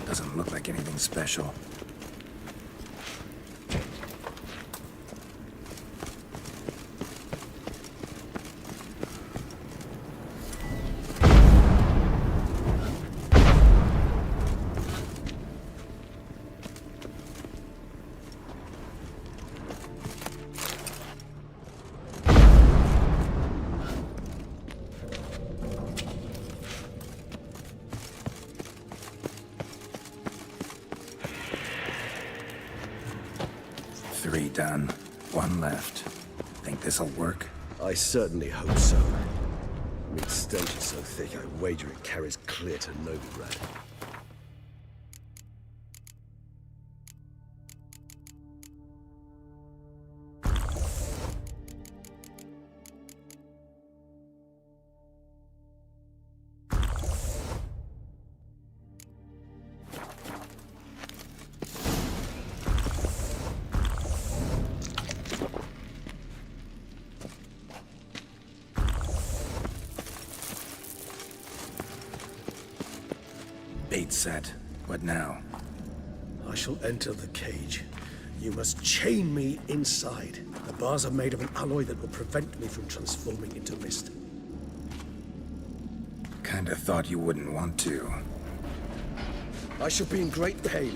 Doesn't look like anything special. Three done. One left. Think this'll work? I certainly hope so. Its stench is so thick, I wager it carries clear to Novigrad. Bait set. What now? I shall enter the cage. You must chain me inside. The bars are made of an alloy that will prevent me from transforming into mist. Kinda thought you wouldn't want to. I shall be in great pain.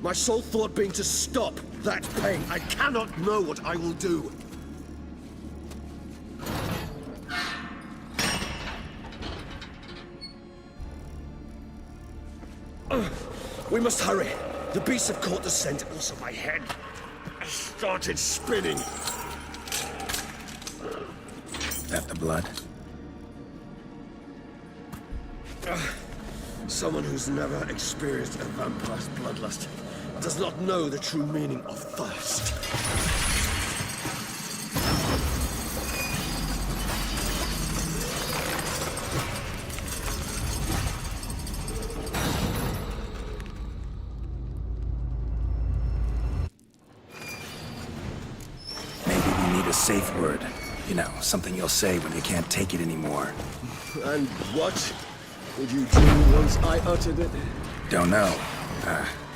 My sole thought being to stop that pain. I cannot know what I will do. We must hurry. The beasts have caught the scent, also my head. I started spinning. That the blood? Someone who's never experienced a vampire's bloodlust does not know the true meaning of thirst. Maybe we need a safe word. You know, something you'll say when you can't take it anymore. And what would you do once I uttered it? Don't know.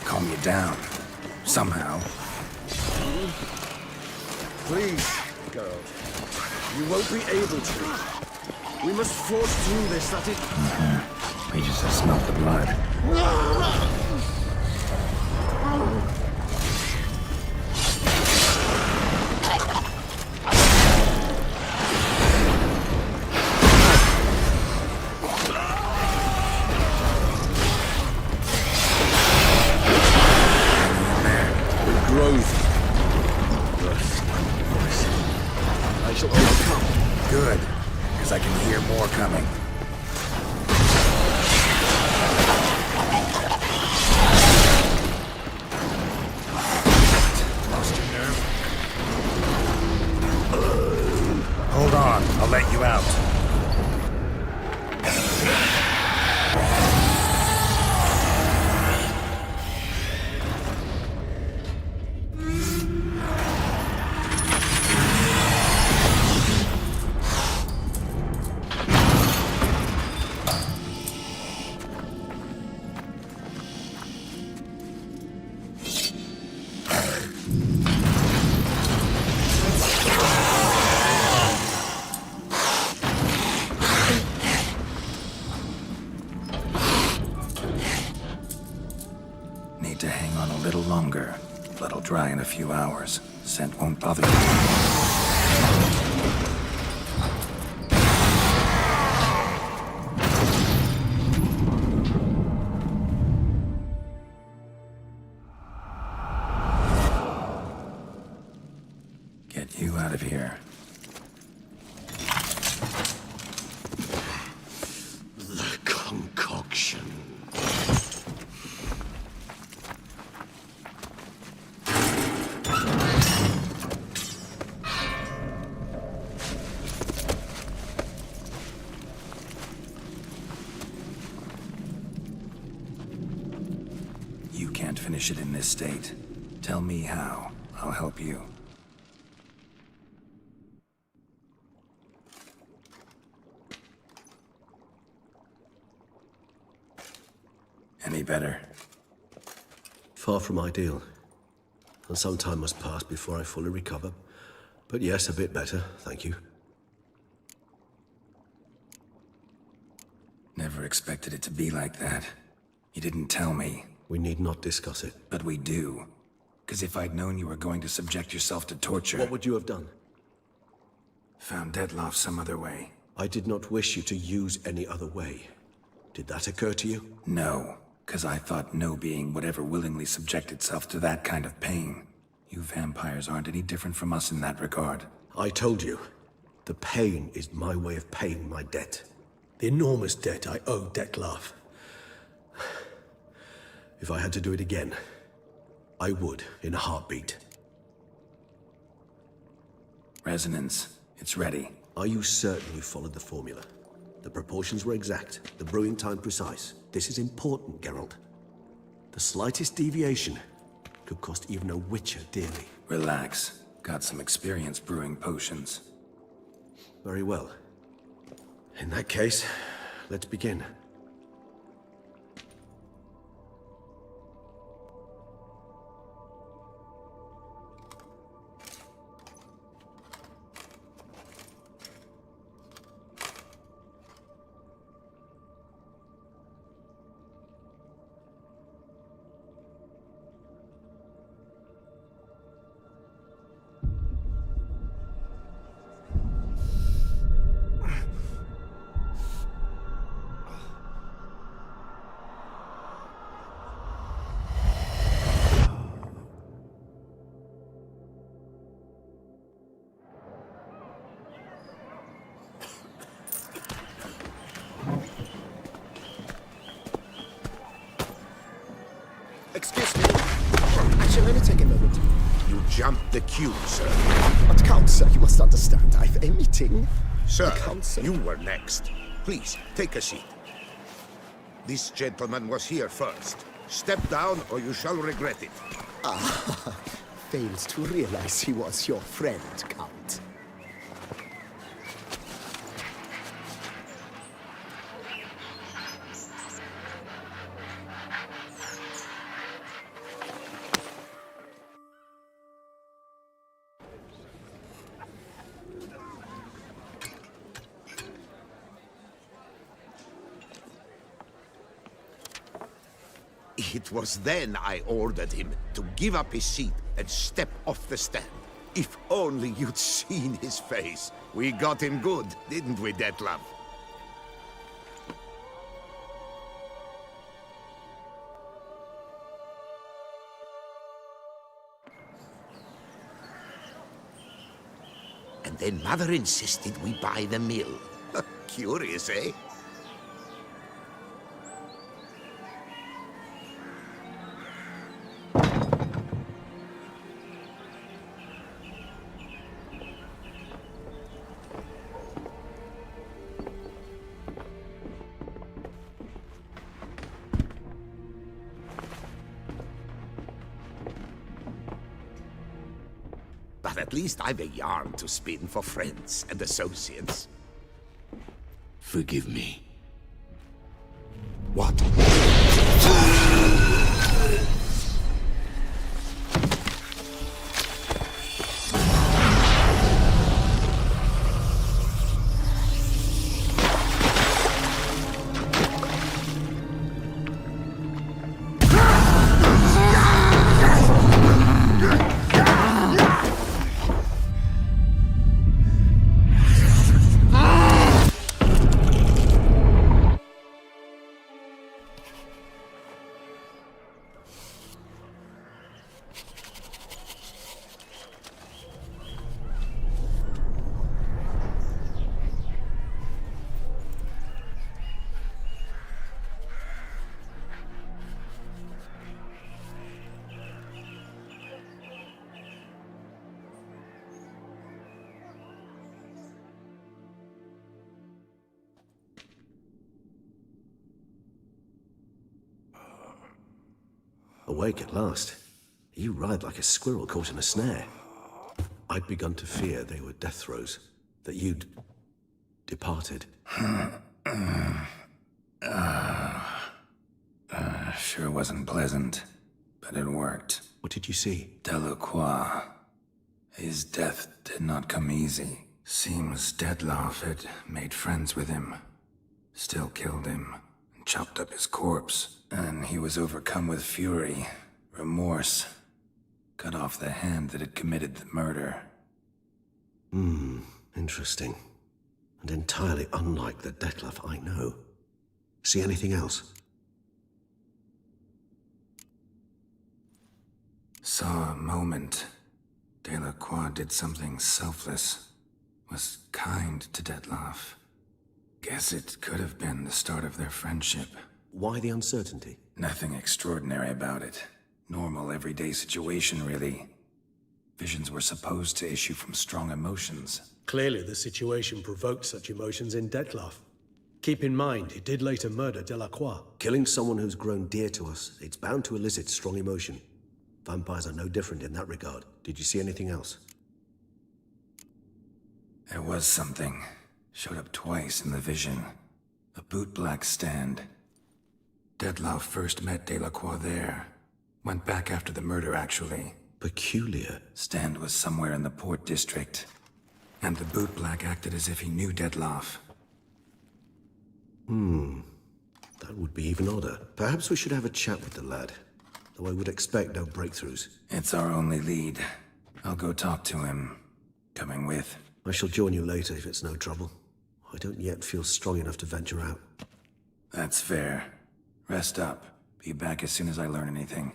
Calm you down. Somehow. Please, Geralt. You won't be able to. We must force through this, that it... We just have smelled the blood. Good, because I can hear more coming. Lost your nerve? Hold on, I'll let you out. Need to hang on a little longer. Blood'll dry in a few hours. Scent won't bother you. Get you out of here. The concoction. You can't finish it in this state. Tell me how. I'll help you. Any better? Far from ideal. And some time must pass before I fully recover. But yes, a bit better, thank you. Never expected it to be like that. You didn't tell me. We need not discuss it. But we do. Because if I'd known you were going to subject yourself to torture... What would you have done? Found Deadloff some other way. I did not wish you to use any other way. Did that occur to you? No, because I thought no being would ever willingly subject itself to that kind of pain. You vampires aren't any different from us in that regard. I told you. The pain is my way of paying my debt. The enormous debt I owe Dettlaff. If I had to do it again, I would, in a heartbeat. Resonance. It's ready. Are you certain you followed the formula? The proportions were exact, the brewing time precise. This is important, Geralt. The slightest deviation could cost even a witcher dearly. Relax. Got some experience brewing potions. Very well. In that case, let's begin. Kindly take a moment. You jumped the queue, sir. But Count, sir, you must understand. I've a meeting. Sir, Count, sir. you were next. Please, take a seat. This gentleman was here first. Step down or you shall regret it. Ah, fails to realize he was your friend, Count. It was then I ordered him to give up his seat and step off the stand. If only you'd seen his face. We got him good, didn't we, Detlef? And then Mother insisted we buy the mill. Curious, eh? But at least I've a yarn to spin for friends and associates. Forgive me. What? Awake at last. You ride like a squirrel caught in a snare. I'd begun to fear they were death throes, that you'd departed. Sure wasn't pleasant, but it worked. What did you see? Delacroix. His death did not come easy. Seems Detlef had made friends with him. Still killed him, and chopped up his corpse. And he was overcome with fury, remorse. Cut off the hand that had committed the murder. Interesting. And entirely unlike the Detlef I know. See anything else? Saw a moment. Delacroix did something selfless. Was kind to Detlef. Guess it could have been the start of their friendship. Why the uncertainty? Nothing extraordinary about it. Normal, everyday situation, really. Visions were supposed to issue from strong emotions. Clearly, the situation provoked such emotions in Detlef. Keep in mind, he did later murder Delacroix. Killing someone who's grown dear to us, it's bound to elicit strong emotion. Vampires are no different in that regard. Did you see anything else? There was something. Showed up twice in the vision. A bootblack stand. Detlef first met Delacroix there. Went back after the murder, actually. Peculiar. Stand was somewhere in the port district. And the bootblack acted as if he knew Detlef. That would be even odder. Perhaps we should have a chat with the lad. Though I would expect no breakthroughs. It's our only lead. I'll go talk to him. Coming with? I shall join you later if it's no trouble. I don't yet feel strong enough to venture out. That's fair. Rest up. Be back as soon as I learn anything.